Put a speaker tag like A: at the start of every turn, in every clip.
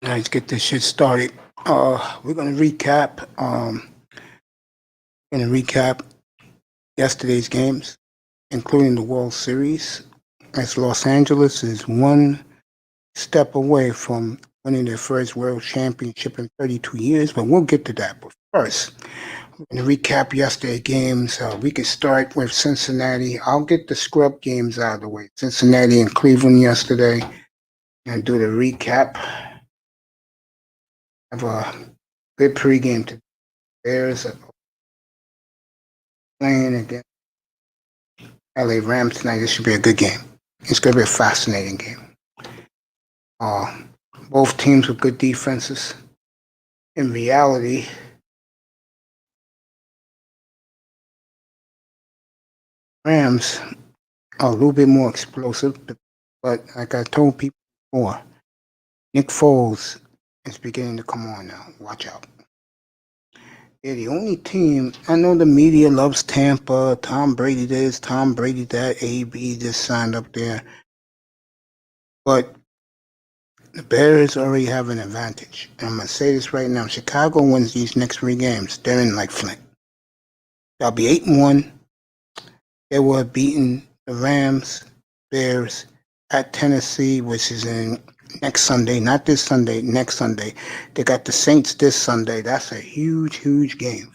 A: Let's get this shit started. We're gonna recap. Yesterday's games, including the World Series, as Los Angeles is one step away from winning their first World Championship in 32 years. But we'll get to that. But first, we're gonna recap yesterday's games. We can start with Cincinnati. I'll get the scrub games out of the way. Cincinnati and Cleveland yesterday, and do the recap. Have a good pregame to Bears playing against LA Rams tonight. This should be a good game. It's going to be a fascinating game. Both teams with good defenses. In reality, Rams are a little bit more explosive, but like I told people before, Nick Foles is beginning to come on now. Watch out. They're the only team. I know the media loves Tampa. Tom Brady this, Tom Brady that. AB just signed up there. But the Bears already have an advantage. And I'm going to say this right now. Chicago wins these next 3 games. They're in like Flint. They'll be 8-1. They will have beaten the Rams, Bears at Tennessee, which is in next Sunday, not this Sunday, next Sunday. They got the Saints this Sunday. That's a huge, huge game.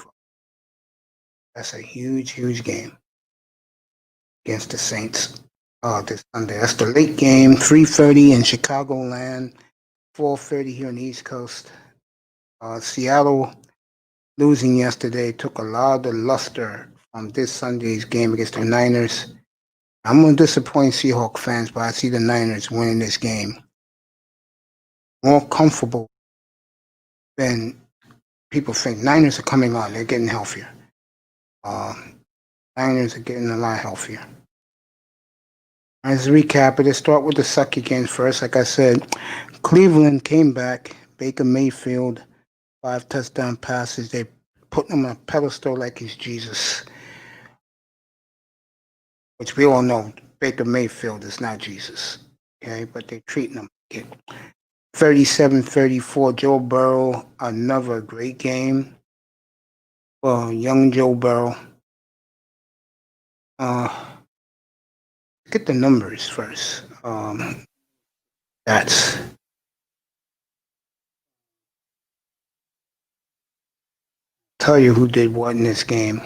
A: That's a huge, huge game against the Saints this Sunday. That's the late game, 3:30 in Chicagoland, 4:30 here on the East Coast. Seattle losing yesterday took a lot of the luster from this Sunday's game against the Niners. I'm going to disappoint Seahawk fans, but I see the Niners winning this game. More comfortable than people think. Niners are coming on. They're getting healthier. Niners are getting a lot healthier. Let's recap it. Let's start with the sucky games first. Like I said, Cleveland came back. Baker Mayfield, 5 touchdown passes. They put him on a pedestal like he's Jesus. Which we all know, Baker Mayfield is not Jesus. Okay, but they're treating him like it. 37-34, Joe Burrow, another great game for young Joe Burrow. Get the numbers first. That's tell you who did what in this game.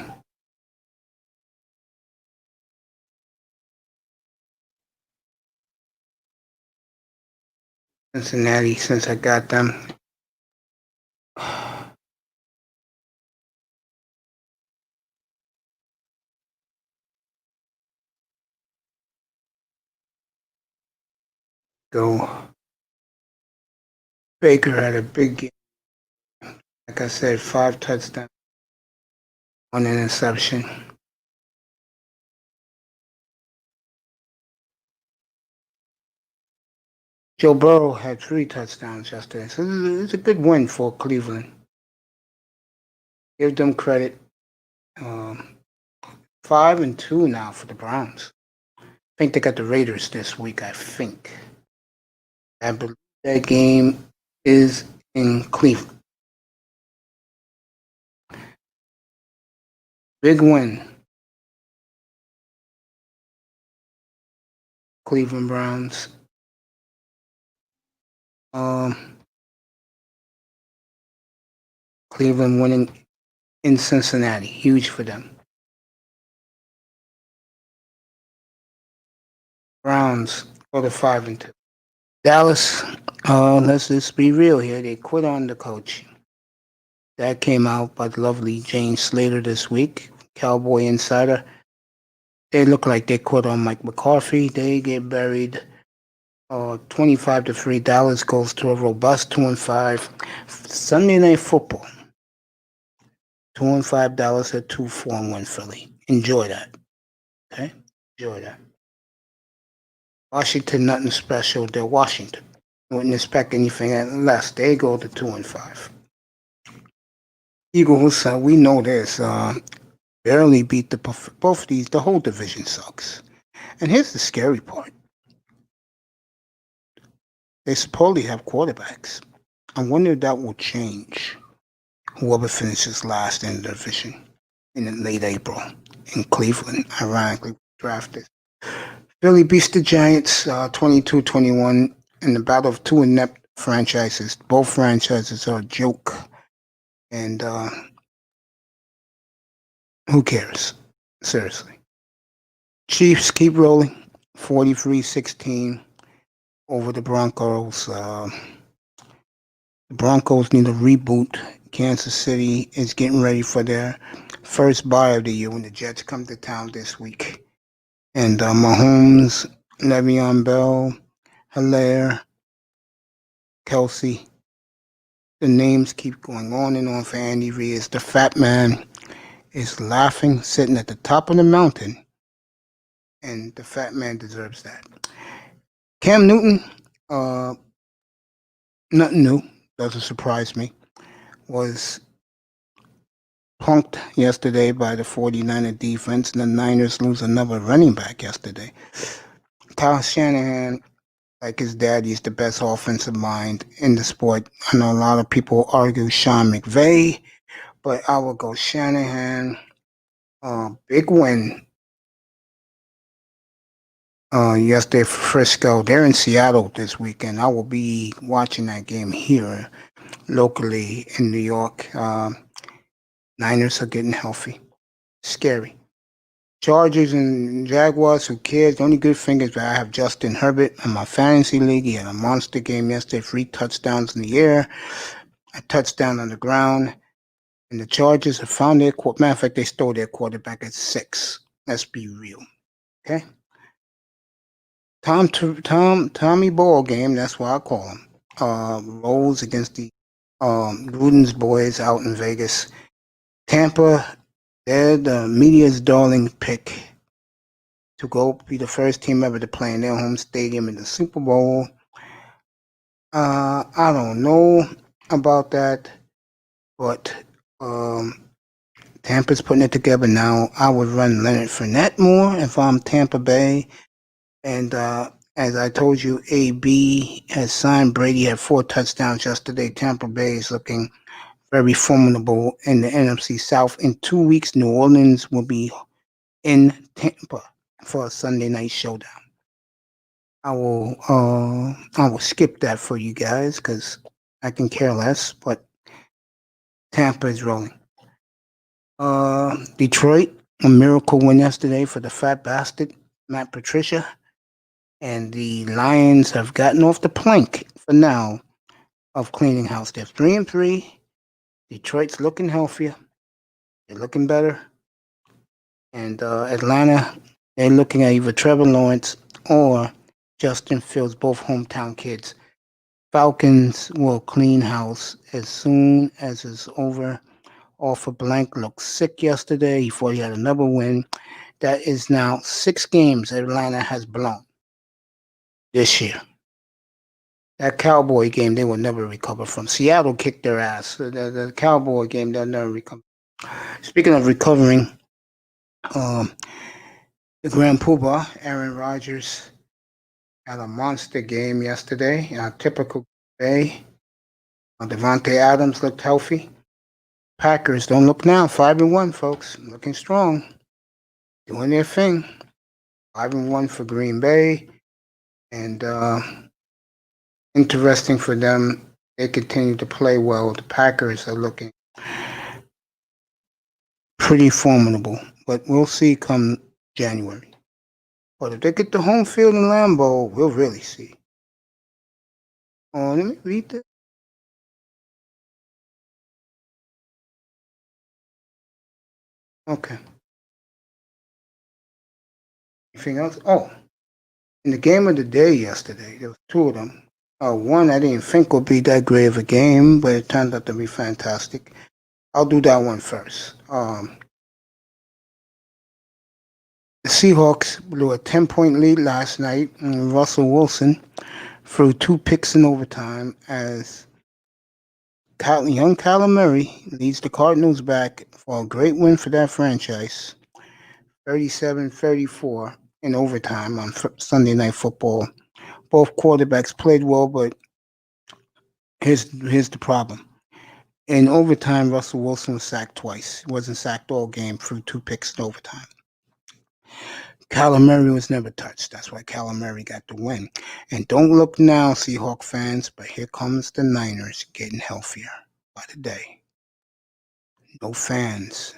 A: Cincinnati, since I got them. Go. Baker had a big game. Like I said, 5 touchdowns, 1 interception. Joe Burrow had 3 touchdowns yesterday, so it's a good win for Cleveland. Give them credit. 5-2 now for the Browns. I think they got the Raiders this week. I think. I believe that game is in Cleveland. Big win. Cleveland Browns. Cleveland winning in Cincinnati. Huge for them. Browns go to 5-2. Dallas, let's just be real here. They quit on the coach. That came out by the lovely Jane Slater this week, Cowboy Insider. They look like they quit on Mike McCarthy. They get buried. 25-3. Dallas goes to a robust 2-5. Sunday Night Football. 2-5. Dallas at 2-4-1 Philly. Enjoy that. Okay, enjoy that. Washington, nothing special. They're Washington. Wouldn't expect anything less. They go to 2-5. Eagles, we know this. Barely beat both of these. The whole division sucks. And here's the scary part. They supposedly have quarterbacks. I wonder if that will change. Whoever finishes last in the division in late April in Cleveland, ironically drafted. Philly beats the Giants 22-21 in the battle of two inept franchises. Both franchises are a joke, and who cares? Seriously. Chiefs keep rolling, 43-16 over the Broncos. The Broncos need a reboot. Kansas City is getting ready for their first bye of the year when the Jets come to town this week. And Mahomes, Le'Veon Bell, Hilaire, Kelsey. The names keep going on and on for Andy Reid. The fat man is laughing, sitting at the top of the mountain, and the fat man deserves that. Cam Newton, nothing new, doesn't surprise me, was punked yesterday by the 49er defense, and the Niners lose another running back yesterday. Kyle Shanahan, like his daddy, is the best offensive mind in the sport. I know a lot of people argue Sean McVay, but I will go Shanahan. Big win yesterday for Frisco. They're in Seattle this weekend. I will be watching that game here locally in New York. Niners are getting healthy. Scary. Chargers and Jaguars, who cares? The only good thing is that I have Justin Herbert in my fantasy league. He had a monster game yesterday, 3 touchdowns in the air, a touchdown on the ground. And the Chargers have found their quarterback. Matter of fact, they stole their quarterback at 6. Let's be real. Okay? Tommy Ball game, that's what I call him. Rolls against the Gruden's boys out in Vegas. Tampa, they're the media's darling pick to go be the first team ever to play in their home stadium in the Super Bowl. I don't know about that, but Tampa's putting it together now. I would run Leonard Fournette more if I'm Tampa Bay. And as I told you, AB has signed. Brady had 4 touchdowns yesterday. Tampa Bay is looking very formidable in the NFC South. In 2 weeks, New Orleans will be in Tampa for a Sunday night showdown. I will skip that for you guys because I can care less. But Tampa is rolling. Detroit, a miracle win yesterday for the fat bastard Matt Patricia. And the Lions have gotten off the plank for now of cleaning house. They're 3-3. Detroit's looking healthier. They're looking better. And Atlanta, they're looking at either Trevor Lawrence or Justin Fields, both hometown kids. Falcons will clean house as soon as it's over. Arthur Blank looked sick yesterday. He thought he had another win. That is now 6 games Atlanta has blown this year. That Cowboy game, they will never recover from. Seattle kicked their ass. The Cowboy game, they'll never recover. Speaking of recovering, the Grand Poobah, Aaron Rodgers, had a monster game yesterday. Typical day. Devontae Adams looked healthy. Packers don't look now. 5-1, folks. Looking strong. Doing their thing. 5-1 for Green Bay. And interesting for them. They continue to play well. The Packers are looking pretty formidable. But we'll see come January. But if they get the home field in Lambeau, we'll really see. Oh, let me read this. Okay. Anything else? Oh, in the game of the day yesterday, there was 2 of them. One I didn't think would be that great of a game, but it turned out to be fantastic. I'll do that one first. The Seahawks blew a 10-point lead last night, and Russell Wilson threw 2 picks in overtime as young Kyler Murray leads the Cardinals back for a great win for that franchise, 37-34 in overtime on Sunday Night Football. Both quarterbacks played well, but Here's the problem. In overtime, Russell Wilson was sacked twice. He wasn't sacked all game through 2 picks in overtime. Kyler Murray was never touched. That's why Kyler Murray got the win. And don't look now, Seahawk fans, but here comes the Niners getting healthier by the day. No fans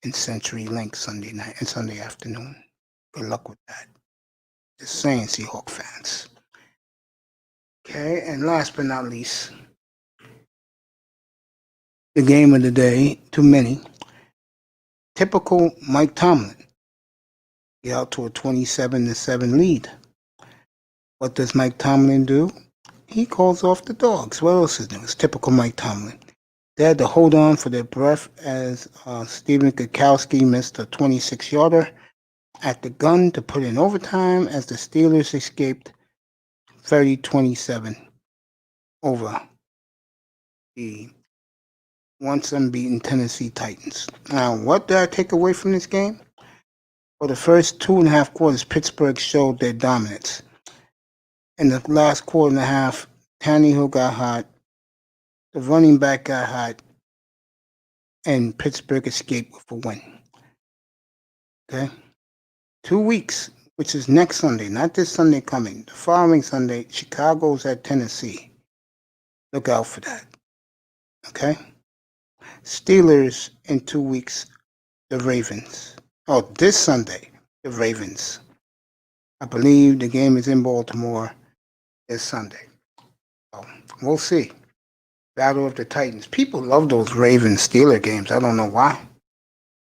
A: in CenturyLink Sunday night and Sunday afternoon. Good luck with that. Just saying, Seahawk fans. Okay, and last but not least, the game of the day, too many. Typical Mike Tomlin. Get out to a 27-7 lead. What does Mike Tomlin do? He calls off the dogs. What else is new? It's typical Mike Tomlin. They had to hold on for their breath as Stephen Gutowski missed a 26-yarder at the gun to put in overtime as the Steelers escaped 30-27 over the once unbeaten Tennessee Titans. Now, what did I take away from this game? For the first 2.5 quarters, Pittsburgh showed their dominance. In the last quarter and a half, Tannehill got hot, the running back got hot, and Pittsburgh escaped with a win. Okay? 2 weeks, which is next Sunday, not this Sunday coming. The following Sunday, Chicago's at Tennessee. Look out for that. Okay? Steelers in 2 weeks, the Ravens. Oh, this Sunday, the Ravens. I believe the game is in Baltimore this Sunday. So we'll see. Battle of the Titans. People love those Ravens-Steeler games. I don't know why.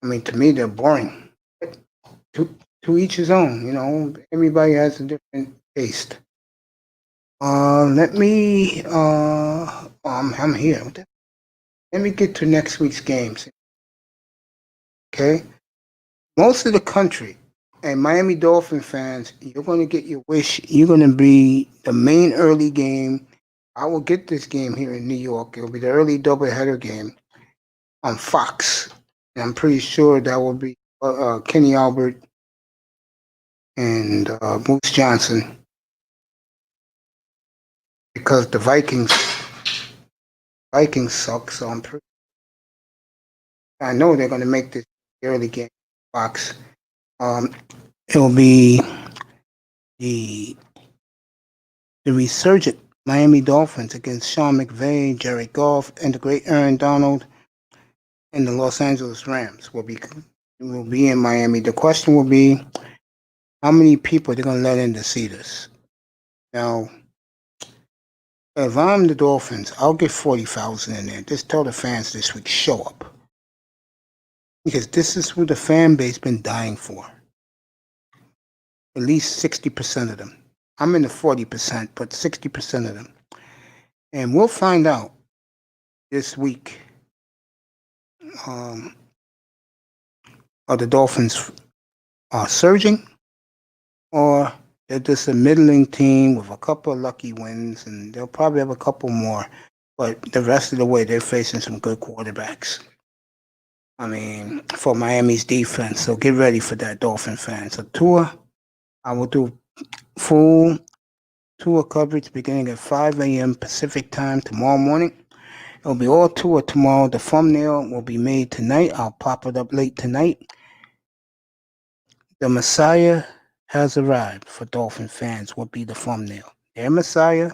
A: I mean, to me, they're boring. But to each his own, you know. Everybody has a different taste. I'm here. Let me get to next week's games. Okay? Most of the country and Miami Dolphin fans, you're going to get your wish. You're going to be the main early game. I will get this game here in New York. It'll be the early doubleheader game on Fox. And I'm pretty sure that will be Kenny Albert and Moose Johnson. Because the Vikings suck, so I know they're going to make this early game Fox. It'll be the resurgent Miami Dolphins against Sean McVay, Jared Goff, and the great Aaron Donald, and the Los Angeles Rams will be in Miami. The question will be, how many people they're going to let in to see this? Now, if I'm the Dolphins, I'll get 40,000 in there. Just tell the fans this week, show up. Because this is who the fan base been dying for. At least 60% of them. I'm in the 40%, but 60% of them. And we'll find out this week. Are the Dolphins surging? Or they're just a middling team with a couple of lucky wins, and they'll probably have a couple more. But the rest of the way, they're facing some good quarterbacks. I mean, for Miami's defense. So get ready for that, Dolphin fans. So Tua, I will do full Tua coverage beginning at 5 a.m. Pacific time tomorrow morning. It'll be all Tua tomorrow. The thumbnail will be made tonight. I'll pop it up late tonight. The Messiah has arrived for Dolphin fans will be the thumbnail. Their Messiah,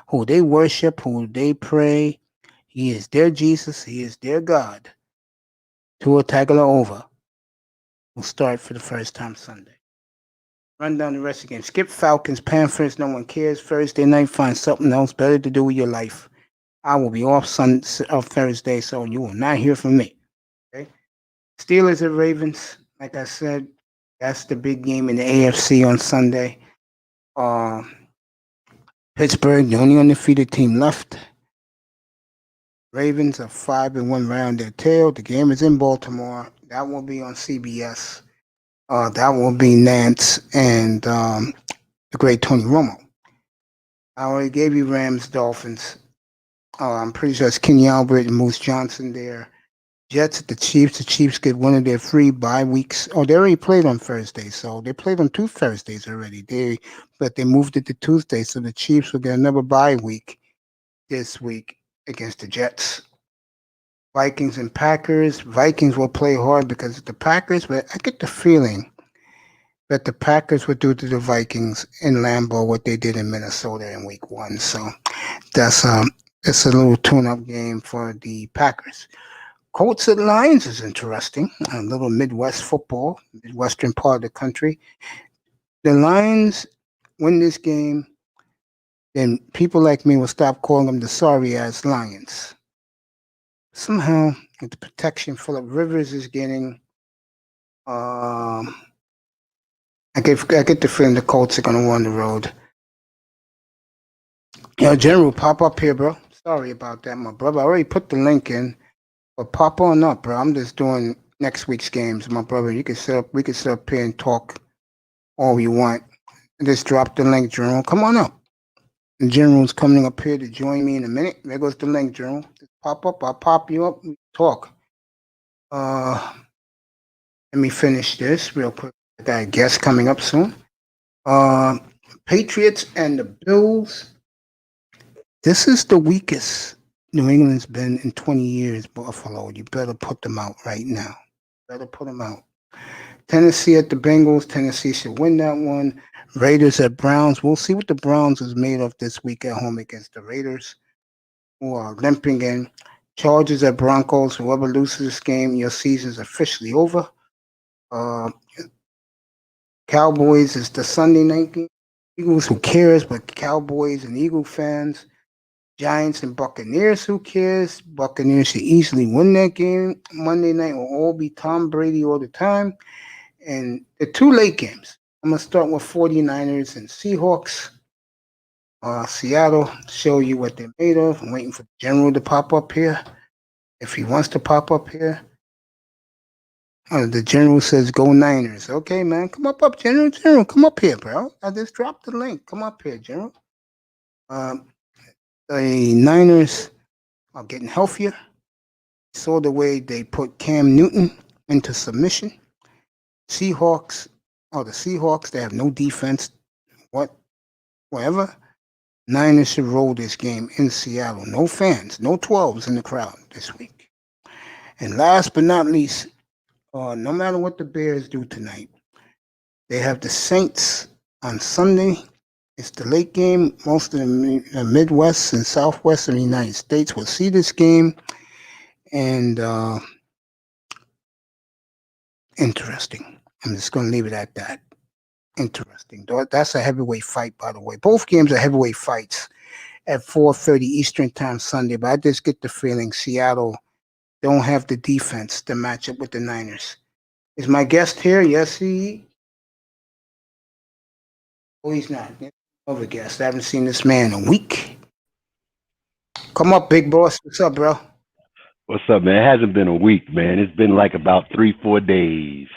A: who they worship, who they pray. He is their Jesus. He is their God. Tua Tagovailoa will start for the first time Sunday. Run down the rest of the game. Skip Falcons, Panthers, no one cares. Thursday night, find something else better to do with your life. I will be off Thursday, so you will not hear from me. Okay. Steelers at Ravens. Like I said, that's the big game in the AFC on Sunday. Pittsburgh, the only undefeated team left. Ravens are 5-1 round their tail. The game is in Baltimore. That will be on CBS. That will be Nance and the great Tony Romo. I already gave you Rams, Dolphins. I'm pretty sure it's Kenny Albert and Moose Johnson there. Jets at the Chiefs. The Chiefs get one of their free bye weeks. Oh, they already played on Thursday, so they played on 2 Thursdays already. But they moved it to Tuesday, so the Chiefs will get another bye week. this week against the Jets. Vikings and Packers. Vikings will play hard because the Packers, but I get the feeling that the Packers would do to the Vikings in Lambeau what they did in Minnesota in week 1. So that's it's a little tune-up game for the Packers. Colts at Lions is interesting. A little Midwest football, Midwestern part of the country. The Lions win this game, then people like me will stop calling them the sorry-ass Lions. Somehow, with the protection Phillip Rivers is getting, I get the feeling the Colts are going to win the road. General, pop up here, bro. Sorry about that, my brother. I already put the link in, but pop on up, bro. I'm just doing next week's games, my brother. We can sit up here and talk all we want. Just drop the link, General. Come on up. The General's coming up here to join me in a minute. There goes the link, General. Just pop up. I'll pop you up. We talk. Let me finish this real quick. I got a guest coming up soon. Patriots and the Bills. This is the weakest New England's been in 20 years, Buffalo. You better put them out right now. Better put them out. Tennessee at the Bengals. Tennessee should win that one. Raiders at Browns. We'll see what the Browns is made of this week at home against the Raiders, who are limping in. Chargers at Broncos. Whoever loses this game, your season's officially over. Cowboys is the Sunday night game. Eagles, who cares? But Cowboys and Eagle fans. Giants and Buccaneers, who cares? Buccaneers should easily win that game. Monday night will all be Tom Brady all the time. And the 2 late games. I'm going to start with 49ers and Seahawks. Seattle, show you what they're made of. I'm waiting for the General to pop up here. If he wants to pop up here. The General says, go Niners. Okay, man. Come up, General. General, come up here, bro. I just dropped the link. Come up here, General. The Niners are getting healthier. Saw the way they put Cam Newton into submission. The Seahawks, they have no defense. Whatever. Niners should roll this game in Seattle. No fans, no 12s in the crowd this week. And last but not least, no matter what the Bears do tonight, they have the Saints on Sunday. It's the late game. Most of the Midwest and Southwest of the United States will see this game. And interesting. I'm just going to leave it at that. Interesting. That's a heavyweight fight, by the way. Both games are heavyweight fights at 4:30 Eastern Time Sunday. But I just get the feeling Seattle don't have the defense to match up with the Niners. Is my guest here? Yes, he. Oh, he's not. Other guest. I haven't seen this man in a week. Come up, big boss. What's up, bro?
B: What's up, man? It hasn't been a week, man. It's been like about 3-4 days.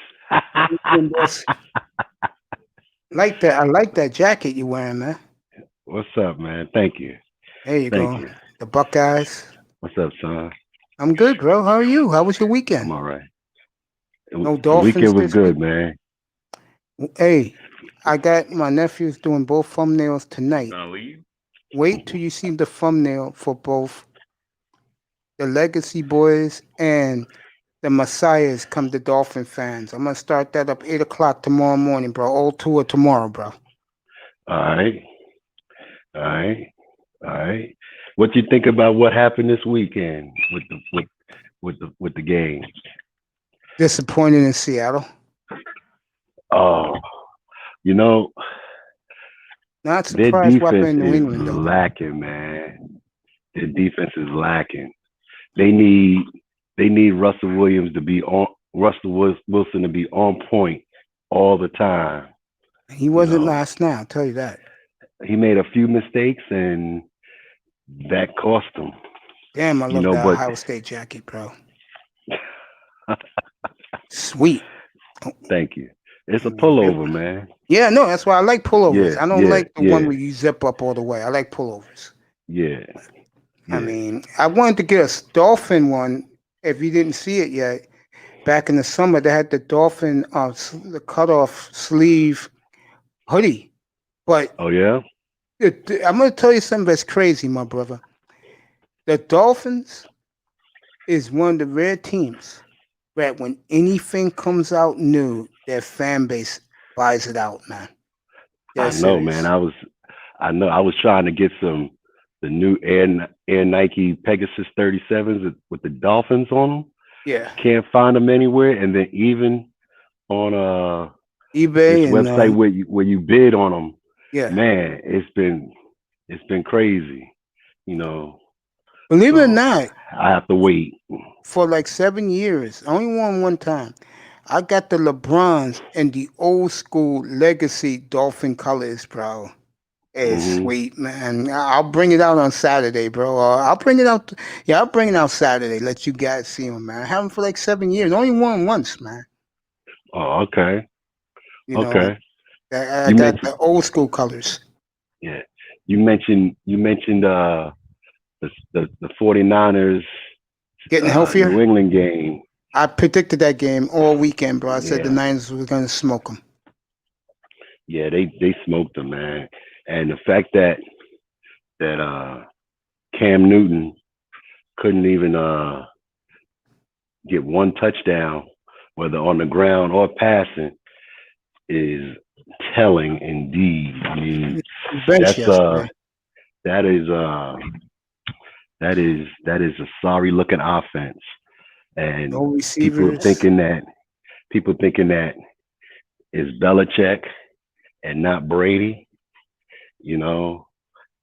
A: Like that. I like that jacket you're wearing, man.
B: What's up, man? Thank you.
A: There you go. The Buckeyes.
B: What's up, son?
A: I'm good, bro. How are you? How was your weekend?
B: I'm all right.
A: No Dolphins.
B: The weekend was good, man.
A: Hey, I got my nephews doing both thumbnails tonight. Wait till you see the thumbnail for both the Legacy Boys and the Messiahs come to Dolphin fans. I'm going to start that up 8 o'clock tomorrow morning, bro. All tour tomorrow, bro.
B: All right. What you think about what happened this weekend with the game?
A: Disappointed in Seattle.
B: Oh, you know,
A: not surprised what happened in New England,
B: is
A: though.
B: lacking, man. Their defense is lacking. They need Russell Wilson to be on point all the time.
A: He wasn't last night, I'll tell you that.
B: He made a few mistakes and that cost him.
A: Damn, I love that Ohio State jacket, bro. Sweet.
B: Thank you. It's a pullover, man.
A: Yeah, no, that's why I like pullovers. I don't like the one where you zip up all the way. I like pullovers.
B: Yeah.
A: I mean, I wanted to get a Dolphin one. If you didn't see it yet, back in the summer, they had the Dolphin, the cutoff sleeve hoodie. But
B: oh yeah,
A: I'm gonna tell you something that's crazy, my brother. The Dolphins is one of the rare teams that when anything comes out new, their fan base buys it out, man. They're
B: I know, man.
A: serious.
B: I was trying to get the new Air Nike Pegasus 37s with the Dolphins on them.
A: Yeah.
B: Can't find them anywhere, and then even on this
A: eBay and
B: website where you bid on them,
A: yeah.
B: man, it's been crazy, you know.
A: Believe it or
B: So
A: not,
B: I have to wait.
A: for like 7 years, I only won one time. I got the LeBrons and the old school legacy Dolphin colors, bro. It's
B: Hmm.
A: sweet, man. I'll bring it out on Saturday, bro. I'll bring it out. Yeah, I'll bring it out Saturday. Let you guys see them, man. I have them for like 7 years. Only won once, man.
B: Oh, okay,
A: You know,
B: okay.
A: I
B: You
A: got
B: mentioned,
A: the old school colors.
B: yeah, you mentioned the 49ers
A: Getting healthier.
B: New England game.
A: I predicted that game all weekend, bro. I said the
B: Yeah,
A: Niners were going to smoke them.
B: yeah, they smoked them, man. And the fact that Cam Newton couldn't even get one touchdown, whether on the ground or passing, is telling indeed. I mean,
A: Bench
B: that's
A: yesterday.
B: that is that is a sorry looking offense,
A: No
B: and people
A: receivers.
B: thinking that people thinking that it's Belichick and not Brady. You know,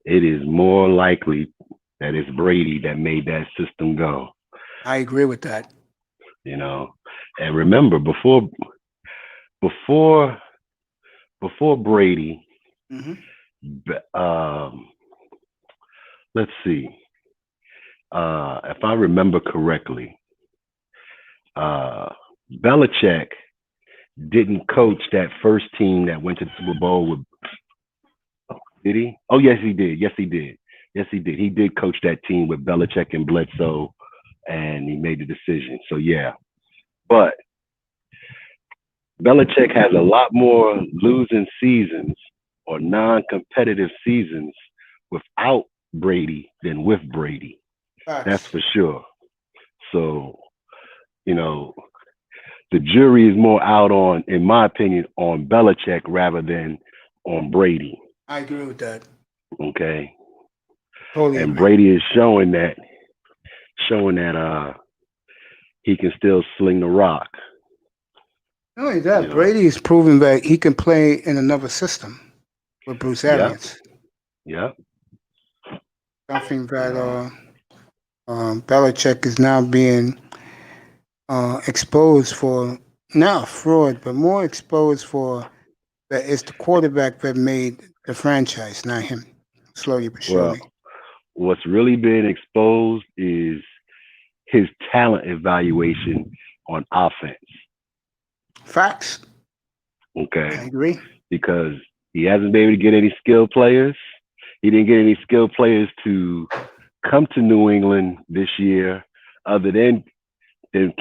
B: it is more likely that it's Brady that made that system go.
A: I agree with that.
B: You know, and remember before before Brady,
A: Hmm.
B: um, let's see, if I remember correctly, uh, Belichick didn't coach that first team that went to the Super Bowl with. Did he? Oh, yes, he did. Yes, he did. Yes, he did. He did coach that team with Belichick and Bledsoe, and he made the decision. So yeah, but Belichick has a lot more losing seasons or non-competitive seasons without Brady than with Brady. That's
A: Facts.
B: for sure. So, you know, the jury is more out on, in my opinion, on Belichick rather than on Brady.
A: I agree with that.
B: Okay.
A: Totally
B: And
A: agree.
B: Brady is showing that he can still sling the rock,
A: Not only
B: you
A: that,
B: know.
A: Brady is proving that he can play in another system with Bruce
B: Yep,
A: Arians.
B: yep,
A: Something
B: you
A: that
B: know.
A: Belichick is now being exposed for, not fraud, but more exposed for that it's the quarterback that made the franchise, not him. Slowly but
B: Well,
A: surely.
B: what's really been exposed is his talent evaluation on offense.
A: Facts. I
B: Okay.
A: agree.
B: Because he hasn't been able to get any skilled players. He didn't get any skilled players to come to New England this year, other than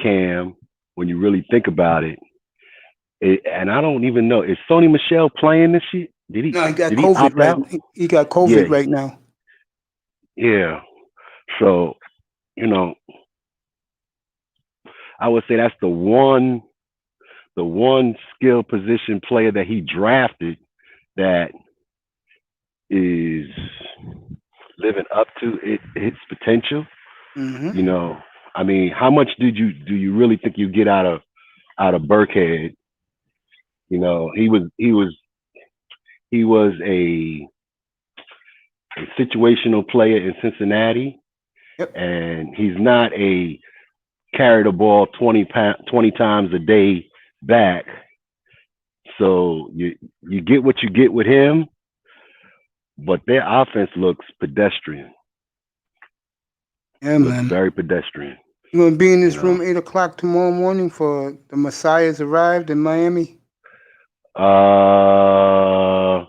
B: Cam. When you really think about it, and I don't even know, is Sony Michelle playing this year? Did he
A: No, he got
B: did he
A: COVID
B: opt
A: right.
B: out?
A: He got
B: Yeah,
A: COVID right now.
B: yeah. So you know, I would say that's the one skill position player that he drafted that is living up to its potential.
A: Hmm.
B: You know, I mean, how much do you really think you get out of Burkhead? You know, he was a situational player in Cincinnati,
A: Yep.
B: and he's not a carry the ball 20 times a day back. So you get what you get with him, but their offense looks pedestrian.
A: Yeah,
B: Looks
A: man.
B: very pedestrian.
A: You gonna be in
B: You
A: this
B: know.
A: room 8 o'clock tomorrow morning for the Messiahs arrived in Miami?
B: Uh,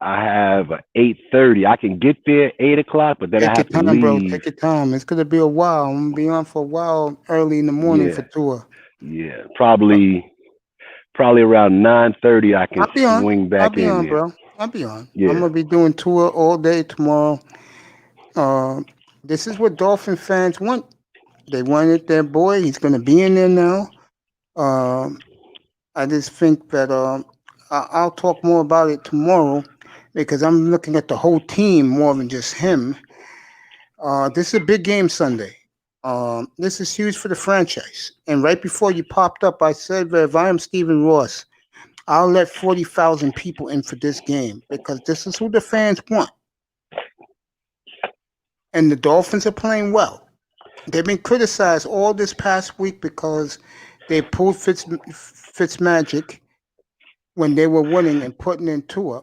B: I have a 8:30. I can get there 8 o'clock, but then I
A: Take your
B: have to
A: time, bro.
B: leave.
A: Take your time. It's gonna be a while. I'm gonna be on for a while early in the morning for
B: Yeah,
A: tour.
B: yeah.
A: Uh,
B: Probably around 9:30. I can
A: I'll be on.
B: swing
A: I'll
B: back
A: be
B: in
A: on,
B: there.
A: bro. I'll be on. I'm
B: Yeah.
A: gonna be doing tour all day tomorrow. This is what Dolphin fans want. They wanted their boy. He's going to be in there now. Um, I just think that I'll talk more about it tomorrow because I'm looking at the whole team more than just him. This is a big game Sunday. This is huge for the franchise. And right before you popped up, I said that if I am Stephen Ross, I'll let 40,000 people in for this game because this is who the fans want. And the Dolphins are playing well. They've been criticized all this past week because they pulled Fitz magic when they were winning and putting in Tua.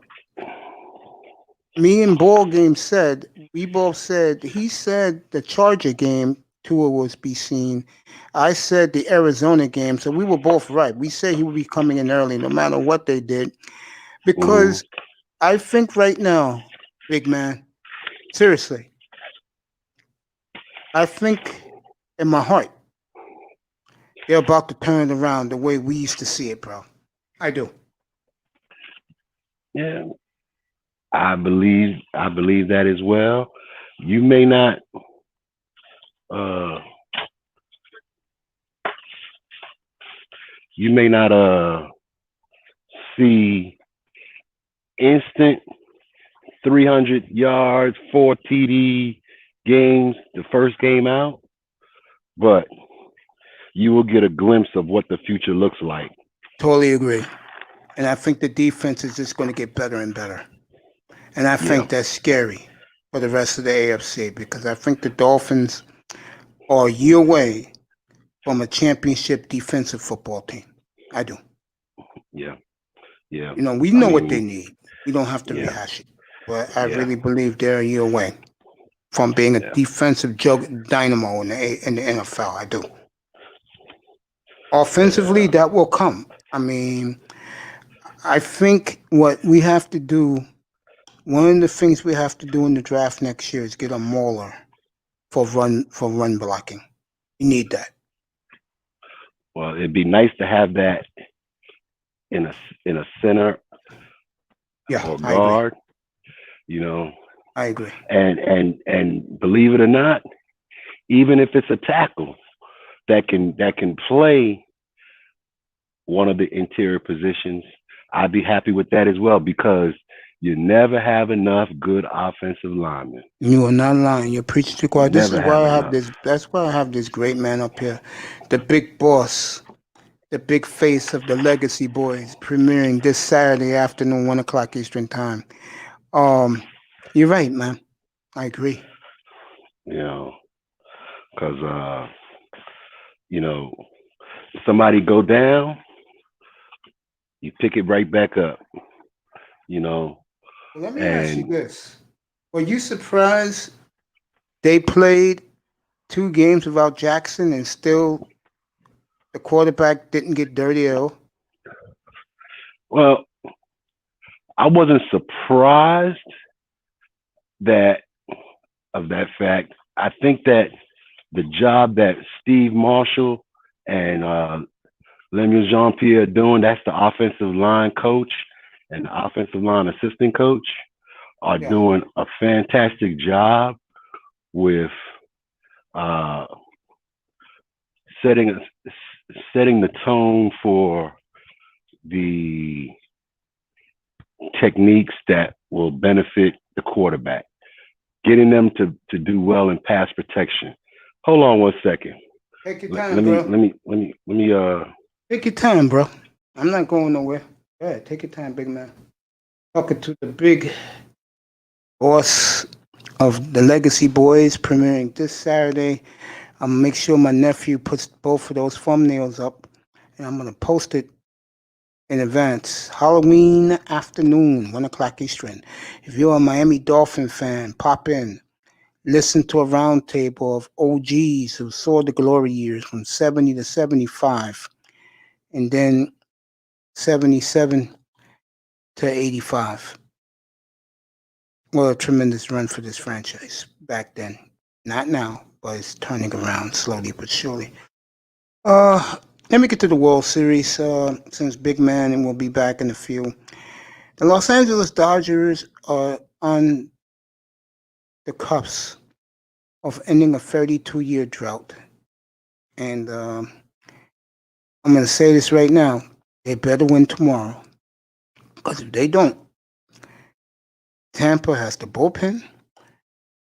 A: Me and Ball Game said, we both said, he said the Charger game, Tua was be seen. I said the Arizona game, so we were both right. We said he would be coming in early no matter what they did. Because I think right now, big man, seriously, I think in my heart, they're about to turn it around the way we used to see it, bro. I do.
B: Yeah, I believe that as well. You may not uh you may not see instant 300 yards, 4 TD games the first game out, but you will get a glimpse of what the future looks like.
A: Totally agree. And I think the defense is just going to get better and better. And I think that's scary for the rest of the AFC because I think the Dolphins are a year away from a championship defensive football team. I do.
B: Yeah. Yeah.
A: You know, we know what they need. We don't have to
B: Yeah.
A: rehash it. But I
B: Yeah.
A: really believe they're a year away from being a defensive dynamo in the NFL. I do. Offensively, that will come. I mean, I think what we have to do, one of the things we have to do in the draft next year is get a mauler for run blocking. You need that.
B: Well, it'd be nice to have that in a center or guard. You know.
A: I agree.
B: And believe it or not, even if it's a tackle that can play one of the interior positions, I'd be happy with that as well because you never have enough good offensive linemen.
A: You are not lying. You're preaching to choir. This is why I have this. That's why I have this great man up here, the big boss, the big face of the Legacy Boys, premiering this Saturday afternoon, 1:00 Eastern time. You're right, man. I agree.
B: You know, because you know, somebody go down, you pick it right back up. You know.
A: Well, let me ask you this: were you surprised they played 2 games without Jackson and still the quarterback didn't get dirty at all?
B: Well, I wasn't surprised of that fact. I think that the job that Steve Marshall and Lemuel Jean-Pierre are doing, that's the offensive line coach and the offensive line assistant coach, are doing a fantastic job with setting the tone for the techniques that will benefit the quarterback, getting them to do well in pass protection. Hold on 1 second.
A: Take your time, bro.
B: Let me
A: Take your time, bro. I'm not going nowhere. Go ahead, take your time, big man. Talking to the big boss of the Legacy Boys, premiering this Saturday. I'm gonna make sure my nephew puts both of those thumbnails up, and I'm gonna post it in advance. Halloween afternoon, 1:00 Eastern. If you're a Miami Dolphin fan, pop in. Listen to a roundtable of OGs who saw the glory years from 70 to 75, and then 77 to 85. Well, a tremendous run for this franchise back then. Not now, but it's turning around slowly but surely. Let me get to the World Series since Big Man will be back in a few. The Los Angeles Dodgers are on the cusp of ending a 32-year drought. And I'm going to say this right now. They better win tomorrow. Because if they don't, Tampa has the bullpen.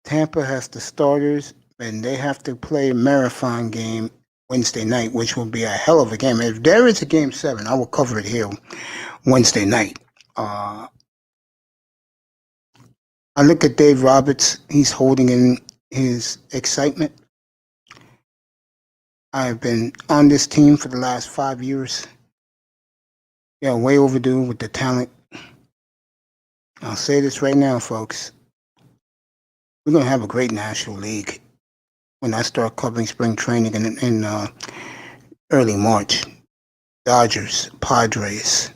A: Tampa has the starters. And they have to play a marathon game Wednesday night, which will be a hell of a game. If there is a game 7, I will cover it here Wednesday night. I look at Dave Roberts. He's holding in his excitement. I've been on this team for the last 5 years. Yeah, way overdue with the talent. I'll say this right now, folks. We're going to have a great National League when I start covering spring training in early March. Dodgers, Padres,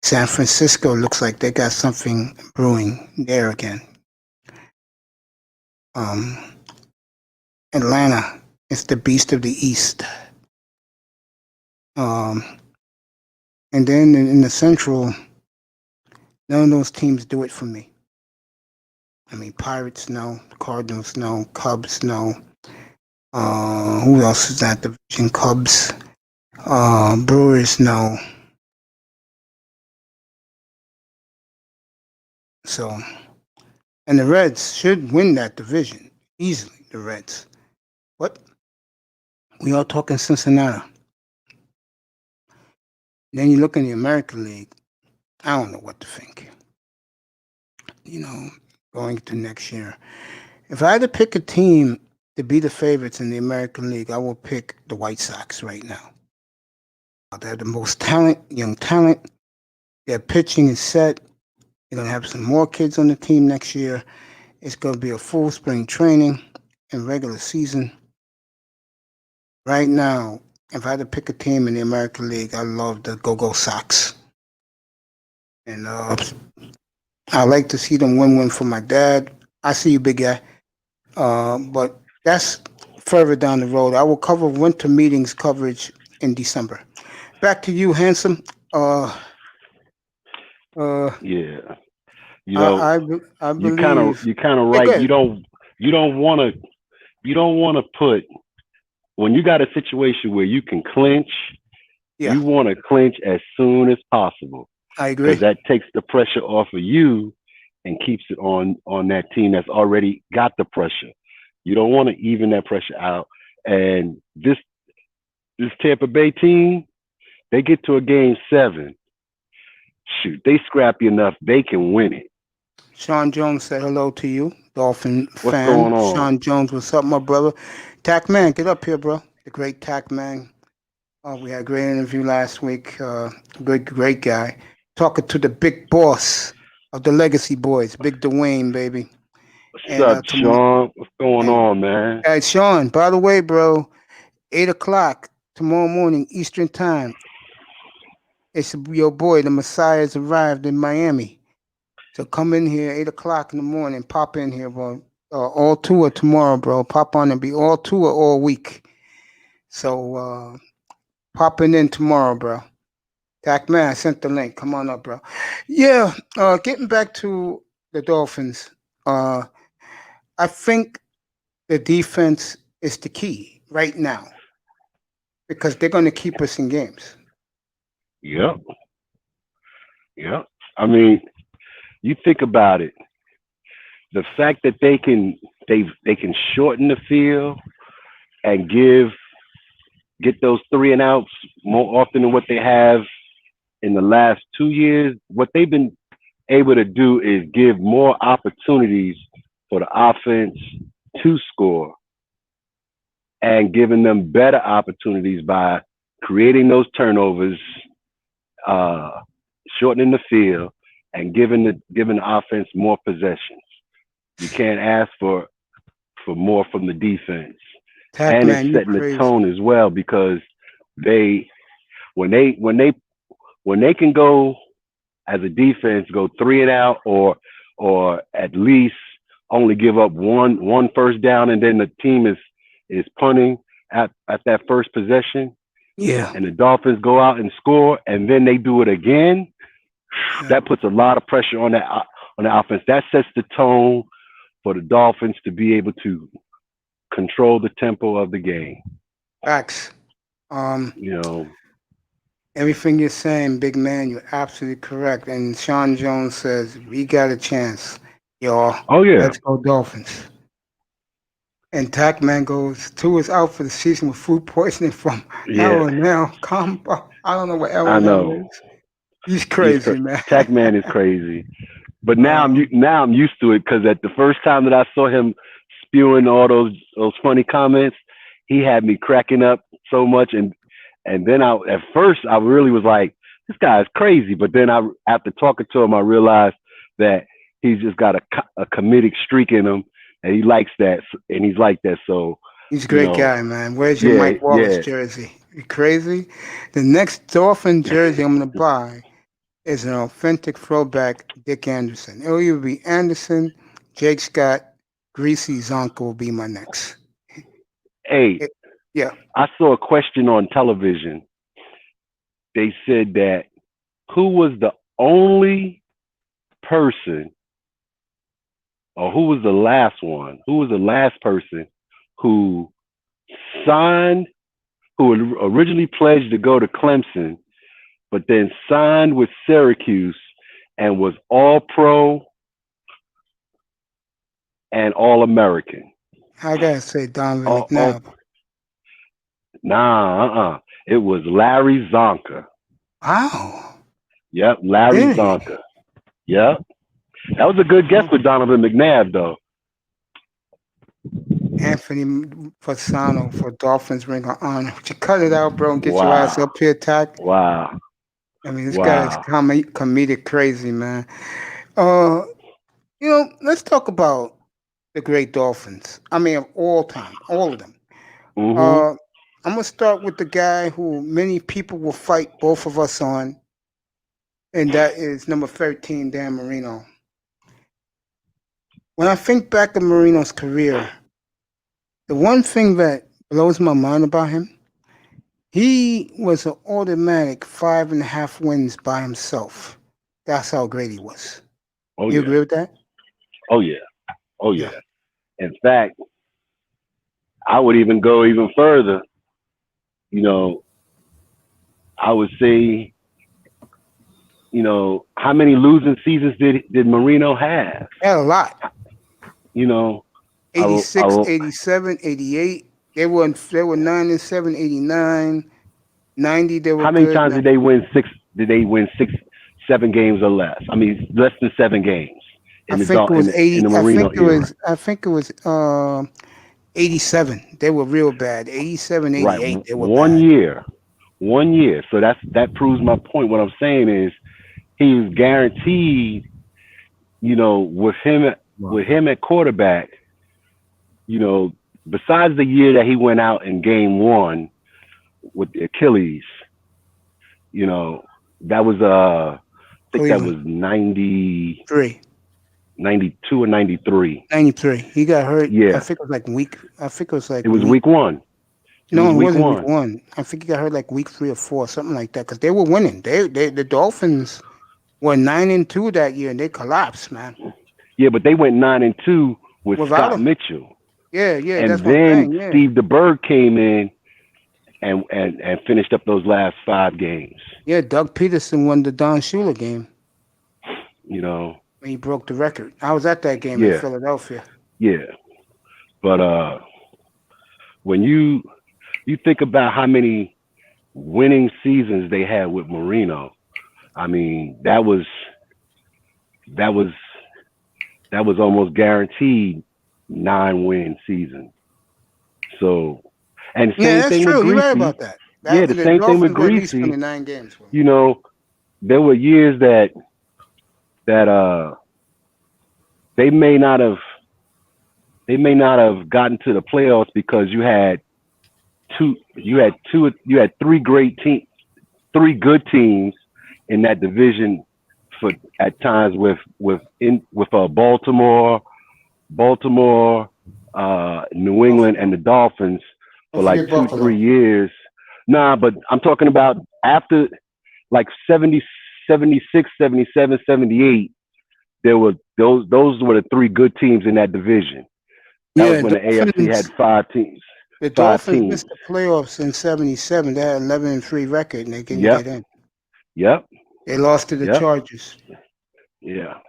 A: San Francisco looks like they got something brewing there again. Atlanta is the beast of the East. And then in the Central, none of those teams do it for me. I mean, Pirates, no. Cardinals, no. Cubs, no. Who else is that division? Cubs. Brewers, no. So, and the Reds should win that division easily, the Reds. But we are talking Cincinnati. Then you look in the American League, I don't know what to think. You know, going to next year. If I had to pick a team to be the favorites in the American League, I will pick the White Sox right now. They have the most talent, young talent. Their pitching is set. They're going to have some more kids on the team next year. It's going to be a full spring training and regular season. Right now, if I had to pick a team in the American League, I love the Go-Go Sox. And I like to see them win for my dad. I see you, big guy. But that's further down the road. I will cover winter meetings coverage in December. Back to you, Handsome.
B: Yeah. You know,
A: I
B: you're
A: believe.
B: kind of
A: Yeah,
B: right.
A: go ahead.
B: You don't want to put, when you got a situation where you can clinch,
A: Yeah,
B: you want to clinch as soon as possible,
A: I
B: because
A: agree.
B: that takes the pressure off of you and keeps it on that team that's already got the pressure. You don't want to even that pressure out. And this Tampa Bay team, they get to a game 7. Shoot, they scrappy enough, they can win it.
A: Sean Jones said hello to you, Dolphin
B: What's going
A: fan.
B: on?
A: Sean Jones, what's up, my brother? Tac Man, get up here, bro. The great Tac Man. We had a great interview last week. Great guy. Talking to the big boss of the Legacy Boys, Big Dwayne, baby.
B: What's
A: And
B: up, Sean? What's going
A: and
B: on, man?
A: Sean, by the way, bro, 8 o'clock tomorrow morning Eastern time. It's your boy, the Messiah's arrived in Miami. So come in here 8 o'clock in the morning. Pop in here, bro. All tour tomorrow, bro. Pop on and be all tour all week. So popping in tomorrow, bro. Tac Man, I sent the link. Come on up, bro. Yeah. Getting back to the Dolphins. I think the defense is the key right now because they're going to keep us in games.
B: Yep. Yep. I mean, you think about it. The fact that they can shorten the field and get those 3 and outs more often than what they have in the last 2 years. What they've been able to do is give more opportunities for the offense to score and giving them better opportunities by creating those turnovers, shortening the field, and giving the offense more possessions. You can't ask for more from the defense,
A: Tac
B: and it's
A: Man, you
B: setting the
A: crazy.
B: tone as well, because when they can go as a defense, go 3 and out, or at least only give up one first down, and then the team is punting at that first possession,
A: Yeah.
B: and the Dolphins go out and score, and then they do it again.
A: Yeah.
B: That puts a lot of pressure on the offense. That sets the tone for the Dolphins to be able to control the tempo of the game.
A: Facts. Um,
B: You know.
A: Everything you're saying, big man, you're absolutely correct. And Sean Jones says, we got a chance, y'all.
B: Oh yeah.
A: Let's go Dolphins. And Tackman goes, two is out for the season with food poisoning from
B: Yeah.
A: L&L combo. I don't know what
B: I
A: L&L
B: know.
A: is. He's crazy, man.
B: Tackman is crazy. But now
A: Um,
B: I'm used to it because at the first time that I saw him spewing all those funny comments, he had me cracking up so much, and then at first I really was like, this guy is crazy. But then after talking to him, I realized that he's just got a comedic streak in him, and he likes that, and he's like that. So
A: he's a
B: you
A: great
B: know,
A: guy, man. Where's your
B: yeah,
A: Mike Wallace
B: yeah.
A: jersey? You crazy? The next Dolphin jersey I'm going to buy is an authentic throwback Dick Anderson. It'll either be Anderson, Jake Scott, Greasy Zonka will be my next.
B: Hey,
A: Yeah.
B: I saw a question on television. They said that who was the only person, or who was the last one? Who was the last person who signed, who originally pledged to go to Clemson, but then signed with Syracuse and was all pro and all American?
A: I gotta say Donovan
B: Oh,
A: McNabb.
B: nah, it was Larry Zonka.
A: Wow.
B: Yep, Larry
A: Really?
B: Zonka. Yep. That was a good guess with Donovan McNabb, though.
A: Anthony Fasano for Dolphins Ring of Honor. Would you cut it out, bro, and get your ass
B: Wow.
A: up here, Tack?
B: Wow.
A: I mean, this guy is
B: Wow.
A: comedic crazy, man. Let's talk about the great Dolphins. I mean, of all time, all of them.
B: Mm-hmm.
A: I'm gonna start with the guy who many people will fight both of us on, and that is number 13, Dan Marino. When I think back of Marino's career, the one thing that blows my mind about him, he was an automatic 5.5 wins by himself. That's how great he was.
B: Oh
A: You
B: yeah.
A: agree with that?
B: Oh yeah. Oh
A: Yeah.
B: yeah. In fact, I would even go even further. You know, I would say, how many losing seasons did Marino have?
A: He had a lot.
B: You know,
A: 86, 87, 88. They were 9-7, 89, 90. They were
B: how many
A: good.
B: times did they win six? Did they win 7 games or less? I mean, less than 7 games
A: I
B: in
A: think it was
B: in
A: 80.
B: the Marino era.
A: I think it was 87. They were real bad. 87,
B: Right.
A: 88. They were
B: One
A: bad.
B: year. 1 year. So that proves my point. What I'm saying is he was guaranteed, with him at quarterback, besides the year that he went out in game 1 with the Achilles, that was I think that was
A: Cleveland.
B: 92 or 93.
A: 93. He got hurt.
B: Yeah.
A: I think it was like week. I think it was like
B: It was
A: week.
B: week 1.
A: No, it
B: week
A: wasn't week
B: 1.
A: 1. I think he got hurt like week 3 or 4, something like that. Because they were winning. The Dolphins were 9-2 that year, and they collapsed, man.
B: Yeah, but they went 9-2 with
A: Without
B: Scott
A: him.
B: Mitchell.
A: Yeah,
B: And
A: that's what I'm
B: then
A: saying. Yeah.
B: Steve DeBerg came in and finished up those last 5 games.
A: Yeah, Doug Peterson won the Don Shula game
B: When
A: he broke the record. I was at that game in Philadelphia.
B: Yeah. But when you think about how many winning seasons they had with Marino, I mean, that was almost guaranteed 9-win season. So, and same
A: that's
B: thing
A: true.
B: with Greasy.
A: You're right about that.
B: The same thing with Greasy.
A: 29 games.
B: There were years that they may not have gotten to the playoffs because you had 3 good teams in that division at times with Baltimore, New England, and the Dolphins for like 2-3 years. Nah, but I'm talking about after like 70, 76, 77, 78, there were those were the 3 good teams in that division. That was
A: Yeah,
B: when the AFC had five teams.
A: the
B: Five
A: Dolphins
B: teams.
A: missed the playoffs in '77. They had 11-3 record, and they couldn't
B: Yep.
A: get in.
B: Yep.
A: They lost to the
B: Yep.
A: Chargers.
B: Yeah.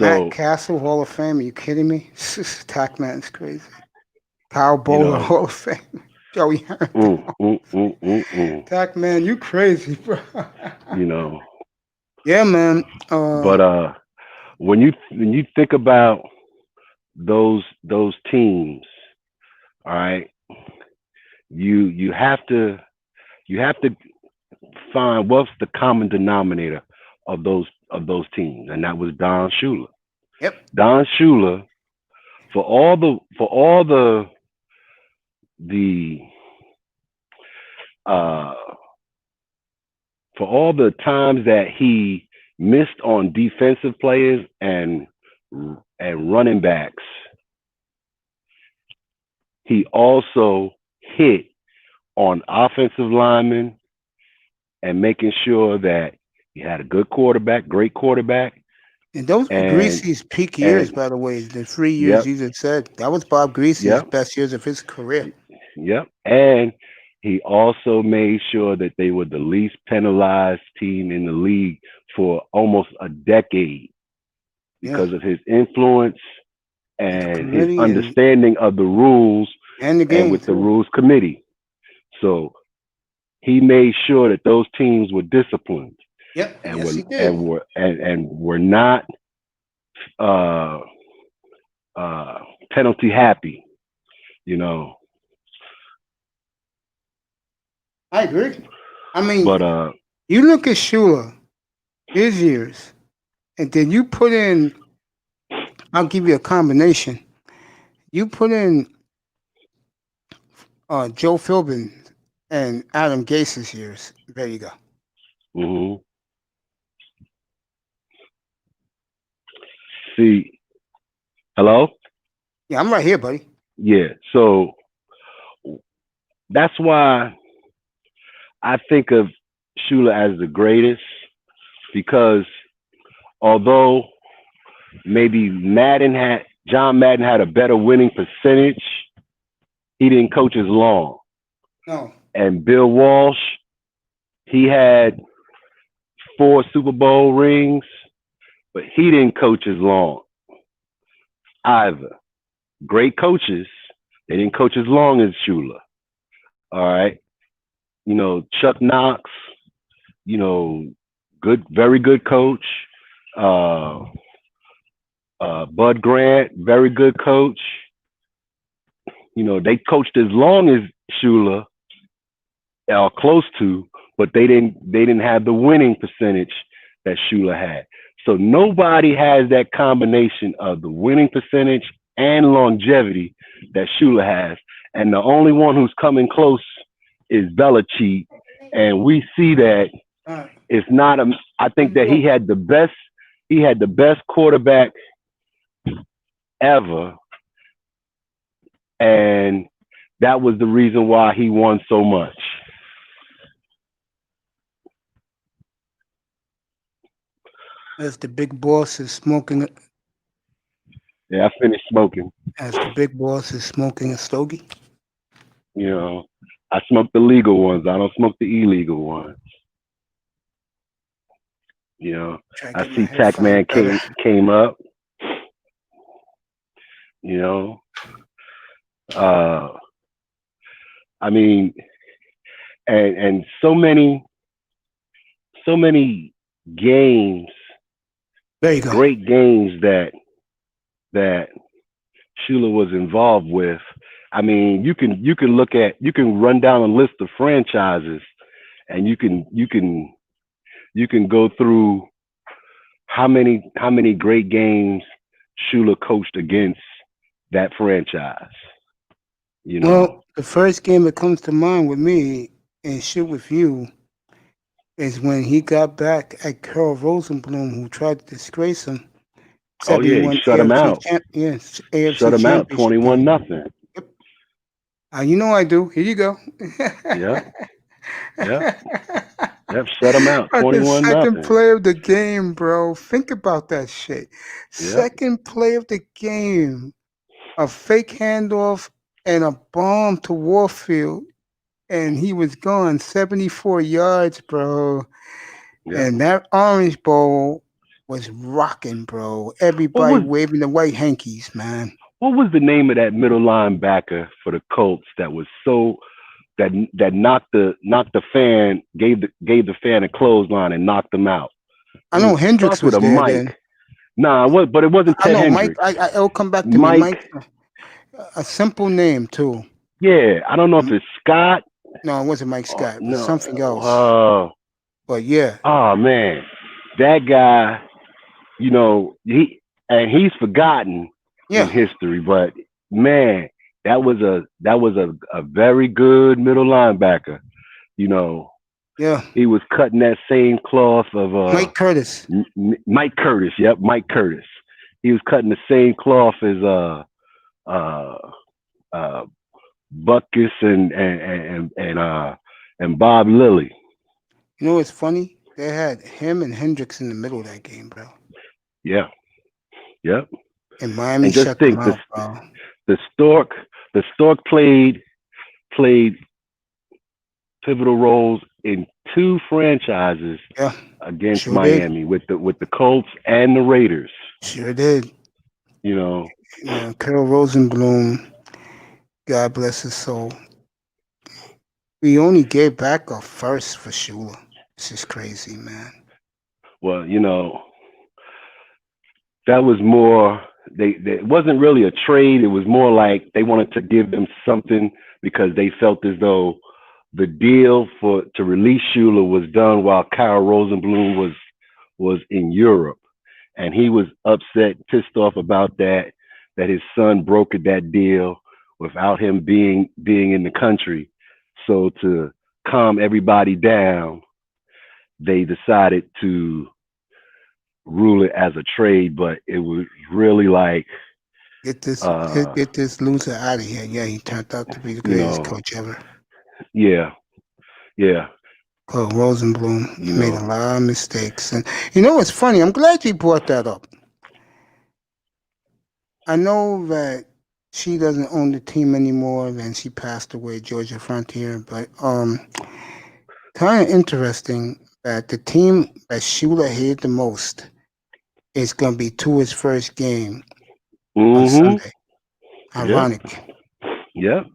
A: Matt
B: So
A: Castle, Hall of Fame. Are you kidding me? Tackman's crazy. Kyle
B: you
A: Bowler,
B: know,
A: Hall of Fame. Joey Harrington. Tackman, you crazy, bro.
B: you know.
A: Yeah, man.
B: But when you think about those teams, all right, you have to find what's the common denominator of those teams, and that was Don Shula.
A: Yep.
B: Don Shula, for all the uh for all the times that he missed on defensive players and running backs, he also hit on offensive linemen and making sure that he had a good quarterback, great quarterback.
A: And those were Greasy's peak years, by the way. The 3 years
B: Yep,
A: you just said. That was Bob Greasy's
B: yep,
A: best years of his career.
B: yep. And he also made sure that they were the least penalized team in the league for almost a decade because of his influence and his understanding of the rules
A: and the game
B: with the rules committee. So he made sure that those teams were disciplined.
A: Yep.
B: And
A: yes, he did.
B: were not penalty happy, you know.
A: I agree. I mean,
B: but
A: you look at Shula, his years, and then you put in, I'll give you a combination. You put in Joe Philbin and Adam Gase's years. There you go.
B: Mm-hmm. See, hello?
A: Yeah, I'm right here, buddy.
B: Yeah, so that's why I think of Shula as the greatest, because although maybe John Madden had a better winning percentage, he didn't coach as long.
A: No.
B: And Bill Walsh, he had 4 Super Bowl rings, but he didn't coach as long either. Great coaches, they didn't coach as long as Shula. All right. You know, Chuck Knox, you know, very good coach. Bud Grant, very good coach. You know, they coached as long as Shula, or close to, but they didn't have the winning percentage that Shula had. So nobody has that combination of the winning percentage and longevity that Shula has. And the only one who's coming close is Belichick. And we see that it's not I think that he had the best quarterback ever. And that was the reason why he won so much.
A: As the big boss is smoking.
B: Yeah, I finished smoking.
A: As the big boss is smoking a stogie.
B: You know, I smoke the legal ones. I don't smoke the illegal ones. You know, I see Tackman came up. You know, I mean, and so many games.
A: There you go.
B: Great games that Shula was involved with. I mean, you can run down a list of franchises, and you can go through how many great games Shula coached against that franchise. You know.
A: Well, the first game that comes to mind with me and shit with you is when he got back at Carl Rosenblum, who tried to disgrace him.
B: Oh yeah, he shut him out.
A: AFC
B: shut him out 21-0.
A: Yep. You know I do. Here you go.
B: Yeah. Yep. Shut him out 21-0.
A: The second play of the game, bro. Think about that shit. Yep. Second play of the game. a fake handoff and a bomb to Warfield, and he was gone 74 yards, bro.
B: Yeah.
A: And that Orange Bowl was rocking, bro.
B: What
A: Everybody
B: was
A: waving the white hankies, man.
B: what was the name of that middle linebacker for the Colts that was so that knocked the fan, gave the fan a clothesline and knocked him out?
A: I
B: It was
A: know Hendricks
B: starts with
A: was
B: a
A: there
B: Mike.
A: then.
B: Nah, what? But it wasn't
A: I
B: Ted
A: know Mike.
B: Hendricks.
A: It'll come back to me.
B: Mike.
A: Mike, a simple name too.
B: Yeah, I don't know if
A: M-
B: it's Scott.
A: No, it wasn't Mike
B: Oh,
A: Scott. It was
B: no.
A: something else. But yeah,
B: Oh man, that guy. You know, he's forgotten in
A: yeah,
B: history, but man, that was a very good middle linebacker. You know,
A: yeah.
B: he was cutting that same cloth of
A: Mike Curtis.
B: Mike Curtis. Yep, Mike Curtis. He was cutting the same cloth as uh uh Buckus and Bob Lilly.
A: You know what's funny? They had him and Hendricks in the middle of that game, bro.
B: Yeah, yep.
A: And Miami
B: And just
A: shut them
B: think,
A: out, bro.
B: the Stork the Stork played pivotal roles in two franchises
A: Yeah,
B: against
A: sure did.
B: Miami with the Colts and the Raiders.
A: Sure did.
B: You know,
A: Yeah, Carol Rosenblum, God bless his soul. We only gave back our first for Shula. This is crazy, man.
B: well, that was more. It wasn't really a trade. It was more like they wanted to give them something because they felt as though the deal to release Shula was done while Kyle Rosenblum was in Europe, and he was upset, pissed off about that his son brokered that deal without him being in the country. So to calm everybody down, they decided to rule it as a trade, but it was really like
A: Get this,
B: uh
A: get this loser out of here. Yeah, he turned out to be the
B: you
A: greatest
B: know
A: coach ever.
B: yeah, yeah,
A: Carl Rosenblum, he
B: you
A: made a
B: know
A: lot of mistakes. And you know what's funny? I'm glad you brought that up. I know that she doesn't own the team anymore, and she passed away, Georgia Frontier. But kind of interesting that the team that Shula hated the most is going to be Tua's first game on
B: mhm
A: Sunday.
B: yep,
A: Ironic.
B: yep,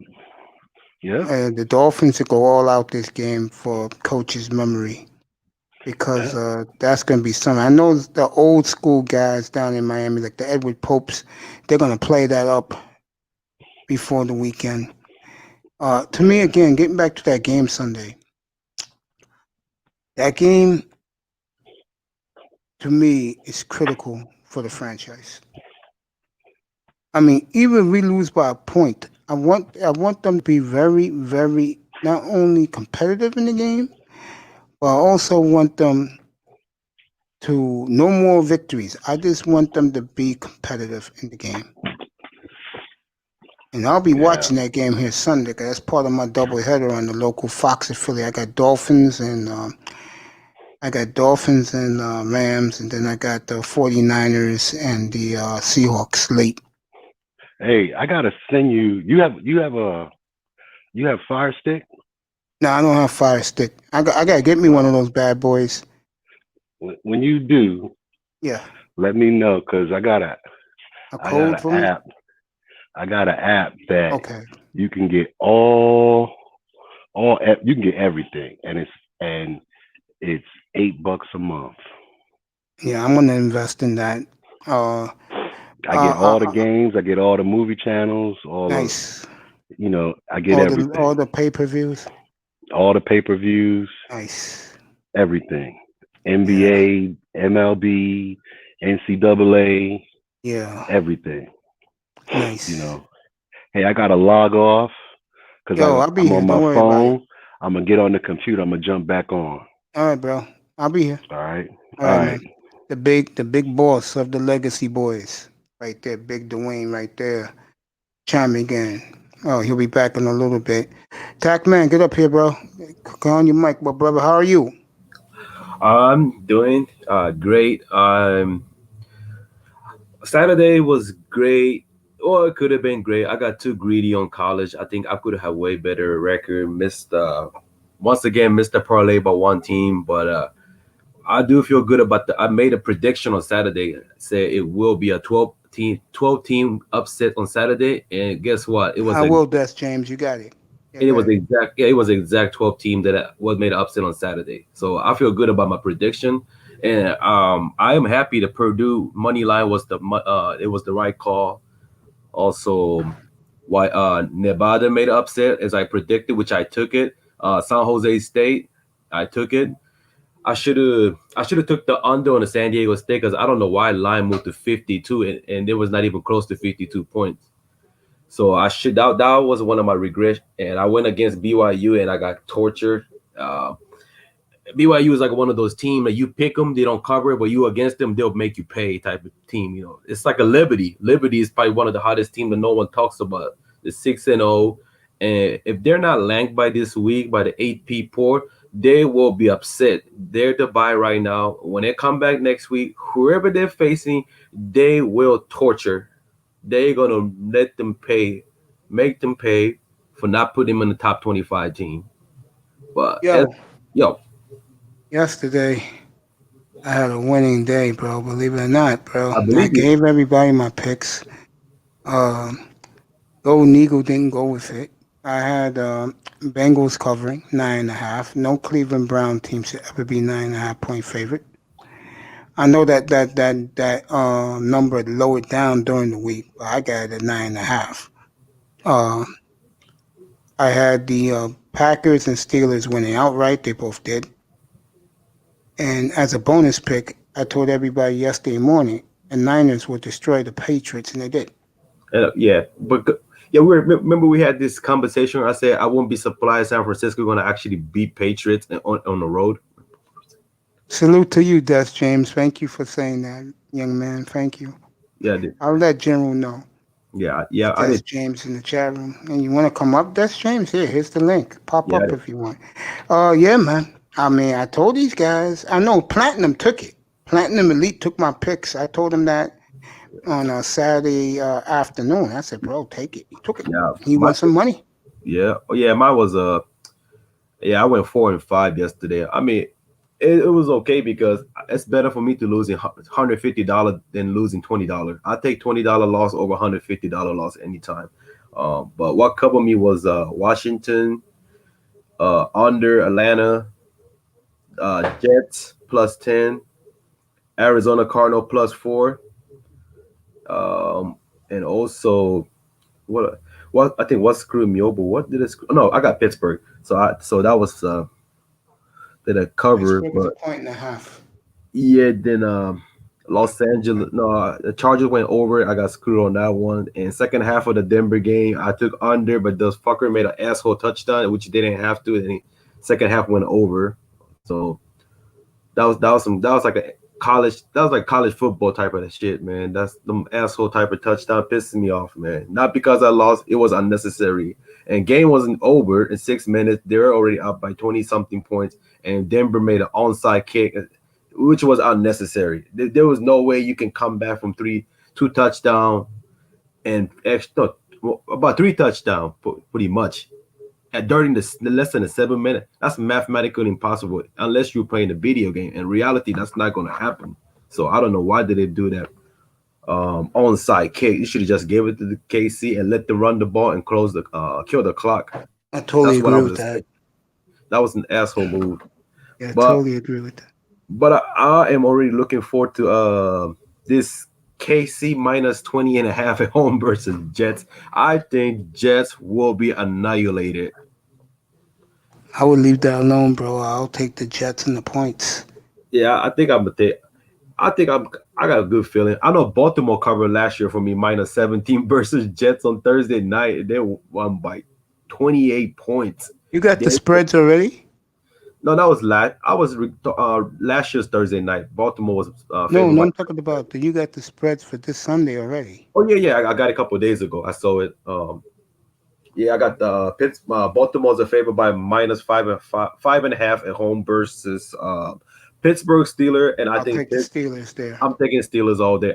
B: yep,
A: The Dolphins will go all out this game for coach's memory because
B: yep.
A: that's going to be something. I know the old school guys down in Miami, like the Edward Popes, they're going to play that up before the weekend. To me,
B: Yeah,
A: again, getting back to that game Sunday, that game to me is critical for the franchise. I mean, even if we lose by a point, I want them to be very, very not only competitive in the game, but I also want them to no more victories. I just want them to be competitive in the game. And I'll be
B: yeah.
A: watching that game here Sunday 'cause that's part of my doubleheader on the local Fox affiliate. I got Dolphins and Rams, and then I got the 49ers and the Seahawks late.
B: Hey, I gotta send you. You have Fire Stick.
A: No, I don't have Fire Stick. I gotta get me one of
B: Well,
A: those bad boys.
B: when you do,
A: Yeah,
B: let me know because
A: a
B: I got
A: code
B: an
A: for me.
B: app. I got an app that
A: Okay.
B: you can get you can get everything, and it's $8 a month.
A: Yeah, I'm gonna invest in that. Uh,
B: I get all the
A: uh,
B: games, I get all the movie channels,
A: nice.
B: I get
A: All
B: everything,
A: the pay-per-views.
B: all the pay-per-views,
A: Nice.
B: everything,
A: Yeah,
B: NBA, MLB, NCAA,
A: yeah.
B: everything. You
A: Nice.
B: know, hey, I gotta log off because
A: Yo, I'll be
B: I'm
A: here.
B: on
A: Don't
B: my
A: worry about it.
B: phone. I'm gonna get on the computer. I'm gonna jump back on.
A: All right, bro. I'll be here.
B: All right,
A: All
B: all
A: right,
B: right.
A: man. The big boss of the Legacy Boys, right there. Big Dwayne, right there. Chiming in. Oh, he'll be back in a little bit. Tac man, get up here, bro. Come on your mic, my brother. How are you?
C: I'm doing great. Saturday was great. Or it could have been great. I got too greedy on college. I think I could have way better record. Missed once again missed the parlay by one team, but I do feel good about the. I made a prediction on Saturday. Say it will be a 12 team upset on Saturday, and guess what?
A: I will, Des James. You got it. Yeah,
C: It
A: go
C: was
A: ahead.
C: exact. Yeah, it was exact 12 team that was made an upset on Saturday. So I feel good about my prediction, and I am happy the Purdue money line was it was the right call. Also, why Nevada made an upset as I predicted, which I took it. San Jose State, I took it. I should have took the under on the San Diego State because I don't know why line moved to 52 and it was not even close to 52 points. So that was one of my regrets, and I went against BYU and I got tortured. Uh, BYU is like one of those teams that you pick them, they don't cover it, but you against them, they'll make you pay type of team. It's like a Liberty. Liberty is probably one of the hottest teams that no one talks about. The 6-0, and if they're not ranked by this week by the 8P port, they will be upset. They're the buy right now. When they come back next week, whoever they're facing, they will torture. They're gonna let them pay, make them pay for not putting them in the top 25 team. But
A: Yo,
C: yo,
A: yesterday I had a winning day, bro. Believe it or not, bro.
C: I
A: I
C: believe you.
A: gave everybody my picks. Um, Golden Eagle didn't go with it. I had Bengals covering 9.5. No Cleveland Brown team should ever be 9.5 point favorite. I know that number lowered down during the week, but I got it at 9.5. Uh, I had the Packers and Steelers winning outright. They both did. And as a bonus pick, I told everybody yesterday morning the Niners would destroy the Patriots, and they did.
C: Yeah, but yeah, remember we had this conversation. I said I wouldn't be surprised San Francisco going to actually beat Patriots on the road.
A: Salute to you, Des James. Thank you for saying that, young man. Thank you.
C: Yeah,
A: I'll let General know.
C: yeah, I
A: Des
C: did.
A: James in the chat room. And you want to come up, Des James? Here's the link. Pop
C: Yeah,
A: up if you want. Yeah, man. I mean, I told these guys. I know Platinum took it. Platinum Elite took my picks. I told him that on a Saturday afternoon. I said, bro, take it. He took it.
C: yeah,
A: He won some money.
C: yeah, mine was yeah, I went 4-5 yesterday. I mean, it was okay because it's better for me to losing $150 than losing $20. I take $20 loss over $150 loss anytime. But what covered me was Washington under Atlanta, Jets +10, Arizona Cardinal +4, um, and also what I think what screwed me over. What did it? No, I got Pittsburgh. So that was did a cover,
A: Pittsburgh is a
C: but
A: point and a half.
C: yeah, then Los Angeles. No, the Chargers went over. I got screwed on that one. And second half of the Denver game, I took under, but this fucker made an asshole touchdown, which he didn't have to. And second half went over. So that was like a college that was like college football type of shit, man. That's the asshole type of touchdown pisses me off, man. Not because I lost, it was unnecessary. And game wasn't over in 6 minutes. They were already up by 20 something points, and Denver made an onside kick, which was unnecessary. There was no way you can come back from two touchdown and extra about three touchdown pretty much during the less than a 7 minute. That's mathematically impossible unless you're playing a video game. In reality, that's not going to happen. So I don't know why did they do that onside kick. You should have just gave it to the KC and let them run the ball and kill the clock.
A: I totally
C: That's what I
A: agree
C: would
A: with
C: have
A: that.
C: said. That was an asshole move.
A: Yeah, I
C: But
A: totally agree with that.
C: I am already looking forward to this KC -20 and a half at home versus Jets. I think Jets will be annihilated.
A: I would leave that alone, bro. I'll take the Jets and the points.
C: Yeah, I think I'm gonna take. I think I got a good feeling. I know Baltimore covered last year for me -17 versus Jets on Thursday night. They won by 28 points.
A: You got
C: They,
A: the spreads already?
C: no, that was last. Last year's Thursday night. Baltimore was
A: No,
C: favored
A: no,
C: by.
A: I'm talking about you got the spreads for this Sunday already.
C: Oh yeah. I got it a couple of days ago. I saw it. Yeah, I got the Baltimore's a favorite by -5.5 at home versus Pittsburgh Steelers, and I
A: I'll
C: think
A: take the Steelers there.
C: I'm taking Steelers all day.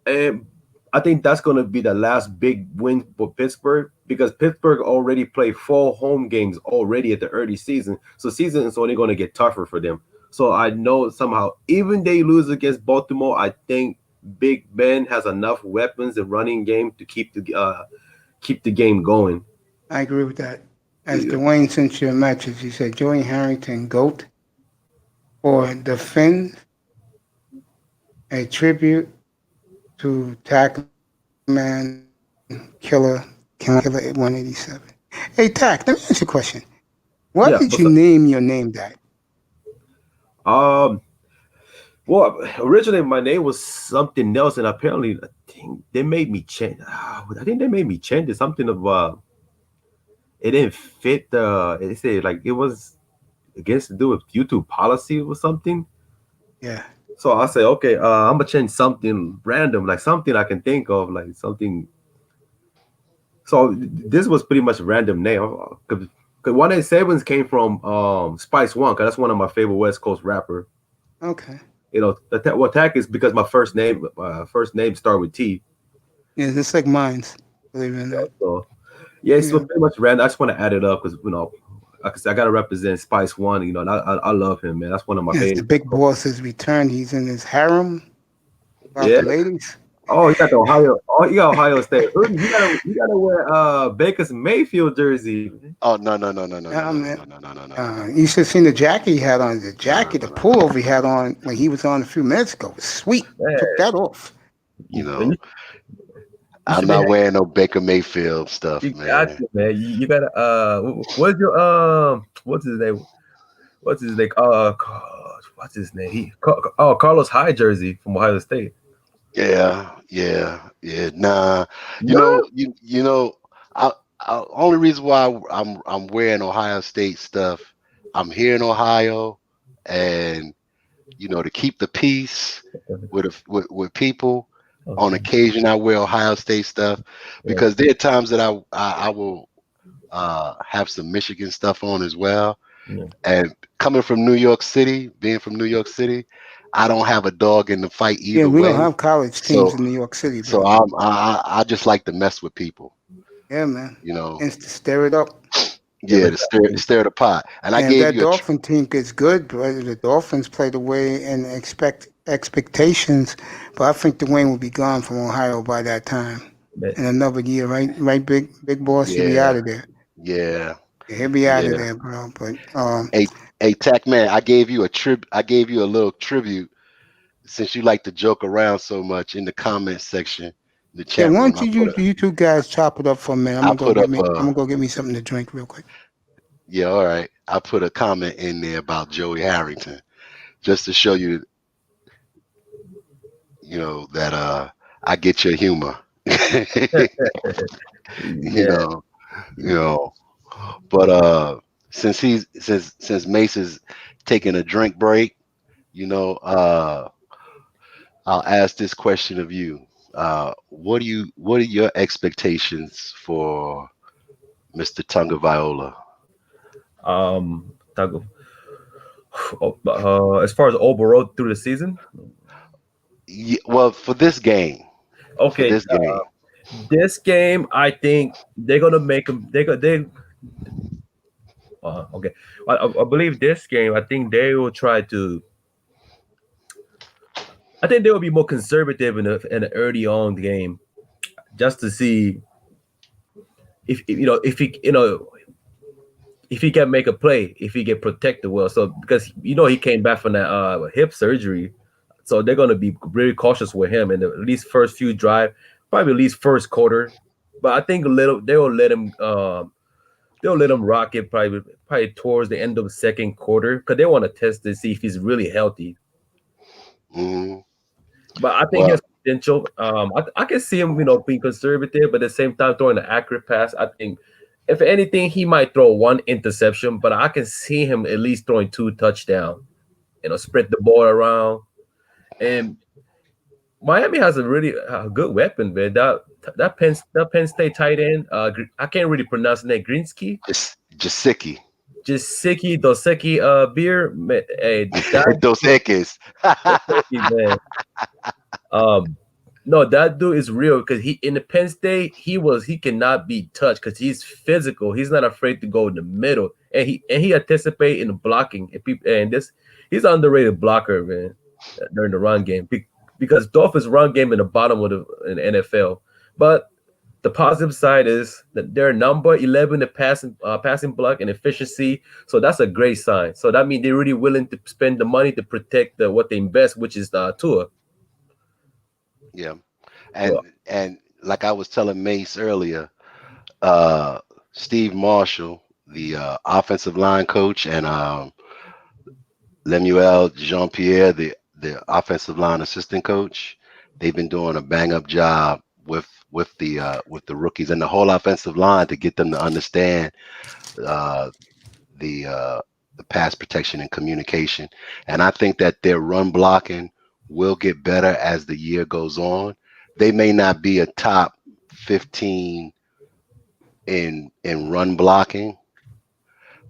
C: And I think that's going to be the last big win for Pittsburgh because Pittsburgh already played 4 home games already at the early season. So season is only going to get tougher for them. So I know somehow, even they lose against Baltimore, I think Big Ben has enough weapons and running game to keep the game going.
A: I agree with that. As
C: Yeah,
A: Dwayne sent you a message, he said Joey Harrington, GOAT, or the Finn, a tribute to Tackman, Killer 187. Hey, Tack, let me ask you a question. Why
C: yeah.
A: did
C: But
A: you name your name that?
C: um, well, originally my name was something else, and apparently I think they made me change. I think they made me change it. Something of it didn't fit the. They say like it was against to do with YouTube policy or something.
A: Yeah.
C: So I say, okay, I'm gonna change something random, like something I can think of, like something. So this was pretty much a random name. Cause 187s came from Spice One, cause that's one of my favorite West Coast rapper.
A: Okay.
C: You know, Attack is because my first name start with T.
A: Yeah, just like mine's, believe it or not.
C: So yeah, it's
A: Yeah.
C: pretty much random. I just want to add it up because I gotta represent Spice One. You know, and I love him, man. That's one of my
A: Yes, the
C: favorite.
A: big boss has returned. He's in his harem about
C: Yeah.
A: the ladies.
C: Oh, you got the Ohio. Oh, you got Ohio State. You gotta wear Baker's Mayfield jersey.
D: Oh no
A: Man,
D: no.
A: you should have seen the jacket he had on. The
D: No,
A: jacket,
D: no,
A: the
D: no, no.
A: pullover he had on when he was on a few minutes ago was sweet.
C: Man,
A: Took that off.
D: You
C: you,
D: know,
C: you
D: I'm
C: should be.
D: not wearing no Baker Mayfield stuff,
C: You got
D: man.
C: to, man. You gotta. What's your What's his name? What's his name? What's his name? Carlos Hyde jersey from Ohio State.
D: Yeah. Nah,
C: What?
D: you know, only reason why I'm wearing Ohio State stuff. I'm here in Ohio, and to keep the peace with people. On
C: Okay.
D: occasion, I wear Ohio State stuff
C: Yeah.
D: because there are times that I will have some Michigan stuff on as well.
C: Yeah.
D: And coming from New York City, being from New York City, I don't have a dog in the fight
A: Yeah,
D: either
A: we don't
D: way.
A: have college teams
D: So
A: in New York City,
D: so
A: bro.
D: I just like to mess with people,
A: Yeah, man.
D: you know.
A: And to stir it up.
C: Yeah,
D: Yeah,
C: but
D: to stir the pot. And I
A: And if
D: gave
A: that
D: you a
A: Dolphin team gets good, bro, if the Dolphins play the way and expectations, but I think Dwayne will be gone from Ohio by that time.
C: man,
A: In another year, right? Right, big boss, he'll be out
D: yeah,
A: of there.
D: yeah,
A: Yeah, he'll be out of
D: yeah.
A: there, bro. But
D: Hey, hey, Tac Man, I gave you a little tribute since you like to joke around so much in the comment section, the
A: yeah,
D: chat
A: why
D: room.
A: don't you two guys chop it up for a minute?
D: I put up
A: I'm gonna go get me something to drink real quick.
D: yeah, all right. I put a comment in there about Joey Harrington just to show you, that I get your humor. you
C: yeah,
D: know, you know. But since Mace is taking a drink break, I'll ask this question of you. What are your expectations for Mr. Tunga Viola?
C: Taco. As far as overall through the season,
D: Well, for this game, for
C: okay.
D: this game,
C: This game, I think they're gonna make them. They. Okay. I believe this game. I think they will try to. I think they will be more conservative in the early on game, just to see if he can make a play, if he get protected well. So because he came back from that hip surgery, so they're gonna be very cautious with him in the at least first few drive, probably at least first quarter. But I think a little they will let him. They'll let him rock it probably towards the end of the second quarter because they want to test to see if he's really healthy.
D: mhm.
C: But I think he
D: Well,
C: has potential. I can see him, being conservative, but at the same time throwing an accurate pass. I think, if anything, he might throw one interception, but I can see him at least throwing 2 touchdowns. Spread the ball around. And Miami has a really good weapon, man. That Penn State tight end. I can't really pronounce the name. Grinsky,
D: just Jasicki,
C: Jisiki Doseki, beer. Hey,
D: Dos Equis.
C: man. Um, No, that dude is real because he in the Penn State he cannot be touched because he's physical. He's not afraid to go in the middle, and he anticipate in the blocking. And people and this he's an underrated blocker, man, during the run game because Dolphins run game in the bottom of the in the NFL. But the positive side is that they're number 11 in passing block and efficiency. So that's a great sign. So that means they're really willing to spend the money to protect what they invest, which is Tua.
D: Yeah.
C: So
D: And like I was telling Mace earlier, uh, Steve Marshall, the offensive line coach, and Lemuel Jean Pierre, the offensive line assistant coach, they've been doing a bang up job with the rookies and the whole offensive line to get them to understand uh, the uh, the pass protection and communication. And I think that their run blocking will get better as the year goes on. They may not be a top 15 in run blocking,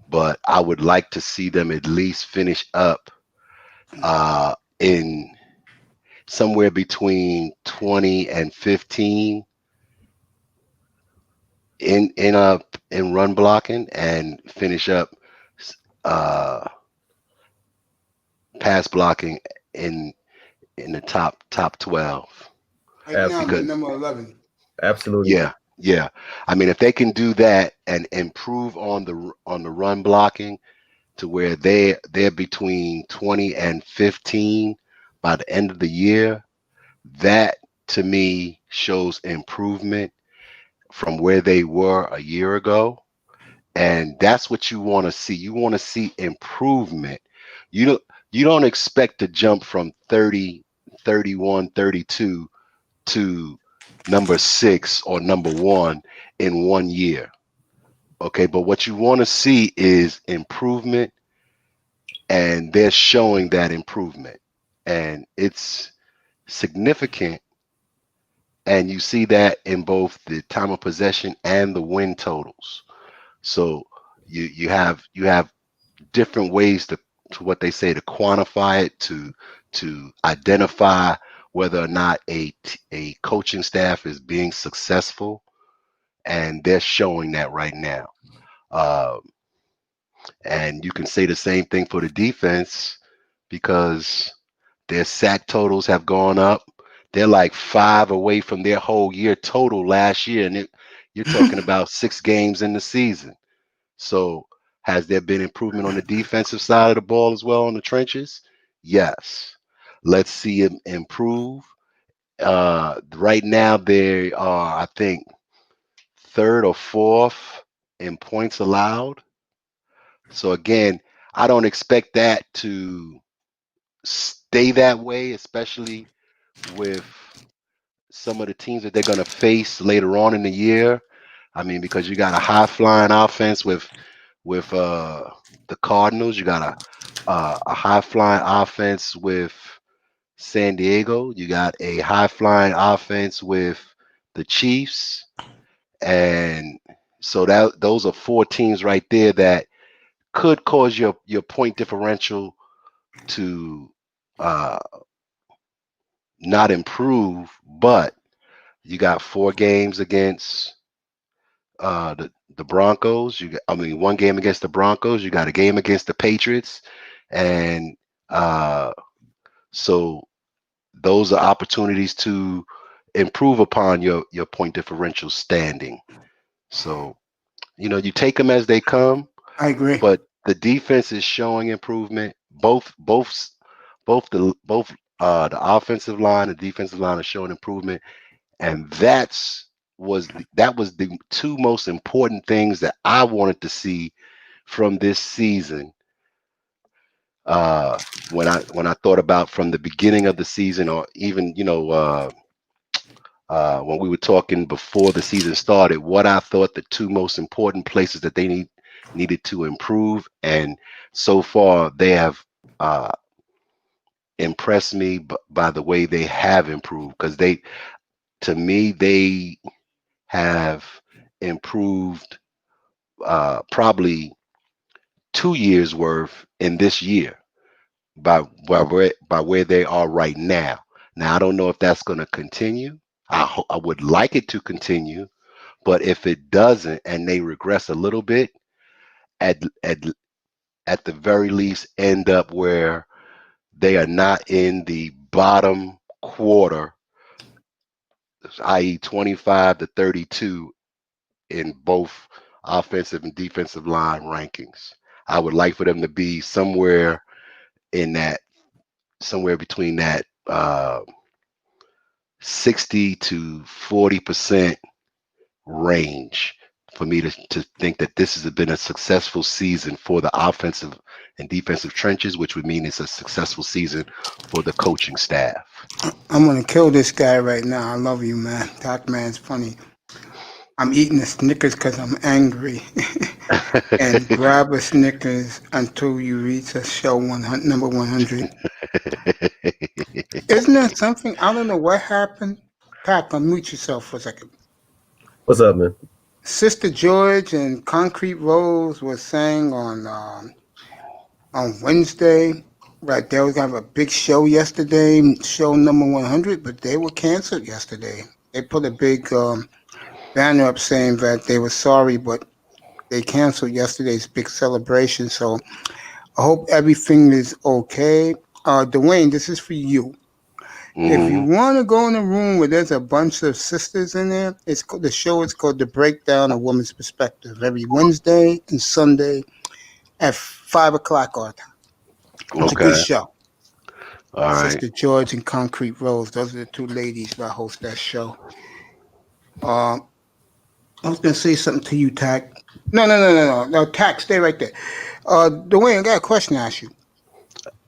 D: but I would like to see them at least finish up in somewhere between 20 and 15 in run blocking and finish up uh pass blocking in the top 12.
A: Right now, they're
C: absolutely,
D: Because
A: number 11.
C: absolutely.
D: yeah, I mean, if they can do that and improve on the run blocking to where they're between 20 and 15 by the end of the year, that to me shows improvement from where they were a year ago. And that's what you want to see. You want to see improvement. You don't expect to jump from 30, 31, 32 to number 6 or number 1 in 1 year. Okay, but what you want to see is improvement, and they're showing that improvement. And it's significant, and you see that in both the time of possession and the win totals. So you have different ways to what they say to quantify it, to identify whether or not a coaching staff is being successful, and they're showing that right now. Uh, and you can say the same thing for the defense because their sack totals have gone up. They're like 5 away from their whole year total last year, and you're talking about 6 games in the season. So has there been improvement on the defensive side of the ball as well on the trenches? Yes. Let's see him improve. Right now they are, I think, third or fourth in points allowed. So again, I don't expect that to stay that way, especially with some of the teams that they're going to face later on in the year. I mean, because you got a high flying offense with the Cardinals. You got a high flying offense with San Diego. You got a high flying offense with the Chiefs, and so that those are 4 teams right there that could cause your point differential to uh, not improve. But you got 4 games against the Broncos. I mean, 1 game against the Broncos. You got a game against the Patriots, and so those are opportunities to improve upon your point differential standing. So you take them as they come,
A: I agree.
D: but the defense is showing improvement. Both the offensive line, the defensive line are showing improvement, and that was the 2 most important things that I wanted to see from this season. When I thought about from the beginning of the season, or even when we were talking before the season started, what I thought the 2 most important places that they needed to improve, and so far they have impressed me by the way they have improved, because to me, they have improved probably 2 years worth in this year by where they are right now. Now I don't know if that's going to continue. I would like it to continue, but if it doesn't and they regress a little bit, at at at the very least end up where they are not in the bottom quarter, i.e., 25 to 32 in both offensive and defensive line rankings. I would like for them to be somewhere in that, somewhere between that 60 to 40% range for me to think that this has been a successful season for the offensive and defensive trenches, which would mean it's a successful season for the coaching staff.
A: I'm gonna kill this guy right now. I love you, man. That man's funny. I'm eating a Snickers because I'm angry. And grab a Snickers until you reach a show 100, number 100. Isn't that something? I don't know what happened. Pac, unmute yourself for a second.
C: What's up, man?
A: Sister George and Concrete Rose was saying on Wednesday that they were gonna have a big show yesterday, show number 100, but they were canceled yesterday. They put a big banner up saying that they were sorry, but they canceled yesterday's big celebration. So I hope everything is okay. Dwayne, this is for you. If you want to go in a room where there's a bunch of sisters in there, the show is called The Breakdown of Women's Perspective, every Wednesday and Sunday at 5 o'clock our time. It's a good show.
D: All right.
A: Sister George and Concrete Rose, those are the two ladies that host that show. I was going to say something to you, Tack. No, Tack, stay right there. Dwayne, I got a question to ask you.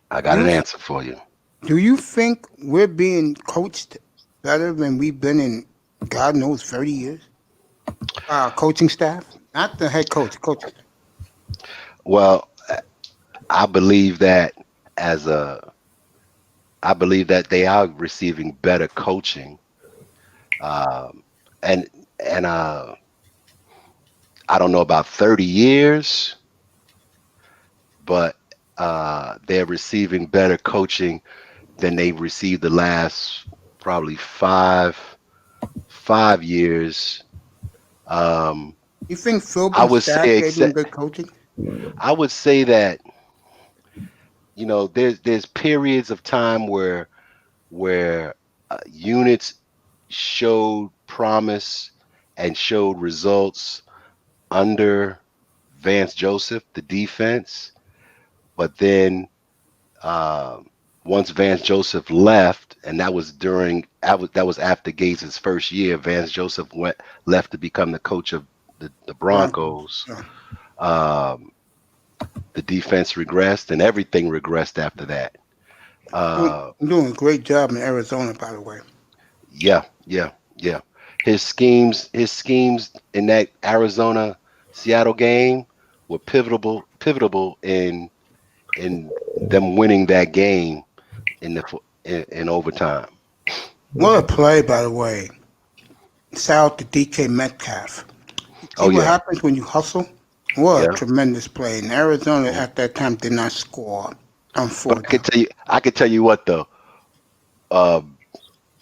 D: I got an answer for you.
A: Do you think we're being coached better than we've been in, God knows, 30 years? Coaching staff? Not the head coach, coaching staff.
D: Well, I believe that they are receiving better coaching. And I don't know about 30 years, but they're receiving better coaching than they've received the last probably five years.
A: You think Philbin's staff gave them good coaching?
D: I would say that, you know, there's periods of time where units showed promise and showed results under Vance Joseph, the defense, but then once Vance Joseph left, and that was after Gates' first year, Vance Joseph left to become the coach of the Broncos. The defense regressed, and everything regressed after that.
A: You're doing a great job in Arizona, by the way.
D: Yeah. His schemes in that Arizona Seattle game were pivotal in them winning that game in overtime.
A: What a play, by the way. Shout out to DK Metcalf. See what happens when you hustle? What a tremendous play. And Arizona at that time did not score on fourth.
D: I can tell you what though.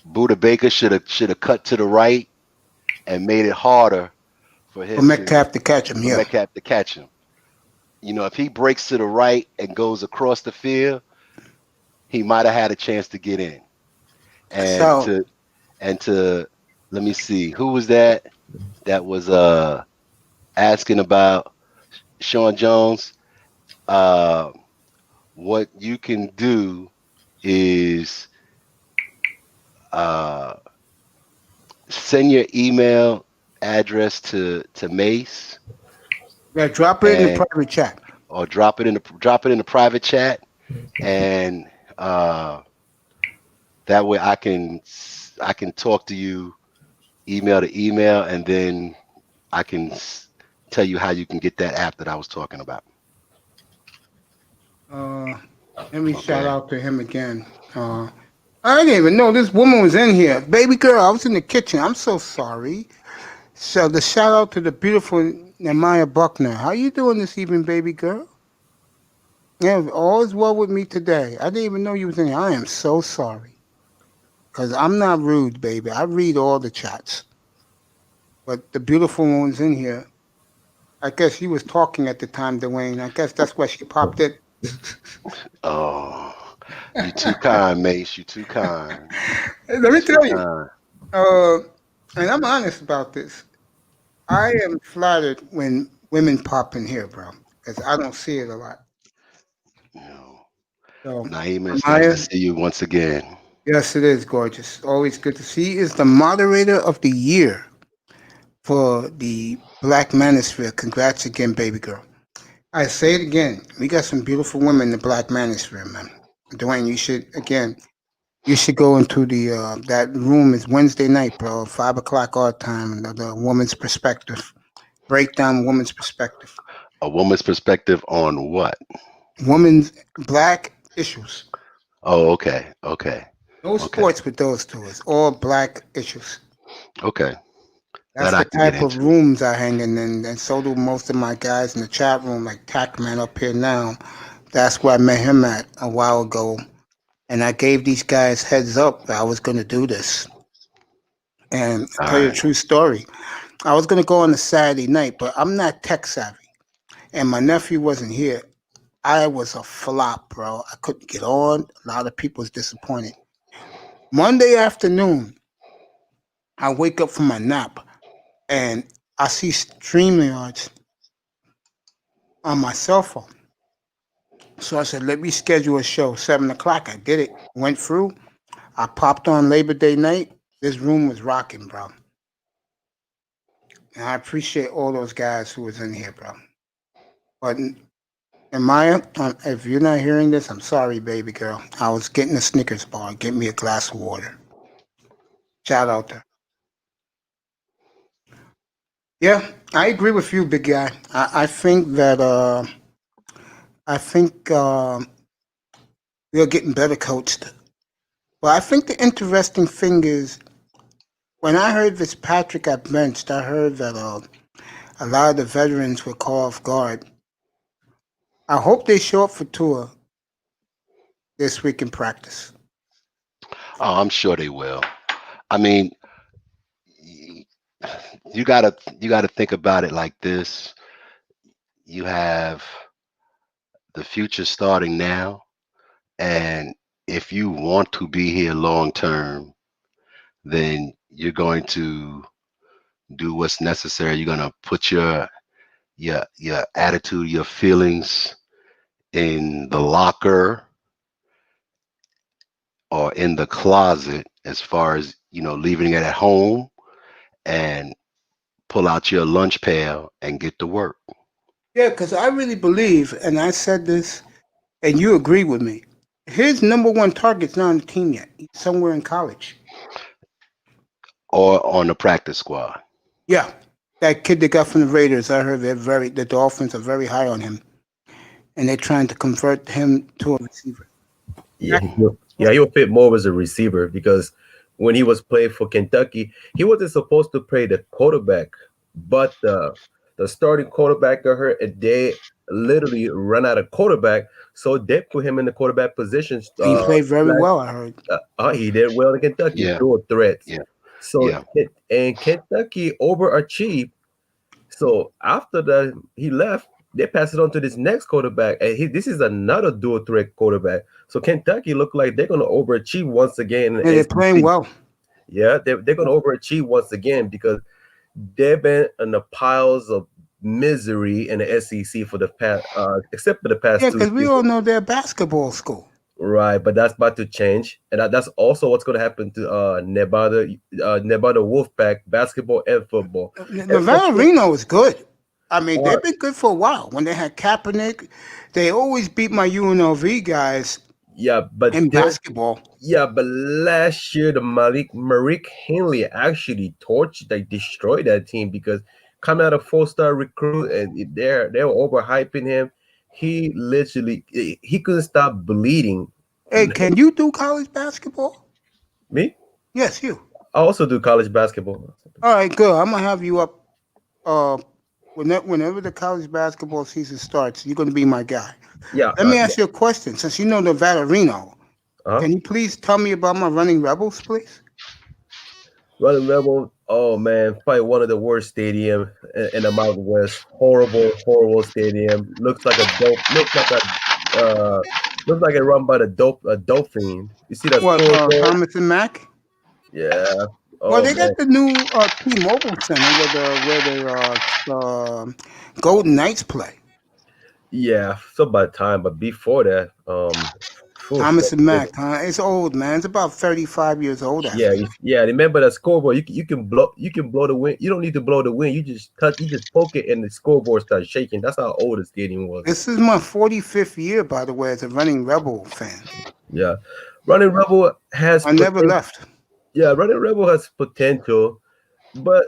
D: Buda Baker should have cut to the right and made it harder for
A: Metcalf to catch him.
D: Metcalf to catch him. You know, if he breaks to the right and goes across the field, he might have had a chance to get in. And to let me see, who was that was asking about Sean Jones? What you can do is send your email address to Mace.
A: Yeah, drop it in the private chat.
D: Or drop it in the private chat, and that way I can talk to you email to email, and then I can tell you how you can get that app that I was talking about.
A: Let me shout out to him again. I didn't even know this woman was in here. Baby girl, I was in the kitchen. I'm so sorry. So the shout out to the beautiful Nehemiah Buckner. How you doing this evening, baby girl? Yeah, all is well with me today. I didn't even know you was in here. I am so sorry. because I'm not rude, baby. I read all the chats. But the beautiful ones in here, I guess she was talking at the time, Dwayne. I guess that's why she popped it.
D: Oh, you too kind, Mace. You too kind.
A: Let
D: You
A: me
D: too
A: tell you,
D: kind.
A: uh, and I'm honest about this. I am flattered when women pop in here, bro, because I don't see it a lot.
D: You know,
A: So,
D: Naima, it's nice to
A: Maya,
D: see you once again.
A: yes, it is gorgeous. Always good to see. He is the moderator of the year for the Black Manosphere. Congrats again, baby girl. I say it again. We got some beautiful women in the Black Manosphere, man. Dwayne, you should again. You should go into the that room. Is Wednesday night, bro. 5 o'clock our time. The woman's perspective. Breakdown woman's perspective.
D: A woman's perspective on what?
A: Women's black issues.
D: Oh, okay, okay,
A: No
D: okay,
A: sports with those two. It's all black issues.
D: okay.
A: That's
D: That I
A: the
D: can get
A: type of
D: into.
A: rooms I hang in, and so do most of my guys in the chat room, like Tackman up here now. That's where I met him at a while ago, and I gave these guys heads up that I was going to do this. And I'll
D: All
A: tell you a
D: right.
A: true story. I was going to go on a Saturday night, but I'm not tech savvy, and my nephew wasn't here. I was a flop, bro. I couldn't get on. A lot of people was disappointed. Monday afternoon, I wake up from my nap and I see StreamYards on my cell phone. So I said, let me schedule a show, 7 o'clock. I did it. Went through. I popped on Labor Day night. This room was rocking, bro. And I appreciate all those guys who was in here, bro. But and Maya, if you're not hearing this, I'm sorry, baby girl. I was getting a Snickers bar. Get me a glass of water. Shout out there. Yeah, I agree with you, big guy. I think that I think we are getting better coached. But I think the interesting thing is when I heard Fitzpatrick got benched, I heard that a lot of the veterans were caught off guard. I hope they show up for tour this week in practice.
D: Oh, I'm sure they will. I mean, y- you gotta think about it like this. You have the future starting now, and if you want to be here long term, then you're going to do what's necessary. You're gonna put your attitude, your feelings in the locker or in the closet, as far as leaving it at home, and pull out your lunch pail and get to work.
A: Yeah, because I really believe, and I said this, and you agree with me. His number one target's not on the team yet. He's somewhere in college.
D: Or on the practice squad.
A: Yeah, that kid they got from the Raiders. I heard the Dolphins are very high on him, and they're trying to convert him to a receiver.
C: Yeah, yeah, he will fit more as a receiver because when he was playing for Kentucky, he wasn't supposed to play the quarterback, but the starting quarterback got hurt, and they literally run out of quarterback, so they put him in the quarterback position.
A: He played very
C: Last,
A: well. I heard.
C: he did well in Kentucky,
D: Yeah,
C: dual threats.
D: yeah,
C: So
D: yeah.
C: and Kentucky overachieved. So after that, he left. They passed it on to this next quarterback, and this is another dual threat quarterback. So Kentucky look like they're going to overachieve once again in
A: Yeah,
C: the
A: they're playing
C: SEC.
A: well.
C: Yeah, they're going to overachieve once again because they've been in the piles of misery in the SEC for the past, except for the past
A: Yeah,
C: two
A: because we all
C: seasons.
A: know they're a basketball school.
C: Right, but that's about to change, and that's also what's going to happen to Nevada Wolfpack basketball and football. And
A: Nevada Reno is good. I mean,
C: uh,
A: they've been good for a while. When they had Kaepernick, they always beat my UNLV guys
C: yeah,
A: in basketball.
C: but last year the Malik Henley actually torched, like destroyed that team because coming out of 4-star recruit and they were overhyping him. He literally he couldn't stop bleeding.
A: Hey, can you do college basketball?
C: Me?
A: Yes, you.
C: I also do college basketball.
A: All right, good. I'm gonna have you up. Uh, whenever the college basketball season starts, you're gonna be my guy.
C: Yeah,
A: Let me ask you a question. Since you know Nevada Reno, Can you please tell me about my Running Rebels, please?
C: Running Rebel. Oh man, probably one of the worst stadium in the Mountain West. Horrible stadium. Looks like it run by a dope fiend. You see that
A: What,
C: scoreboard?
A: Thomas and Mack?
C: Yeah.
A: Well,
C: Oh
A: they
C: man.
A: got the new T-Mobile Center where the Golden Knights play.
C: Yeah. So by the time, but before that,
A: Thomas and Mack, huh? It's old, man. It's about 35 years old, I
C: yeah,
A: think.
C: yeah. Remember that scoreboard? You can blow the wind. You don't need to blow the wind. You just poke it and the scoreboard starts shaking. That's how old the stadium was.
A: This is my 45th year, by the way, as a Running Rebel fan.
C: Yeah, Running Rebel has.
A: I never left.
C: Yeah, Running Rebel has potential, but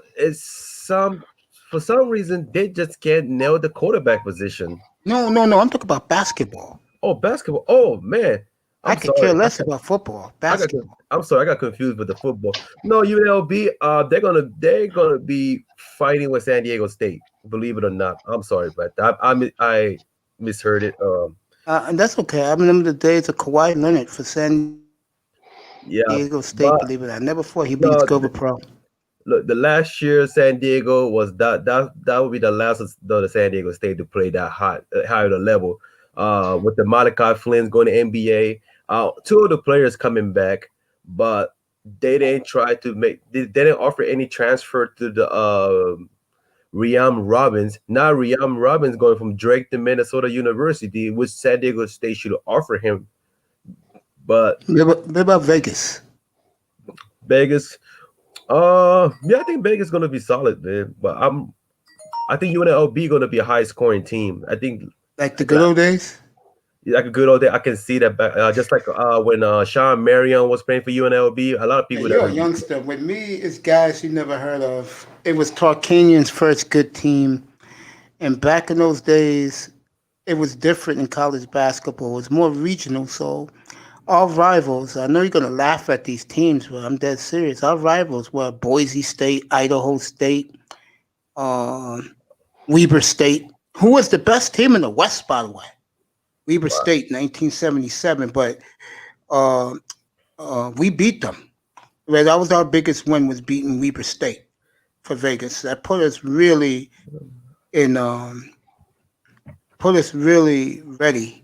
C: for some reason they just can't nail the quarterback position.
A: No. I'm talking about basketball.
C: Oh, basketball. Oh man,
A: I could care less about football. Basketball.
C: I'm sorry, I got confused with the football. No, UNLV. They're gonna be fighting with San Diego State. Believe it or not. I'm sorry, but I misheard it.
A: And that's okay. I remember the days of Kawhi Leonard for San Diego State. Believe it or not, never thought he beats Silver Pro.
C: Look, the last year San Diego was that would be the last of the San Diego State to play that higher level. With the Malachi Flynn's going to NBA, two of the players coming back, but they didn't they didn't offer any transfer to the Riam Robbins. Now Riam Robbins going from Drake to Minnesota University, which San Diego State should offer him. But
A: what about Vegas?
C: Vegas, yeah, I think Vegas is gonna be solid, man. But I think UNLV gonna be a high scoring team. I think
A: like the good old days.
C: Like a good old day, I can see that back. Just like when Sean Marion was playing for UNLV, a lot of people.
A: You're a youngster. With me, it's guys you never heard of. It was Tarkanian's first good team, and back in those days, it was different in college basketball. It was more regional, so our rivals. I know you're gonna laugh at these teams, but I'm dead serious. Our rivals were Boise State, Idaho State, Weber State. Who was the best team in the West, by the way? Weber State, 1977, but we beat them. Right, that was our biggest win, was beating Weber State for Vegas. That put us really ready.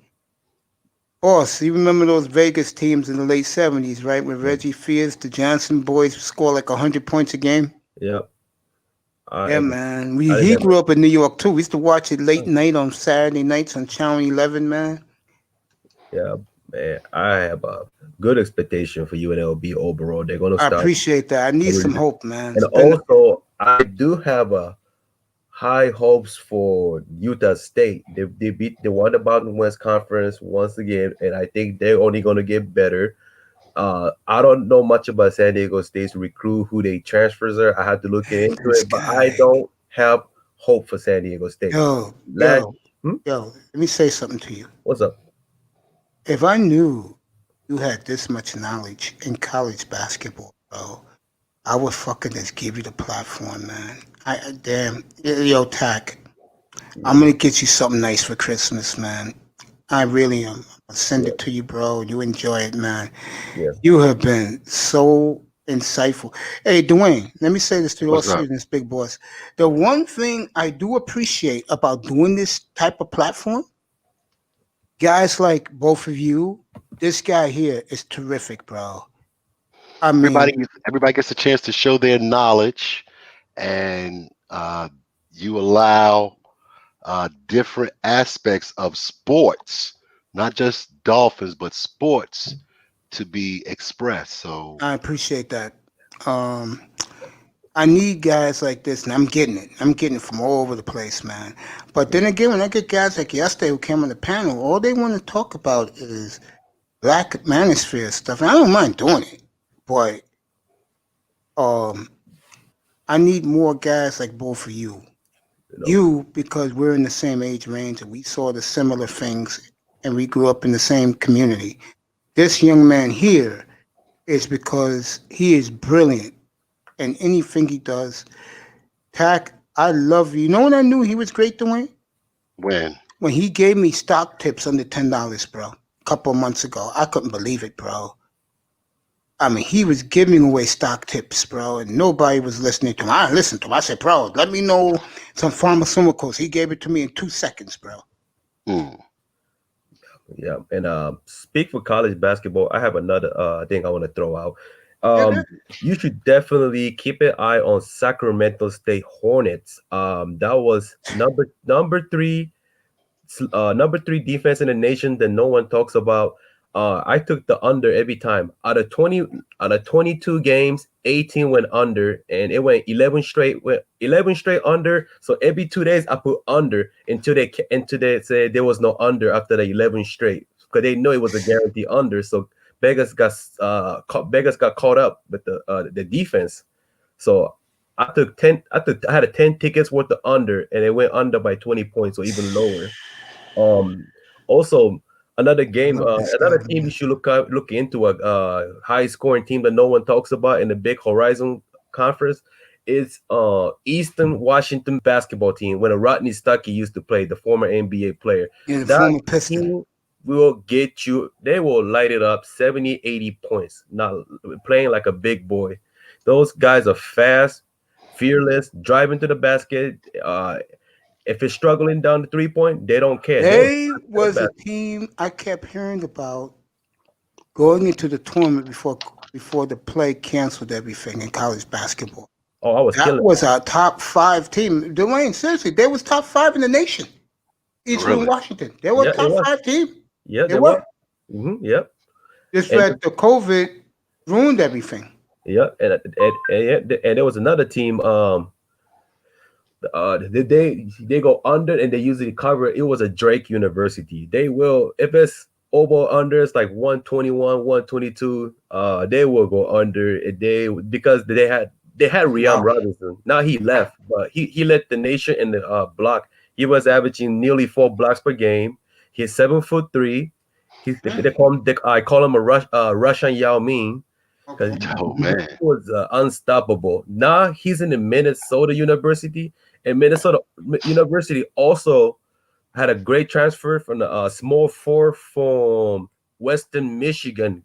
A: Boss, you remember those Vegas teams in the late 70s, right? With Reggie Fierce, the Johnson boys score like 100 points a game?
C: Yeah.
A: Yeah, man. He grew up in New York, too. We used to watch it late night on Saturday nights on Channel 11, man.
C: Yeah, man. I have a good expectation for UNLV overall. They're going to start.
A: I appreciate that. I need some hope, man.
C: And also, I do have a high hopes for Utah State. They won the Mountain West Conference once again, and I think they're only going to get better. I don't know much about San Diego State's recruit, who they transfers are. I have to look into it, but I don't have hope for San Diego State.
A: Yo, let me say something to you.
C: What's up?
A: If I knew you had this much knowledge in college basketball, bro, I would fucking just give you the platform, man. Damn, yo, Tack, I'm gonna get you something nice for Christmas, man. I really am. I'll send it to you, bro. You enjoy it, man.
C: Yeah.
A: You have been so insightful. Hey, Dwayne, let me say this to you, all seriousness, big boss. The one thing I do appreciate about doing this type of platform, guys like both of you, this guy here is terrific, bro. I mean,
D: everybody gets a chance to show their knowledge, and you allow different aspects of sports, not just Dolphins, but sports, to be expressed. So
A: I appreciate that. I need guys like this, and I'm getting it from all over the place, man. But then again, when I get guys like yesterday who came on the panel, all they want to talk about is Black manosphere stuff. And I don't mind doing it, but I need more guys like both of you. You, because we're in the same age range and we saw the similar things and we grew up in the same community. This young man here is because he is brilliant in anything he does. Tack, I love you. You know when I knew he was great, Dwayne?
D: When
A: he gave me stock tips under $10, bro. couple of months ago. I couldn't believe it, bro. I mean, he was giving away stock tips, bro, and nobody was listening to him. I listened to him. I said, bro, let me know some pharmaceuticals. He gave it to me in 2 seconds, bro.
C: Yeah, and speak for college basketball. I have another thing I want to throw out. You should definitely keep an eye on Sacramento State Hornets. That was number three defense in the nation that no one talks about. I took the under every time. Out of 22 games, 18 went under, and it went 11 straight under. So every 2 days I put under until they said there was no under after the 11 straight, because they know it was a guarantee under. So Vegas got caught up with the defense. So I had 10 tickets worth of under, and it went under by 20 points, or even lower. Also, another game, another team you should look into, a high scoring team that no one talks about in the Big Horizon Conference is Eastern Washington basketball team, where Rodney Stuckey used to play, the former NBA player.
A: Yeah, the former Piston.
C: Will get you, they will light it up 70, 80 points, not playing like a big boy. Those guys are fast, fearless, driving to the basket. If it's struggling down the 3-point, they don't care.
A: They was a team I kept hearing about going into the tournament before the play canceled everything in college basketball.
C: Oh,
A: that was our top 5 team. Dwayne, seriously, they was top 5 in the nation. Eastern Washington. They were top 5 team.
C: Yeah, they were. Yep.
A: Just that the COVID ruined everything.
C: Yeah, and there was another team. They go under and they usually cover. It was a Drake University. They will, if it's over under, it's like 121, 122. They will go under. Because they had Riam Robinson. Now he left, but he led the nation in the block. He was averaging nearly 4 blocks per game. He's 7'3". I call him a Russian Yao Ming.
D: Oh man,
C: he was unstoppable. Now he's in the Minnesota University, and Minnesota University also had a great transfer from the small 4 from Western Michigan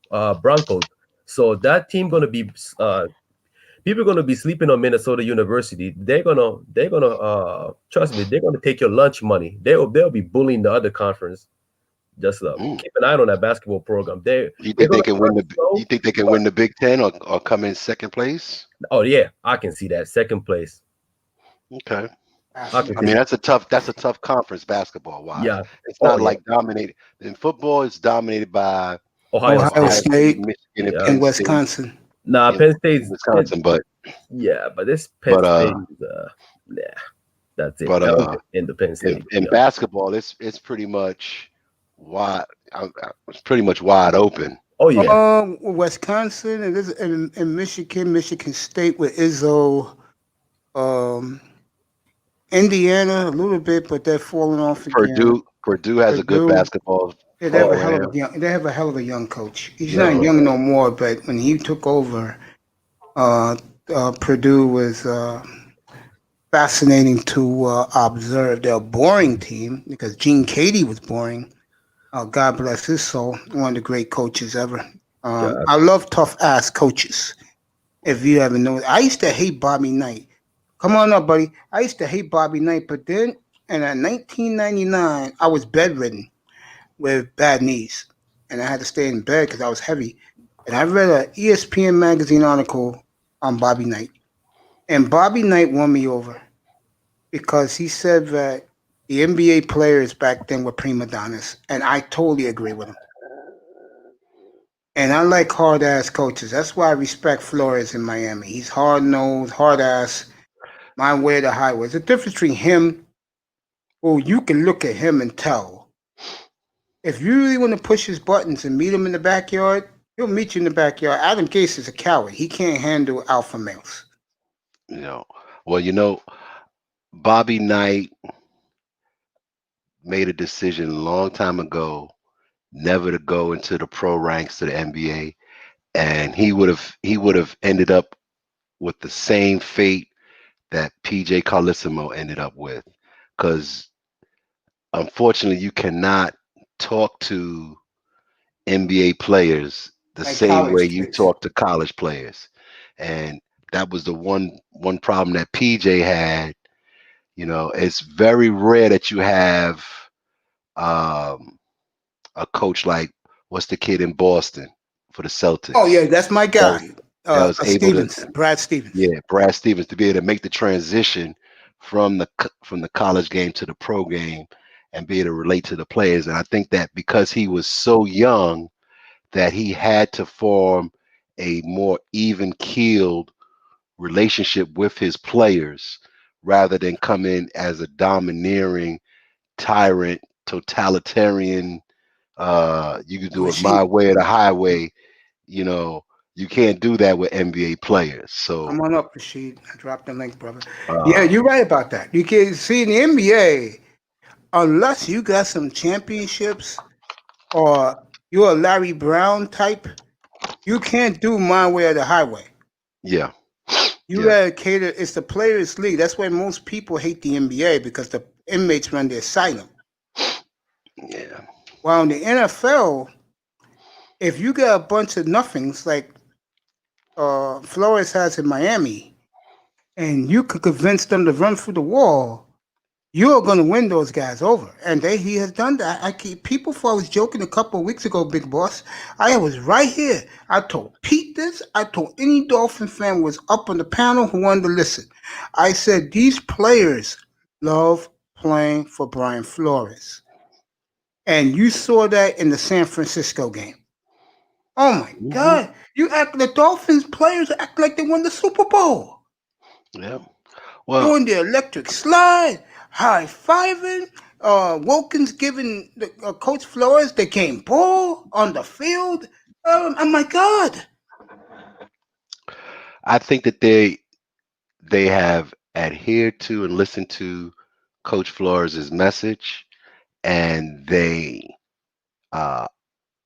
C: Broncos. So that team gonna be people are gonna be sleeping on Minnesota University. They're gonna trust me. They're gonna take your lunch money. They'll be bullying the other conference. Just keep an eye on that basketball program.
D: You think they can win the Big Ten or come in second place?
C: Oh yeah, I can see that, second place.
D: Okay. I mean, that's a tough conference basketball wise.
C: Yeah,
D: it's not like dominated in football. It's dominated by
A: Ohio State, Michigan, and Wisconsin.
C: State. Nah, Penn State's
D: Wisconsin, but
C: this Penn State, that's it.
D: But
C: in the Penn State
D: in basketball, it's pretty much wide. It's pretty much wide open.
C: Oh yeah.
A: Wisconsin and Michigan State with Izzo. Indiana a little bit, but they're falling off again.
D: Purdue has a good basketball.
A: Yeah, they have a hell of a young coach. He's not young no more, but when he took over, Purdue was fascinating to observe. They're a boring team because Gene Cady was boring. God bless his soul. One of the great coaches ever. I love tough ass coaches. If you haven't known, I used to hate Bobby Knight. Come on up, buddy. I used to hate Bobby Knight, but then in 1999, I was bedridden with bad knees, and I had to stay in bed because I was heavy. And I read an ESPN magazine article on Bobby Knight, and Bobby Knight won me over because he said that the NBA players back then were prima donnas, and I totally agree with him. And I like hard-ass coaches. That's why I respect Flores in Miami. He's hard-nosed, hard-ass, my way or the highway. There's a difference between him, who you can look at him and tell. If you really want to push his buttons and meet him in the backyard, he'll meet you in the backyard. Adam Gase is a coward. He can't handle alpha males.
D: Bobby Knight made a decision a long time ago never to go into the pro ranks to the NBA, and he would have ended up with the same fate that PJ Carlissimo ended up with, because unfortunately you cannot talk to NBA players the
A: Like
D: same way
A: college
D: you
A: kids.
D: talk to college players. And that was the one problem that PJ had. You know, it's very rare that you have um, a coach like what's the kid in Boston for the
A: Oh yeah,
D: Celtics
A: that's my
D: that was,
A: guy.
D: that was able to,
A: Stevens, Brad Stevens.
D: yeah, Brad Stevens, to be able to make the transition from the college game to the pro game and be able to relate to the players. And I think that because he was so young, that he had to form a more even keeled relationship with his players rather than come in as a domineering tyrant, totalitarian. You can do it my
A: Rashid,
D: way or the highway. You know, you can't do that with NBA players. So,
A: come on up, Rashid. I dropped the link, brother. Yeah,
D: uh,
A: you're right about that. You can see in the NBA, unless you got some championships or you're a Larry Brown type, you can't do my way or the highway.
D: yeah,
A: You
D: yeah,
A: gotta cater. It's the players' league. That's why most people hate the NBA because the inmates run the asylum.
D: yeah,
A: While in the NFL, if you got a bunch of nothings like Flores has in Miami, and you could convince them to run through the wall, you are going to win those guys over. And he has done that. I keep people. For I was joking a couple of weeks ago, Big Boss. I was right here. I told Pete this. I told any Dolphin fan who was up on the panel who wanted to listen. I said these players love playing for Brian Flores, and you saw that in the San Francisco game. Oh my
D: hmm,
A: God! You act the Dolphins players act like they won the Super Bowl.
D: yeah. Well,
A: Doing the electric slide, high fiving. Wilkins giving Coach Flores the game ball on the field. Oh my God!
D: I think that they have adhered to and listened to Coach Flores' message, and they uh,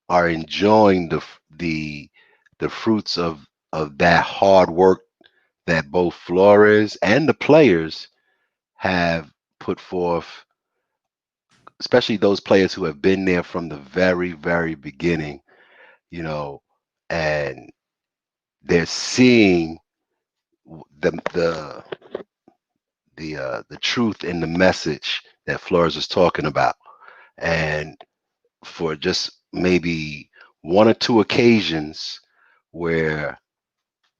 D: are enjoying the fruits of that hard work that both Flores and the players have put forth, especially those players who have been there from the very beginning, you know, and they're seeing the the truth in the message that Flores is talking about. And for just maybe one or two occasions where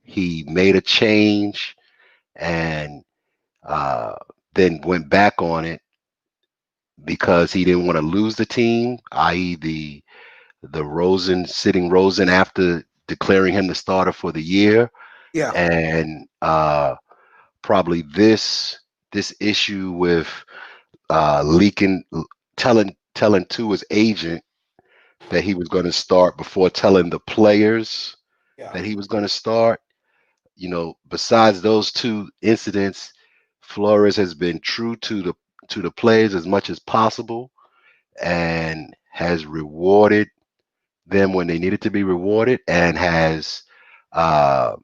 D: he made a change and uh, then went back on it because he didn't want to lose the team, i.e., the Rosen sitting Rosen after declaring him the starter for the year,
A: Yeah,
D: and probably this issue with leaking, telling to his agent that he was going to start before telling the players
A: yeah.
D: that he was going to start. You know, besides those two incidents, Flores has been true to the players as much as possible and has rewarded them when they needed to be rewarded, and has uh,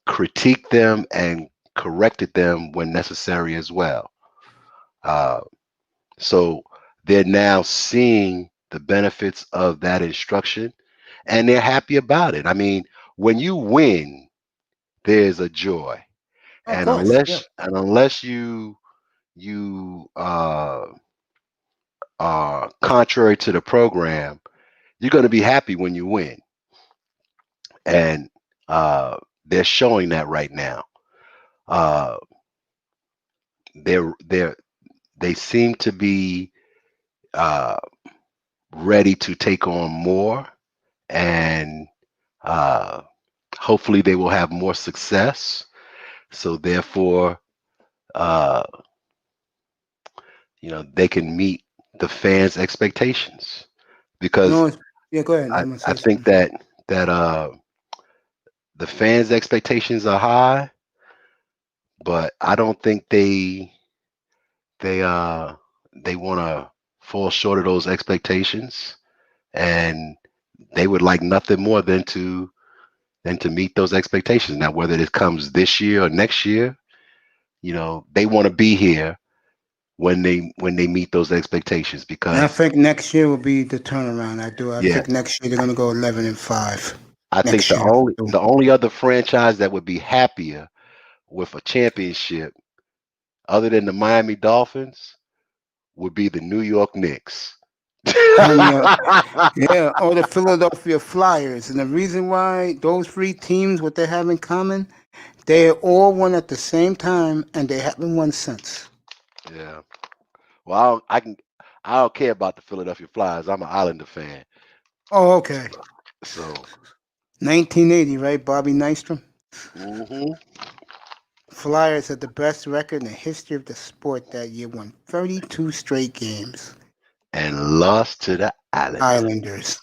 D: critiqued them and corrected them when necessary as well. Uh, so they're now seeing the benefits of that instruction, and they're happy about it. I mean, when you win, there's a joy,
A: Of
D: and
A: course. Yeah.
D: unless you are contrary to the program, you're going to be happy when you win, and they're showing that right now. Uh, they're they seem to be uh, ready to take on more, and uh, hopefully they will have more success. So therefore, uh, they can meet the fans' expectations, because
A: No. Yeah. Go ahead. I'm gonna
D: I
A: say
D: think
A: something.
D: that the fans' expectations are high, but I don't think they uh they want to fall short of those expectations, and they would like nothing more than to meet those expectations. Now, whether it comes this year or next year, they want to be here when they meet those expectations,
A: And I
D: because
A: think next year will be the turnaround. I
D: yeah,
A: think next year they're gonna go 11-5.
D: I think
A: Next year.
D: the only other franchise that would be happier with a championship other than the Miami Dolphins would be the New York Knicks.
A: Yeah, or the Philadelphia Flyers. And the reason why those three teams, what they have in common, they all won at the same time, and they haven't won since.
D: Yeah. Well, I don't care about the Philadelphia Flyers. I'm an Islander fan.
A: Oh, okay.
D: So
A: 1980, right? Bobby Nystrom.
D: mhm.
A: Flyers had the best record in the history of the sport that year, won 32 straight games.
D: And lost to the
A: Islanders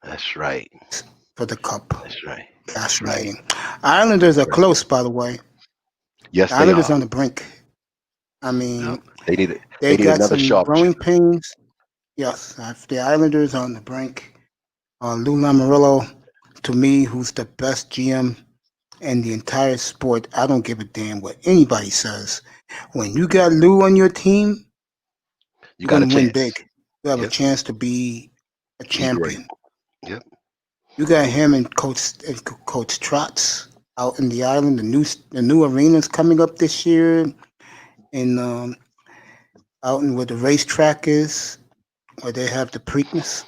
D: That's right.
A: for the cup.
D: That's right.
A: That's right. Islanders are close, by the way.
D: Yes,
A: The
D: they
A: Islanders
D: are.
A: on the brink. I mean,
D: No, they need
A: they
D: need
A: got
D: another
A: some
D: sharpshooter.
A: growing pains. Yes, the Islanders on the brink. Lou Lamoriello, to me, who's the best GM in the entire sport. I don't give a damn what anybody says. When you got Lou on your team,
D: You
A: you're
D: got a
A: going to win
D: chance.
A: big. You have a
D: Yep.
A: chance to be a
D: Be great.
A: champion.
D: Yep.
A: You got him and Coach Trotz out in the island. The new arena's coming up this year, in out in where the racetrack is, where they have the Preakness.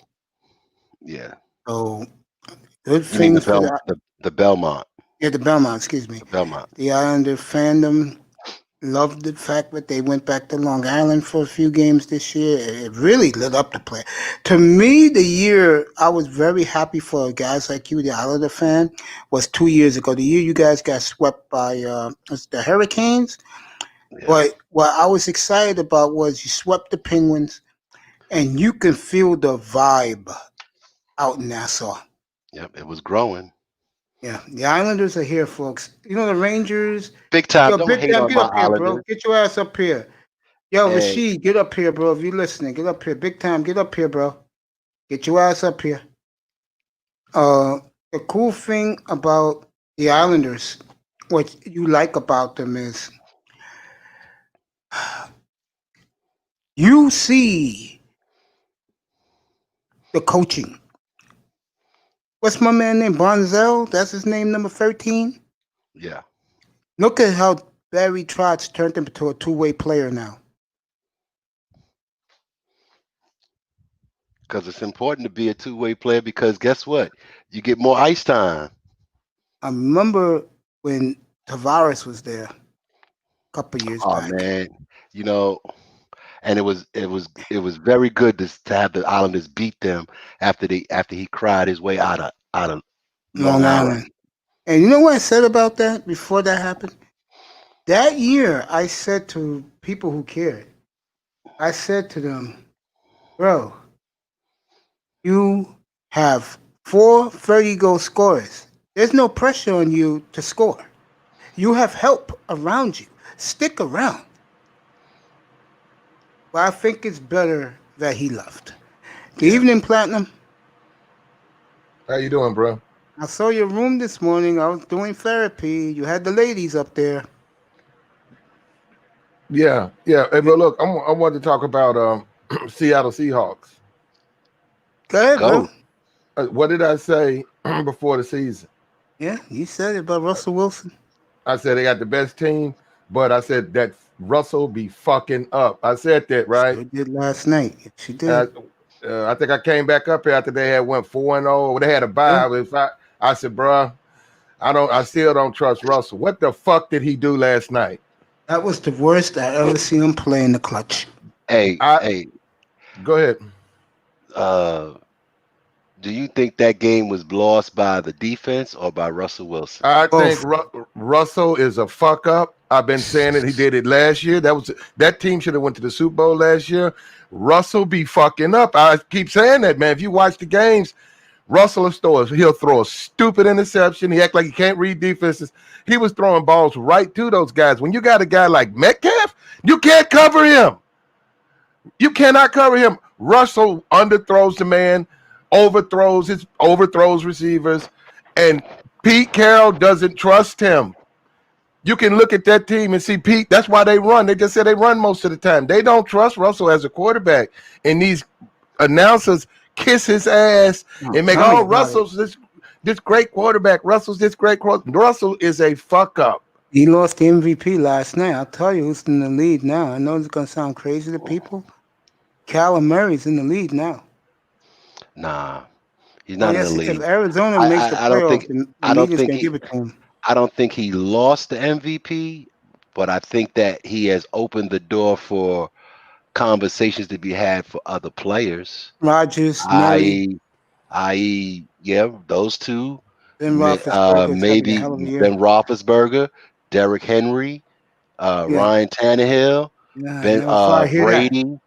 D: Yeah.
A: So good
D: You mean
A: things for
D: the Belmont.
A: the Belmont. Excuse me.
D: The Belmont.
A: The Islander fandom loved the fact that they went back to Long Island for a few games this year. It really lit up the play. To me, the year I was very happy for guys like you, the Islander fan, was 2 years ago. The year you guys got swept by the Hurricanes.
D: Yeah.
A: But what I was excited about was you swept the Penguins, and you can feel the vibe out in Nassau.
D: Yep. It was growing.
A: Yeah, the Islanders are here, folks. You know the Rangers.
D: Big time.
A: Yo,
D: Don't
A: Big
D: hate
A: Time,
D: on
A: get
D: my
A: up here, bro.
D: Islanders.
A: Get your ass up here. Yo,
D: Hey.
A: Rashid, get up here, bro. If you're listening, get up here. Big Time, get up here, bro. Get your ass up here. The cool thing about the Islanders, what you like about them is you see the coaching. What's my man named Bonzel? That's his name, number 13.
D: Yeah.
A: Look at how Barry Trotz turned him into a two-way player now.
D: Because it's important to be a two-way player, because guess what? You get more ice time.
A: I remember when Tavares was there a couple years
D: Oh
A: back.
D: man. You know, and it was very good to have the Islanders beat them after he cried his way out of Long Island.
A: And you know what I said about that before that happened? That year, I said to people who cared, I said to them, bro, you have 4 30-goal scorers. There's no pressure on you to score. You have help around you. Stick around. But I think it's better that he left. Good evening, Platinum.
E: How you doing, bro?
A: I saw your room this morning. I was doing therapy. You had the ladies up there.
E: Yeah. Hey, but look, I wanted to talk about Seattle Seahawks.
A: Go ahead,
D: Go.
A: bro.
E: What did I say before the season?
A: Yeah, you said it about Russell Wilson.
E: I said they got the best team, but I said that Russell be fucking up. I said that, right?
A: She did last night. She did.
E: I think I came back up here after they had went 4-0. They had a bye.
A: Yeah.
E: I said, bro, I still don't trust Russell. What the fuck did he do last night?
A: That was the worst I ever seen him play in the clutch.
D: Hey,
E: Go ahead.
D: Do you think that game was lost by the defense or by Russell Wilson?
E: I think Russell is a fuck up. I've been saying it. He did it last year. That team should have went to the Super Bowl last year. Russell be fucking up. I keep saying that, man. If you watch the games, Russell he'll throw a stupid interception. He act like he can't read defenses. He was throwing balls right to those guys. When you got a guy like Metcalf, you can't cover him. You cannot cover him. Russell underthrows the man, overthrows receivers, and Pete Carroll doesn't trust him. You can look at that team and see Pete. That's why they run. They just say they run most of the time. They don't trust Russell as a quarterback. And these announcers kiss his ass and make,
A: tell me
E: oh,
A: about
E: Russell's this great quarterback. Russell's this great quarterback. Russell is a fuck up.
A: He lost the MVP last night. I'll tell you who's in the lead now. I know it's going to sound crazy to people. Kyler Murray's in the lead now.
D: Nah, he's not in the league.
A: If Arizona
D: I-
A: makes
D: I-
A: the
D: I don't
A: playoffs,
D: think-
A: the
D: I don't
A: media's
D: think
A: going to
D: he-
A: give it to him.
D: I don't think he lost the MVP, but I think that he has opened the door for conversations to be had for other players,
A: Rodgers, Murray,
D: i.e., yeah, those two.
A: Ben Roethlisberger's having a
D: Maybe
A: hell of a year.
D: Ben Roethlisberger, Derrick Henry, Ryan Tannehill,
A: Nah,
D: Ben
A: never thought I'd hear that.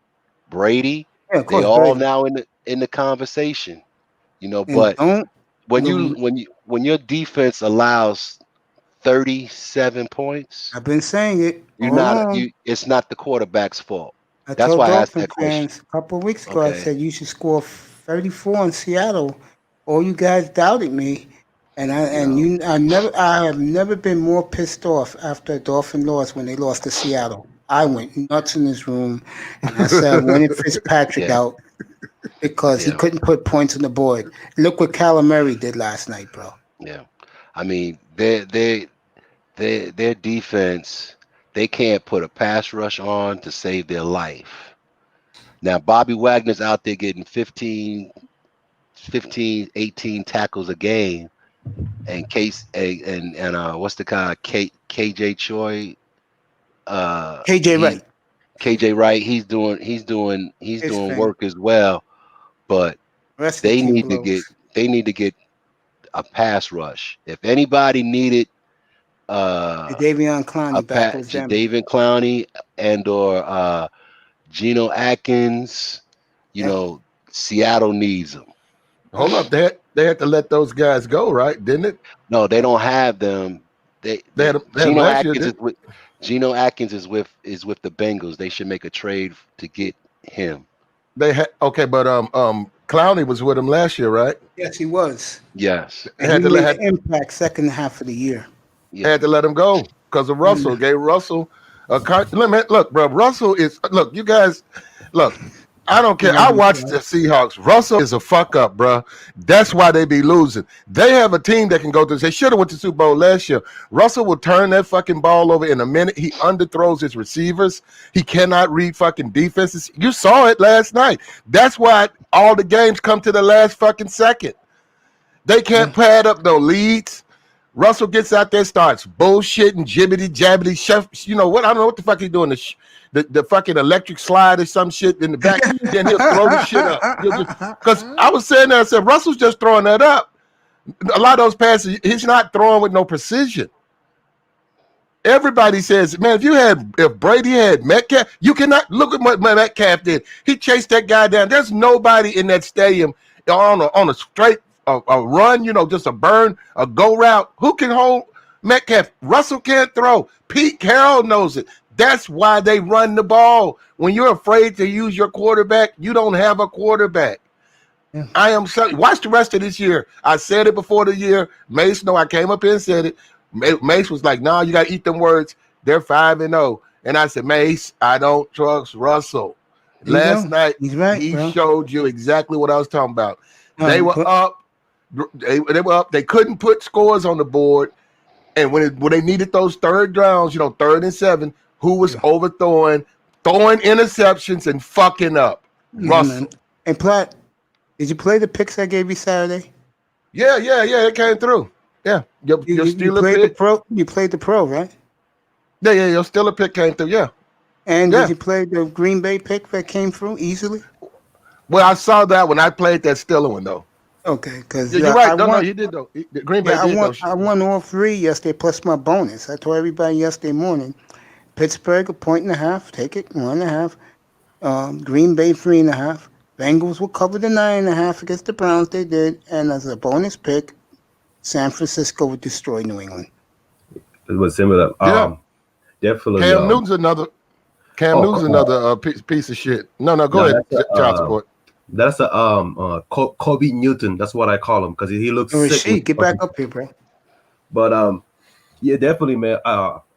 D: Brady.
A: Yeah, of
D: They
A: course,
D: all
A: Brady.
D: now in the conversation,
A: And
D: But
A: don't
D: when your defense allows 37 points,
A: I've been saying it
D: you're
A: all
D: not
A: along.
D: it's not the quarterback's fault.
A: I
D: That's
A: told
D: why I asked
A: Dolphin
D: that question.
A: fans a couple of weeks ago. I
D: Okay.
A: said you should score 34 in Seattle. All you guys doubted me, and I have never been more pissed off after a Dolphin loss when they lost to Seattle. I went nuts in this room, and I said I wanted Fitzpatrick
D: Yeah.
A: out because he
D: Yeah.
A: couldn't put points on the board. Look what Kyler Murray did last night, bro.
D: Yeah, I mean their defense, they can't put a pass rush on to save their life. Now Bobby Wagner's out there getting 15, 18 tackles a game, and what's the guy KJ Choi,
A: KJ Wright.
D: KJ Wright, he's doing
A: thing.
D: work as well, but
A: Rest of the
D: they
A: team
D: need to get a pass rush. If anybody needed
A: Davion Clowney back was them.
D: David Clowney or Geno Atkins, Seattle needs them.
E: Hold up, they had to let those guys go, right? Didn't it?
D: No, they don't have them.
E: They had last year,
D: Geno Atkins is with the Bengals. They should make a trade to get him.
E: They had but Clowney was with him last year, right?
A: Yes, he was.
D: Yes.
E: They had to
A: made
E: let
A: an impact second half of the year.
E: They had to let him go because of Russell. Gave Russell a cart. Look, bro. Russell is you guys. Look, I don't care. I watched the Seahawks. Russell is a fuck up, bro. That's why they be losing. They have a team that can go through. They should have went to Super Bowl last year. Russell will turn that fucking ball over in a minute. He underthrows his receivers. He cannot read fucking defenses. You saw it last night. That's why all the games come to the last fucking second. They can't pad up no leads. Russell gets out there, starts bullshitting, jibbity, jabbity, chef. You know what? I don't know what the fuck he's doing. The fucking electric slide or some shit in the back. Then he'll throw the shit up. Because I was saying there, I said, Russell's just throwing that up. A lot of those passes, he's not throwing with no precision. Everybody says, man, if Brady had Metcalf, you cannot look at what Metcalf did. He chased that guy down. There's nobody in that stadium on a straight a run, just a burn, a go route. Who can hold Metcalf? Russell can't throw. Pete Carroll knows it. That's why they run the ball. When you're afraid to use your quarterback, you don't have a quarterback. Yeah. I am sorry. Watch the rest of this year. I said it before the year. Mace, I came up here and said it. Mace was like, "No, you got to eat them words. They're 5-0." And I said, Mace, I don't trust Russell. Last night, he showed you exactly what I was talking about. They were up. They were up. They couldn't put scores on the board. And when they needed those third downs, 3rd and 7, who was throwing interceptions and fucking up? Russell.
A: Man. And Platt, did you play the picks I gave you Saturday?
E: Yeah, it came through. Yeah, you
A: played the pro. You played the pro, right?
E: Yeah, your Steeler pick came through. Yeah.
A: And did you play the Green Bay pick that came through easily?
E: Well, I saw that when I played that Steeler one though.
A: Okay, because
E: you're right. No, you did though. Green Bay did though.
A: I won all 3 yesterday plus my bonus. I told everybody yesterday morning. Pittsburgh 1.5, take it 1.5. Green Bay 3.5. Bengals will cover the 9.5 against the Browns. They did, and as a bonus pick, San Francisco would destroy New England.
C: It was similar. Definitely.
E: Cam Newton's another piece of shit. No, go ahead. Child support.
C: That's a Kobe Newton. That's what I call him because he looks sick.
A: Get back up here, bro.
C: But Yeah, definitely, man.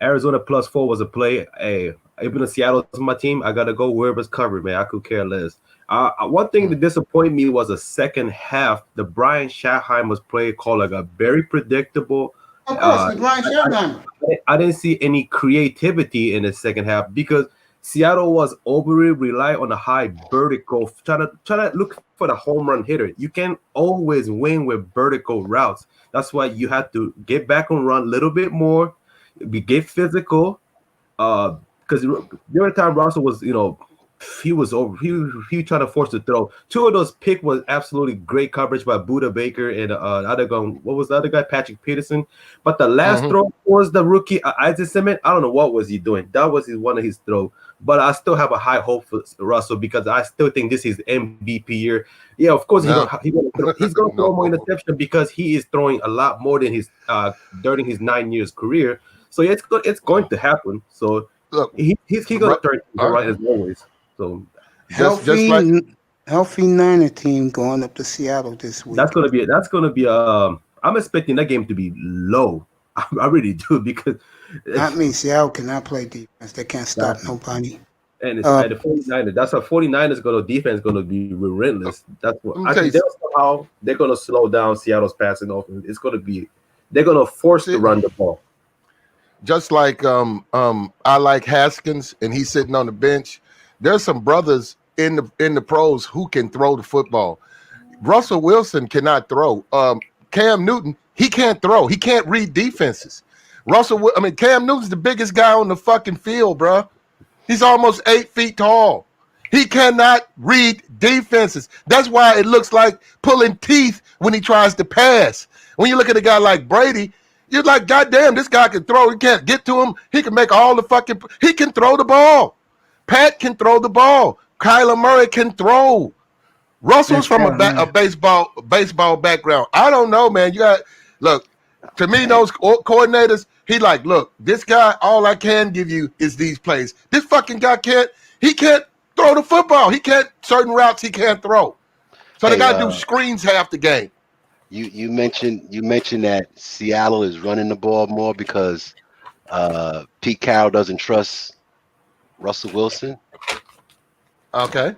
C: Arizona +4 was a play. Hey, even though Seattle is my team, I gotta go wherever's covered, man. I could care less. One thing that disappointed me was the second half. The Brian Schottenheimer's play called like a very predictable.
A: Of course, it's Brian Showdown.
C: I didn't see any creativity in the second half because Seattle was overly reliant on the high vertical, trying to look for the home run hitter. You can't always win with vertical routes. That's why you have to get back and run a little bit more, get physical. Because the other time Russell was, he was over. He trying to force the throw. Two of those pick was absolutely great coverage by Buda Baker and the other guy. What was the other guy? Patrick Peterson. But the last throw was the rookie Isaac Simmons. I don't know what was he doing. That was one of his throw. But I still have a high hope for Russell because I still think this is MVP year. Yeah, of course he's gonna throw more interception because he is throwing a lot more than his during his 9 years career. So yeah, it's going to happen. So
E: Look,
C: he's gonna turn right as always. So
A: healthy Niner team going up to Seattle this week.
C: that's gonna be I'm expecting that game to be low. I really do because
A: That means Seattle cannot play defense. They can't stop nobody.
C: And it's at the 49ers. That's a 49ers defense gonna be relentless. That's what I think they're gonna slow down Seattle's passing offense. They're gonna force to run the ball.
E: Just like I like Haskins and he's sitting on the bench. There's some brothers in the pros who can throw the football. Russell Wilson cannot throw. Cam Newton, he can't throw. He can't read defenses. Cam Newton's the biggest guy on the fucking field, bro. He's almost 8 feet tall. He cannot read defenses. That's why it looks like pulling teeth when he tries to pass. When you look at a guy like Brady, you're like, God damn, this guy can throw. He can't get to him. He can make all the fucking – he can throw the ball. Pat can throw the ball. Kyler Murray can throw. Russell's from a baseball background. I don't know, man. You got – look, to me, those coordinators, he like, look, this guy, all I can give you is these plays. This fucking guy can't throw the football. He can't – certain routes he can't throw. So they got to do screens half the game.
D: You mentioned that Seattle is running the ball more because Pete Carroll doesn't trust Russell Wilson.
E: Okay,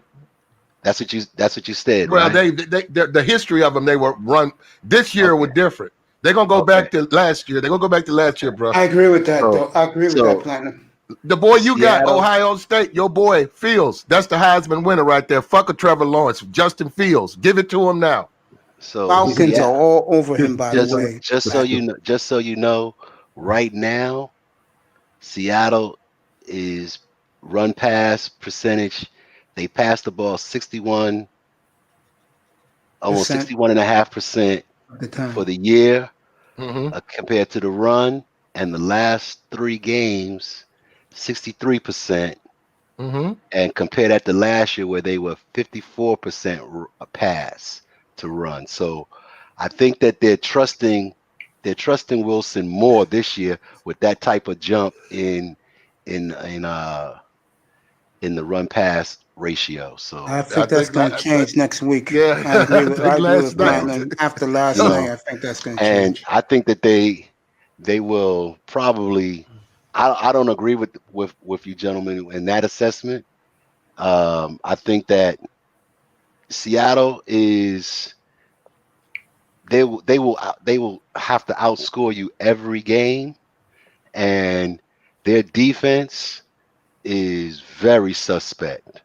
D: that's what you said.
E: Well,
D: right?
E: the history of them, they were run. This year were different. They're gonna go back to last year. They're gonna go back to last year, bro.
A: I agree with that, though. I agree with that, Platinum.
E: The boy you got, Ohio State, your boy Fields. That's the Heisman winner right there. Fuck a Trevor Lawrence, Justin Fields. Give it to him now.
D: So
A: Falcons are all over him, by the way.
D: Just so you know, right now, Seattle is run pass percentage. They pass the ball 61, almost 61.5% for the year compared to the run, and the last 3 games, 63%. And compare that to last year where they were 54% a pass to run. So I think that they're trusting Wilson more this year with that type of jump in the run pass ratio. So
A: I think that's going to change next week.
E: Yeah,
A: I agree with Platinum. After last night, I think that's going to change.
D: And I think that they will probably. I don't agree with you gentlemen in that assessment. I think that Seattle is they will have to outscore you every game, and their defense is very suspect.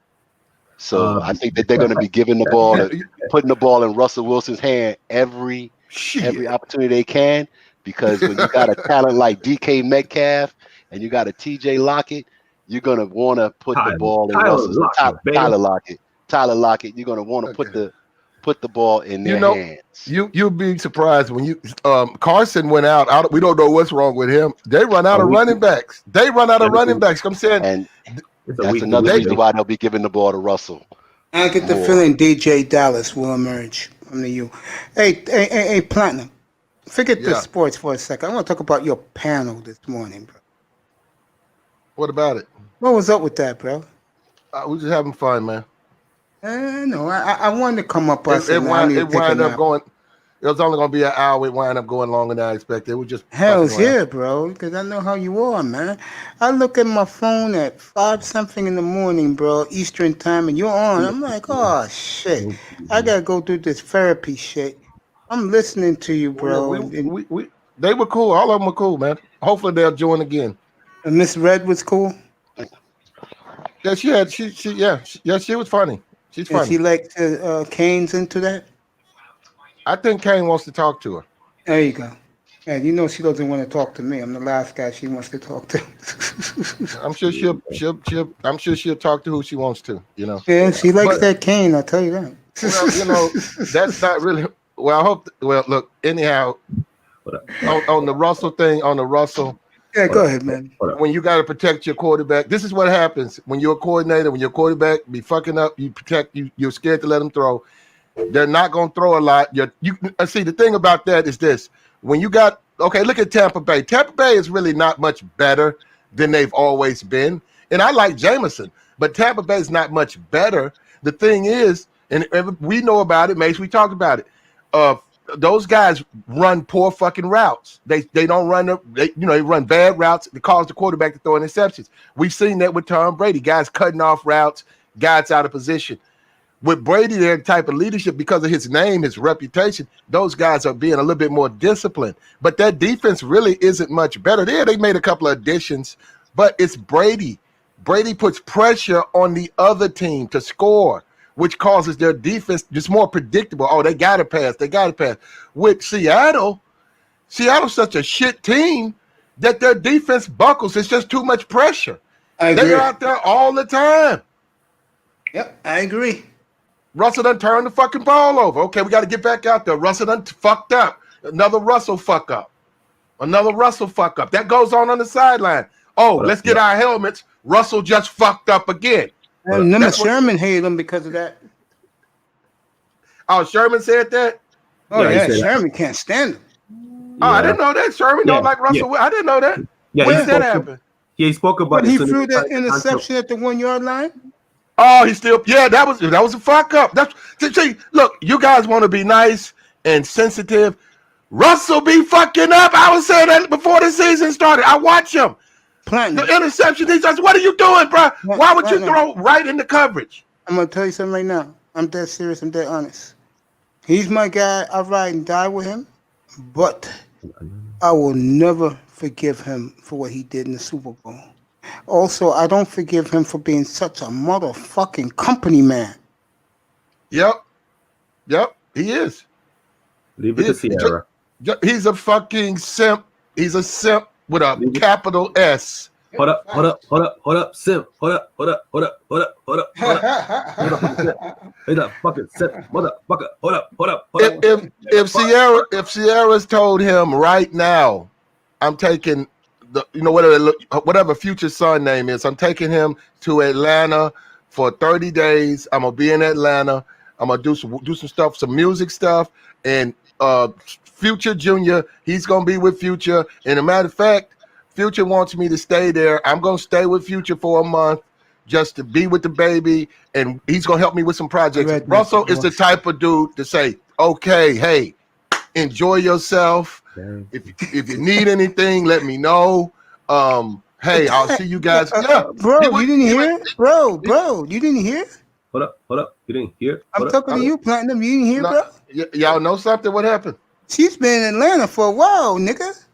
D: So I think that they're going to be giving the ball, putting the ball in Russell Wilson's hand every opportunity they can, because when you got a talent like DK Metcalf and you got a TJ Lockett, you're going to want to put the ball in Tyler Lockett. You're going to want to put the ball in their hands.
E: You'll be surprised when Carson went out. We don't know what's wrong with him. They run out of running backs. I'm saying,
D: and that's another reason why they'll be giving the ball to Russell.
A: I get the feeling DJ Dallas will emerge from the U. Hey, Platinum. Forget the sports for a second. I want to talk about your panel this morning, bro.
E: What about it?
A: What was up with that, bro?
E: We're just having fun, man.
A: No, I wanted to come up.
E: It wound up going. It was only gonna be an hour. It wound up going longer than I expected. It was just
A: Hell's
E: fucking around.
A: yeah, bro. Because I know how you are, man. I look at my phone at 5-something in the morning, bro, Eastern time, and you're on. I'm like, oh shit, I gotta go through this therapy shit. I'm listening to you, bro.
E: They were cool. All of them were cool, man. Hopefully they'll join again.
A: And Miss Red was cool.
E: Yeah, she was funny. She's
A: And
E: funny.
A: she liked Kane's into that.
E: I think Kane wants to talk to her.
A: There you go. And you know she doesn't want to talk to me. I'm the last guy she wants to talk to.
E: I'm sure she'll talk to who she wants to, you know.
A: Yeah, she likes that Kane, I'll tell you that.
E: Well, you know, that's not really well. I hope. Well, look. Anyhow, on the Russell thing,
A: Yeah, go ahead, man.
E: when you got to protect your quarterback, this is what happens when you're a coordinator. When your quarterback be fucking up, you protect you. You're scared to let them throw. They're not going to throw a lot. You see, the thing about that is this: when you got look at Tampa Bay. Tampa Bay is really not much better than they've always been. And I like Jameson, but Tampa Bay is not much better. The thing is, and we know about it, Mace. We talked about it. Those guys run poor fucking routes. They don't run they run bad routes that cause the quarterback to throw interceptions. We've seen that with Tom Brady. Guys cutting off routes, guys out of position. With Brady, their type of leadership, because of his name, his reputation, those guys are being a little bit more disciplined. But that defense really isn't much better. They made a couple of additions, but it's Brady. Brady puts pressure on the other team to score, which causes their defense just more predictable. Oh, they got to pass. With Seattle's such a shit team that their defense buckles. It's just too much pressure. They're out there all the time.
A: Yep, I agree.
E: Russell done turned the fucking ball over. Okay, we got to get back out there. Russell done fucked up. Another Russell fuck up. That goes on the sideline. Oh, let's get our helmets. Russell just fucked up again.
A: And then Sherman hated him because of that.
E: Oh, Sherman said that?
A: Oh, yeah, Sherman can't stand him.
E: Oh, I didn't know that. Sherman don't like Russell. I didn't know that.
C: Yeah,
E: when did that happen?
C: He spoke about
A: it. He threw that interception at the 1 yard line.
E: Oh, that was a fuck up. See, look, you guys want to be nice and sensitive. Russell be fucking up. I was saying that before the season started. I watch him.
A: Platinum.
E: The interception, he says, what are you doing, bro? Why would you throw right into coverage?
A: I'm going to tell you something right now. I'm dead serious. I'm dead honest. He's my guy. I ride and die with him. But I will never forgive him for what he did in the Super Bowl. Also, I don't forgive him for being such a motherfucking company man.
E: Yep, he is.
C: Leave it to Sierra.
E: He's a fucking simp. He's a simp with a capital S.
C: Hold up, simp. Hold up. He's a fucking simp, motherfucker. Hold up.
E: If Sierra's told him right now, I'm taking whatever future son name is, I'm taking him to Atlanta for 30 days. I'm gonna be in Atlanta. I'm gonna do some stuff, some music stuff, and Future Junior, he's gonna be with Future. And a matter of fact, Future wants me to stay there. I'm gonna stay with Future for a month just to be with the baby, and he's gonna help me with some projects. Russell is the type of dude to say, okay, hey, enjoy yourself. If you need anything, let me know. Hey, I'll see you guys.
A: Bro, you didn't hear? Bro, you didn't hear?
C: Hold up. You didn't hear?
A: I'm talking to you, Platinum. You didn't hear, bro?
E: Y'all know something? What happened?
A: She's been in Atlanta for a while, nigga.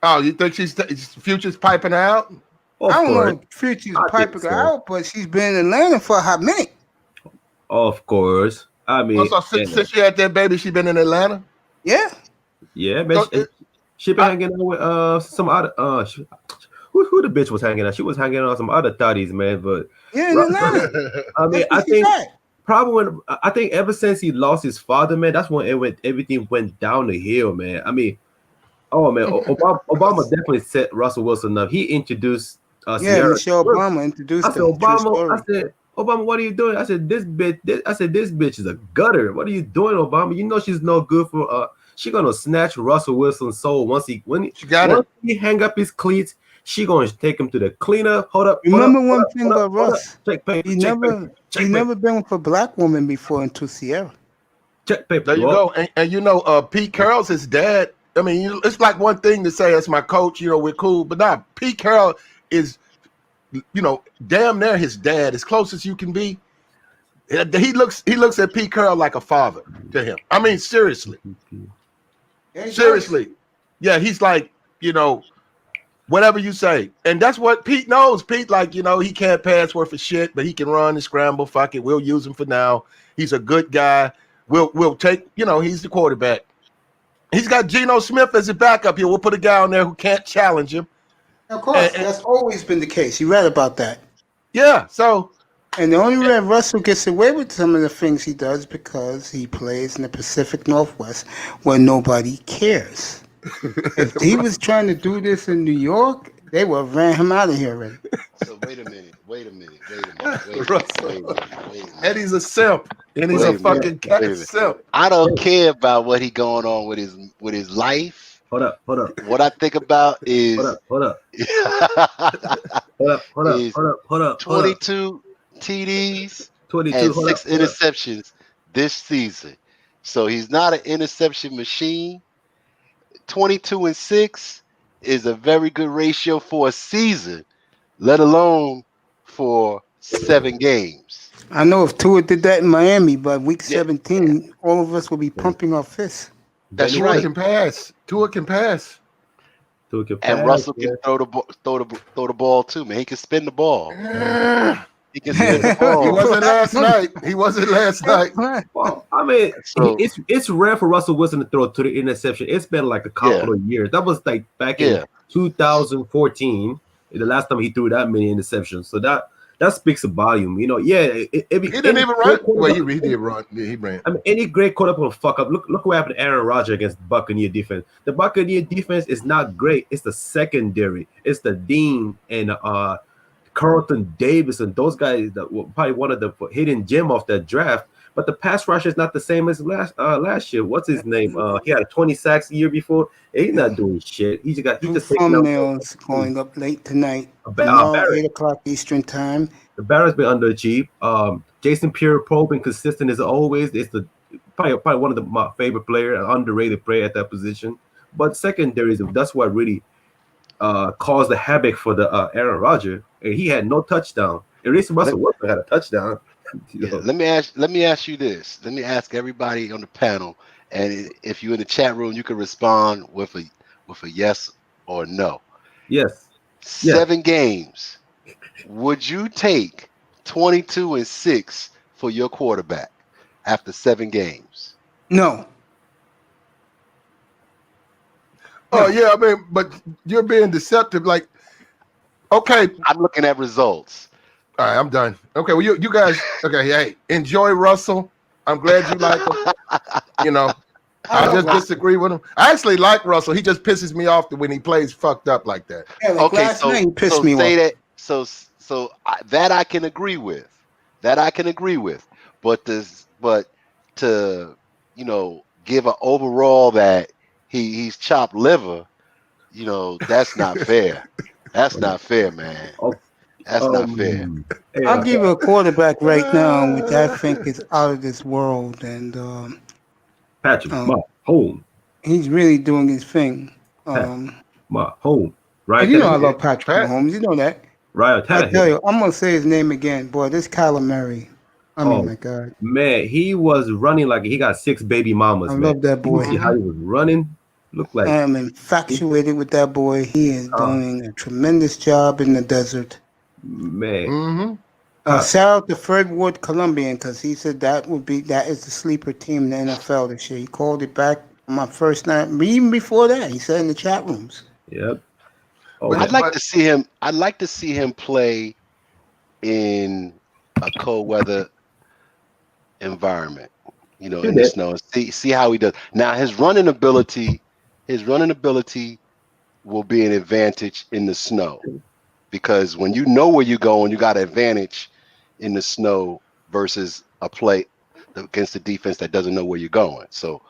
E: Oh, you think Future's piping out?
A: I don't know if Future's piping out, but she's been in Atlanta for a hot minute.
C: Of course. I mean,
E: since she had that baby, she been in Atlanta?
A: Yeah.
C: Yeah, but she been hanging out with some other who the bitch was hanging out? She was hanging out with some other thotties, man. But
A: yeah, in Atlanta.
C: I mean, I think ever since he lost his father, man, that's when everything went down the hill, man. I mean, oh man, Obama definitely set Russell Wilson up. He introduced
A: Michelle Obama introduced him.
C: I said, Obama, what are you doing? I said, this bitch is a gutter. What are you doing, Obama? You know she's no good for she gonna snatch Russell Wilson's soul once he hang up his cleats. She gonna take him to the cleaner.
A: Remember one thing about Russ. He never been with a black woman before until Sierra.
C: Check paper.
E: There you go. And you know, Pete Carroll's his dad. I mean, it's like one thing to say that's my coach, you know, we're cool, but nah, Pete Carroll is, you know, damn near his dad, as close as you can be. He looks at Pete Carroll like a father to him. I mean, seriously. Seriously. Yeah, he's like, you know, whatever you say. And that's what Pete knows. Pete, like, you know, he can't pass worth of shit, but he can run and scramble. Fuck it. We'll use him for now. He's a good guy. We'll take, you know, he's the quarterback. He's got Geno Smith as a backup here. We'll put a guy on there who can't challenge him.
A: Of course, that's always been the case. You read about that.
E: Yeah, so.
A: And the only way Russell gets away with some of the things he does because he plays in the Pacific Northwest where nobody cares. If he was trying to do this in New York, they would have ran him out of here already.
D: So wait a minute.
E: Eddie's a simp, and he's a fucking simp.
D: I don't care about what he going on with his life.
C: Hold up.
D: What I think about is
C: Hold up.
D: 22 TDs
C: 22
D: and 6 interceptions this season. So he's not an interception machine. 22 and 6 is a very good ratio for a season, let alone for 7 games.
A: I know if Tua did that in Miami, but week 17, all of us will be pumping our fists.
D: That's
E: Tua
D: right.
E: Tua can pass.
D: And Russell can throw the ball too, man. He can spin the ball. He can spin the ball.
E: He wasn't last night.
C: Well, I mean, it's rare for Russell Wilson to throw to the interception. It's been like a couple of years. That was like back in 2014, the last time he threw that many interceptions. So that speaks a volume. You know, he didn't
E: even run. Well, he did run. Yeah, he ran.
C: I mean, any great quarterback will fuck up. Look what happened to Aaron Rodgers against the Buccaneer defense. The Buccaneer defense is not great. It's the secondary. It's the Dean and Carlton Davis and those guys that were probably one of the hidden gem off that draft. But the pass rush is not the same as last year. What's his name? He had 20 sacks the year before. He's not doing shit. He just
A: thumbnails going up late tonight. 8 o'clock Eastern time.
C: The Barrett's been underachieved. Jason Pierre-Paul been consistent as always. It's probably one of my favorite player, an underrated player at that position. But secondaries, that's what really caused the havoc for the Aaron Rodgers. And he had no touchdown. At least Russell Wilson had a touchdown.
D: Let me ask you this. Let me ask everybody on the panel, and if you're in the chat room, you can respond with a yes or no.
C: Yes.
D: 7 games. Would you take 22 and 6 for your quarterback after 7 games?
A: No.
E: Oh yeah, I mean, but you're being deceptive. Like, okay,
D: I'm looking at results.
E: All right, I'm done. Okay, well, you guys, okay, hey, enjoy Russell. I'm glad you like him. You know, I just disagree with him. I actually like Russell. He just pisses me off when he plays fucked up like that.
A: Yeah, like last night he pissed me off.
D: That I can agree with. But to you know, give an overall that he's chopped liver, you know, that's not fair. That's not fair, man. That's not fair.
A: I'll give you a quarterback right now, which I think is out of this world, and
C: Patrick Mahomes.
A: He's really doing his thing.
C: Mahomes, right?
A: You know I love Patrick Mahomes. You know that.
C: Right.
A: I tell you, I'm gonna say his name again, boy. This Kyler Murray. I mean, my God,
C: man, he was running like he got 6 baby mamas.
A: I love that boy.
C: You see how he was running. Looked like
A: I'm infatuated with that boy. He is doing a tremendous job in the desert.
C: Man.
A: Shout out to Fred Ward Colombian, because he said that is the sleeper team in the NFL this year. He called it back on my first night. Even before that, he said in the chat rooms.
C: Yep.
D: I'd like to see him play in a cold weather environment, you know, in the snow. See how he does. Now his running ability will be an advantage in the snow, because when you know where you're going, you got an advantage in the snow versus a play against the defense that doesn't know where you're going. So,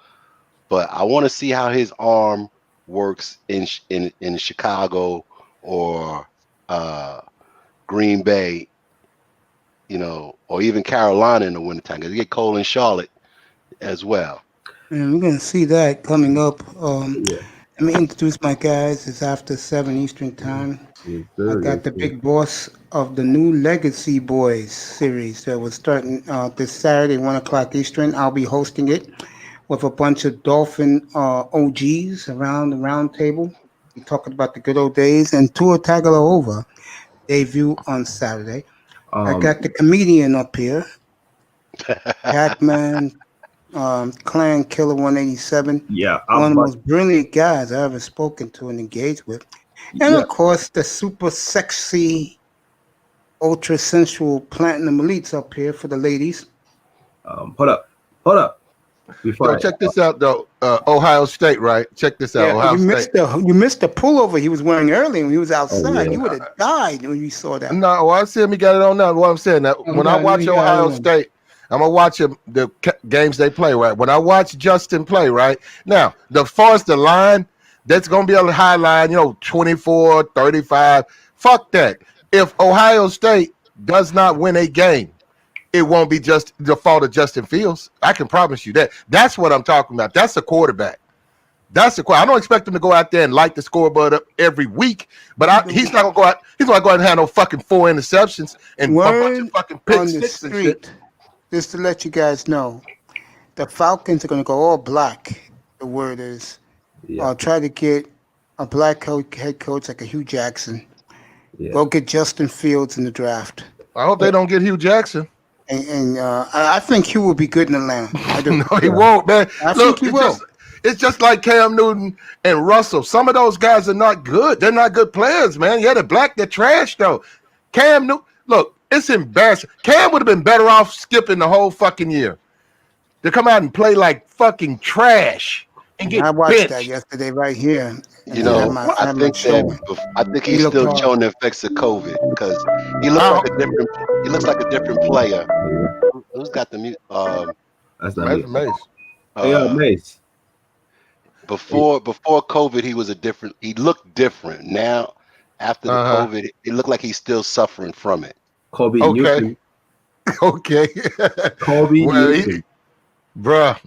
D: but I want to see how his arm works in Chicago or Green Bay, you know, or even Carolina in the wintertime. Because it get cold in Charlotte as well.
A: And we're gonna see that coming up.
C: Yeah.
A: Let me introduce my guys. It's after 7 Eastern time.
C: Yes,
A: I
C: sir.
A: got
C: Yes,
A: the
C: sir.
A: big boss of the new Legacy Boys series that was starting this Saturday, 1 o'clock Eastern. I'll be hosting it with a bunch of Dolphin OGs around the round table. We're talking about the good old days. And Tua Tagovailoa debut on Saturday. I
C: Um,
A: got the comedian up here, Pac-Man, Clan Killer 187.
C: yeah,
A: One of
C: I'm
A: the
C: but
A: most brilliant guys I ever spoken to and engaged with. And
C: yeah.
A: of course, the super sexy, ultra sensual platinum elites up here for the ladies.
C: Hold up.
E: Yo,
C: Before I,
E: check this out though. Ohio State, right? Check this out.
A: Yeah,
E: Ohio
A: you
E: State.
A: missed the pullover he was wearing earlier when he was
C: oh
A: outside.
C: yeah,
A: You would have died when you saw that.
E: No, I see him. He got it on now. What I'm saying that
A: Oh,
E: when I watch
A: he got it
E: Ohio
A: on.
E: State, I'm gonna watch him games they play. Right. When I watch Justin play, right now, the far as the line, that's gonna be a high line. 24, 35. Fuck that. If Ohio State does not win a game, it won't be just the fault of Justin Fields. I can promise you that. That's what I'm talking about. That's a quarterback. That's the question. I don't expect him to go out there and light the scoreboard up every week, but he's not gonna go out. He's not going to have no fucking 4 interceptions and a bunch of
A: Word
E: fucking pick
A: on the
E: six and shit.
A: street, just to let you guys know, the Falcons are going to go all black. The word is,
C: yeah,
A: try to get a black head coach like a Hugh Jackson.
C: yeah.
A: Go get Justin Fields in the draft.
E: I hope they don't get Hugh Jackson.
A: And I think Hugh will be good in Atlanta. I do.
E: No, he won't, man.
A: I
E: Look,
A: think he will.
E: It's just like Cam Newton and Russell. Some of those guys are not good. They're not good players, man. Yeah, they're black. They're trash, though. Cam Newton, look, it's embarrassing. Cam would have been better off skipping the whole fucking year. To come out and play like fucking trash and get
A: I watched
E: benched.
A: that yesterday right here.
D: I think he's
A: He looked
D: still
A: hard.
D: showing the effects of COVID because he looks like a different player. Who's got the mute?
C: That's not me.
E: Mace.
C: Yeah, Mace.
D: Before COVID, he looked different. Now, after the COVID, it looked like he's still suffering from it.
C: Kobe
E: Okay.
C: Newton.
E: Okay.
C: Kobe Newton.
E: Bruh.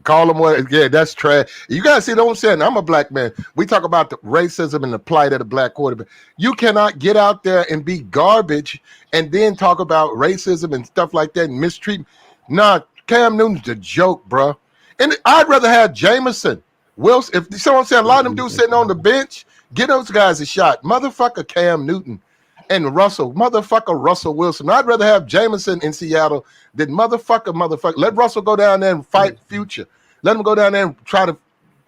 E: Call him what? Yeah, that's trash. You guys see what I'm saying? I'm a black man. We talk about the racism and the plight of the black quarterback. You cannot get out there and be garbage and then talk about racism and stuff like that and mistreat. Nah, Cam Newton's a joke, bro. And I'd rather have Jameson, Wilson. If you see what I'm saying, a lot of them dudes sitting on the bench, get those guys a shot. Motherfucker Cam Newton and motherfucker Russell Wilson. I'd rather have Jameson in Seattle than motherfucker. Let Russell go down there and fight Future. Let him go down there and try to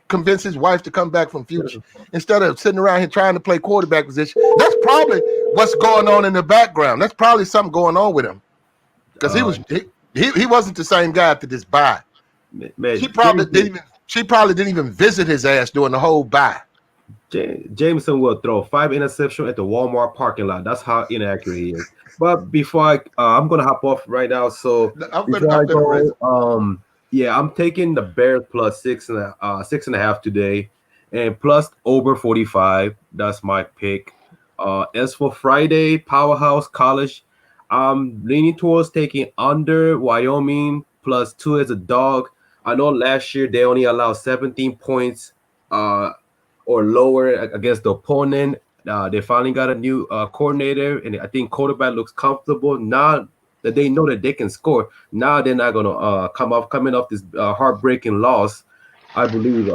E: convince his wife to come back from Future instead of sitting around here trying to play quarterback position. That's probably what's going on in the background. That's probably something going on with him because he wasn't the same guy after this bye.
C: Man,
E: She probably didn't even visit his ass during the whole bye.
C: Jameson will throw 5 interceptions at the Walmart parking lot. That's how inaccurate he is. But before I'm gonna hop off right now. So I'm taking the Bears plus 6.5 today, and plus over 45. That's my pick. As for Friday, Powerhouse College, I'm leaning towards taking under Wyoming plus 2 as a dog. I know last year they only allowed 17 points or lower against the opponent. They finally got a new coordinator, and I think quarterback looks comfortable now that they know that they can score. Now they're not gonna coming off this heartbreaking loss. I believe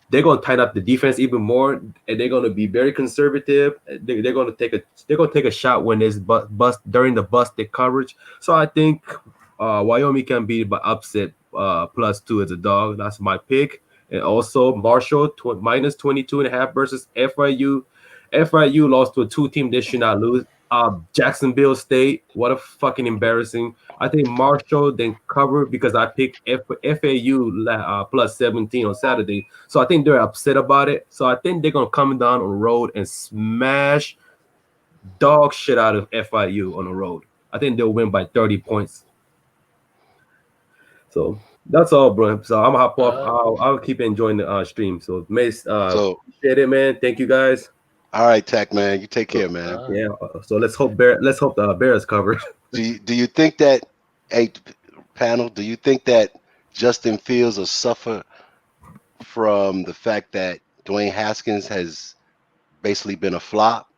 C: they're gonna tighten up the defense even more, and they're gonna be very conservative. They're gonna take a shot when there's bust during the busted coverage. So I think Wyoming can be by upset plus 2 as a dog. That's my pick. And also Marshall minus 22.5 versus FIU. FIU lost to a 2-team they should not lose. Jacksonville State, what a fucking embarrassing. I think Marshall then covered because I picked FAU plus 17 on Saturday. So I think they're upset about it. So I think they're going to come down on the road and smash dog shit out of FIU on the road. I think they'll win by 30 points. So that's all, bro. So I'm gonna hop off. I'll keep enjoying the stream. So Mace, appreciate it, man. Thank you guys.
D: All right, Tech, man. You take care, man.
C: Yeah. So let's hope the Bears cover.
D: Do you think that, hey, panel? Do you think that Justin Fields will suffer from the fact that Dwayne Haskins has basically been a flop?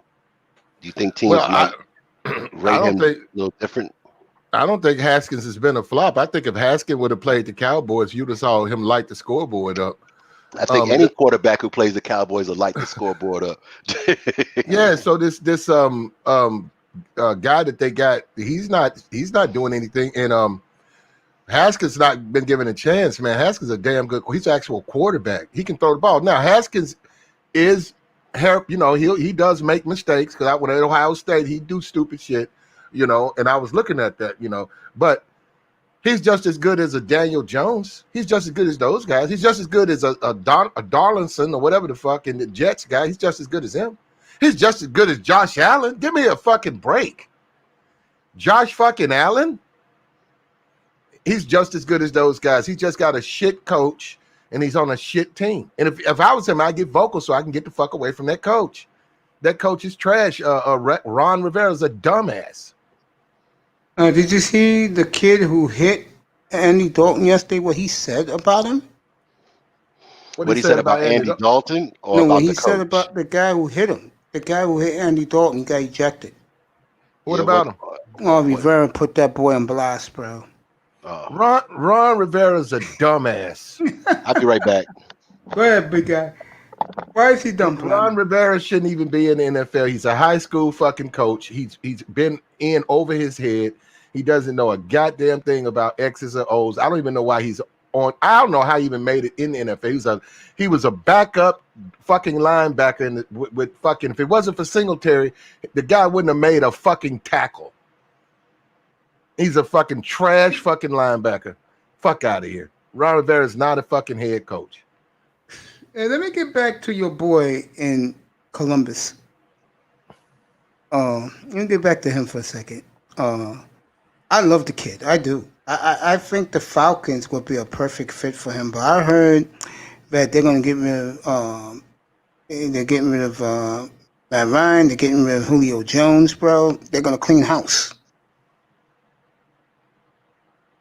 D: Do you think teams
E: Well,
D: might
E: I
D: rate
E: don't
D: him
E: think
D: a little different?
E: I don't think Haskins has been a flop. I think if Haskins would have played the Cowboys, you'd have saw him light the scoreboard up.
D: I think any quarterback who plays the Cowboys will light the scoreboard up.
E: Yeah. So this guy that they got, he's not doing anything, and Haskins not been given a chance. Man, Haskins a damn good. He's an actual quarterback. He can throw the ball. Now Haskins is help. You know, he does make mistakes because when at Ohio State he do stupid shit. You know, and I was looking at that. You know, but he's just as good as a Daniel Jones. He's just as good as those guys. He's just as good as a Darlington or whatever the fuck in the Jets guy. He's just as good as him. He's just as good as Josh Allen. Give me a fucking break. Josh fucking Allen. He's just as good as those guys. He just got a shit coach and he's on a shit team. And if I was him, I'd get vocal so I can get the fuck away from that coach. That coach is trash. Ron Rivera's a dumbass.
A: Did you see the kid who hit Andy Dalton yesterday? What he said about him?
D: What he said about Andy Dalton, or
A: no,
D: about
A: what he
D: the
A: said
D: coach?
A: about the guy who hit him. The guy who hit Andy Dalton, he got ejected.
E: What about him?
A: Oh, Rivera put that boy on blast, bro.
E: Ron Rivera's a dumbass.
D: I'll be right back.
A: Go ahead, big guy. Why is he dumb?
E: Ron Rivera shouldn't even be in the NFL. He's a high school fucking coach. He's been in over his head. He doesn't know a goddamn thing about X's and O's. I don't even know why he's on. I don't know how he even made it in the NFL. He was a backup fucking linebacker with fucking. If it wasn't for Singletary, the guy wouldn't have made a fucking tackle. He's a fucking trash fucking linebacker. Fuck out of here. Ron Rivera is not a fucking head coach.
A: Hey, let me get back to your boy in Columbus. Let me get back to him for a second. I love the kid. I do. I think the Falcons would be a perfect fit for him. But I heard that they're going to get rid of they're getting rid of Matt Ryan. They're getting rid of Julio Jones, bro. They're going to clean house.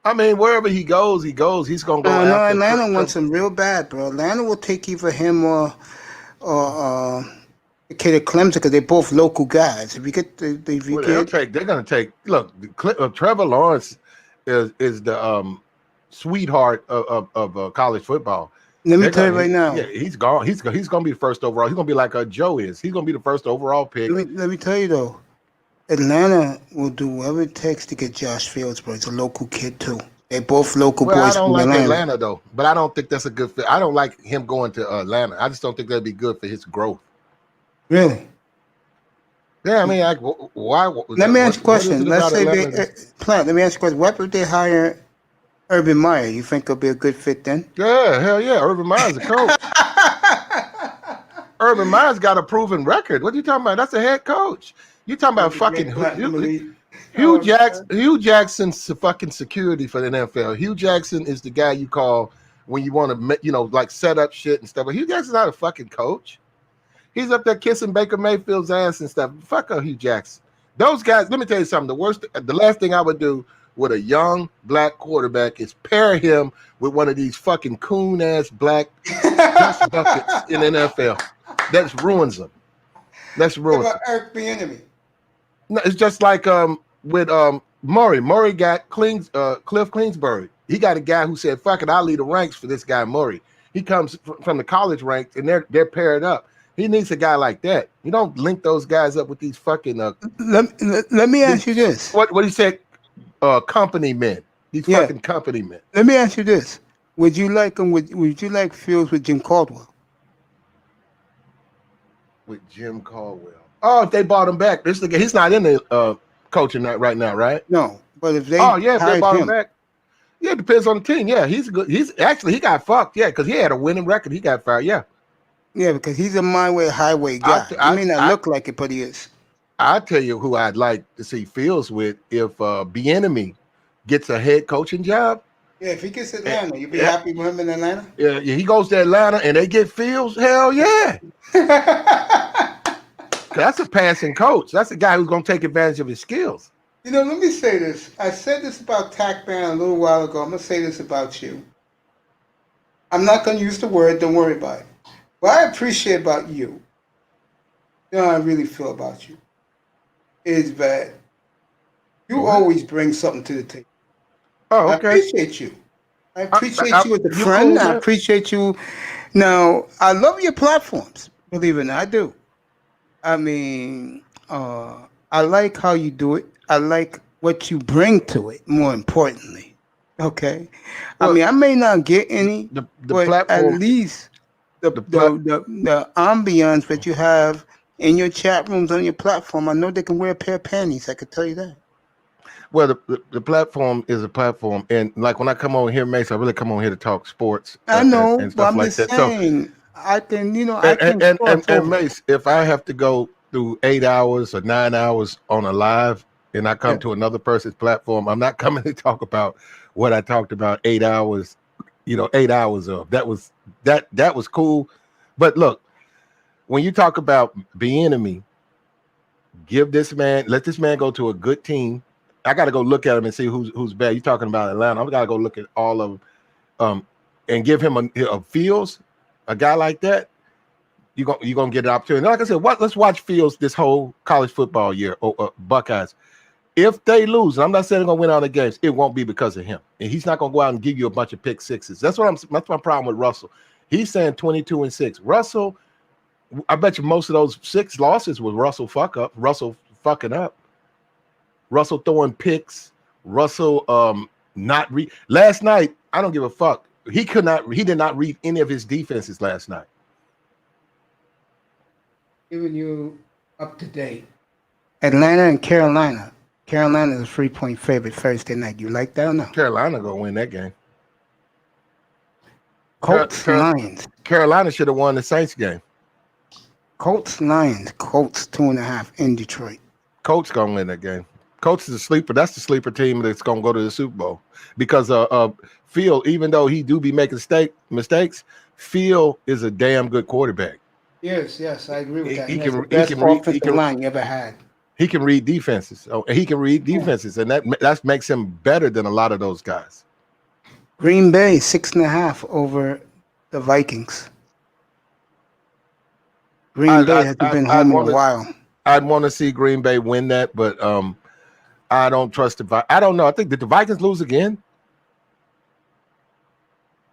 E: I mean, wherever he goes, He's going to go
A: No,
E: after.
A: Atlanta wants him real bad, bro. Atlanta will take either him or the kid at Clemson because they're both local guys. If you get
E: they're going to take. Look, Trevor Lawrence is the sweetheart of college football.
A: Let me tell you right now.
E: Yeah, he's gone. He's going to be the first overall. He's going to be like Joe is. He's going to be the first overall pick.
A: Let me tell you though. Atlanta will do whatever it takes to get Josh Fields, bro. He's a local kid too. They're both local boys.
E: I don't
A: from
E: like Atlanta though, but I don't think that's a good fit. I don't like him going to Atlanta. I just don't think that'd be good for his growth.
A: Really?
E: Yeah, I mean, why?
A: Let me ask you a question. Let's say let me ask you a question. What if they hire Urban Meyer? You think it'll be a good fit then?
E: Yeah, hell yeah. Urban Meyer's a coach. Urban Meyer's got a proven record. What are you talking about? That's a head coach. You talking about fucking Hugh Jackson? Hugh Jackson's fucking security for the NFL. Hugh Jackson is the guy you call when you want to, like set up shit and stuff. But Hugh Jackson's not a fucking coach. He's up there kissing Baker Mayfield's ass and stuff. Fuck Hugh Jackson. Those guys. Let me tell you something. The last thing I would do with a young black quarterback is pair him with one of these fucking coon ass black dust buckets in the NFL. That ruins them. That's ruins.
A: What about Eric Bieniemy?
E: No, it's just like with Murray. Murray got Cliff Kingsbury. He got a guy who said, "Fuck it, I'll lead the ranks for this guy Murray." He comes from the college ranks, and they're paired up. He needs a guy like that. You don't link those guys up with these fucking.
A: Let me ask you this.
E: What he said? Company men. These fucking company men.
A: Let me ask you this. Would you like him? Would you like Fields with Jim Caldwell?
E: With Jim Caldwell. Oh, if they bought him back, he's not in the coaching right now, right?
A: No, but if they
E: if they bought him back, yeah, it depends on the team. Yeah, he's good. He got fucked. Yeah, because he had a winning record. He got fired. Yeah,
A: because he's a my way highway guy. I may not look like it, but he is.
E: I'll tell you who I'd like to see Fields with if Bieniemy gets a head coaching job.
A: Yeah, if he gets Atlanta, you'd be happy with him in Atlanta?
E: Yeah, he goes to Atlanta and they get Fields. Hell yeah. That's a passing coach. That's a guy who's going to take advantage of his skills.
A: Let me say this. I said this about TAC Band a little while ago. I'm going to say this about you. I'm not going to use the word. Don't worry about it. What I appreciate about you, how I really feel about you, is that you
E: What?
A: always bring something to the table.
E: Oh,
A: I
E: okay.
A: appreciate you. I appreciate you as a
E: You
A: friend.
E: cool,
A: I
E: man?
A: appreciate you. Now, I love your platforms. Believe it or not, I do. I mean, I like how you do it. I like what you bring to it. More importantly, okay. I
E: Well,
A: mean, I may not get any,
E: the
A: but at
E: platform,
A: least the
E: the plat.
A: the ambiance that you have in your chat rooms on your platform, I know they can wear a pair of panties. I could tell you that.
E: Well, the platform is a platform, and like when I come on here, Mace, I really come on here to talk sports
A: I know,
E: and
A: but
E: stuff
A: I'm
E: like
A: just
E: that. So,
A: saying, I can, I can cross
E: and
A: over.
E: Mace, if I have to go through 8 hours or 9 hours on a live, and I come
A: Yeah.
E: to another person's platform, I'm not coming to talk about what I talked about 8 hours. 8 hours of that was cool, but look, when you talk about the enemy, let this man go to a good team. I got to go look at him and see who's bad. You're talking about Atlanta. I got to go look at all of them, and give him a Fields, a guy like that. You're gonna get an opportunity. Like I said, let's watch Fields this whole college football year. Buckeyes. If they lose, and I'm not saying they're gonna win all the games, it won't be because of him. And he's not gonna go out and give you a bunch of pick sixes. That's my problem with Russell. He's saying 22-6. Russell, I bet you most of those 6 losses was Russell fucking up. Russell throwing picks. Russell not read last night. I don't give a fuck. He did not read any of his defenses last night.
A: Giving you up to date. Atlanta and Carolina. Carolina is a 3-point favorite Thursday night. You like that or no?
E: Carolina gonna win that game.
A: Colts Lions.
E: Carolina should have won the Saints game.
A: Colts Lions. Colts 2.5 in Detroit.
E: Colts gonna win that game. Colts is a sleeper. That's the sleeper team that's gonna go to the Super Bowl because Field, even though he do be making mistakes, Field is a damn good quarterback.
A: Yes, I agree with that.
E: He
A: That's
E: can
A: the best offensive line you ever had.
E: He can read defenses. Oh, he can read defenses, and that makes him better than a lot of those guys.
A: Green Bay 6.5 over the Vikings. Green Bay hasn't been home in a while.
E: I'd want to see Green Bay win that, but I don't trust the Vikings. I don't know. I think did the Vikings lose again?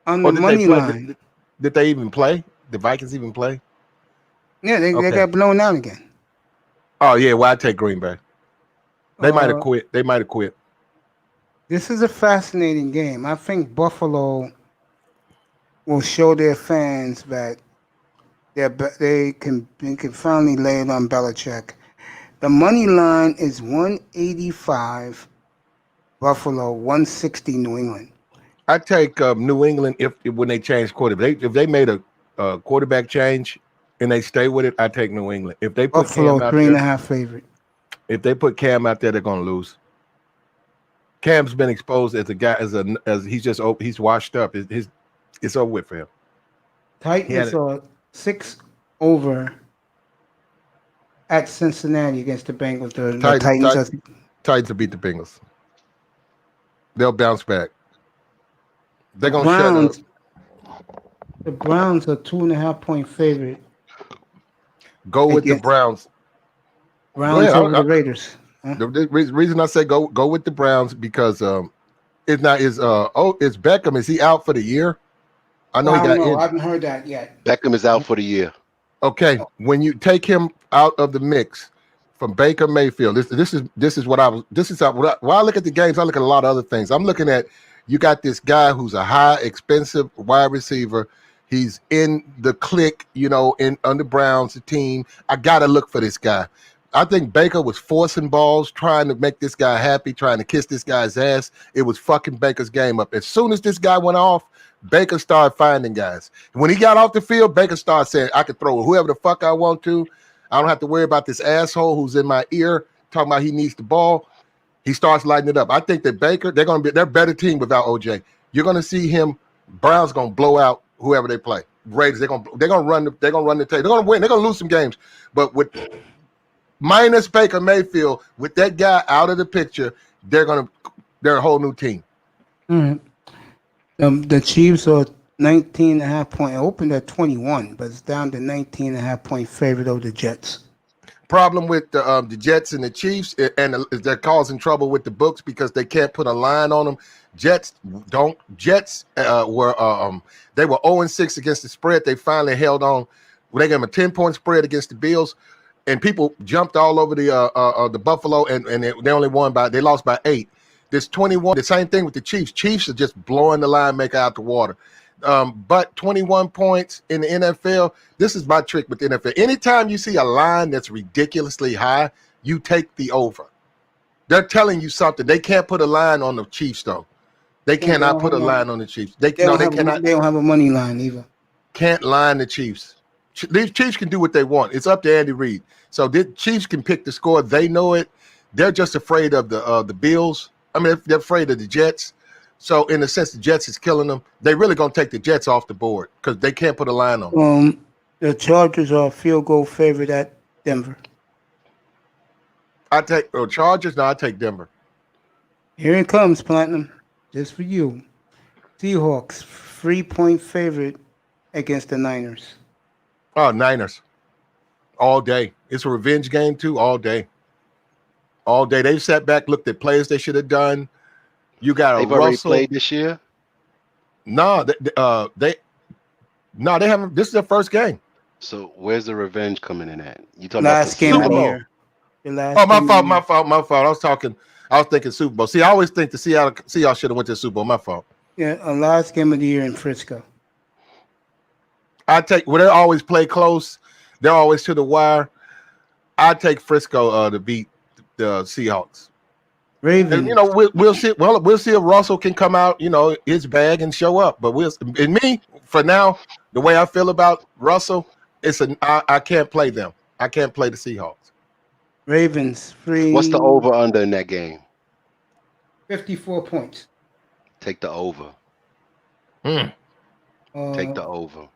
A: On the money line.
E: Did they even play? The Vikings even play?
A: Yeah, they got blown out again.
E: Oh yeah, well I take Green Bay. They might have quit.
A: This is a fascinating game. I think Buffalo will show their fans that they can finally lay it on Belichick. The money line is 185 Buffalo, 160 New England.
E: I take New England when they change quarterback. If they made a quarterback change and they stay with it, I take New England. If they put
A: Buffalo
E: Cam out
A: 3.5 favorite.
E: If they put Cam out there, they're gonna lose. Cam's been exposed as a guy as he's washed up. It's over with for him.
A: Titans are 6 over at Cincinnati against the Bengals.
E: Titans will beat the Bengals. They'll bounce back. They're gonna shut up.
A: The Browns are 2.5-point favorite.
E: Go with the Browns.
A: Browns over the Raiders. Huh?
E: The reason I say go with the Browns because it's Beckham. Is he out for the year? I know he got injured.
A: I haven't heard that yet.
D: Beckham is out for the year.
E: Okay, when you take him out of the mix from Baker Mayfield, this is what I was. This is when I look at the games. I look at a lot of other things. I'm looking at you got this guy who's a high expensive wide receiver. He's in the clique, on the Browns team. I gotta look for this guy. I think Baker was forcing balls, trying to make this guy happy, trying to kiss this guy's ass. It was fucking Baker's game up. As soon as this guy went off, Baker started finding guys. When he got off the field, Baker started saying, I can throw whoever the fuck I want to. I don't have to worry about this asshole who's in my ear talking about he needs the ball. He starts lighting it up. I think that Baker, they're a better team without OJ. You're gonna see him. Browns gonna blow out whoever they play. Raiders, they're gonna run the tape. They're gonna win. They're gonna lose some games, but with minus Baker Mayfield, with that guy out of the picture, they're a whole new team.
A: Mm-hmm. The Chiefs are 19.5 point. It opened at 21, but it's down to 19.5 point favorite over the Jets.
E: Problem with the Jets and the Chiefs, and they're causing trouble with the books because they can't put a line on them. Jets were they were 0-6 against the spread. They finally held on. They gave them a 10-point spread against the Bills, and people jumped all over the Buffalo, and they only they lost by 8. This 21, the same thing with the Chiefs. Chiefs are just blowing the line maker out the water. But 21 points in the NFL, this is my trick with the NFL. Anytime you see a line that's ridiculously high, you take the over. They're telling you something. They can't put a line on the Chiefs, though. They cannot put a line on the Chiefs. They cannot.
A: They don't have a money line either.
E: Can't line the Chiefs. These Chiefs can do what they want. It's up to Andy Reid. So the Chiefs can pick the score. They know it. They're just afraid of the Bills. I mean, they're afraid of the Jets. So in a sense, the Jets is killing them. They're really going to take the Jets off the board because they can't put a line on them.
A: The Chargers are a field goal favorite at Denver.
E: I take Chargers. No, I take Denver.
A: Here it comes, Platinum. Just for you. Seahawks, 3-point favorite against the Niners.
E: Oh, Niners. All day. It's a revenge game, too, all day. All day. They've sat back, looked at plays they should have done. You got
D: They've already played this year?
E: No, they haven't. This is their first game.
D: So where's the revenge coming in at? You talking
A: last
D: about
A: game of the year.
E: My fault. I was thinking Super Bowl. See, I always think the Seattle should have went to the Super Bowl. My fault.
A: Yeah, last game of the year in Frisco.
E: They always play close. They're always to the wire. I take Frisco to beat the Seahawks.
A: Ravens.
E: And, we'll see. Well, we'll see if Russell can come out, his bag and show up. But for now, the way I feel about Russell, I can't play them. I can't play the Seahawks.
A: Ravens.
D: What's the over under in that game?
A: 54 points.
D: Take the over. Take the over.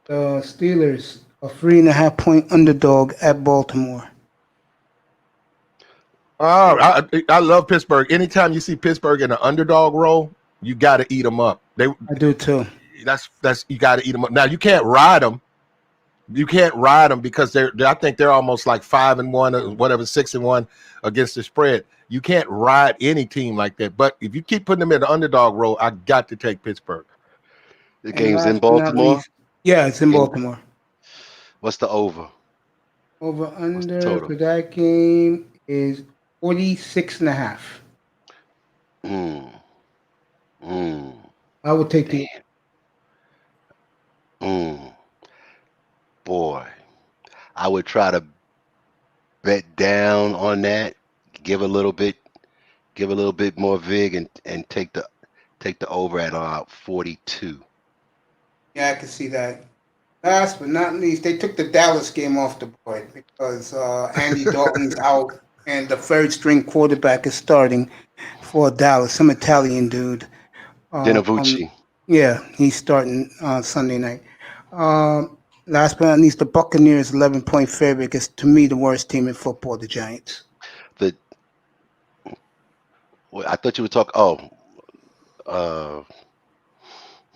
A: The Steelers, a 3.5 point underdog at Baltimore.
E: Oh, I love Pittsburgh. Anytime you see Pittsburgh in an underdog role, you got to eat them up.
A: I do too.
E: That's you got to eat them up. Now you can't ride them. You can't ride them because I think they're almost like 5-1 or whatever, 6-1 against the spread. You can't ride any team like that. But if you keep putting them in the underdog role, I got to take Pittsburgh.
D: The game's in Baltimore.
A: Yeah, it's in Baltimore.
D: What's the over?
A: Over under for that game is 46.5. I would take the.
D: Boy, I would try to bet down on that. Give a little bit more vig and take the over at 42.
A: Yeah, I can see that. Last but not least, they took the Dallas game off the board because Andy Dalton's out and the third string quarterback is starting for Dallas, some Italian dude.
D: Dinavucci.
A: Yeah, he's starting Sunday night. Last but not least, the Buccaneers 11-point favorite is to me the worst team in football, the Giants.
D: I thought you were talking.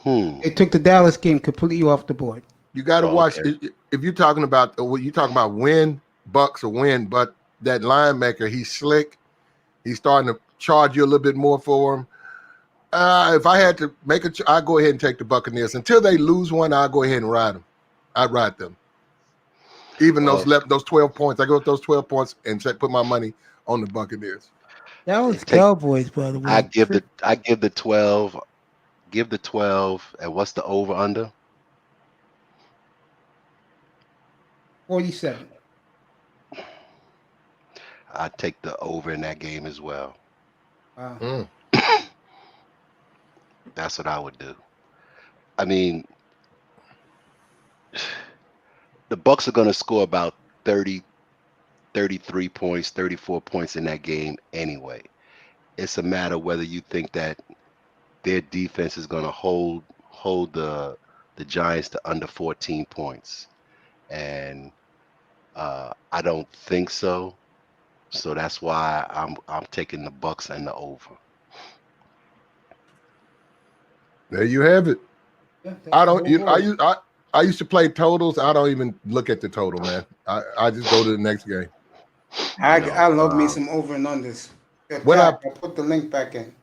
A: They took the Dallas game completely off the board.
E: You got to watch if you're talking about win Bucks or win, but that linebacker, he's slick. He's starting to charge you a little bit more for him. If I had to I'd go ahead and take the Buccaneers. Until they lose one, I'll go ahead and ride them. I'd ride them. Even those 12 points. I go with those 12 points and put my money on the Buccaneers.
A: That was Cowboys, by the way.
D: I give the 12. Give the 12. And what's the over under?
A: 47.
D: I'd take the over in that game as well.
A: Wow.
D: That's what I would do. I mean, the Bucks are going to score about 30, 33 points, 34 points in that game anyway. It's a matter whether you think that their defense is going to hold the Giants to under 14 points. And I don't think so. So that's why I'm taking the Bucks and the over.
E: There you have it. I don't. I used to play totals. I don't even look at the total, man. I just go to the next game.
A: I love me some over and unders.
E: When
A: I'll put the link back in.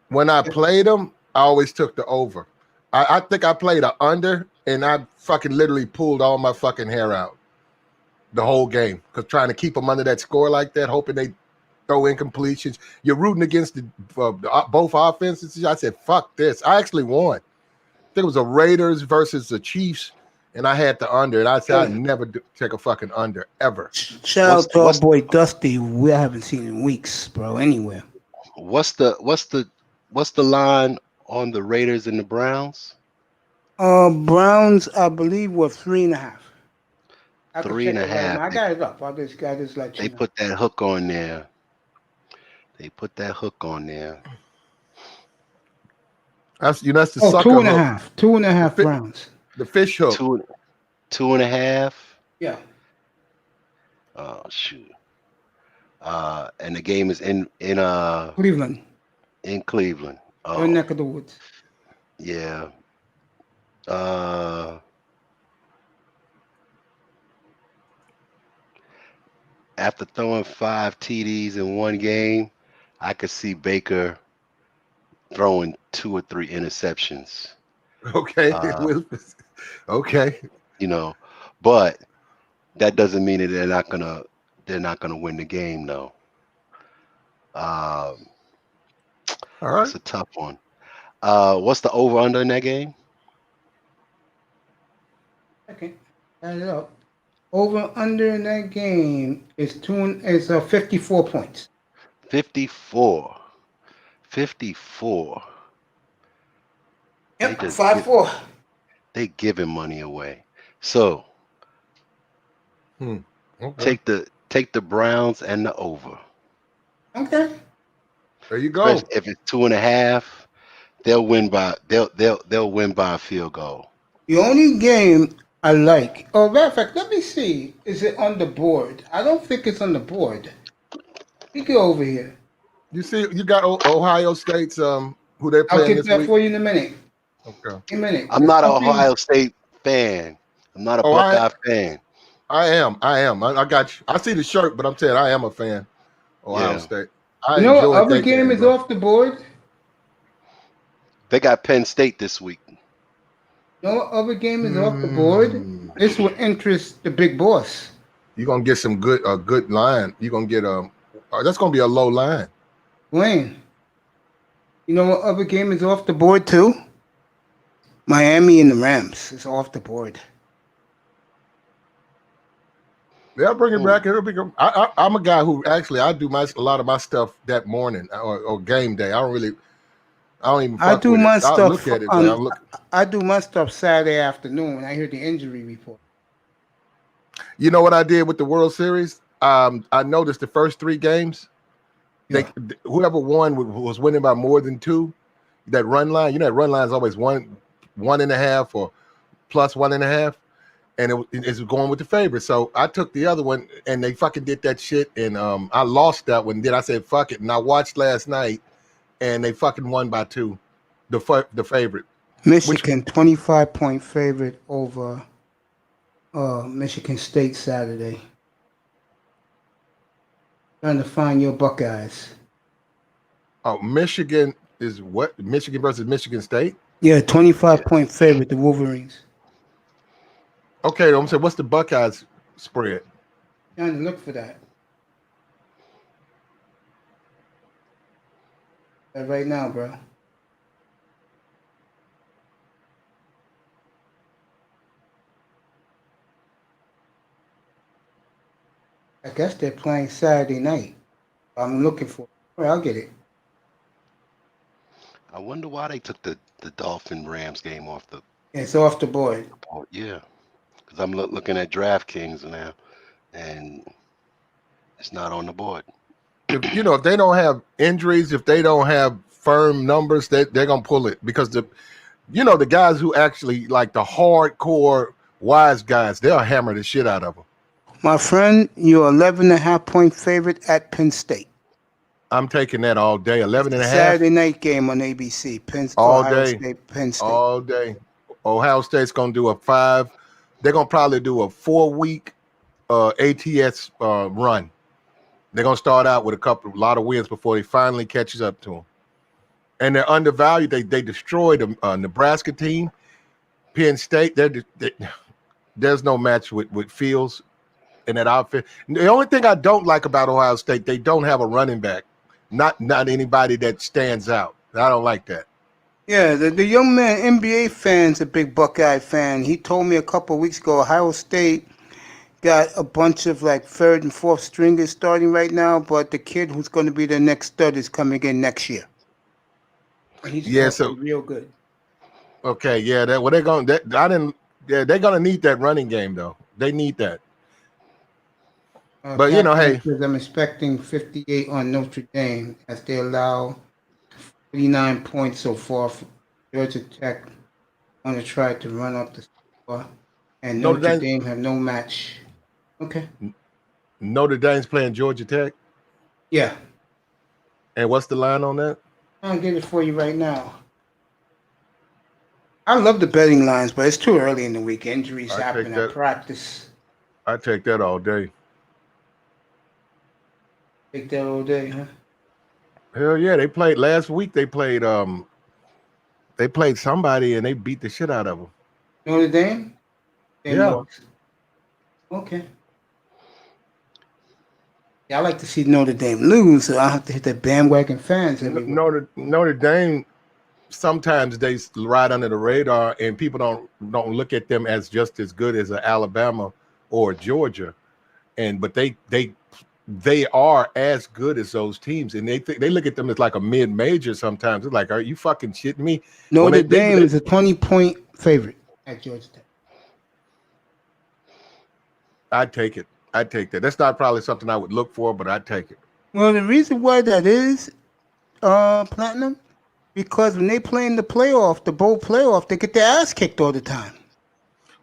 E: When I played them, I always took the over. I think I played a under, and I fucking literally pulled all my fucking hair out the whole game because trying to keep them under that score like that, hoping they throw incompletions. You're rooting against both offenses. I said, "Fuck this!" I actually won. I think it was the Raiders versus the Chiefs, and I had the under. And I said, "I'd never take a fucking under ever."
A: Shout out to our boy Dusty. We haven't seen in weeks, bro. Anywhere.
D: What's the line on the Raiders and the Browns?
A: Browns, I believe, were 3.5.
D: 3.5.
A: I got it up. I just let you know.
D: They put that hook on there.
E: That's that's the sucker
A: 2.5. 2.5 Browns.
E: The fish hook.
D: 2.5.
A: Yeah.
D: Oh shoot. And the game is in
A: Cleveland.
D: In Cleveland. Oh,
A: Your neck of the woods.
D: Yeah. After throwing 5 TDs in one game, I could see Baker throwing 2 or 3 interceptions.
E: Okay. Okay.
D: But that doesn't mean that they're not gonna win the game though.
E: All right.
D: It's a tough one. What's the over under in that game?
A: Okay. Add it up. Over under in that game is 54 points.
D: 54. 54.
A: Yep, 5-4.
D: They giving money away. So
E: Okay.
D: take the Browns and the over.
A: Okay.
E: There you go.
D: Especially if it's 2.5, they'll win by a field goal.
A: The only game I like. Oh, matter of fact, let me see. Is it on the board? I don't think it's on the board. You go over here.
E: You see, you got Ohio State's who they're
A: I'll
E: playing
A: get
E: this
A: that
E: week.
A: for you in a minute.
E: Okay.
A: A minute.
D: I'm not an Ohio State fan. I'm not a Buckeye fan.
E: I am. I got you. I see the shirt, but I'm saying I am a fan. Ohio State. I
A: what other game is off the board?
D: They got Penn State this week.
A: No other game is off the board. This will interest the big boss.
E: You're gonna get some good line. You're gonna get that's gonna be a low line.
A: Wayne. You know what other game is off the board too? Miami and the Rams is off the board.
E: They'll bring it back. It'll be. I'm a guy who actually I do a lot of my stuff that morning or game day. I don't even.
A: I do my stuff.
E: I'll look at it.
A: I do my stuff Saturday afternoon when I hear the injury report.
E: You know what I did with the World Series? I noticed the first 3 games, whoever won was winning by more than 2. That run line, that run line is always 1.5 or plus 1.5, and it's going with the favorite. So I took the other one, and they fucking did that shit, and I lost that one. Then I said fuck it, and I watched last night, and they fucking won by 2, the favorite.
A: Michigan 25-point favorite over Michigan State Saturday. Trying to find your Buckeyes.
E: Oh, Michigan is what? Michigan versus Michigan State?
A: Yeah, 25-point favorite, the Wolverines.
E: Okay, I'm saying, what's the Buckeyes spread?
A: Trying to look for that. Right now, bro. I guess they're playing Saturday night. I'm looking for it. All right, I'll get it.
D: I wonder why they took the Dolphin Rams game off the.
A: It's off the board.
D: Yeah, because I'm looking at DraftKings now, and it's not on the board.
E: If they don't have injuries, if they don't have firm numbers, they're gonna pull it because the guys who actually like the hardcore wise guys, they'll hammer the shit out of them.
A: My friend, you're 11.5-point favorite at Penn State.
E: I'm taking that all day. 11.5.
A: Saturday night game on ABC.
E: All
A: Ohio
E: day.
A: State, Penn State.
E: All day. Ohio State's gonna do a 5. They're gonna probably do a 4-week ATS run. They're gonna start out with a lot of wins before they finally catches up to them. And they're undervalued. They destroyed the Nebraska team. Penn State. There's no match with Fields in that outfit. The only thing I don't like about Ohio State, they don't have a running back. Not anybody that stands out. I don't like that.
A: Yeah, the young man, NBA fan's a big Buckeye fan. He told me a couple of weeks ago, Ohio State got a bunch of like 3rd and 4th stringers starting right now, but the kid who's going to be the next stud is coming in next year. He's real good.
E: Okay, yeah, they're gonna need that running game though. They need that. But hey,
A: I'm expecting 58 on Notre Dame as they allow 49 points so far for Georgia Tech. Want to try to run up the score, and Notre Dame have no match. Okay.
E: Notre Dame's playing Georgia Tech.
A: Yeah.
E: And what's the line on that?
A: I'll get it for you right now. I love the betting lines, but it's too early in the week. Injuries happen at practice.
E: I take that all day.
A: Take that all day, huh?
E: Hell yeah! They played last week. They played somebody and they beat the shit out of them.
A: Notre Dame?
E: Yeah.
A: Okay. Yeah, I like to see Notre Dame lose, so I have to hit the bandwagon fans.
E: Notre Dame, sometimes they ride under the radar, and people don't look at them as just as good as Alabama or Georgia, but they are as good as those teams, and they look at them as like a mid-major sometimes. It's like, are you fucking shitting me?
A: Notre Dame is a 20-point favorite at Georgia Tech.
E: I'd take it. I'd take that. That's not probably something I would look for, but I'd take it.
A: Well, the reason why that is, Platinum, because when they play in the playoff, the bowl playoff, they get their ass kicked all the time.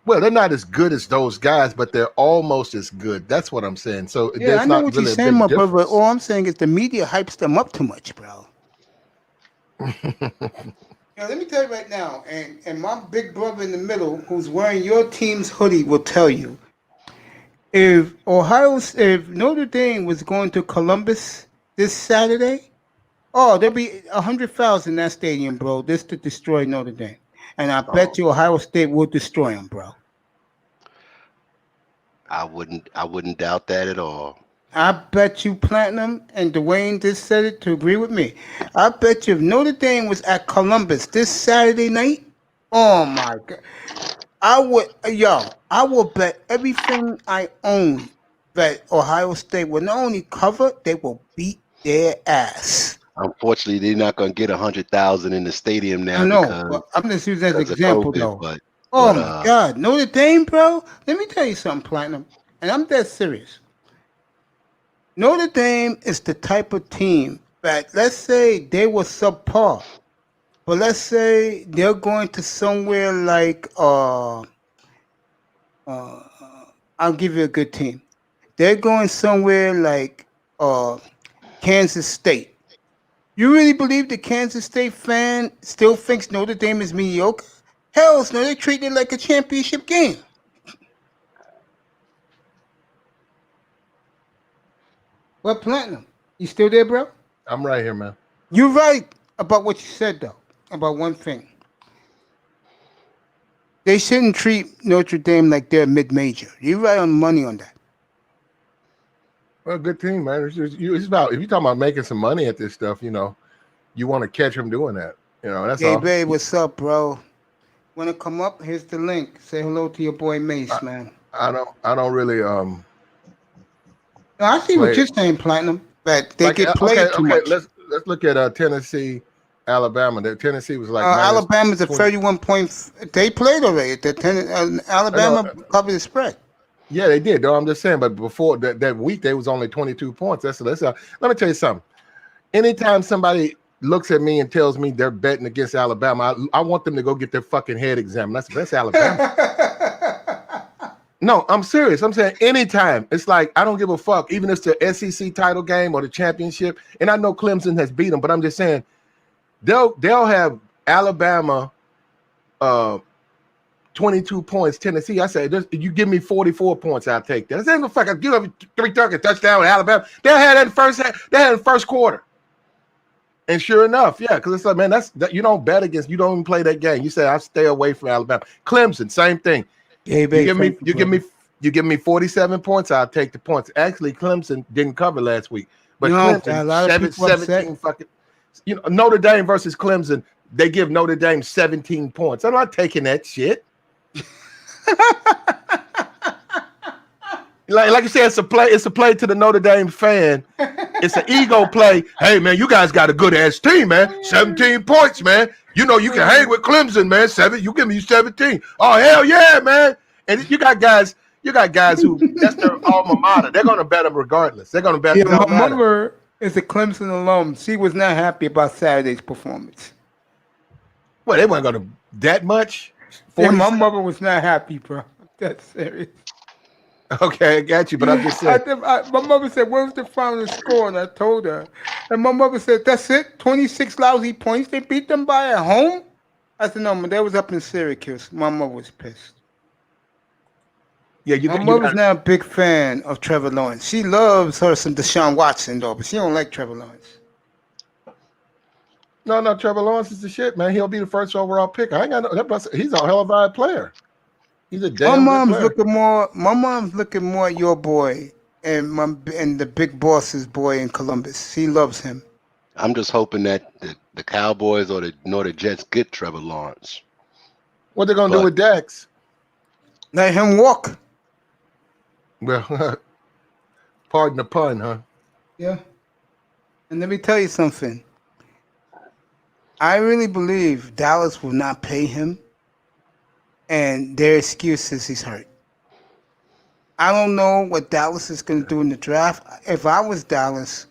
E: Well, they're not as good as those guys, but they're almost as good. That's what I'm saying. So
A: yeah, I know what you're saying, my brother. But all I'm saying is the media hypes them up too much, bro. Let me tell you right now, and my big brother in the middle, who's wearing your team's hoodie, will tell you, if Notre Dame was going to Columbus this Saturday, there'd be 100,000 in that stadium, bro. This to destroy Notre Dame. And I bet you Ohio State will destroy them, bro.
D: I wouldn't doubt that at all.
A: I bet you Platinum, and Dwayne just said it to agree with me. I bet you if Notre Dame was at Columbus this Saturday night, oh my God. I will bet everything I own that Ohio State will not only cover, they will beat their ass.
D: Unfortunately, they're not going to get 100,000 in the stadium now.
A: I know, but I'm just using that as an example, though. My God, Notre Dame, bro. Let me tell you something, Platinum, and I'm dead serious. Notre Dame is the type of team that, let's say they were subpar, but let's say they're going to somewhere like I'll give you a good team. They're going somewhere like Kansas State. You really believe the Kansas State fan still thinks Notre Dame is mediocre? Hell no, they treat it like a championship game. Well, Platinum, you still there, bro?
E: I'm right here, man.
A: You're right about what you said, though, about one thing. They shouldn't treat Notre Dame like they're mid-major. You're right on money on that.
E: Well, good team, man. It's about, if you're talking about making some money at this stuff, you want to catch them doing that. That's all.
A: Hey, what's up, bro? Want to come up? Here's the link. Say hello to your boy Mace, man.
E: I don't really
A: No, I see what you're saying, Platinum. That they get played too much.
E: Let's look at Tennessee, Alabama. Tennessee was like
A: Alabama's a 31 point. They played already. Alabama covered the spread.
E: Yeah, they did. Though I'm just saying. But before that week, they was only 22 points. Let me tell you something. Anytime somebody looks at me and tells me they're betting against Alabama, I want them to go get their fucking head examined. That's Alabama. No, I'm serious. I'm saying anytime. It's like, I don't give a fuck, even if it's the SEC title game or the championship. And I know Clemson has beat them, but I'm just saying they'll have Alabama 22 points, Tennessee. I said, you give me 44 points, I'll take that. I said, no fuck, I'll give up 3 touchdowns with Alabama. They had that in the first quarter. And sure enough, yeah, because it's like, man, you don't bet against, you don't even play that game. You say, I'll stay away from Alabama. Clemson, same thing. You give me 47 points, I'll take the points. Actually, Clemson didn't cover last week. But Clemson, 17 fucking, Notre Dame versus Clemson, they give Notre Dame 17 points. I'm not taking that shit. Like you said, it's a play to the Notre Dame fan. It's an ego play. Hey man, you guys got a good ass team, man. 17 points, man. You can hang with Clemson, man. You give me 17. Oh hell yeah, man. And you got guys who that's their alma mater. They're gonna bet them regardless. They're gonna bet.
A: Yeah, my mother is a Clemson alum. She was not happy about Saturday's performance.
E: Well, they weren't gonna that much.
A: Yeah, my mother was not happy, bro. That's serious.
E: Okay, I got you, but I'm just saying.
A: My mother said, "What was the final score?" And I told her, and my mother said, "That's it. 26 lousy points. They beat them by at home." I said, "No, they was up in Syracuse." My mother was pissed.
E: Yeah,
A: my mother's not a big fan of Trevor Lawrence. She loves her some Deshaun Watson though, but she don't like Trevor Lawrence.
E: No, Trevor Lawrence is the shit, man. He'll be the first overall pick. I ain't got no. He's a hell of a player. He's a damn
A: My mom's looking more at your boy and the big boss's boy in Columbus. She loves him.
D: I'm just hoping that the Cowboys or the Jets get Trevor Lawrence.
E: What they gonna do with Dax?
A: Let him walk.
E: Well, pardon the pun, huh?
A: Yeah. And let me tell you something. I really believe Dallas will not pay him. And their excuse is he's hurt. I don't know what Dallas is going to do in the draft. If I was Dallas,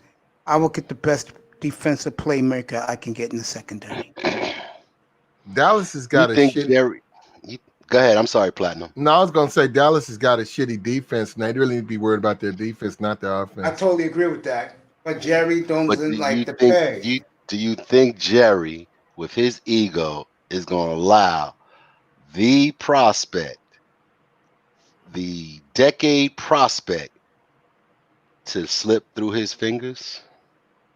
A: I would get the best defensive playmaker I can get in the secondary.
E: Dallas has got
D: Go ahead. I'm sorry, Platinum.
E: No, I was going to say Dallas has got a shitty defense, and they really need to be worried about their defense, not their offense.
A: I totally agree with that. But Jerry doesn't like the pay.
D: Do you think Jerry, with his ego, is going to allow the prospect, the decade prospect, to slip through his fingers?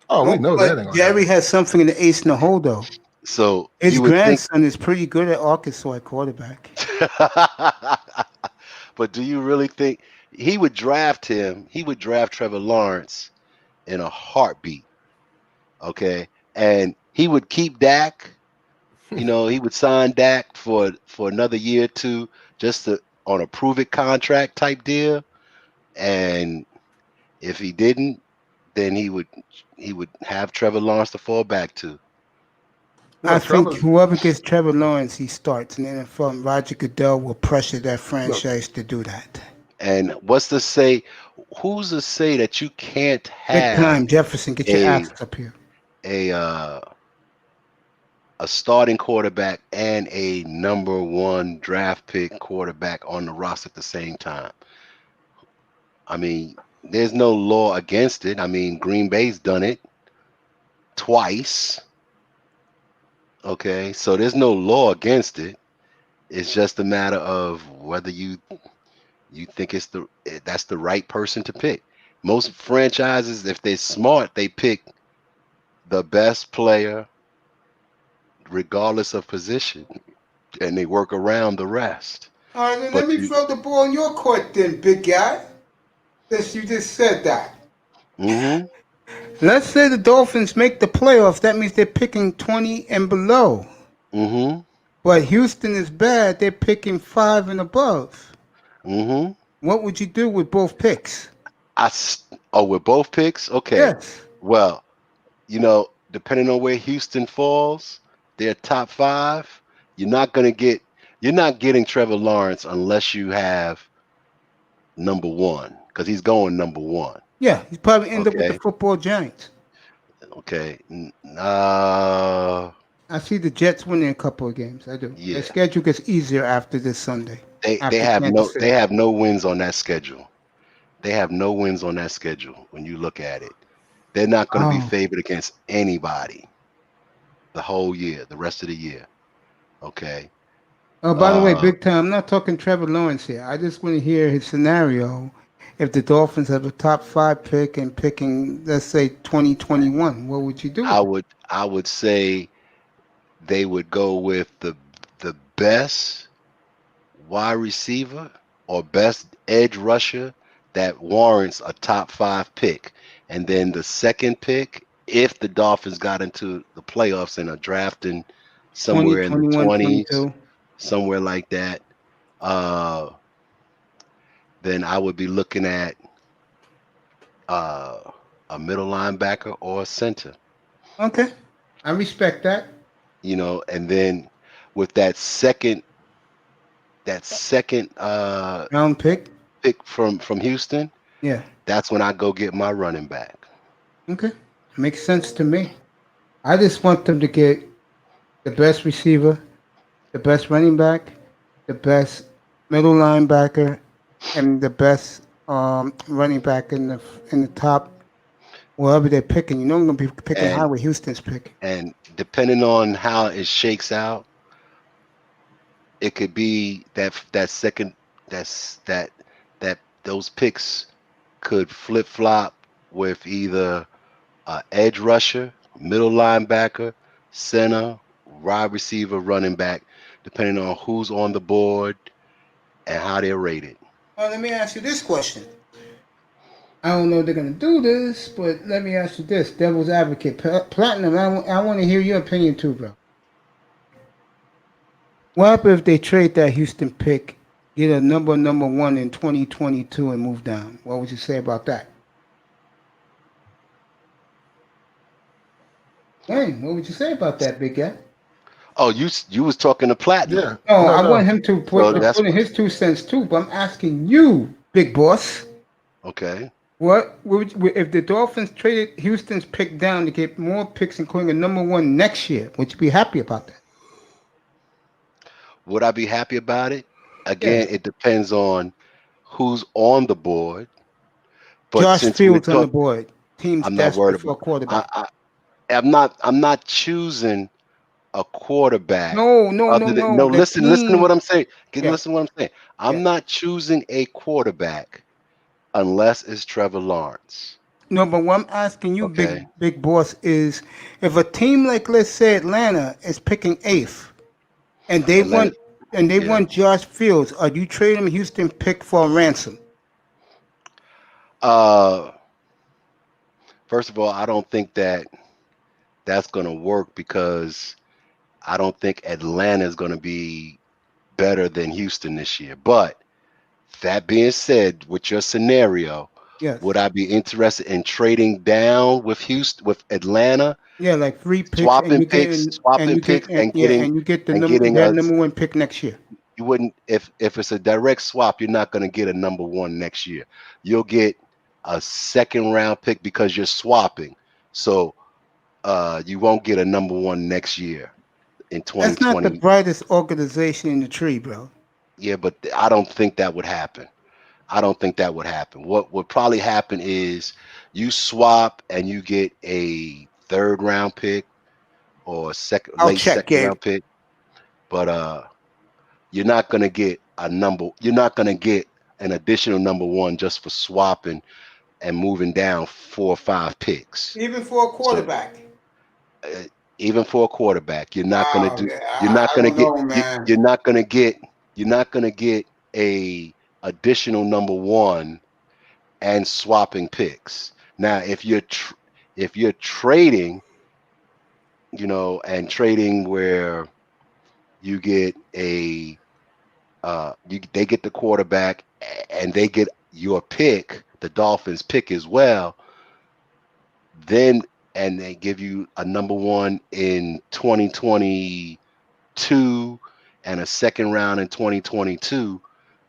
E: Oh, we know that.
A: Jerry has something in the ace in the hole, though.
D: So
A: his grandson is pretty good at Arkansas at quarterback.
D: But do you really think he would draft him? He would draft Trevor Lawrence in a heartbeat. Okay, and he would keep Dak. He would sign Dak for another year or two, just on a prove-it contract type deal. And if he didn't, then he would have Trevor Lawrence to fall back to.
A: I think whoever gets Trevor Lawrence, he starts, and then from Roger Goodell will pressure that franchise to do that.
D: And what's to say? Who's to say that you can't have?
A: Big time, Jefferson, get your ass up here.
D: A starting quarterback and a number 1 draft pick quarterback on the roster at the same time. I mean, there's no law against it. I mean, Green Bay's done it twice. Okay, so there's no law against it. It's just a matter of whether you think that's the right person to pick. Most franchises, if they're smart, they pick the best player regardless of position, and they work around the rest.
A: All right, then let me throw the ball in your court then, big guy, since you just said that.
D: Mm-hmm.
A: Let's say the Dolphins make the playoffs. That means they're picking 20 and below.
D: Mm-hmm.
A: But Houston is bad. They're picking 5 and above.
D: Mm-hmm.
A: What would you do with both picks?
D: With both picks? Okay.
A: Yes.
D: Well, depending on where Houston falls, they're top 5. You're not getting Trevor Lawrence unless you have number 1, because he's going number 1.
A: Yeah, he's probably end up with the football Giants.
D: Okay.
A: I see the Jets winning a couple of games. I do. Yeah. Their schedule gets easier after this Sunday.
D: They have no wins on that schedule. They have no wins on that schedule when you look at it. They're not going to be favored against anybody the whole year, the rest of the year. Okay.
A: Oh, by the way, big time. I'm not talking Trevor Lawrence here. I just want to hear his scenario. If the Dolphins have a top 5 pick and picking, let's say 2021, what would you do?
D: I would say they would go with the best wide receiver or best edge rusher that warrants a top 5 pick. And then the second pick, if the Dolphins got into the playoffs and are drafting somewhere in the 20s, somewhere like that, then I would be looking at a middle linebacker or a center.
A: Okay, I respect that.
D: And then with that second
A: Round pick
D: from Houston,
A: Yeah.
D: that's when I go get my running back.
A: Okay, makes sense to me. I just want them to get the best receiver, the best running back, the best middle linebacker, and the best running back in the top wherever they're picking. I'm gonna be picking high with Houston's pick.
D: And depending on how it shakes out, it could be that those picks could flip flop with either edge rusher, middle linebacker, center, wide receiver, running back, depending on who's on the board and how they're rated.
A: Well, let me ask you this question. I don't know if they're going to do this, but let me ask you this. Devil's advocate. Platinum, I want to hear your opinion too, bro. What happens if they trade that Houston pick, get a number 1 in 2022 and move down? What would you say about that? Wayne, what would you say about that, big guy?
D: Oh, you was talking to Platinum.
E: Yeah.
A: No, I want him to put in his 2 cents too, but I'm asking you, big boss.
D: Okay.
A: What would if the Dolphins traded Houston's pick down to get more picks, including a number 1 next year? Would you be happy about that?
D: Would I be happy about it? Again, It depends on who's on the board. But
A: Josh Fields on the board. Teams desperate for a quarterback.
D: I'm not choosing a quarterback.
A: No.
D: Listen to what I'm saying. Listen to what I'm saying. I'm not choosing a quarterback unless it's Trevor Lawrence.
A: No, but what I'm asking you, big boss, is if a team like, let's say, Atlanta is picking 8th, and they want Josh Fields, are you trading Houston pick for a ransom?
D: First of all, I don't think that's going to work because I don't think Atlanta is going to be better than Houston this year. But that being said, with your scenario, would I be interested in trading down with Atlanta?
A: Yeah, like 3 picks,
D: swapping picks, and
A: you get the number 1 pick next year.
D: You wouldn't if it's a direct swap. You're not going to get a number 1 next year. You'll get a 2nd round pick because you're swapping. So you won't get a number 1 next year in 2020.
A: That's not the brightest organization in the tree, bro.
D: Yeah, but I don't think that would happen. What would probably happen is you swap and you get a 3rd round pick or late second round pick, but you're not gonna get an additional number 1 just for swapping and moving down 4 or 5 picks.
A: Even for a quarterback.
D: You're not gonna do. You're not gonna get a additional number 1 and swapping picks. Now, if you're trading, and trading where you get they get the quarterback and they get your pick, the Dolphins pick as well, then and they give you a number 1 in 2022 and a 2nd round in 2022,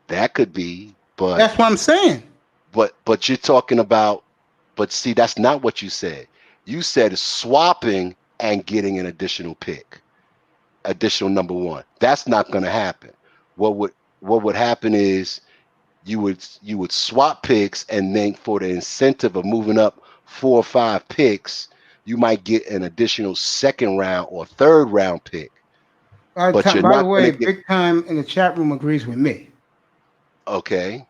D: that could be, but
A: that's what I'm saying.
D: But you're talking about, but see, that's not what you said. You said swapping and getting an additional pick, additional number 1. That's not going to happen. What would happen is you would swap picks, and then for the incentive of moving up 4 or 5 picks, you might get an additional 2nd round or 3rd round pick. but you're
A: By the
D: not going
A: way,
D: to get.
A: Big Time in the chat room agrees with me.
D: Okay.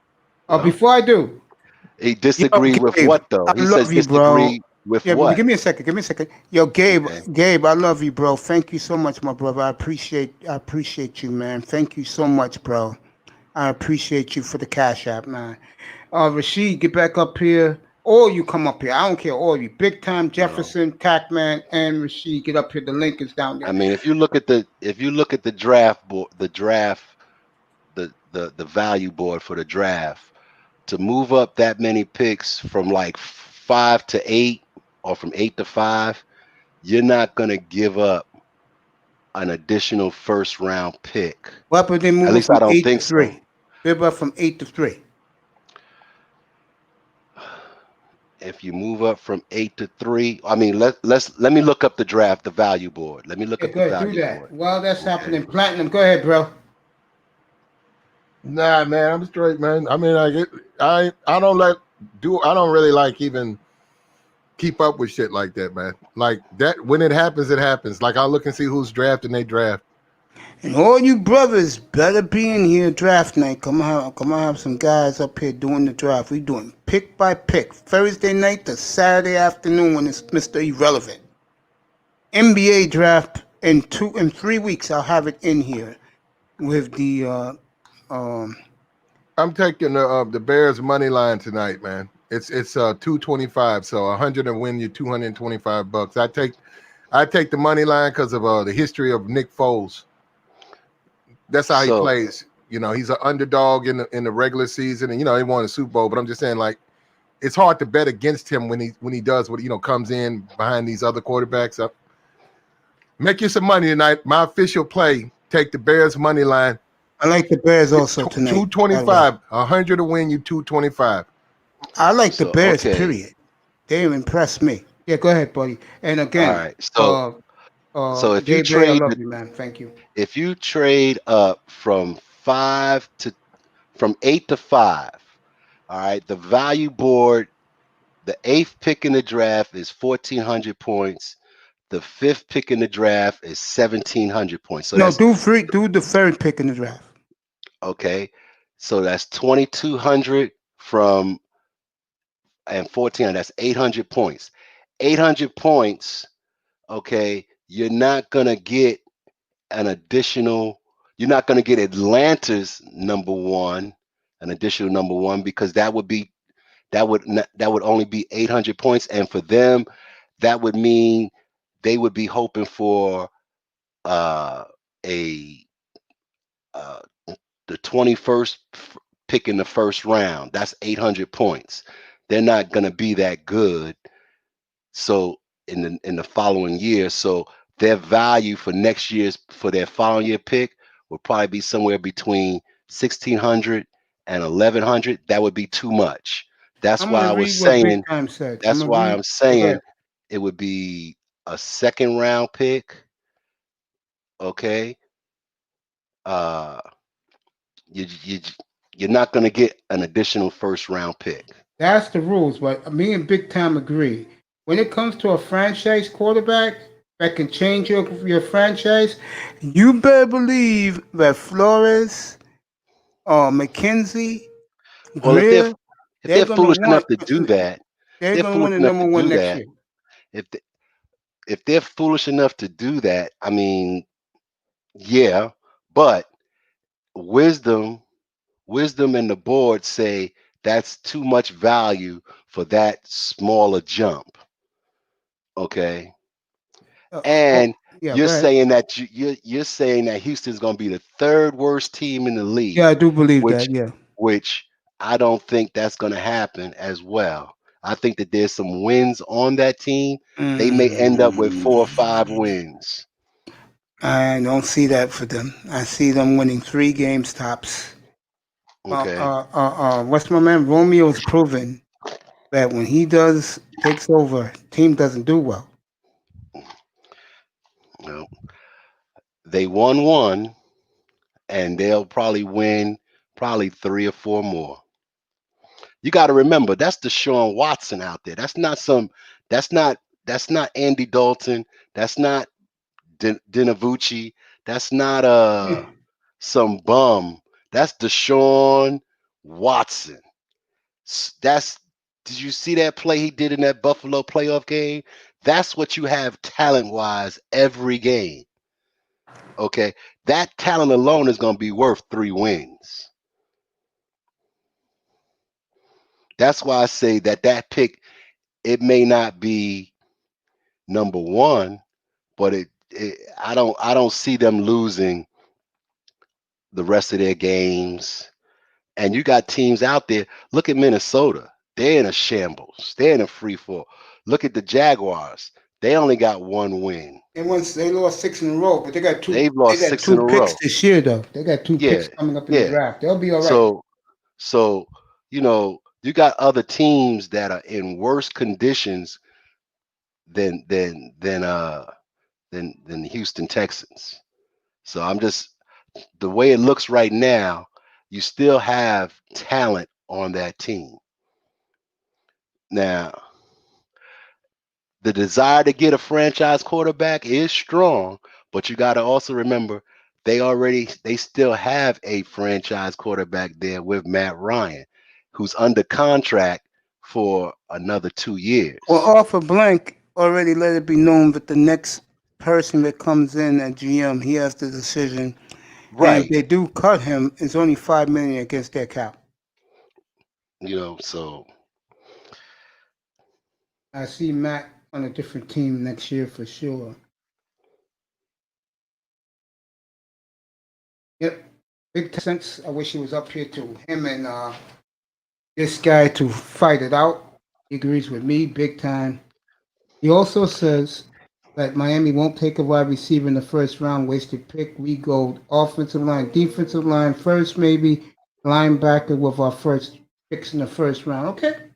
D: Well,
A: Before I do,
D: he
A: yo,
D: disagreed with
A: Gabe,
D: what though?
A: I
D: He says
A: love you, bro.
D: disagree with
A: Yeah, but
D: what?
A: give me a second. Give me a second. Yo, Gabe,
D: Okay.
A: Gabe, I love you, bro. Thank you so much, my brother. I appreciate you, man. Thank you so much, bro. I appreciate you for the cash app, man. Rashid, get back up here. All you come up here. I don't care. All you. Big Time,
D: No.
A: Jefferson, Tacman, and Rashid, get up here. The link is down
D: I
A: there.
D: mean, if you look at the draft board, the value board for the draft, to move up that many picks from like 5 to 8 or from 8 to 5, you're not going to give up an additional first round pick.
A: What but they
D: At
A: move up
D: least I
A: from
D: don't
A: 8 to
D: think so.
A: 3? Move up from 8 to 3.
D: If you move up from 8 to 3, I mean, let me look up the draft, the value board. Let me look
A: Yeah,
D: up
A: go
D: the
A: ahead. Do
D: value
A: that.
D: board.
A: While that's
D: Okay.
A: happening, Platinum, go ahead, bro.
E: Nah, man, I'm straight, man. I mean, I don't really like even keep up with shit like that, man. Like that, when it happens, it happens. Like I'll look and see who's drafting, they draft.
A: And all you brothers better be in here draft night. Come on, have some guys up here doing the draft. We doing pick by pick, Thursday night to Saturday afternoon when it's Mr. Irrelevant. NBA draft in 3 weeks. I'll have it in here with the
E: I'm taking the Bears money line tonight, man. It's 225, so 100 and win you $225. I take the money line because of the history of Nick Foles. That's how he plays. You know, he's an underdog in the regular season, and he won a Super Bowl. But I'm just saying, like, it's hard to bet against him when he does what comes in behind these other quarterbacks. Up, make you some money tonight. My official play: take the Bears money line.
A: I like the Bears also tonight.
E: 225, 100 to win you 225.
A: I like the Bears. Okay. Period. They impressed me. Yeah, go ahead, buddy. And again,
D: all right. So if you
A: Gabriel,
D: trade,
A: I love you, man. Thank you.
D: If you trade up from 8 to 5, all right, the value board, the 8th pick in the draft is 1,400 points. The 5th pick in the draft is 1,700 points. So
A: do the 3rd pick in the draft.
D: Okay, so that's 2,200 from and 1,400. That's 800 points. 800 points. Okay, you're not gonna get an additional. You're not gonna get Atlanta's number one, an additional number one, because that would only be 800 points, and for them, that would mean they would be hoping for the 21st pick in the first round. That's 800 points. They're not going to be that good. So in the following year, so their value for their following year pick will probably be somewhere between 1,600 and 1,100. That would be too much. That's why I was saying. That's why I'm saying it would be a 2nd round pick. Okay. You're not going to get an additional 1st round pick.
A: That's the rules, but me and Big Time agree. When it comes to a franchise quarterback that can change your franchise, you better believe that Flores, McKenzie, Greer,
D: if they're foolish enough to do that,
A: they're going to win the number one next year.
D: If they're foolish enough to do that, I mean, yeah, but wisdom and the board say that's too much value for that smaller jump. Okay. And you're saying that you're saying that Houston's going to be the 3rd worst team in the league.
A: Yeah, I do believe that. Yeah.
D: Which I don't think that's going to happen as well. I think that there's some wins on that team. They may end up with 4 or 5 wins.
A: I don't see that for them. I see them winning 3 games tops.
D: Okay.
A: What's my man? Romeo's proven that when he takes over, team doesn't do well.
D: Well, they won 1, and they'll probably win 3 or 4 more. You got to remember, that's Deshaun Watson out there. That's not Andy Dalton. That's not Dinavucci. That's not some bum. That's Deshaun Watson. Did you see that play he did in that Buffalo playoff game? That's what you have talent-wise every game. Okay, that talent alone is going to be worth 3 wins. That's why I say that pick, it may not be number 1, but I don't see them losing the rest of their games. And you got teams out there. Look at Minnesota. They're in a shambles. They're in a free fall. Look at the Jaguars. They only got 1 win.
A: They lost 6 in a row, but they got two.
D: They've lost
A: They got
D: 6 in
A: 2
D: a
A: picks
D: row.
A: this year, though. They got 2 picks coming up in the draft. They'll be all right.
D: So you got other teams that are in worse conditions than the Houston Texans. So I'm just, the way it looks right now, you still have talent on that team. Now, the desire to get a franchise quarterback is strong, but you got to also remember they still have a franchise quarterback there with Matt Ryan, who's under contract for another 2 years.
A: Well, Arthur Blank already let it be known that the next person that comes in at GM, he has the decision.
D: Right.
A: And if they do cut him, it's only $5 million against their cap.
D: So
A: I see Matt on a different team next year for sure. Yep. Big sense. I wish he was up here too. Him and this guy to fight it out. He agrees with me big time. He also says that Miami won't take a wide receiver in the first round, wasted pick. We go offensive line, defensive line first, maybe linebacker with our first picks in the first round. Okay.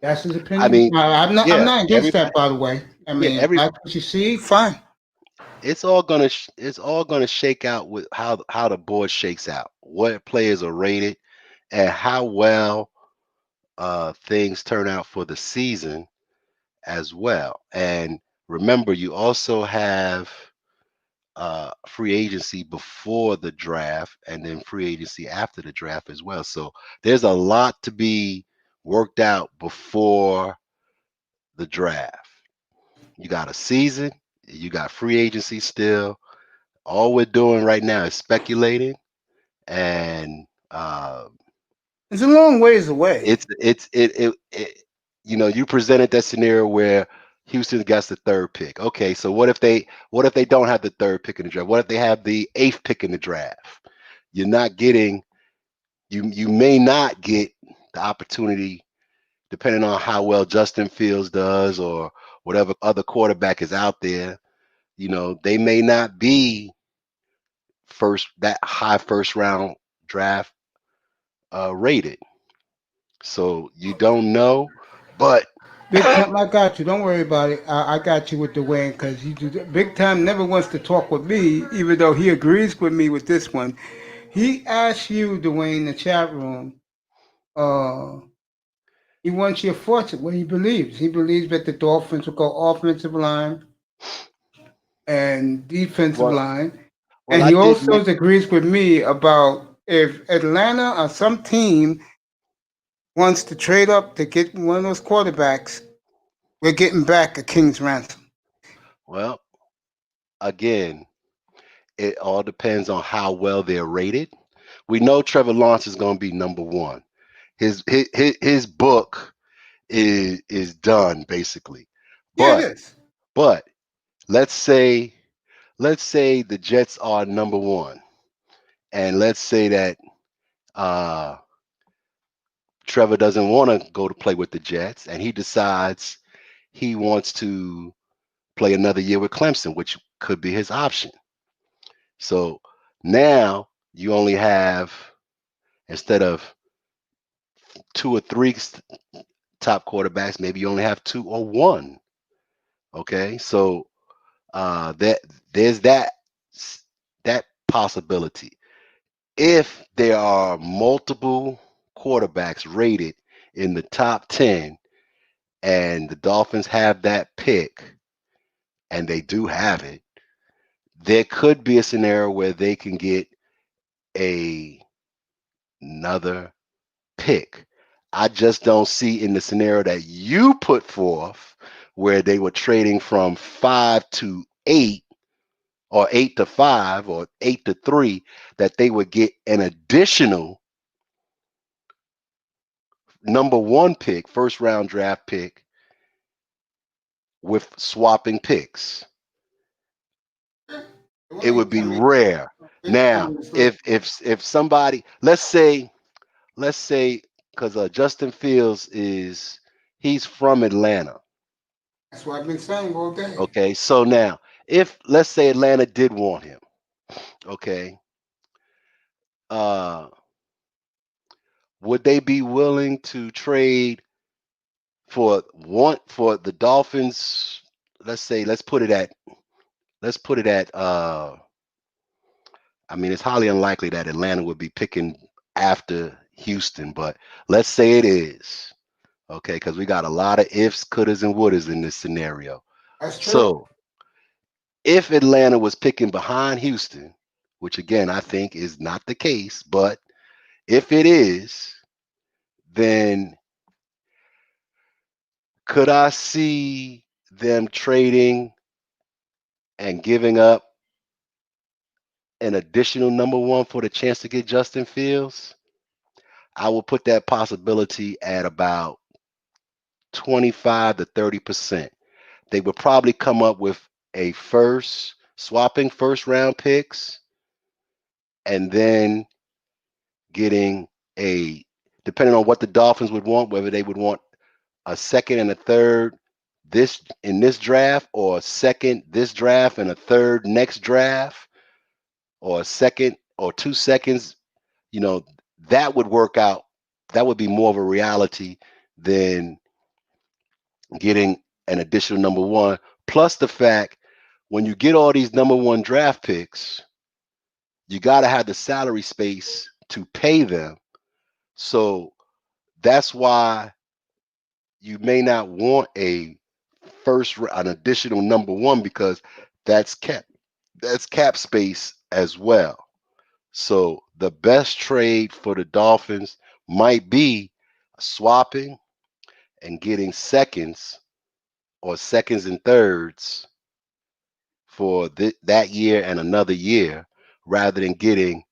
A: That's his opinion.
D: I mean,
A: I'm not against that, by the way. I mean,
D: that's
A: what you see, fine.
D: It's all gonna shake out with how the board shakes out, what players are rated, and how well things turn out for the season as well. And remember, you also have free agency before the draft and then free agency after the draft as well. So there's a lot to be worked out before the draft. You got a season, you got free agency still. All we're doing right now is speculating, and
A: it's a long ways away.
D: You presented that scenario where Houston gets the 3rd pick. Okay, so what if they don't have the 3rd pick in the draft? What if they have the 8th pick in the draft? You're not getting, you may not get the opportunity, depending on how well Justin Fields does or whatever other quarterback is out there. They may not be that high first round draft rated. So you don't know, but
A: Big Time, I got you. Don't worry about it. I got you with Dwayne because Big Time never wants to talk with me, even though he agrees with me with this one. He asked you, Dwayne, in the chat room. He wants your thoughts what he believes. He believes that the Dolphins will go offensive line and defensive line. And he also agrees with me about if Atlanta or some team wants to trade up to get one of those quarterbacks, we're getting back a king's ransom.
D: Well, again, it all depends on how well they're rated. We know Trevor Lawrence is going to be number 1. His book is done basically. But let's say the Jets are number 1, and let's say that Trevor doesn't want to go to play with the Jets, and he decides he wants to play another year with Clemson, which could be his option. So now you only have, instead of 2 or 3 top quarterbacks, maybe you only have 2 or 1. Okay, so there's that possibility. If there are multiple quarterbacks rated in the top 10 and the Dolphins have that pick, and they do have it, there could be a scenario where they can get another pick. I just don't see in the scenario that you put forth where they were trading from 5 to 8 or 8 to 5 or 8 to 3 that they would get an additional number 1 pick, first round draft pick with swapping picks. It would be rare. Now, if somebody, let's say because Justin Fields he's from Atlanta.
A: That's what I've been saying all day.
D: Okay, so now if let's say Atlanta did want him, okay, would they be willing to trade for the Dolphins? Let's put it at I mean, it's highly unlikely that Atlanta would be picking after Houston, but let's say it is. Okay, because we got a lot of ifs, couldas, and wouldas in this scenario.
A: That's true.
D: So if Atlanta was picking behind Houston, which again I think is not the case, but if it is, then could I see them trading and giving up an additional number 1 for the chance to get Justin Fields? I will put that possibility at about 25 to 30%. They would probably come up with swapping first round picks, and then getting depending on what the Dolphins would want, whether they would want a second and a third in this draft, or a second this draft and a third next draft, or a second or 2 seconds, that would work out. That would be more of a reality than getting an additional number 1. Plus the fact, when you get all these number 1 draft picks, you got to have the salary space to pay them. So that's why you may not want an additional number 1, because that's cap space as well. So the best trade for the Dolphins might be swapping and getting seconds or seconds and thirds for that year and another year, rather than getting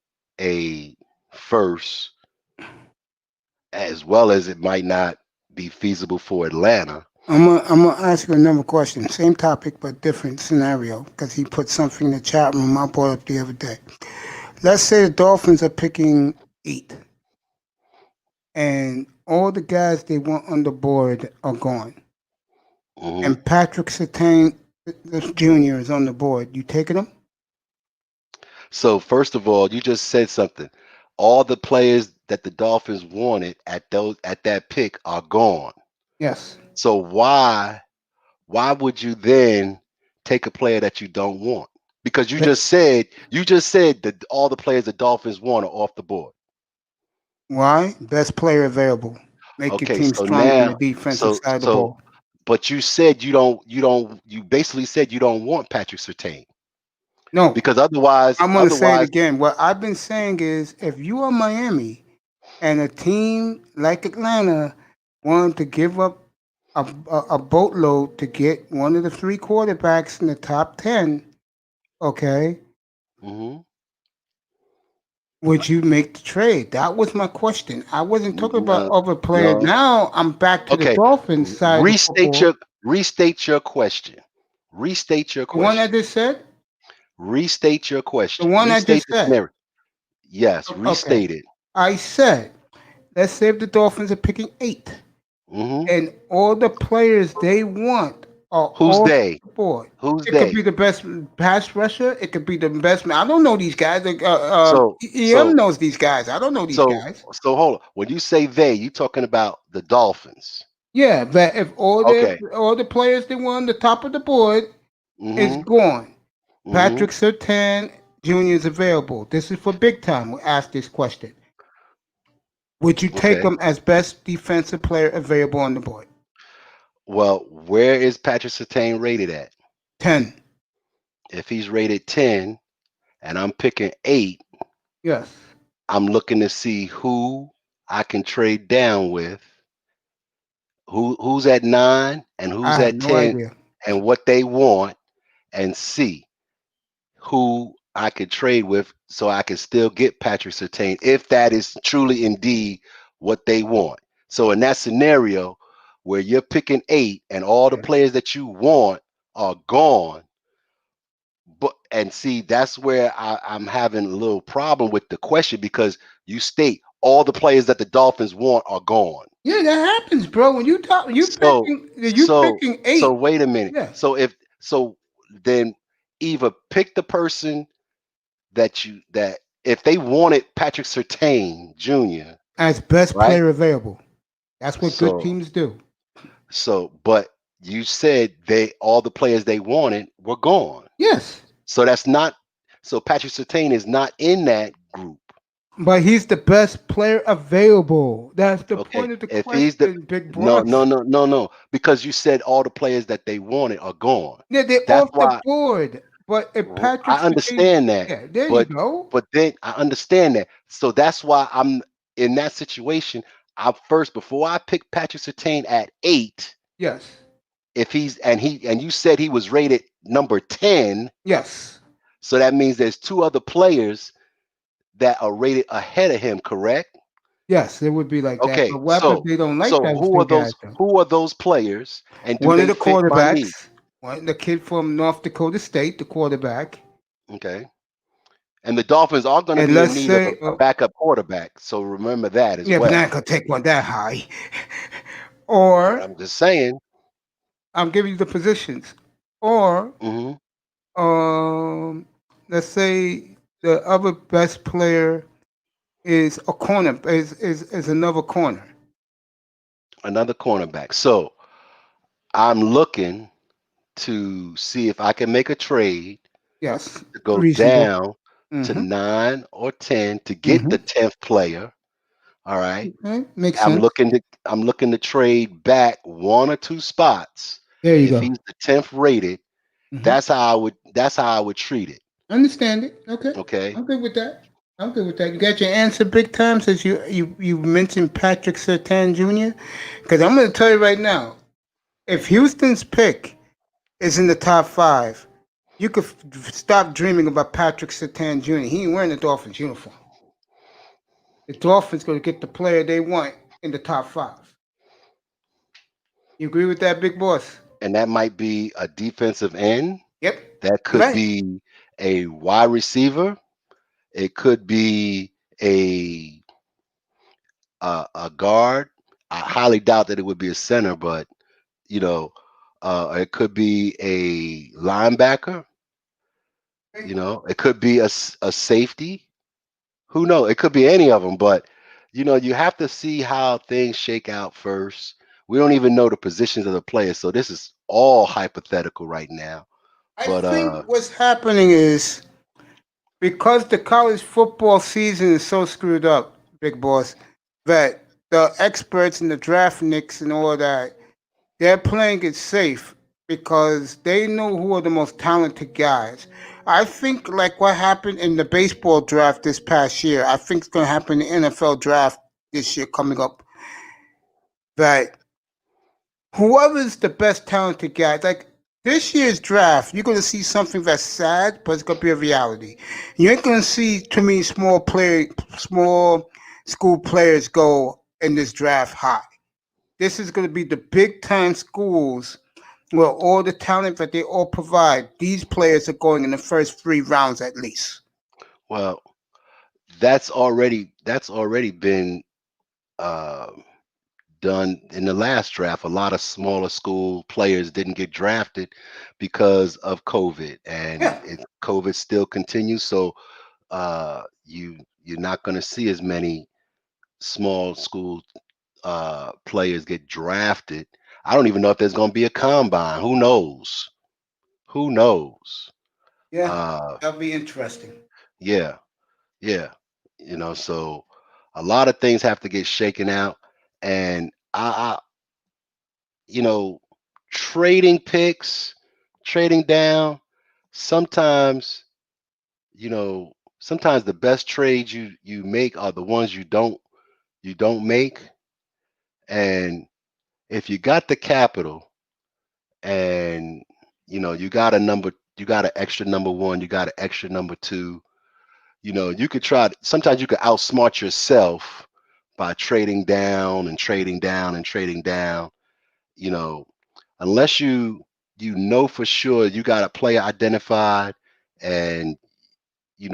D: a first, as well as it might not be feasible for Atlanta.
A: I'm gonna ask you another question. Same topic but different scenario, because he put something in the chat room I brought up the other day. Let's say the Dolphins are picking 8, and all the guys they want on the board are gone, and Patrick Surtain Jr. is on the board. You taking him?
D: So first of all, you just said something. All the players that the Dolphins wanted at that pick are gone.
A: Yes.
D: So why would you then take a player that you don't want? Because you just said that all the players the Dolphins want are off the board.
A: Why? Best player available. Make your team stronger on the defensive side of the ball.
D: But you said you basically said you don't want Patrick Surtain.
A: No.
D: Because otherwise
A: I'm gonna say it again. What I've been saying is, if you are Miami and a team like Atlanta wanted to give up a boatload to get one of the 3 quarterbacks in the top 10, okay, would you make the trade? That was my question. I wasn't talking about other players. No. Now I'm back to the Dolphins side.
D: Restate your question. Restate your question.
A: The one I just said?
D: Restate your question.
A: The one I just said.
D: Yes, restate it.
A: I said, let's say if the Dolphins are picking 8, and all the players they want are off the board. It could be the best pass rusher. It could be the best. I don't know these guys. EM knows these guys. I don't know these guys.
D: So hold on. When you say they, you talking about the Dolphins?
A: Yeah, but if all the players they want on the top of the board is gone, Patrick Surtain Jr. is available. This is for big time. We'll ask this question. Would you take him as best defensive player available on the board?
D: Well, where is Patrick Surtain rated at?
A: 10.
D: if he's rated 10 and I'm picking 8,
A: Yes.
D: I'm looking to see who I can trade down with, who's at 9 and
A: I
D: who's
A: have
D: at
A: no
D: 10
A: idea.
D: and what they want, and see who I could trade with so I can still get Patrick Surtain if that is truly indeed what they want. So in that scenario where you're picking 8 and all the
A: Yeah.
D: players that you want are gone, but and see that's where I'm having a little problem with the question, because you state all the players that the Dolphins want are gone.
A: Yeah, that happens, bro. When
D: So
A: you
D: so
A: picking
D: so
A: 8.
D: wait a minute.
A: Yeah.
D: So then either pick the person that if they wanted Patrick Surtain Jr.,
A: As best
D: right?
A: player available. That's what good
D: So
A: teams do.
D: but you said they all the players they wanted were gone.
A: Yes.
D: So that's not so Patrick Surtain is not in that group.
A: But he's the best player available. That's the
D: Okay.
A: point of the
D: If he's the
A: question, big
D: no,
A: boss.
D: no, no, no, no, because you said all the players that they wanted are gone.
A: Yeah, they're
D: That's
A: off the
D: why
A: board. But if
D: I
A: Patrick Surtain,
D: understand that,
A: yeah, there you
D: but
A: go.
D: then I understand that. So that's why I'm in that situation. I first before I pick Patrick Surtain at 8,
A: Yes.
D: if he's and you said he was rated number 10,
A: Yes.
D: so that means there's 2 other players that are rated ahead of him, correct?
A: Yes, it would be like that.
D: Okay,
A: But what if they don't like that
D: who are
A: big guy though?
D: those players, and do
A: One of
D: they
A: the
D: fit my need?
A: quarterbacks, the kid from North Dakota State, the quarterback.
D: Okay. And the Dolphins are going to
A: And
D: be in
A: let's
D: need of
A: say,
D: a backup quarterback. So remember that as
A: yeah, but not
D: well.
A: gonna take one that high.
D: But
A: Or
D: I'm just saying.
A: I'm giving you the positions. Or
D: Hmm.
A: let's say the other best player is a corner, is another corner.
D: Another cornerback. So I'm looking to see if I can make a trade
A: Yes,
D: to go
A: reasonable.
D: down to
A: Mm-hmm.
D: 9 or 10 to get
A: Mm-hmm.
D: the 10th player. All right.
A: Okay. Makes sense.
D: I'm looking to trade back 1 or 2 spots.
A: There you
D: If
A: go.
D: he's the 10th rated,
A: Mm-hmm.
D: that's how I would treat it.
A: Understand it. Okay.
D: Okay.
A: I'm good with that. I'm good with that. You got your answer big time since you mentioned Patrick Surtain Jr. Because I'm going to tell you right now, if Houston's pick is in the top 5, you could stop dreaming about Patrick Surtain Jr. He ain't wearing the Dolphins uniform. The Dolphins going to get the player they want in the top 5. You agree with that, big boss?
D: And that might be a defensive end.
A: Yep.
D: That
A: You're
D: could
A: right.
D: be a wide receiver. It could be a guard. I highly doubt that it would be a center, but you know, it could be a linebacker. You know, it could be a safety. Who knows? It could be any of them, but you have to see how things shake out first. We don't even know the positions of the players, so this is all hypothetical right now.
A: I
D: But
A: think what's happening is because the college football season is so screwed up, big boss, that the experts and the draft nicks and all that, they're playing it safe because they know who are the most talented guys. I think like what happened in the baseball draft this past year, I think it's going to happen in the NFL draft this year coming up. That whoever's the best talented guy, like this year's draft, you're gonna see something that's sad, but it's gonna be a reality. You ain't gonna see too many small school players go in this draft high. This is gonna be the big time schools where all the talent that they all provide, these players are going in the first 3 rounds at least.
D: well, that's already been uh, done in the last draft. A lot of smaller school players didn't get drafted because of COVID, and
A: Yeah.
D: COVID still continues. So you're not going to see as many small school players get drafted. I don't even know if there's going to be a combine. Who knows? Who knows?
A: Yeah.
D: Uh,
A: That'll be interesting.
D: yeah, yeah. So a lot of things have to get shaken out, and I you know, trading picks, trading down. sometimes, sometimes the best trades you make are the ones you don't make. And if you got the capital and you got an extra number one, you got an extra number two, you could sometimes you could outsmart yourself by trading down and trading down and trading down, you know, unless you know for sure you got a player identified and you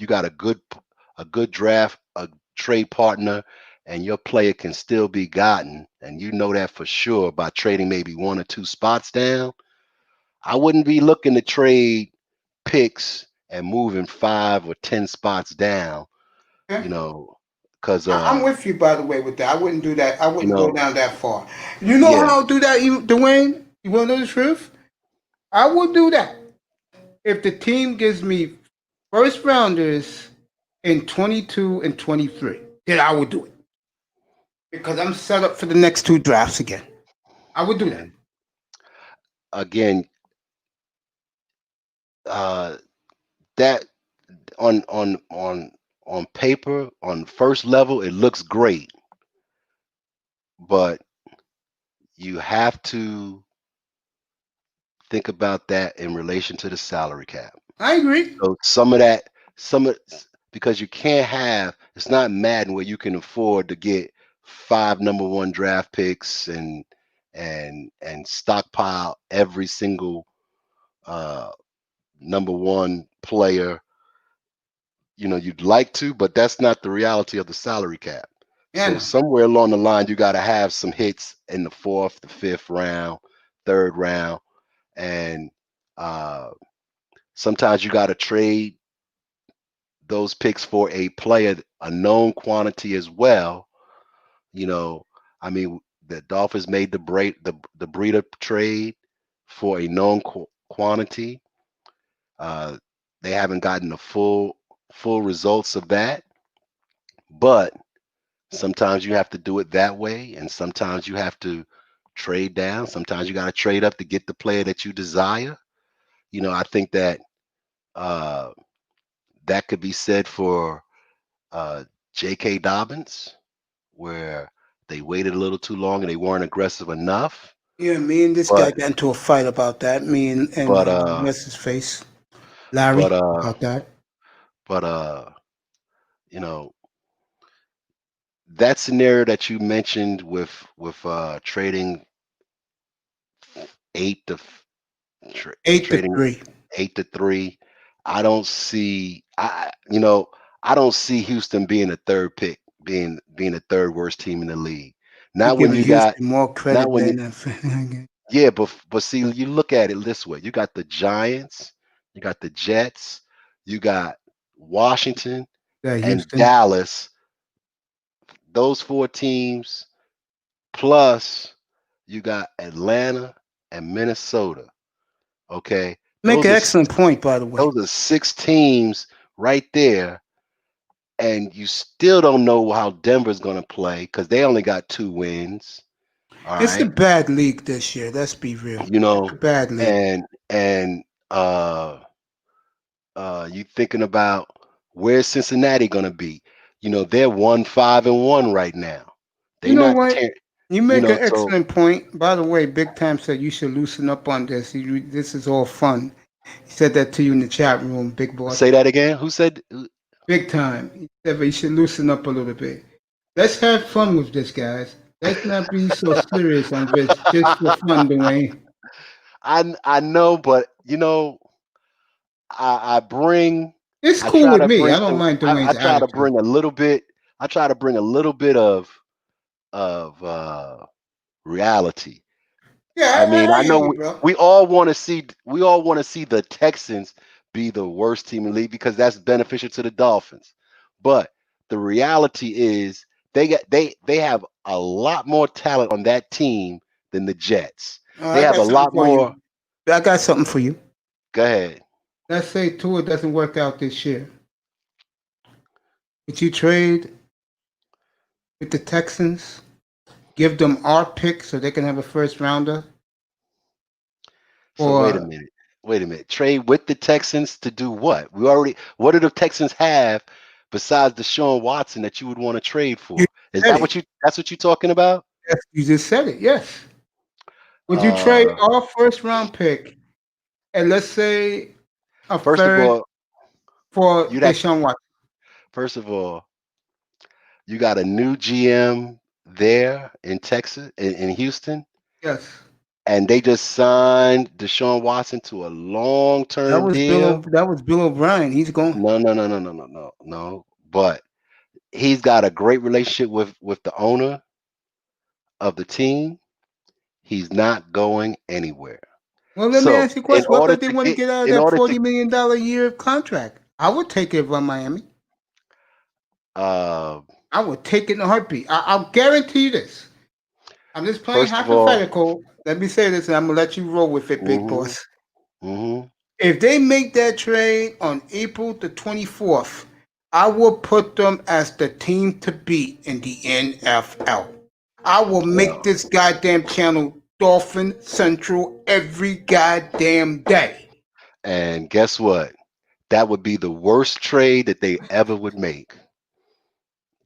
D: got a good draft, a trade partner, and your player can still be gotten, and you know that for sure by trading maybe one or two spots down. I wouldn't be looking to trade picks and moving 5 or 10 spots down,
A: Okay.
D: because
A: I'm with you, by the way, with that. I wouldn't do that. I wouldn't go
D: know,
A: down that far. You know
D: yeah,
A: how I'll do that, Dwayne? You want to know the truth? I would do that if the team gives me first rounders in 22 and 23. Then I would do it because I'm set up for the next two drafts again. I would do that.
D: and again, uh, that on paper, on first level, it looks great, but you have to think about that in relation to the salary cap.
A: I agree.
D: So some of that, some of because you can't have, it's not Madden where you can afford to get 5 number one draft picks and stockpile every single uh number one player. You'd like to, but that's not the reality of the salary cap.
A: Yeah,
D: So
A: no.
D: somewhere along the line, you got to have some hits in the 4th, the 5th round, 3rd round, and uh, sometimes you got to trade those picks for a player, a known quantity as well. I mean, the Dolphins made the Breeder trade for a known quantity. Uh, they haven't gotten the full results of that, but sometimes you have to do it that way, and sometimes you have to trade down. Sometimes you got to trade up to get the player that you desire. I think that uh, that could be said for uh, J.K. Dobbins, where they waited a little too long and they weren't aggressive enough.
A: Yeah, me and this guy
D: But
A: got into a fight about that. Me and
D: but
A: what's his face, Larry,
D: but
A: about that.
D: but you know that scenario that you mentioned with trading eight to
A: Eight to
D: trading
A: three.
D: 8-3. I don't see I don't see Houston being the third pick, being the third worst team in the league.
A: You
D: Not when
A: giving
D: you got
A: Houston more
D: not
A: credit
D: when you,
A: than
D: yeah, but see, you look at it this way. You got the Giants, you got the Jets, you got Washington and
A: Houston.
D: Dallas. Those 4 teams plus you got Atlanta and Minnesota. Okay.
A: Make an excellent point, by the way.
D: Those are 6 teams right there, and you still don't know how Denver's going to play because they only got 2 wins. All
A: It's a
D: right,
A: bad league this year. Let's be real. It's a bad league.
D: and uh, you thinking about where's Cincinnati going to be? They're 1-5-1 right now.
A: You
D: They
A: know
D: not
A: what? You make an
D: so
A: excellent point. By the way, Big Time said you should loosen up on this. This is all fun. He said that to you in the chat room, Big Boss.
D: say that again. Who said?
A: Big Time. He said you should loosen up a little bit. Let's have fun with this, guys. Let's not be so serious on this just for fun, Dwayne.
D: I know, but I bring.
A: It's
D: I
A: cool
D: try
A: with
D: to
A: me.
D: bring
A: I don't
D: some.
A: mind
D: I
A: Dwayne's
D: try to
A: attitude.
D: bring a little bit. I try to bring a little bit of reality. I
A: Yeah,
D: mean,
A: I
D: I
A: hear
D: know
A: you, bro.
D: we all want to see the Texans be the worst team in the league because that's beneficial to the Dolphins. But the reality is they have a lot more talent on that team than the Jets. They
A: I
D: have
A: got
D: a
A: something
D: lot
A: for
D: more.
A: you. I got something for you.
D: Go ahead.
A: Let's say Tua doesn't work out this year. Would you trade with the Texans? Give them our pick so they can have a first rounder?
D: So wait a
A: Or
D: minute. Wait a minute. Trade with the Texans to do what? What do the Texans have besides Deshaun Watson that you would want to trade for?
A: You
D: Is
A: said
D: that
A: it.
D: that's what you're talking about?
A: Yes, you just said it. Yes. Would you trade
D: Uh,
A: our first round pick and let's say a
D: first of
A: third
D: all,
A: for
D: you'd have
A: Deshaun Watson?
D: first of all, you got a new GM there in Texas, in Houston,
A: Yes.
D: and they just signed Deshaun Watson to a long-term deal.
A: That was Bill O'Brien. He's gone.
D: No. But he's got a great relationship with the owner of the team. He's not going anywhere.
A: Well, let me
D: So
A: ask you a question. What did they want to get out of
D: in
A: that
D: order
A: $40 million a year contract? I would take it from Miami.
D: to
A: I would take it in a heartbeat. I'll guarantee you this. I'm just playing
D: first of all,
A: hypothetical. Let me say this, and I'm gonna let you roll with it, big
D: mhm,
A: boss.
D: mhm.
A: If they make that trade on April the 24th, I will put them as the team to beat in the NFL. I will make
D: Well,
A: this goddamn channel Dolphin Central every goddamn day.
D: and guess what? That would be the worst trade that they ever would make.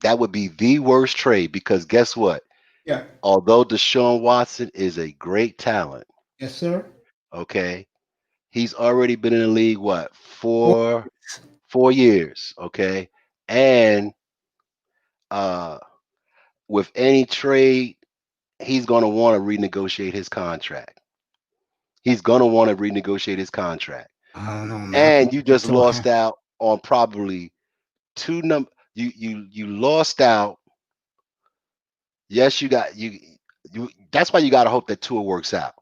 D: That would be the worst trade because guess what?
A: Yeah.
D: Although Deshaun Watson is a great talent,
A: Yes, sir.
D: okay, he's already been in the league what
A: Well,
D: 4 years, okay, and uh, with any trade, he's gonna want to renegotiate his contract. He's gonna want to renegotiate his contract,
A: I don't know, man.
D: and you just
A: It's okay.
D: lost out on probably two number. You lost out. Yes, you. That's why you got to hope that Tua works out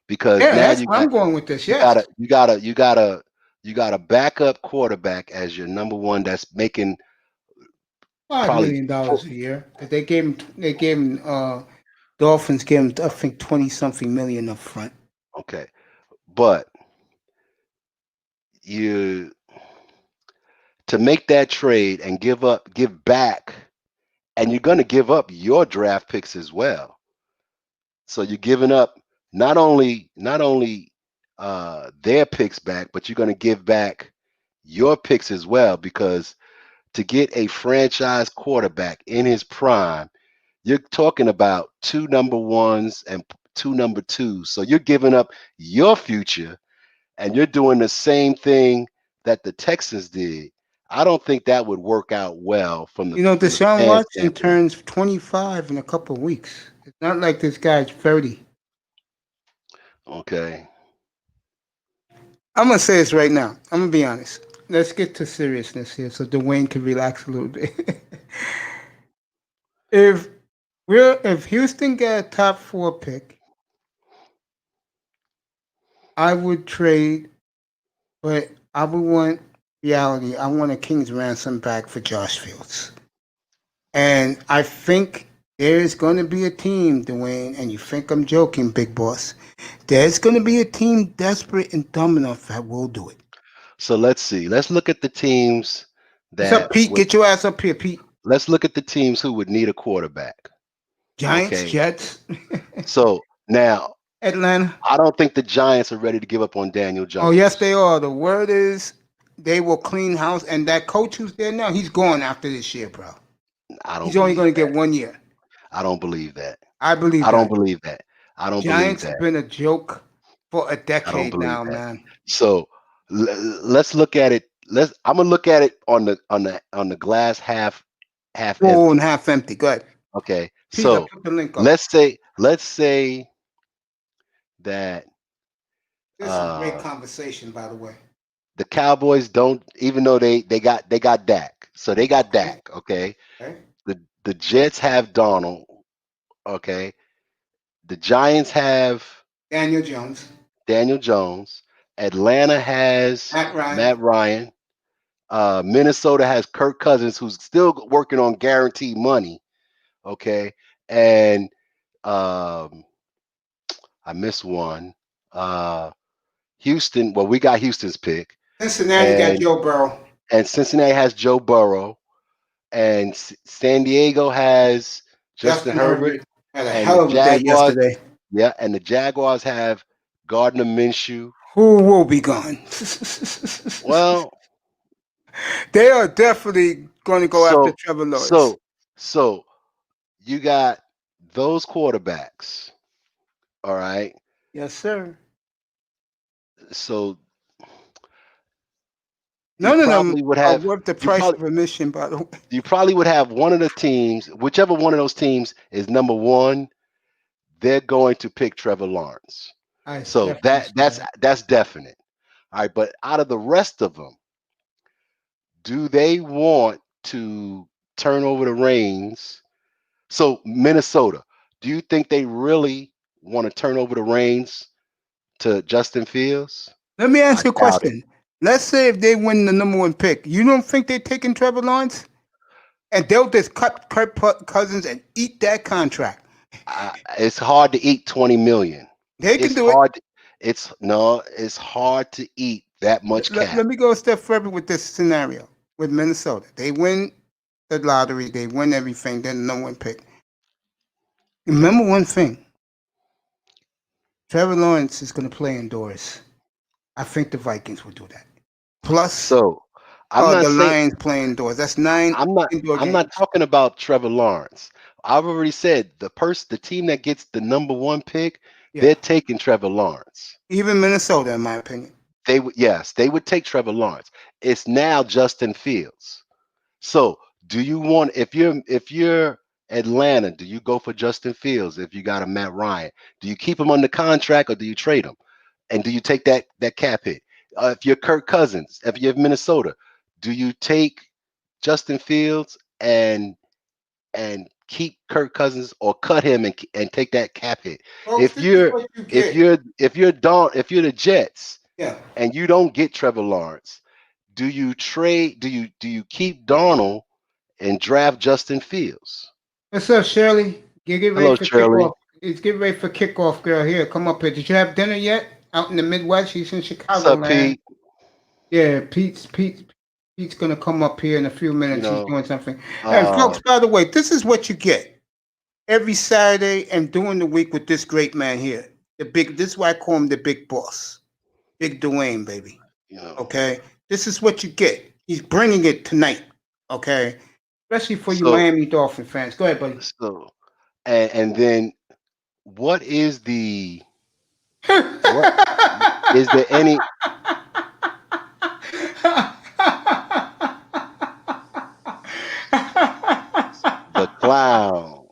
D: because
A: Yeah,
D: now
A: that's where I'm going with this. Yes.
D: you got a backup quarterback as your number one that's making
A: $5
D: probably
A: million a year. But they gave him Dolphins gave him I think 20 something million up front.
D: okay, but you to make that trade and give back, and you're going to give up your draft picks as well. So you're giving up not only their picks back, but you're going to give back your picks as well because to get a franchise quarterback in his prime, you're talking about two number ones and two number twos. So you're giving up your future and you're doing the same thing that the Texans did. I don't think that would work out well from
A: You know,
D: the
A: Deshaun
D: fan
A: Watson
D: standpoint.
A: turns 25 in a couple of weeks. It's not like this guy's 30.
D: Okay.
A: I'm gonna say this right now. I'm gonna be honest. Let's get to seriousness here so Dwayne can relax a little bit. if if Houston got a top 4 pick, I would trade, but I would want reality. I want a King's ransom back for Josh Fields. And I think there's going to be a team, Dwayne, and you think I'm joking, big boss. There's going to be a team desperate and dumb enough that will do it.
D: So let's see. Let's look at the teams
A: What's up,
D: that
A: Pete?
D: would
A: Get your ass up here, Pete.
D: let's look at the teams who would need a quarterback.
A: Giants,
D: Okay.
A: Jets,
D: So now
A: Atlanta.
D: I don't think the Giants are ready to give up on Daniel Jones.
A: Oh, yes, they are. The word is they will clean house, and that coach who's there now, he's gone after this year, bro.
D: I don't
A: He's only going
D: believe
A: to
D: that.
A: get 1 year.
D: I don't believe that.
A: I believe
D: I don't
A: that.
D: believe that. I don't believe
A: Giants
D: that.
A: have been a joke for a
D: I don't
A: decade
D: believe
A: now,
D: that.
A: man.
D: So let's look at it. I'm gonna look at it on the glass half
A: Full
D: empty.
A: and half empty. Go ahead.
D: Okay.
A: Pete, I
D: So
A: put the link up.
D: let's say that
A: This is a great conversation, by the way.
D: the Cowboys don't, even though they got Dak. So they got Dak, okay?
A: Okay.
D: The Jets have Donald, okay? The Giants have
A: Daniel Jones.
D: Daniel Jones. Atlanta has
A: Matt Ryan.
D: Matt Ryan. Minnesota has Kirk Cousins, who's still working on guaranteed money, okay? And I missed one. Houston, well, we got Houston's pick.
A: Cincinnati got Joe Burrow.
D: And Cincinnati has Joe Burrow. And San Diego has Justin Herbert.
A: Had a
D: And
A: hell
D: the
A: of a day
D: Jaguars,
A: yesterday.
D: yeah, and the Jaguars have Gardner Minshew.
A: Who will be gone?
D: Well,
A: They are definitely going to go after
D: so
A: Trevor Lawrence.
D: so you got those quarterbacks. All right.
A: Yes, sir.
D: So
A: None of them
D: probably would
A: are
D: have
A: worth the
D: you
A: price
D: probably
A: of admission, by the way.
D: you probably would have one of the teams, whichever one of those teams is number one, they're going to pick Trevor Lawrence.
A: I
D: So
A: definitely see that.
D: that's definite. All right, but out of the rest of them, do they want to turn over the reins? So Minnesota, do you think they really want to turn over the reins to Justin Fields?
A: Let me ask
D: I
A: you a
D: doubt it.
A: question. Let's say if they win the number one pick, you don't think they're taking Trevor Lawrence? And they'll just cut Kirk Cousins and eat that contract.
D: It's hard to eat 20 million.
A: They can
D: It's
A: do it.
D: hard. It's hard to eat that much
A: Let
D: cap.
A: me go a step further with this scenario with Minnesota. They win the lottery, they win everything, then the number one pick. Remember one thing. Trevor Lawrence is going to play indoors. I think the Vikings will do that. Plus,
D: So I'm not
A: the
D: saying
A: Lions play indoors. That's 9 indoor
D: I'm
A: games.
D: not talking about Trevor Lawrence. I've already said the team that gets the number one pick,
A: Yeah.
D: they're taking Trevor Lawrence.
A: Even Minnesota, in my opinion.
D: They would take Trevor Lawrence. It's now Justin Fields. So do you want if you're Atlanta, do you go for Justin Fields if you got a Matt Ryan? Do you keep him under contract or do you trade him? And do you take that cap hit? If you're Kirk Cousins, if you're Minnesota, do you take Justin Fields and keep Kirk Cousins or cut him and take that cap hit?
A: Folks,
D: If you're the Jets,
A: yeah,
D: and you don't get Trevor Lawrence, do you trade? Do you keep Darnold and draft Justin Fields?
A: what's up, Shirley? Get ready
D: Hello,
A: for
D: Shirley.
A: kickoff. It's get ready for kickoff, girl. Here, come up here. Did you have dinner yet? Out in the Midwest, she's in Chicago.
D: What's up, Pete?
A: Yeah, Pete's gonna come up here in a few minutes.
D: You know,
A: He's doing something. And folks, by the way, this is what you get every Saturday and during the week with this great man here. This is why I call him the big boss. Big Dwayne, baby. Okay? This is what you get. He's bringing it tonight. Okay? Especially for you Miami Dolphin fans. Go ahead, buddy.
D: So, and then what is the is there any the clown?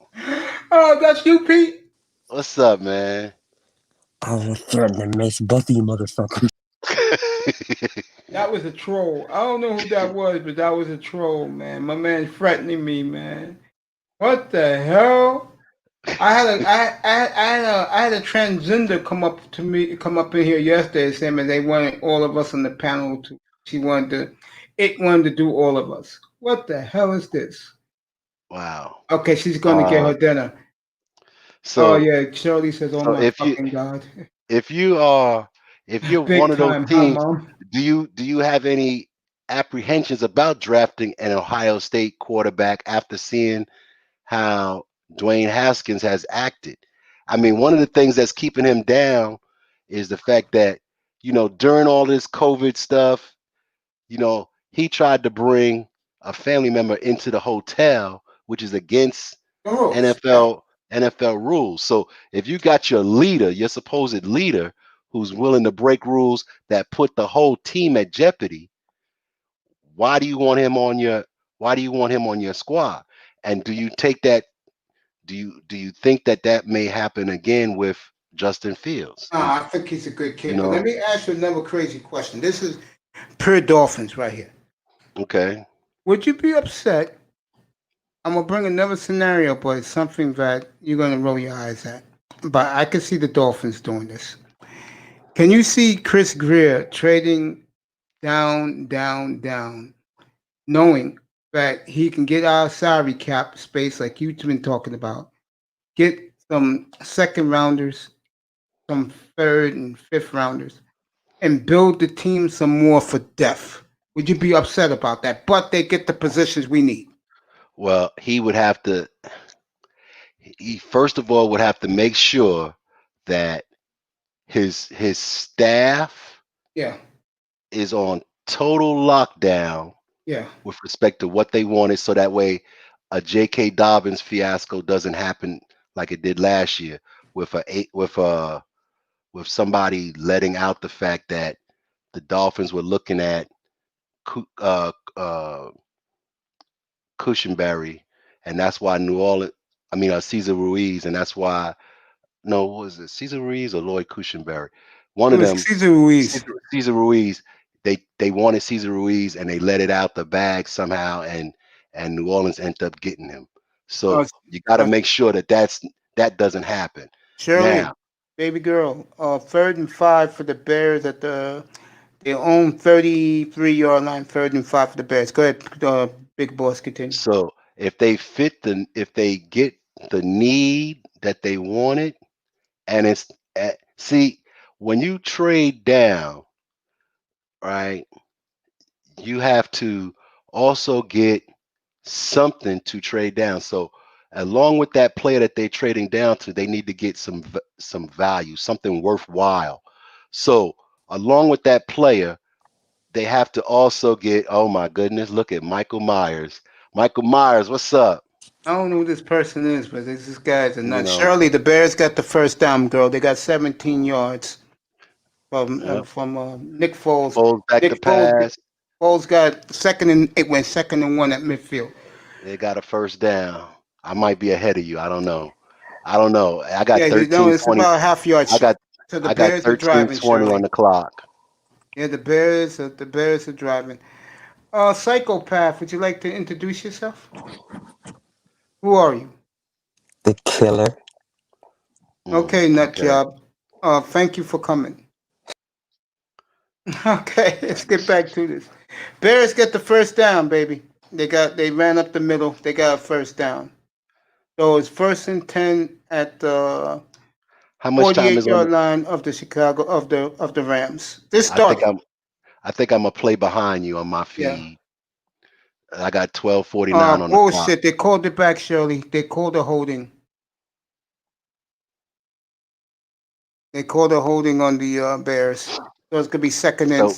A: Oh, that's you, Pete.
D: What's up, man?
F: I was threatening to miss both of you motherfuckers.
A: That was a troll. I don't know who that was, but that was a troll, man. My man's threatening me, man. What the hell? I had a transgender come up in here yesterday saying that they wanted all of us on the panel to. It wanted to do all of us. What the hell is this?
D: Wow.
A: Okay, she's going to get her dinner.
D: So,
A: oh yeah, Shirley says, "Oh my fucking God."
D: If you're
A: Big
D: one of those
A: time,
D: teams,
A: huh, Mom?
D: do you have any apprehensions about drafting an Ohio State quarterback after seeing how Dwayne Haskins has acted? I mean, one of the things that's keeping him down is the fact that, during all this COVID stuff, he tried to bring a family member into the hotel, which is against NFL rules. So if you got your leader, your supposed leader, who's willing to break rules that put the whole team at jeopardy, why do you want him on your squad? And do you take that? Do you think that may happen again with Justin Fields?
A: No, I think he's a good kid. But let me ask you another crazy question. This is pure Dolphins right here.
D: Okay.
A: Would you be upset? I'm gonna bring another scenario, but it's something that you're gonna roll your eyes at. But I can see the Dolphins doing this. Can you see Chris Greer trading down, knowing that he can get our salary cap space like you've been talking about, get some second rounders, some third and fifth rounders, and build the team some more for depth? Would you be upset about that? But they get the positions we need.
D: Well, he first of all would have to make sure that his staff
A: Yeah.
D: is on total lockdown
A: Yeah.
D: with respect to what they wanted, so that way a J.K. Dobbins fiasco doesn't happen like it did last year with with somebody letting out the fact that the Dolphins were looking at Cushionberry, and that's why New Orleans, Cesar Ruiz, and that's why no, what was it Cesar Ruiz or Lloyd Cushionberry? One
A: It
D: of
A: was
D: them,
A: Cesar Ruiz.
D: Cesar Ruiz. They wanted Cesar Ruiz, and they let it out the bag somehow, and New Orleans ended up getting him.
A: Uh,
D: So you got to make sure that doesn't happen.
A: Shirley,
D: Now,
A: baby girl, 3rd and 5 for the Bears at their own 33-yard line. 3rd and 5 for the Bears. Go ahead, big boss, continue.
D: so if they get the need that they wanted, and see, when you trade down, right, you have to also get something to trade down. So along with that player that they're trading down to, they need to get some value, something worthwhile. So along with that player, they have to also get, oh my goodness, look at Michael Myers. Michael Myers, what's up?
A: I don't know who this person is, but this guy's a
D: You
A: nut.
D: know,
A: Shirley, the Bears got the first down, girl. They got 17 yards from
D: yeah.
A: Nick Foles.
D: Foles back to
A: Nick Foles,
D: pass.
A: Foles got it went 2nd and 1 at midfield.
D: They got a first down. I might be ahead of you. I don't know. I got
A: Yeah, you know, it's
D: 13:20.
A: about a half-yard
D: I
A: shot.
D: got
A: So the
D: I got
A: Bears are driving,
D: 13:20 on
A: Shirley.
D: the clock.
A: Yeah, the Bears are driving. Psychopath, would you like to introduce yourself? Who are you?
F: The killer.
A: Okay, nut
D: Okay.
A: job. Thank you for coming. Okay, let's get back to this. Bears get the first down, baby. They ran up the middle. They got a first down. So it's 1st and 10 at the
D: How much time
A: 48
D: is on
A: yard line of the Chicago of the Rams. This
D: I think
A: started.
D: I think I'm gonna play behind you on my
A: Yeah.
D: feed. I got 12:49 on the clock.
A: Bullshit. They called it back, Shirley. They called a holding. They called a holding on the Bears. So it's gonna be
D: So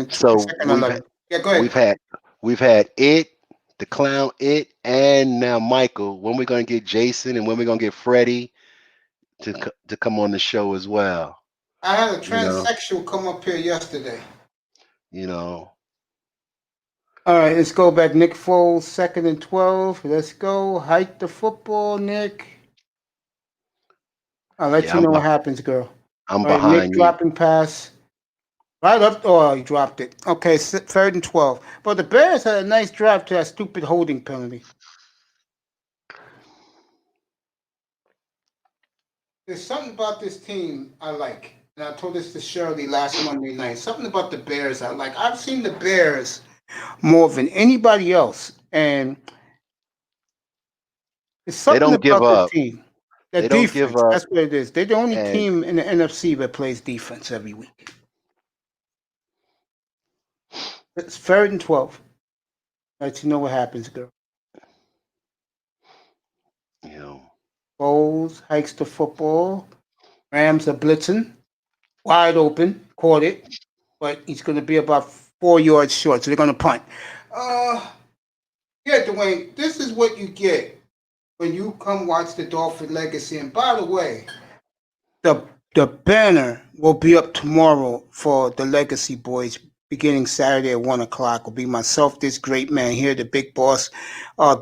D: so
A: second 11. Yeah, go
D: we've
A: ahead.
D: had we've had the clown and now Michael. When we're gonna get Jason, and when we're gonna get Freddie to come on the show as well.
A: I had a
D: You know,
A: transsexual come up here yesterday.
D: you know.
A: All right, let's go back. Nick Foles, 2nd and 12. Let's go. Hike the football, Nick. I'll let
D: Yeah,
A: you know what happens, girl.
D: I'm
A: All right, Nick
D: behind you.
A: dropping pass. Right up. Oh, he dropped it. Okay, 3rd and 12. But the Bears had a nice drive to that stupid holding penalty. There's something about this team I like. And I told this to Shirley last Monday night. Something about the Bears I like. I've seen the Bears more than anybody else. And there's
D: They
A: something
D: don't give
A: about this
D: up.
A: team. The
D: They don't give
A: defense.
D: up.
A: That's what it is. They're the only
D: And
A: team in the N.F.C. that plays defense every week. It's 3rd and 12. Let you know what happens, girl.
D: you know,
A: Foles hikes the football. Rams are blitzing. Wide open. Caught it. But he's going to be about 4 yards short. So they're going to punt. Yeah, Dwayne, this is what you get when you come watch the Dolphin Legacy. And by the way, the banner will be up tomorrow for the Legacy Boys beginning Saturday at 1 o'clock. Will be myself, this great man here, the big boss,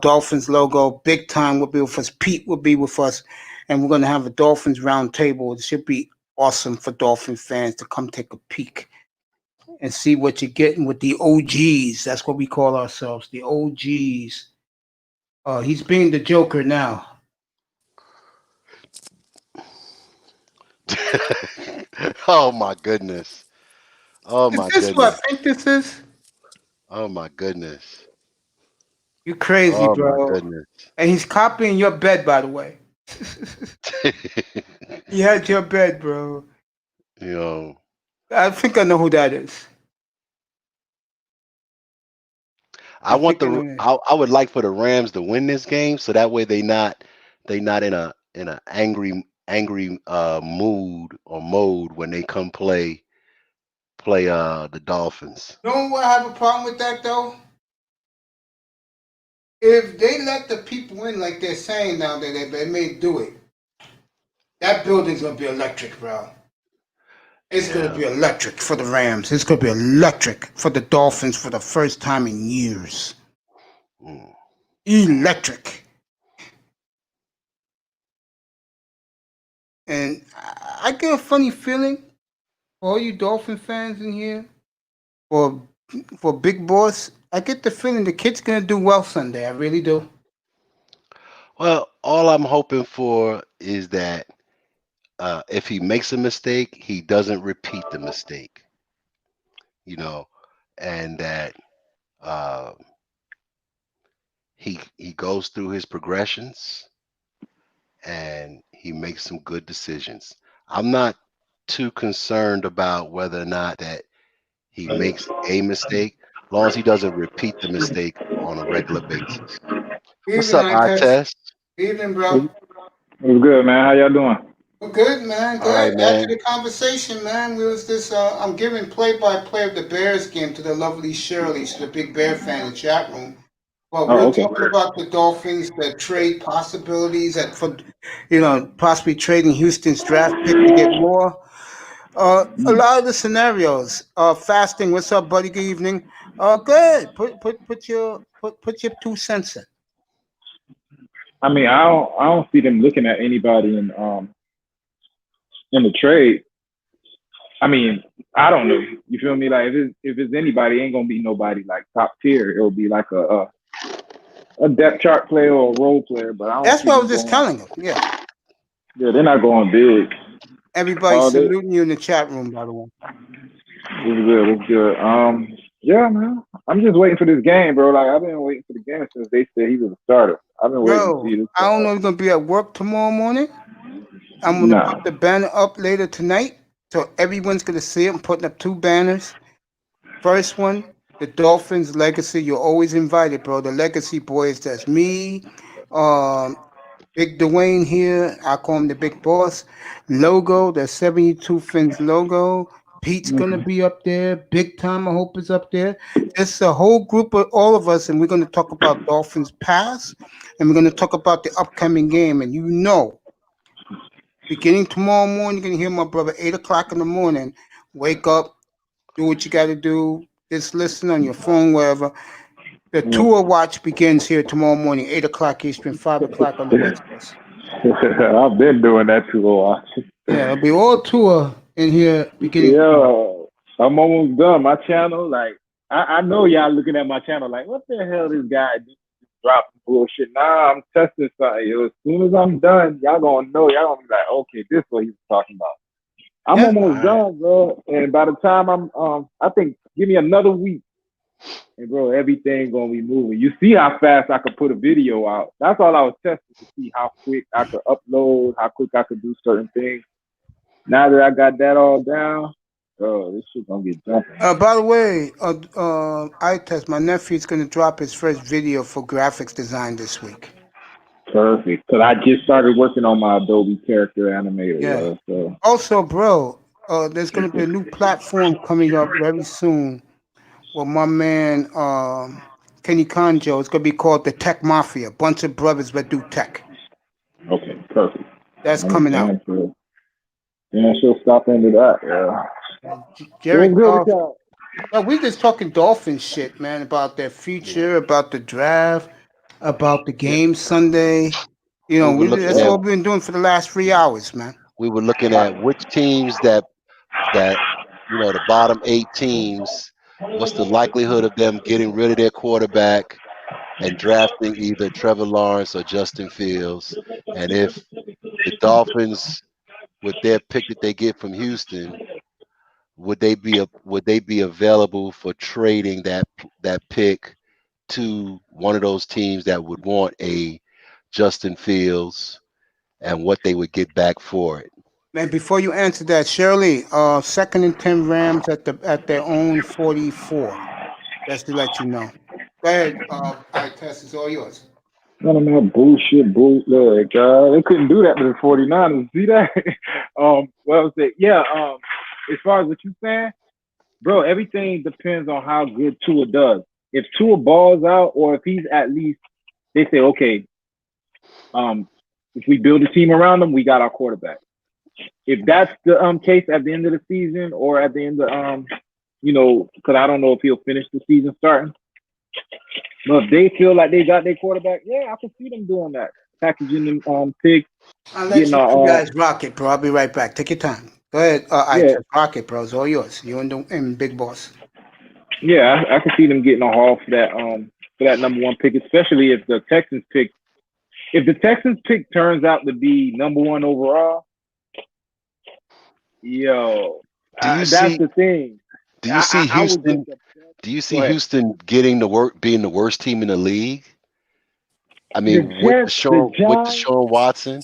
A: Dolphins logo, big time will be with us. Pete will be with us, and we're going to have a Dolphins round table. It should be awesome for Dolphin fans to come take a peek and see what you're getting with the OGs. That's what we call ourselves, the OGs. He's being the Joker now.
D: oh my goodness. Oh
A: Is
D: my
A: this what
D: goodness.
A: I think this is?
D: Oh my goodness.
A: You crazy,
D: Oh my
A: bro.
D: goodness.
A: And he's copying your bed, by the way. He had your bed, bro.
D: you know,
A: I think I know who that is.
D: I want
A: think I know that.
D: I would like for the Rams to win this game, so that way they not in a angry mood or mode when they come play play the Dolphins.
A: You know what I have a problem with that though? If they let the people in like they're saying now that they may do it, that building's gonna be electric, bro. It's gonna be electric for the Rams. It's gonna be electric for the Dolphins for the first time in years. Electric. And I get a funny feeling for all you Dolphin fans in here, for Big Boss. I get the feeling the kid's gonna do well Sunday. I really do.
D: Well, all I'm hoping for is that if he makes a mistake, he doesn't repeat the mistake. You know, and that he goes through his progressions and he makes some good decisions. I'm not too concerned about whether or not that he makes a mistake, as long as he doesn't repeat the mistake on a regular basis. What's up, Itest?
A: Evening, bro.
G: What's good, man? How y'all doing?
A: We're good, man. Good.
D: All right, man.
A: After the conversation, man, we was this. I'm giving play-by-play of the Bears game to the lovely Shirley. She's a big Bear fan in the chat room. Well, we're talking about the Dolphins, the trade possibilities, that for possibly trading Houston's draft pick to get more. A lot of the scenarios. Fasting. What's up, buddy? Good evening. Good. Put your 2 cents in.
G: I mean, I don't see them looking at anybody in the trade. I mean, I don't know. You feel me? Like if it's anybody, it ain't gonna be nobody like top tier. It'll be like a depth chart player or a role player. But I don't.
A: That's what I was just telling them. Yeah.
G: Yeah, they're not going big.
A: Everybody saluting you in the chat room, by the way.
G: It's good. Yeah, man. I'm just waiting for this game, bro. Like I've been waiting for the game since they said he was a starter. I've been waiting to see this.
A: I don't know if he's gonna be at work tomorrow morning. I'm gonna put the banner up later tonight, so everyone's gonna see it. I'm putting up 2 banners. First one, the Dolphins legacy. You're always invited, bro. The legacy boys. That's me, Big Dwayne here. I call him the Big Boss. Logo, the 72 Fins logo. Pete's gonna be up there. Big Time, I hope, is up there. It's a whole group of all of us, and we're gonna talk about Dolphins past, and we're gonna talk about the upcoming game. And beginning tomorrow morning, you're gonna hear my brother 8 o'clock in the morning. Wake up, do what you gotta do. Just listen on your phone, wherever. The tour watch begins here tomorrow morning, 8 o'clock Eastern, 5 o'clock on the West Coast.
G: I've been doing that tour watch.
A: Yeah, it'll be all tour in here beginning.
G: Yeah, I'm almost done. My channel, like, I know y'all looking at my channel like, what the hell this guy do? Dropping bullshit. Nah, I'm testing something. Yo, as soon as I'm done, y'all gonna know. Y'all gonna be like, okay, this is what he was talking about. I'm almost done, bro. And by the time I'm, I think, give me another week, and bro, everything gonna be moving. You see how fast I could put a video out. That's all I was testing to see how quick I could upload, how quick I could do certain things. Now that I got that all down, this shit gonna get jumping.
A: By the way, Itest, my nephew's gonna drop his first video for graphics design this week.
G: Perfect. Cause I just started working on my Adobe Character Animator.
A: Yeah.
G: So.
A: Also, bro, there's gonna be a new platform coming up very soon with my man Kenny Conjo. It's gonna be called the Tech Mafia. Bunch of brothers that do tech.
G: Okay, perfect.
A: That's coming out.
G: Yeah, she'll stop into that. Yeah.
A: Jerry, we just talking Dolphin shit, man, about their future, about the draft, about the game Sunday. That's what we've been doing for the last 3 hours, man.
D: We were looking at which teams that the bottom 8 teams, what's the likelihood of them getting rid of their quarterback and drafting either Trevor Lawrence or Justin Fields, and if the Dolphins, with their pick that they get from Houston, would they be available for trading that pick to one of those teams that would want a Justin Fields, and what they would get back for it?
A: Man, before you answer that, Shirley, 2nd and 10 Rams at their own 44. Just to let you know. Go ahead, Itest, it's all yours.
G: None of that bullshit, bootleg, they couldn't do that to the 49ers. See that? What was it? Yeah. As far as what you saying, bro, everything depends on how good Tua does. If Tua balls out, or if he's at least, they say, okay, if we build a team around him, we got our quarterback. If that's the case at the end of the season, or at the end of because I don't know if he'll finish the season starting. But if they feel like they got their quarterback, yeah, I can see them doing that, packaging them picks.
A: I'll let you guys rock it, bro. I'll be right back. Take your time. Go ahead. I
G: Yeah.
A: just rock it, bro. It's all yours. You and Big Boss.
G: Yeah, I can see them getting a haul for that number one pick, especially if the Texans pick. If the Texans pick turns out to be number one overall, that's the thing.
D: Do you see Houston? Do you see Houston being the worst team in the league? I mean, with Deshaun Watson.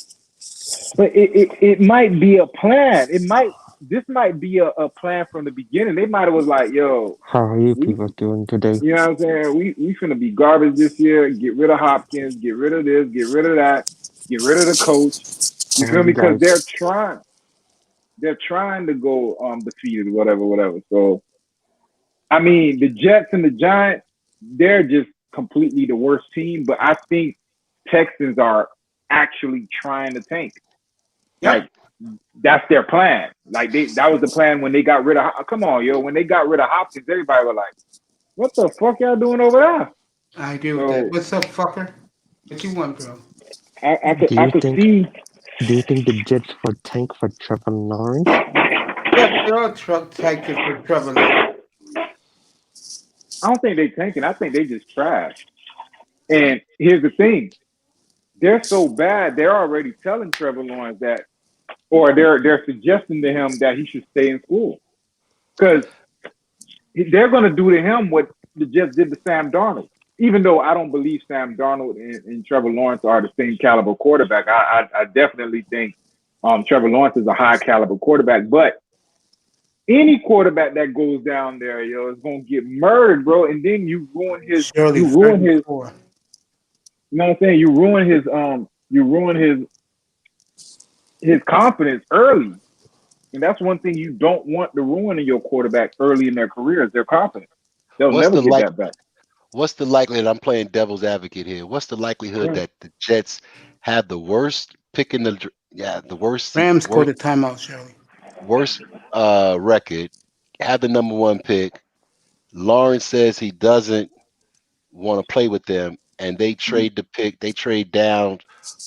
G: But it might be a plan. This might be a plan from the beginning. They might have was like, yo,
F: how are you people doing today?
G: You know what I'm saying? We finna be garbage this year. Get rid of Hopkins. Get rid of this. Get rid of that. Get rid of the coach. You feel me? Because they're trying to go undefeated, whatever. So, I mean, the Jets and the Giants, they're just completely the worst team. But I think Texans are actually trying to tank.
A: Yep.
G: Like, that's their plan. Like, that was the plan when they got rid of. Come on, yo. When they got rid of Hopkins, everybody was like, "What the fuck y'all doing over there?"
A: I agree with that. What's up, fucker? What you want, bro?
G: I could see.
F: Do you think the Jets will tank for Trevor Lawrence?
A: Yep, they're all tanking for Trevor Lawrence.
G: I don't think they tanking. I think they just trash. And here's the thing: they're so bad. They're already telling Trevor Lawrence that, or they're suggesting to him that he should stay in school, because they're going to do to him what the Jets did to Sam Darnold. Even though I don't believe Sam Darnold and Trevor Lawrence are the same caliber quarterback, I definitely think Trevor Lawrence is a high caliber quarterback. But any quarterback that goes down there, is gonna get murdered, bro. And then you ruin his. You ruin his. You know what I'm saying? You ruin his confidence early, and that's one thing you don't want to ruin in your quarterback early in their career is their confidence. They'll never get that back.
D: What's the likelihood? I'm playing devil's advocate here. What's the likelihood that the Jets have the worst pick in the worst
A: Rams called a timeout, Shirley.
D: Worst record, have the number one pick. Lawrence says he doesn't want to play with them, and they trade the pick. They trade down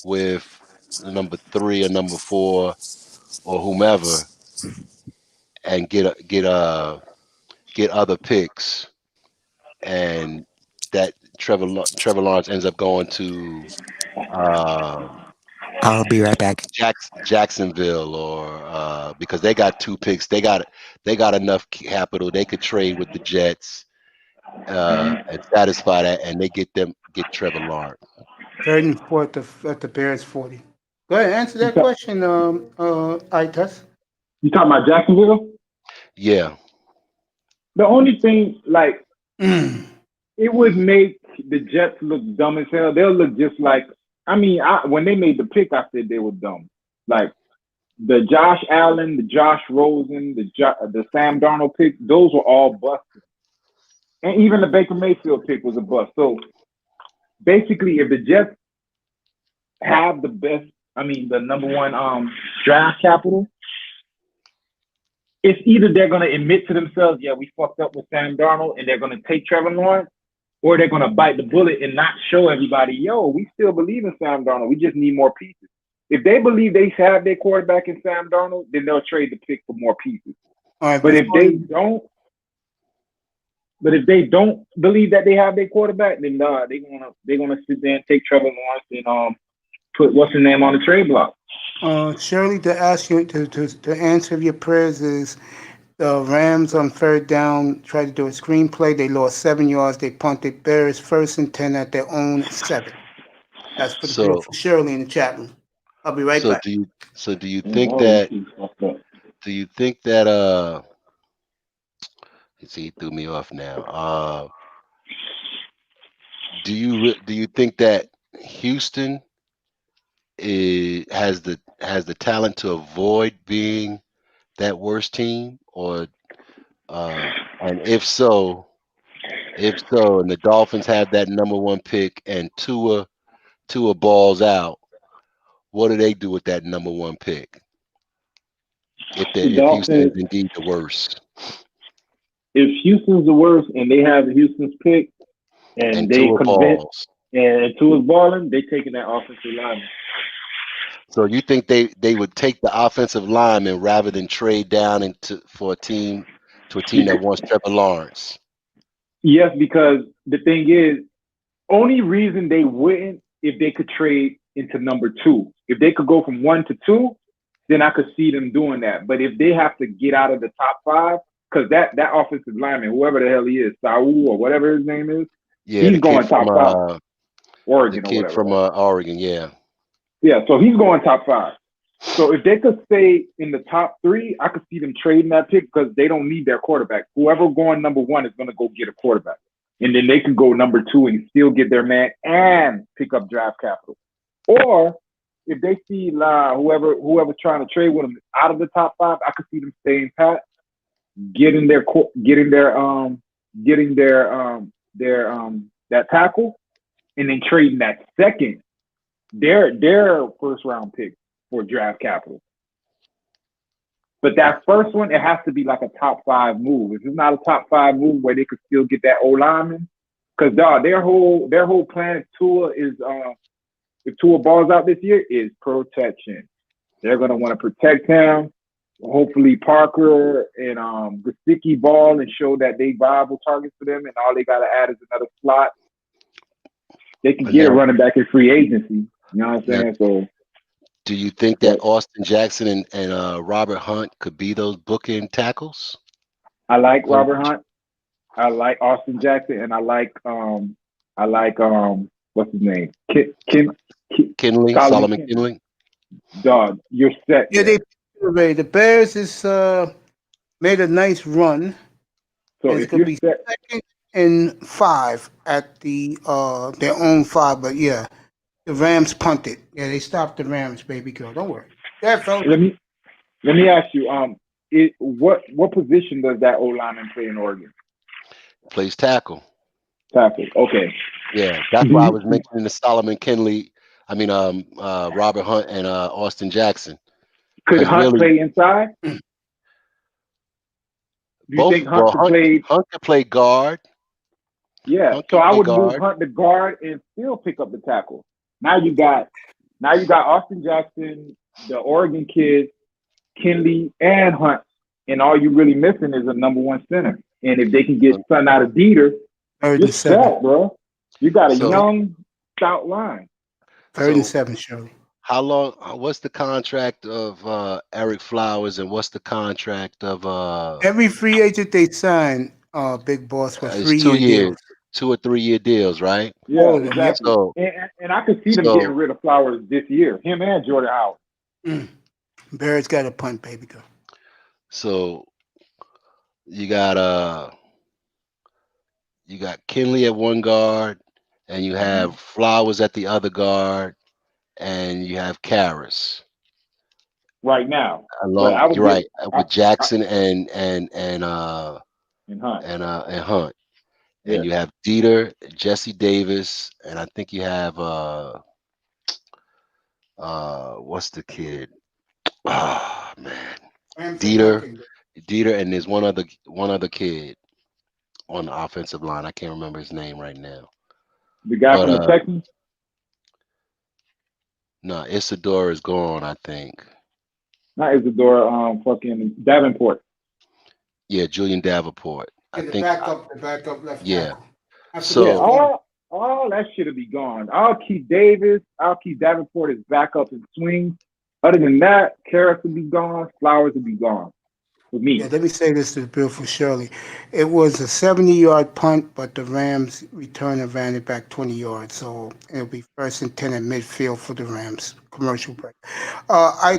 D: with number 3 or number 4 or whomever, and get other picks, and that Trevor Lawrence ends up going to
F: I'll be right back.
D: Jacksonville, or because they got 2 picks, they got enough capital. They could trade with the Jets and satisfy that, and they get Trevor Lawrence.
A: 3rd and 4th at the Bears 40. Go ahead, answer that question, Itas.
G: You talking about Jacksonville?
D: Yeah.
G: The only thing, like, it would make the Jets look dumb as hell. They'll look just like. I mean, when they made the pick, I said they were dumb. Like the Josh Allen, the Josh Rosen, the Sam Darnold pick, those were all busted. And even the Baker Mayfield pick was a bust. So basically, if the Jets have the number one draft capital, it's either they're going to admit to themselves, yeah, we fucked up with Sam Darnold, and they're going to take Trevor Lawrence, or they're going to bite the bullet and not show everybody, yo, we still believe in Sam Darnold. We just need more pieces. If they believe they have their quarterback in Sam Darnold, then they'll trade the pick for more pieces.
A: All right,
G: but if they don't believe that they have their quarterback, then they're gonna sit there and take Trevor Lawrence and put what's his name on the trade block.
A: Shirley, to ask you to answer your prayers is the Rams on 3rd down tried to do a screenplay. They lost 7 yards. They punted. Bears 1st and 10 at their own 7. That's for Shirley in the chat room. I'll be right back.
D: Do you think that? Do you think that? He threw me off now. Do you think that Houston has the talent to avoid being that worst team, or And if so, and the Dolphins have that number 1 pick, and Tua balls out, what do they do with that number 1 pick? If
G: The
D: Houston is
G: Dolphins,
D: indeed the worst,
G: if Houston's the worst and they have Houston's pick and
D: and
G: they
D: Tua
G: convince
D: balls,
G: and Tua's balling, they taking that offensive lineman.
D: so you think they would take the offensive lineman rather than trade down to a team that wants Trevor Lawrence?
G: Yes, because the thing is, only reason they wouldn't if they could trade into number 2. If they could go from 1 to 2, then I could see them doing that. But if they have to get out of the top 5, because that offensive lineman, whoever the hell he is, Saul or whatever his name is,
D: Yeah,
G: he's going top 5. Oregon
D: the
G: or
D: kid
G: whatever.
D: from Oregon, yeah.
G: Yeah, so he's going top 5. So if they could stay in the top 3, I could see them trading that pick because they don't need their quarterback. Whoever going number 1 is going to go get a quarterback. And then they can go number 2 and still get their man and pick up draft capital. Or if they see whoever's trying to trade with them out of the top 5, I could see them staying pat, getting that tackle, and then trading that second, their first round pick for draft capital. But that first one, it has to be like a top 5 move. If it's not a top 5 move where they could still get that O lineman, because their whole plan if Tua balls out this year is protection. They're gonna want to protect him. Hopefully Parker and Gesicki ball and show that they viable targets for them, and all they gotta add is another slot. They can get a running back in free agency. You know what I'm saying? So
D: do you think that Austin Jackson and Robert Hunt could be those bookend tackles?
G: I like Robert Hunt. I like Austin Jackson, and I like what's his name?
D: Kinley, Solomon Kinley.
G: Dog, you're set.
A: Yeah, the Bears is made a nice run.
G: So
A: it's gonna be set 2nd and 5 at the their own 5, but yeah, the Rams punted. Yeah, they stopped the Rams, baby girl. Don't worry. Yeah, fellas.
G: Let me ask you, what position does that O lineman play in Oregon?
D: Plays tackle.
G: Tackle. Okay.
D: Yeah, that's why I was mentioning the Solomon Kinley. I mean, Robert Hunt and Austin Jackson.
G: Could Hunt play inside? Do you think Hunt
D: could play guard?
G: Yeah, so I would move Hunt to guard and still pick up the tackle. Now you got Austin Jackson, the Oregon kid, Kinley, and Hunt, and all you really missing is a number 1 center. And if they can get something out of Dieter, you're set, bro. You got a young, stout line.
A: 3rd and 7, Shirley.
D: How long? What's the contract of Eric Flowers, and what's the contract of
A: every free agent they sign? Big Boss for 3
D: 2 years,
A: deals.
D: 2 or 3 year deals, right?
G: Yeah, exactly. So, and I could see them getting rid of Flowers this year. Him and Jordan Howard.
A: Barrett's got a punt, baby girl.
D: So you got Kinley at one guard, and you have Flowers at the other guard, and you have Karras.
G: Right now.
D: You're right. With Jackson and Hunt. And you have Dieter, Jesse Davis, and I think you have what's the kid? Oh man. Dieter, and there's one other kid on the offensive line. I can't remember his name right now.
G: The guy from the Texans?
D: No, Isidore is gone, I think.
G: Not Isidore, fucking Davenport.
D: Yeah, Julian Davenport.
A: The backup left tackle.
D: So
G: all that shit'll be gone. I'll keep Davenport as backup and swing. Other than that, Karras will be gone. Flowers will be gone. For me.
A: Yeah, let me say this to the beautiful Shirley. It was a 70-yard punt, but the Rams returned and ran it back 20 yards. So it'll be 1st and 10 at midfield for the Rams. Commercial break.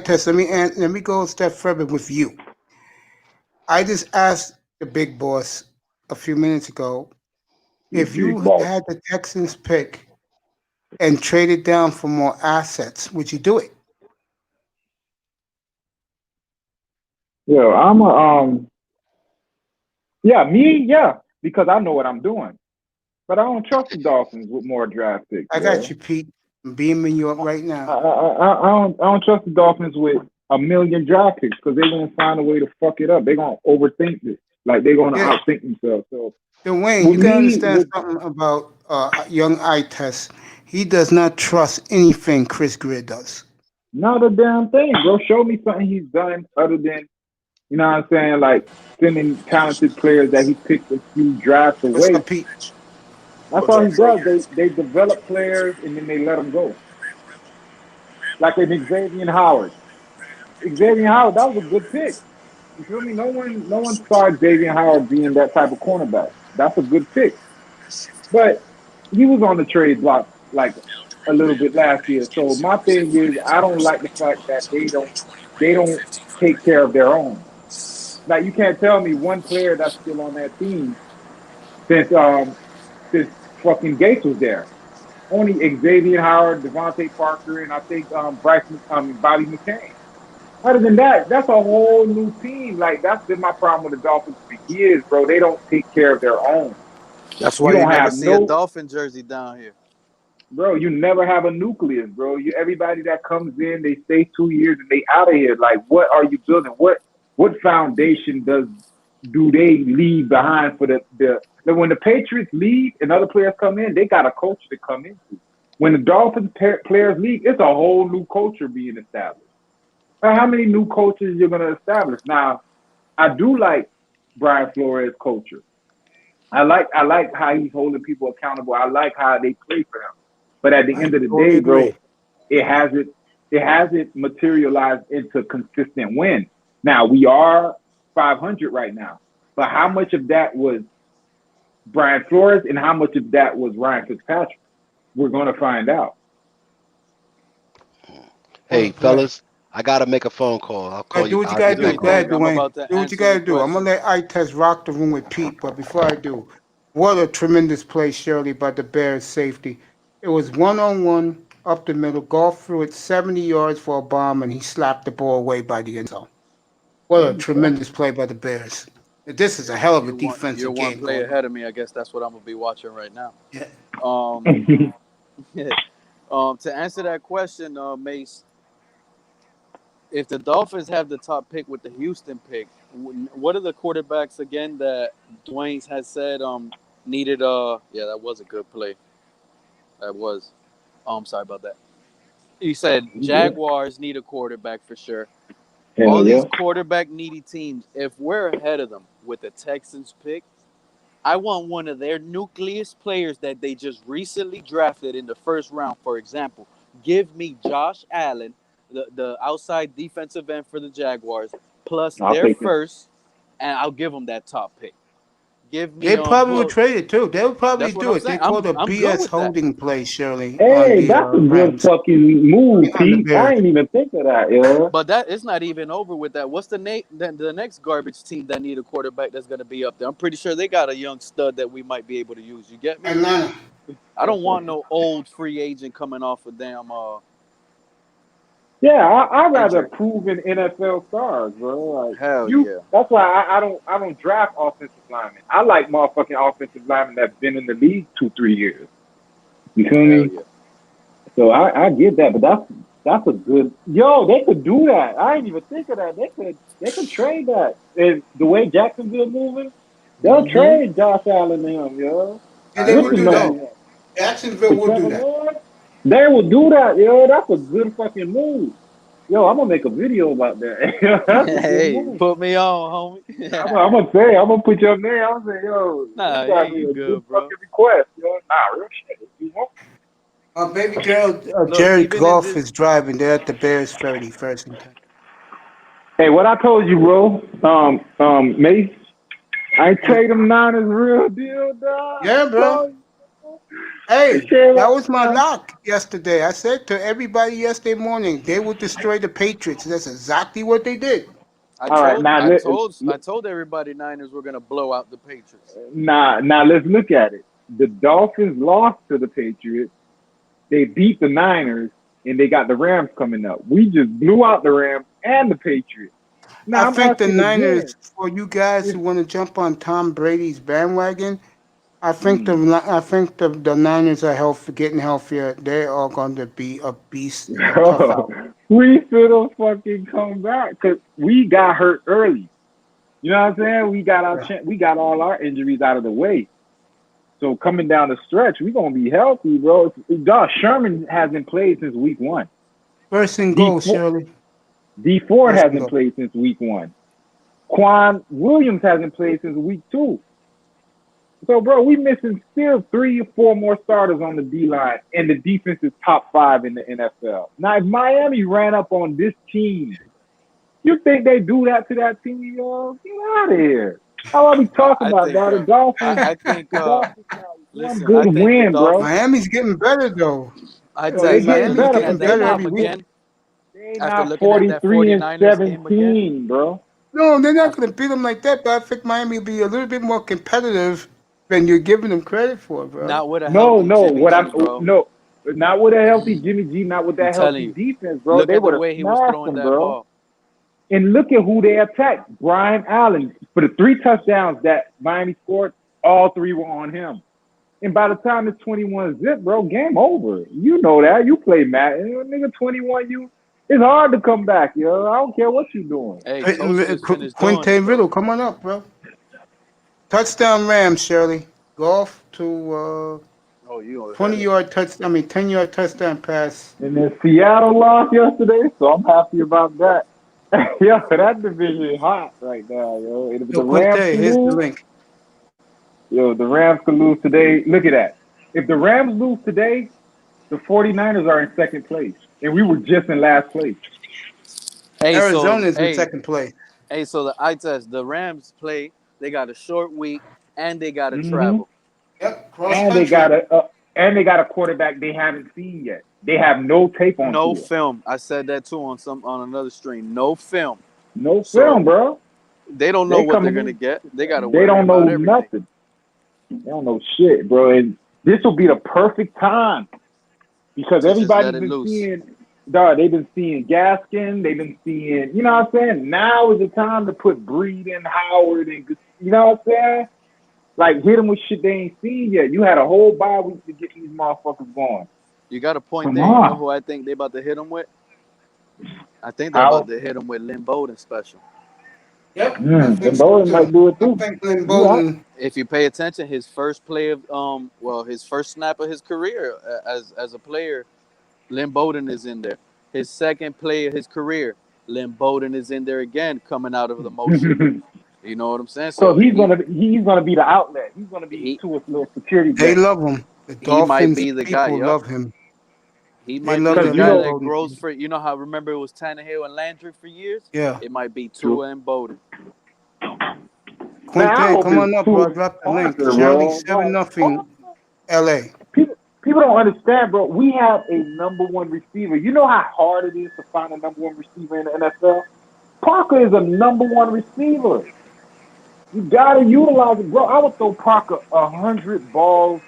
A: Tess, let me go a step further with you. I just asked the big boss a few minutes ago, if you had the Texans pick and traded down for more assets, would you do it?
G: Yeah, Yeah, because I know what I'm doing. But I don't trust the Dolphins with more draft picks.
A: I got you, Pete. I'm beaming you up right
G: I,
A: now.
G: I don't trust the Dolphins with a million draft picks because they're gonna find a way to fuck it up. They're gonna overthink it. Like they're gonna
A: Yeah.
G: outthink themselves. So
A: Dwayne,
G: with
A: you gotta
G: me,
A: understand something about young eye test. He does not trust anything Chris Greer does.
G: not a damn thing, bro. Show me something he's done other than you know what I'm saying, like sending talented players that he picked a few drafts
A: What's
G: away.
A: up, Pete?
G: That's all he does. They develop players and then they let them go. Like an Xavier Howard. Xavier Howard, that was a good pick. You feel me? No one saw Xavier Howard being that type of cornerback. That's a good pick. But he was on the trade block like a little bit last year. So my thing is I don't like the fact that they don't take care of their own. Like you can't tell me one player that's still on that team since fucking Gates was there. Only Xavier Howard, Devontae Parker, and I think Bobby McCain. Other than that, that's a whole new team. Like that's been my problem with the Dolphins for years, bro. They don't take care of their own.
H: That's
G: You
H: why you
G: don't
H: never
G: have
H: see a
G: no,
H: Dolphin jersey down here.
G: bro. You never have a nucleus, bro. Everybody that comes in, they stay 2 years and they out of here. Like, what are you building? What foundation do they leave behind for the like when the Patriots leave and other players come in? They got a culture to come into. When the Dolphins players leave, it's a whole new culture being established. How many new coaches you're gonna establish? Now, I do like Brian Flores' culture. I like how he's holding people accountable. I like how they play for him. But at the
A: I
G: end of the
A: totally
G: day, bro,
A: agree.
G: it hasn't materialized into consistent wins. Now we are 500 right now, but how much of that was Brian Flores and how much of that was Ryan Fitzpatrick? We're gonna find out.
D: Hey, fellas, I gotta make a phone call. I'll call
A: Right, do
D: you.
A: what you
D: I'll
A: gotta
D: get
H: Do
A: do.
H: it,
D: back
A: Go
D: on
A: ahead,
H: Dave.
D: you.
H: I'm
A: Dwayne.
H: about to
A: Do what you
H: answer your
A: gotta do. I'm gonna
H: question.
A: let eye test rock the room with Pete, but before I do, what a tremendous play, Shirley, by the Bears safety. It was 1-on-1 up the middle, golf through it 70 yards for a bomb, and he slapped the ball away by the end zone. What a tremendous play by the Bears. This is a hell of a
H: You're
A: defensive
H: one
A: game
H: play
A: going on.
H: ahead of me. I guess that's what I'm gonna be watching right now.
A: Yeah.
H: Um, to answer that question, Mace, if the Dolphins have the top pick with the Houston pick, what are the quarterbacks again that Dwayne has said needed? Yeah, that was a good play. That was. I'm sorry about that. He said Jaguars need a quarterback for sure. All
G: Hell
H: these
G: yeah.
H: quarterback needy teams, if we're ahead of them with the Texans pick, I want one of their nucleus players that they just recently drafted in the first round. For example, give me Josh Allen, the outside defensive end for the Jaguars, plus
G: I'll
H: their
G: take it.
H: first, and I'll give them that top pick. Give me
A: They probably would
H: who?
A: trade it too. They would probably
H: That's what
A: do
H: I'm
A: it. They
H: saying.
A: called a
H: I'm good
A: BS
H: with that.
A: holding play, Shirley, on
G: Hey,
A: the
G: that's a good
A: Rams,
G: fucking move,
A: on the
G: Pete. I
A: Bears.
G: ain't even think of that, yo.
H: But that it's not even over with that. What's the next garbage team that need a quarterback that's going to be up there? I'm pretty sure they got a young stud that we might be able to use. You get me?
A: Atlanta.
H: I don't want no old free agent coming off a damn
G: Yeah, I'd rather
H: injury.
G: proven NFL stars, bro. Like
H: Hell
G: you,
H: yeah.
G: that's why I don't draft offensive linemen. I like motherfucking offensive linemen that's been in the league 2-3 years. You feel
H: Hell
G: me?
H: yeah.
G: So I get that, but that's a good. Yo, they could do that. I didn't even think of that. They could trade that. And the way Jacksonville moving, they'll
H: Mm-hmm.
G: trade Josh Allen to him, yo.
A: Yeah,
H: I
A: they
G: With
A: would
G: the
H: agree
A: do
H: with
A: that.
H: that.
G: money
A: Jacksonville
G: for
A: will do
G: Trevor
A: that.
G: Lawrence, they will do that, yo. That's a good fucking move. Yo, I'm gonna make a video about that. That's a good
H: Hey,
G: move.
H: put me on, homie.
G: I'm gonna put you up there. I'm gonna say, yo,
H: Nah,
G: you
H: yeah,
G: got me
H: you
G: a good
H: good, bro.
G: fucking request, yo. Nah, real shit. If you want.
A: Baby girl,
H: Look,
A: Jerry
H: even in
A: Goff
H: this
A: is driving. They're at the Bears 30, first and 10.
G: Hey, what I told you, bro. Mace, I trade them Niners real deal, dog.
A: Yeah,
G: I
A: bro.
G: told you. They
A: Hey,
G: came
A: that
G: out
A: was my
G: there.
A: lock yesterday. I said to everybody yesterday morning, they would destroy the Patriots. That's exactly what they did.
H: I
G: All right,
H: told
G: now
H: I told I told everybody Niners were gonna blow out the Patriots.
G: now let's look at it. The Dolphins lost to the Patriots. They beat the Niners, and they got the Rams coming up. We just blew out the Rams and the Patriots. Now
A: I
G: I'm
A: think the
G: asking again.
A: Niners, for you guys who want to jump on Tom Brady's bandwagon, I think the Niners are getting healthier. They are going to be a beast and a tough out.
G: We should have fucking come back because we got hurt early. You know what I'm saying? We got our we got all our injuries out of the way. So coming down the stretch, we're gonna be healthy, bro. Josh Sherman hasn't played since week 1.
A: First and goal, Shirley.
G: D Ford
A: First and
G: hasn't
A: goal.
G: played since week 1. Quan Williams hasn't played since week 2. So, bro, we missing still 3 or 4 more starters on the D line, and the defense is top 5 in the NFL. Now, if Miami ran up on this team, you think they do that to that team, yo? Get out of here. How are we talking
H: I
G: about
H: think,
G: that? The Dolphins,
H: I think,
G: the Dolphins got
H: listen,
G: one
H: I
G: good
H: think the
G: win, bro.
H: Dolphins,
A: Miami's getting better though.
H: I
G: Yo,
H: tell
G: they
H: you,
G: getting
H: Miami's
G: better,
H: getting
G: but
H: their
G: they
H: pop
G: not
A: every week.
H: again.
G: they
H: After
G: not
H: looking at that
G: 43 and
H: 49ers game again.
G: 17, bro.
A: No, they're not going to beat them like that. But I think Miami will be a little bit more competitive than you're giving them credit for, bro.
H: Not with a
G: No,
H: healthy Jimmy
G: what
H: G,
G: I'm
H: bro.
G: no, not with a healthy Jimmy G, not with
H: I'm
G: that
H: telling
G: healthy
H: you.
G: defense, bro.
H: Look
G: They
H: at the
G: would have
H: way he was
G: smashed
H: throwing
G: them,
H: that
G: bro.
H: ball.
G: And look at who they attacked. Brian Allen. For the 3 touchdowns that Miami scored, all 3 were on him. And by the time it's 21 zip, bro, game over. You know that. You play Madden. Nigga, 21, it's hard to come back, yo. I don't care what you doing.
H: Hey, Toast just finished doing
A: Quinte
H: it, bro.
A: Riddle, come on up, bro. Touchdown Rams, Shirley. Golf to 20-yard touchdown. 10-yard touchdown pass.
G: And then Seattle lost yesterday, so I'm happy about that. Yo, that division is hot right now, yo. And if the
A: Yo,
G: Rams
A: Quinte,
G: can
A: here's the
G: lose,
A: link.
G: yo, the Rams could lose today. Look at that. If the Rams lose today, the 49ers are in second place. And we were just in last place.
H: Hey,
A: Arizona's
H: so,
A: in second place.
H: Hey, so the eye test, the Rams play. They got a short week and they got to
G: Mhm.
H: travel.
A: Yep, cross
G: And they got a quarterback they haven't seen yet. They have no tape on
H: No
G: Tua.
H: film. I said that too on another stream. No film.
G: No
H: So,
G: film, bro.
H: They don't know
G: They
H: what they're
G: coming
H: gonna
G: in.
H: get. They got to
G: They
H: worry
G: don't know
H: about everything.
G: nothing. They don't know shit, bro. And this will be the perfect time because
H: To just
G: everybody's
H: let it
G: been
H: loose.
G: seeing, dog, they've been seeing Gaskin. They've been seeing, you know what I'm saying? Now is the time to put Breed and Howard and, you know what I'm saying? Like, hit them with shit they ain't seen yet. You had a whole bye week to get these motherfuckers going.
H: You got a point
G: Come
H: there. You
G: on.
H: know who I think they about to hit them with? I think they're
G: Howard?
H: about to hit them with Lynn Bowden special.
A: Yep.
G: And Bowden might do it
A: I
G: too.
A: think Lynn Bowden.
H: If you pay attention, his first play of his first snap of his career as a player, Lynn Bowden is in there. His second play of his career, Lynn Bowden is in there again, coming out of the motion. You know what I'm saying?
G: So he's gonna be the outlet. He's gonna be Tua's little security
A: They
G: blanket.
A: love him. The
H: He might
A: Dolphins
H: be the guy.
A: people
H: Yep.
A: love him.
H: He
A: They
H: might
A: love
H: be the
A: that
H: guy
A: Lynn
H: that
A: Bowden.
H: grows for. You know how remember it was Tannehill and Landry for years.
A: Yeah.
H: It might be Tua and Bowden.
A: Quinte, come on up, bro. Drop the link. Shirley, 7-0 LA.
G: People don't understand, bro. We have a number 1 receiver. You know how hard it is to find a number 1 receiver in the NFL? Parker is a number 1 receiver. You gotta utilize it, bro. I would throw Parker 100 balls.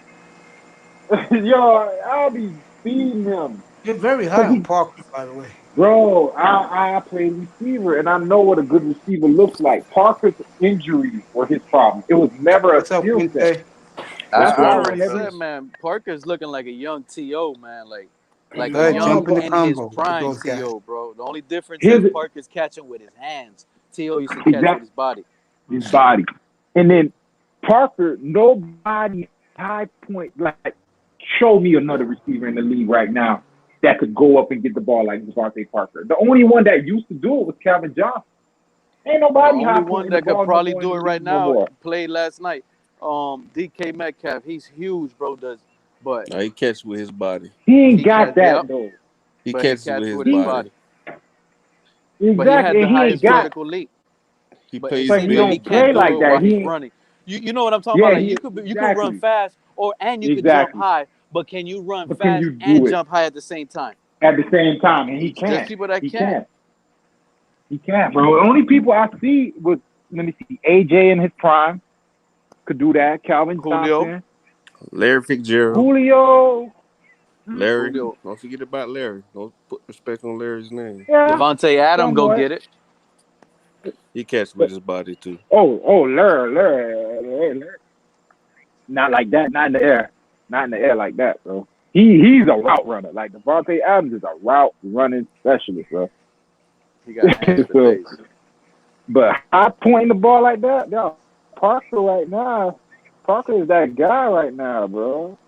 G: Yo, I'll be feeding him.
A: You're very high on Parker, by the way.
G: Bro, I play receiver, and I know what a good receiver looks like. Parker's injuries were his problem. It was never a skill set.
H: I already said, man, Parker's looking like a young T.O., man. Like a young in his prime T.O., bro. The only difference is Parker's catching with his hands. T.O. used to catch with his body.
G: His body. And then Parker, nobody high point, like, show me another receiver in the league right now that could go up and get the ball like Devontae Parker. The only one that used to do it was Calvin Johnson. Ain't nobody
H: the
G: high
H: only one that could probably do it right now. Played last night. DK Metcalf, he's huge, bro. But
I: he catches with his body.
G: He ain't got that though.
I: He catches with his body.
G: Exactly.
H: But he had the highest vertical leap.
I: He
H: but
I: plays
G: he don't play like that.
H: While he's running. You know what I'm talking about? Like you could run fast and you could jump high, but can you run fast and jump high at the same time?
G: At the same time, and he can't.
H: There's people that can't.
G: He can't, bro. The only people I see was, let me see, AJ in his prime could do that. Calvin Johnson,
I: Larry Fitzgerald,
G: Julio,
I: Larry. Don't forget about Larry. Don't put respect on Larry's name.
H: Yeah. Devontae Adams go get it.
I: He catch with his body too.
G: Larry. Not like that. Not in the air. Not in the air like that, bro. He's a route runner. Like Devontae Adams is a route running specialist, bro.
H: He got hands for
G: So,
H: days.
G: but high pointing the ball like that, yeah. Parker right now. Parker is that guy right now, bro.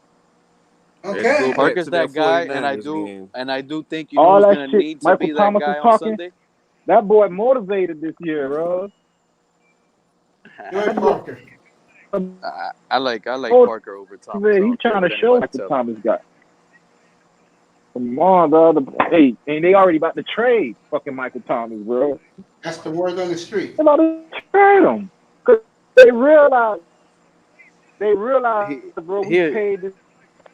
I: Let's
A: Okay.
I: go back
H: Parker's
I: to
H: that guy,
I: 49ers
H: and I
I: game.
H: do think
G: All
H: who's
G: that
H: gonna
G: shit
H: need to
G: Michael
H: be that
G: Thomas
H: guy
G: is
H: on
G: talking.
H: Sunday.
G: That boy motivated this year, bro.
A: Joey Parker.
H: I like Parker over Thomas.
G: He's trying to show Michael
H: Tell.
G: Thomas guy. Come on, bro. Hey, and they already about to trade fucking Michael Thomas, bro.
A: That's the word on the street.
G: They're about to trade him because they realize, bro, we paid this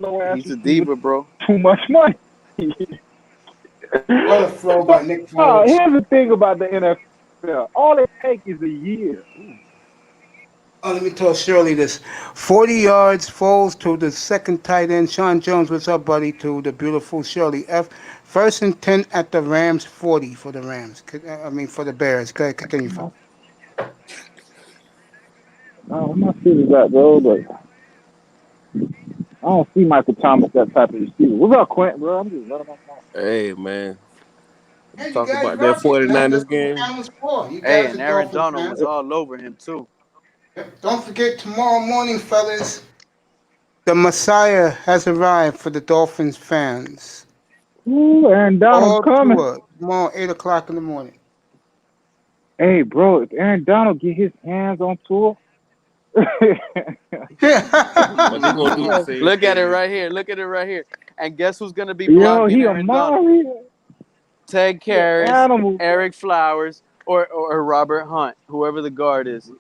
G: low ass
H: He's a diva, bro.
G: too much money.
A: What a throw by Nick Foles.
G: Here's the thing about the NFL. All it takes is a year.
A: Oh, let me tell Shirley this. 40 yards, Foles to the second tight end. Sean Jones, what's up, buddy? To the beautiful Shirley. First and 10 at the Rams, 40 for the Rams. For the Bears. Go ahead, continue.
G: No, I'm not serious that, bro, but I don't see Michael Thomas that type of receiver. What's up, Quint, bro? I'm just letting my mouth.
I: Hey, man.
A: Hey,
I: Talk about that 49ers game.
H: Hey, and Aaron Donald was all over him, too.
A: Don't forget, tomorrow morning, fellas, the Messiah has arrived for the Dolphins fans.
G: Ooh, Aaron Donald's coming.
A: Tomorrow, 8 o'clock in the morning.
G: Hey, bro, if Aaron Donald get his hands on tour.
H: Look at it right here. Look at it right here. And guess who's going to be blocking Aaron Donald? Ted Karras, Eric Flowers, or Robert Hunt, whoever the guard is.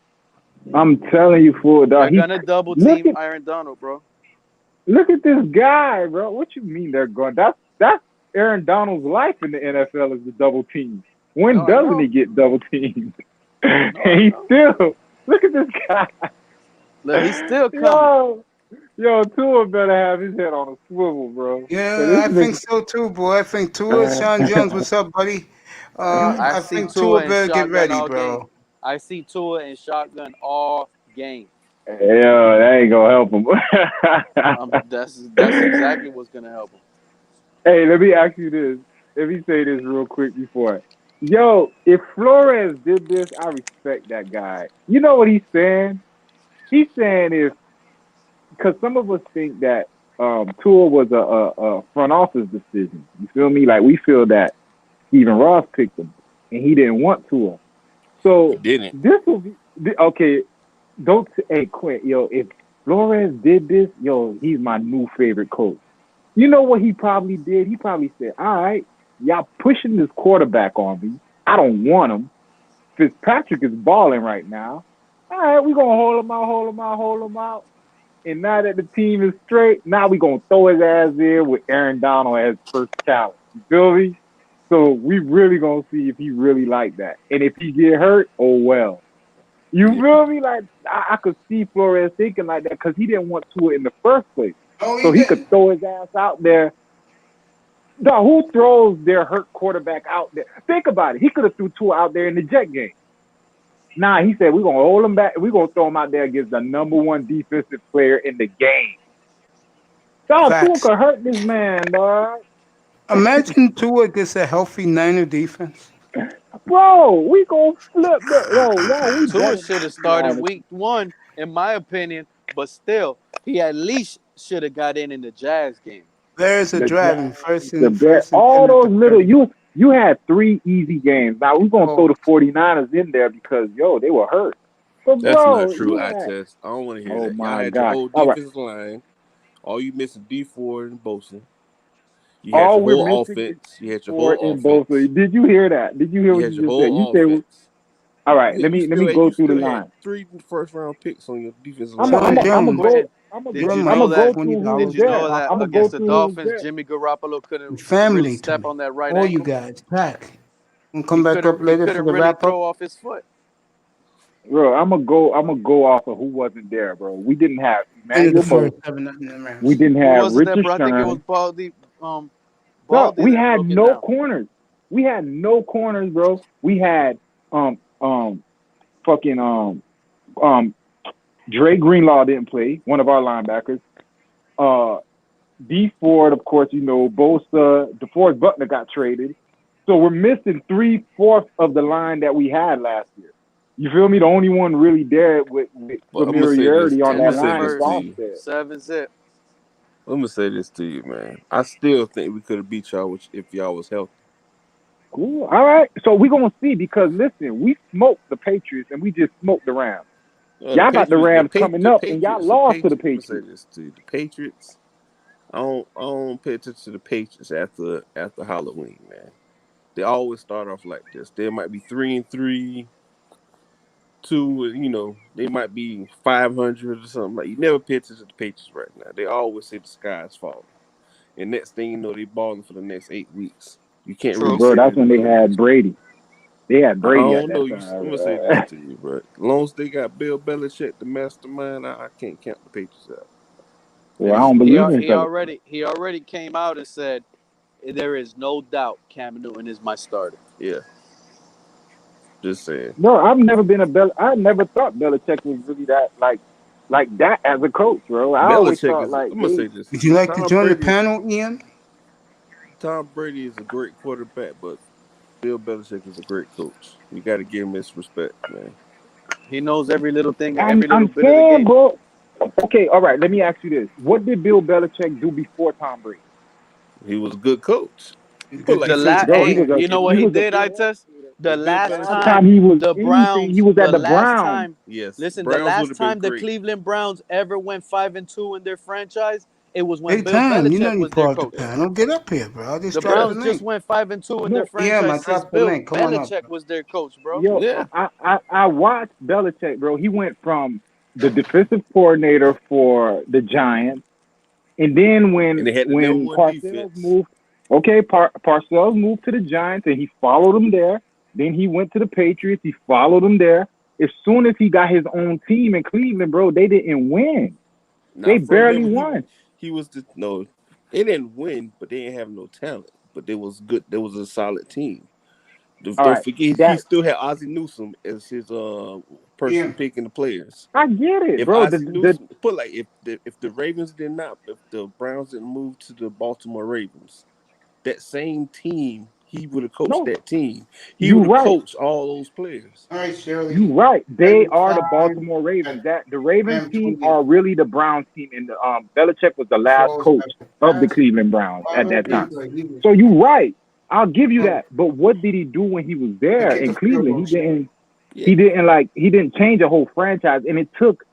G: I'm telling you, fool, dog.
H: They're going to double team Aaron Donald, bro.
G: Look at this guy, bro. What you mean they're going? That's Aaron Donald's life in the NFL is the double team. When doesn't he get double teamed? And he still, look at this guy.
H: Look, he's still coming.
G: Yo, Tua better have his head on a swivel, bro.
A: Yeah, I think so too, boy. I think Tua, Sean Jones, what's up, buddy? I think Tua better get ready, bro.
H: Game. I see Tua in shotgun all game.
G: Yeah, that ain't gonna help him.
H: That's exactly what's gonna help him.
G: Hey, let me ask you this. Let me say this real quick before. Yo, if Flores did this, I respect that guy. You know what he's saying? He's saying because some of us think that Tua was a front office decision. You feel me? Like we feel that Stephen Ross picked him and he didn't want Tua. So this will be okay. Hey, Quint, yo, if Flores did this, yo, he's my new favorite coach. You know what he probably did? He probably said, all right, y'all pushing this quarterback on me. I don't want him. Fitzpatrick is balling right now. All right, we're going to hold him out. And now that the team is straight, now we're going to throw his ass in with Aaron Donald as first challenge. You feel me? So we really going to see if he really like that. And if he get hurt, oh, well. You feel me? Like, I could see Flores thinking like that because he didn't want to in the first place. So he could throw his ass out there. Dog, who throws their hurt quarterback out there? Think about it. He could have threw Tua out there in the Jet game. Nah, he said, we're going to hold him back. We're going to throw him out there against the number one defensive player in the game. Dog, Tua could hurt this man, dog.
A: Imagine Tua gets a healthy Niner defense.
G: Bro, we going to flip that.
H: Tua should have started week 1, in my opinion, but still, he at least should have got in the Jazz game.
A: There's a driving first and
G: all those little you had 3 easy games. Now we're gonna throw the 49ers in there because they were hurt. But
I: that's not true, eye test. I don't want to hear that. Y'all had your whole defensive line. All you missing D4 and Bosa. You had your whole offense. You had your whole offense.
G: Did you hear that? Did you hear what you just said? You said, all right, let me go through the line.
I: 3 first-round picks on your defensive
G: line. I'm gonna go through
H: Did you know that against the Dolphins, Jimmy Garoppolo couldn't really step on that right
A: ankle?
H: All
A: you guys, pack. We'll come back up later for the
H: really
A: wrap
H: throw
A: up.
H: off his foot.
G: Bro, I'm gonna go off of who wasn't there, bro. We didn't have Emmanuel. We didn't have Richard Sherman.
H: I think it was Baldy.
G: No, we had no corners. We had no corners, bro. We had fucking Dre Greenlaw didn't play, one of our linebackers. D Ford, of course, you know, Bosa, DeForest Buckner got traded. So we're missing 3/4 of the line that we had last year. You feel me? The only one really there with familiarity on that line is Armstead.
H: 7-zip.
I: I'm gonna say this to you, man. I still think we could have beat y'all if y'all was healthy.
G: Cool. All right. So we're gonna see, because listen, we smoked the Patriots and we just smoked the Rams. Y'all got the Rams coming up, and y'all lost to the Patriots.
I: I'm gonna say this to you. The Patriots. I don't pay attention to the Patriots after Halloween, man. They always start off like this. They might be 3-3, 2, you know, they might be 500 or something. Like, you never pay attention to the Patriots right now. They always say the sky's falling. And next thing you know, they balling for the next 8 weeks. You can't really
G: bro, that's when they had Brady. They had Brady at that time.
I: I'm gonna say this to you, bro. As long as they got Bill Belichick, the mastermind, I can't count the Patriots out.
G: Well, I don't believe in
H: he already came out and said there is no doubt Cam Newton is my starter.
I: Yeah. Just saying.
G: No, I never thought Belichick was really that like that as a coach, bro. I always thought like.
I: I'm gonna say this.
A: Would you like to join the panel, Ian?
I: Tom Brady is a great quarterback, but Bill Belichick is a great coach. You got to give him his respect, man.
H: He knows every little thing, every little bit of the game.
G: Bro. Okay, all right. Let me ask you this: what did Bill Belichick do before Tom Brady?
I: He was a good coach.
H: You know what he did? I test the last time
G: he was
H: the Browns.
G: He was at the Browns.
I: Yes.
H: Listen,
I: Browns
H: the last time the Cleveland Browns ever went 5-2 in their franchise, it was when Bill Belichick was their coach.
A: Don't get up here, bro.
H: The Browns just went 5-2 in their franchise since Bill Belichick was their coach, bro.
G: Yo, yeah. I watched Belichick, bro. He went from the defensive coordinator for the Giants, and then when Parcells moved, Parcells moved to the Giants, and he followed him there. Then he went to the Patriots. He followed him there. As soon as he got his own team in Cleveland, bro, they didn't win. They barely won.
I: They didn't win, but they didn't have no talent. But they was good. There was a solid team. Don't forget, he still had Ozzie Newsome as his person picking the players.
G: I get it, bro.
I: If the Ravens did not, if the Browns didn't move to the Baltimore Ravens, that same team, he would have coached that team. He would have coached all those players.
A: All right, Shirley.
G: You're right. They are the Baltimore Ravens. The Ravens team are really the Browns team, and Belichick was the last coach of the Cleveland Browns at that time. So you're right. I'll give you that. But what did he do when he was there in Cleveland? He didn't change a whole franchise, and it took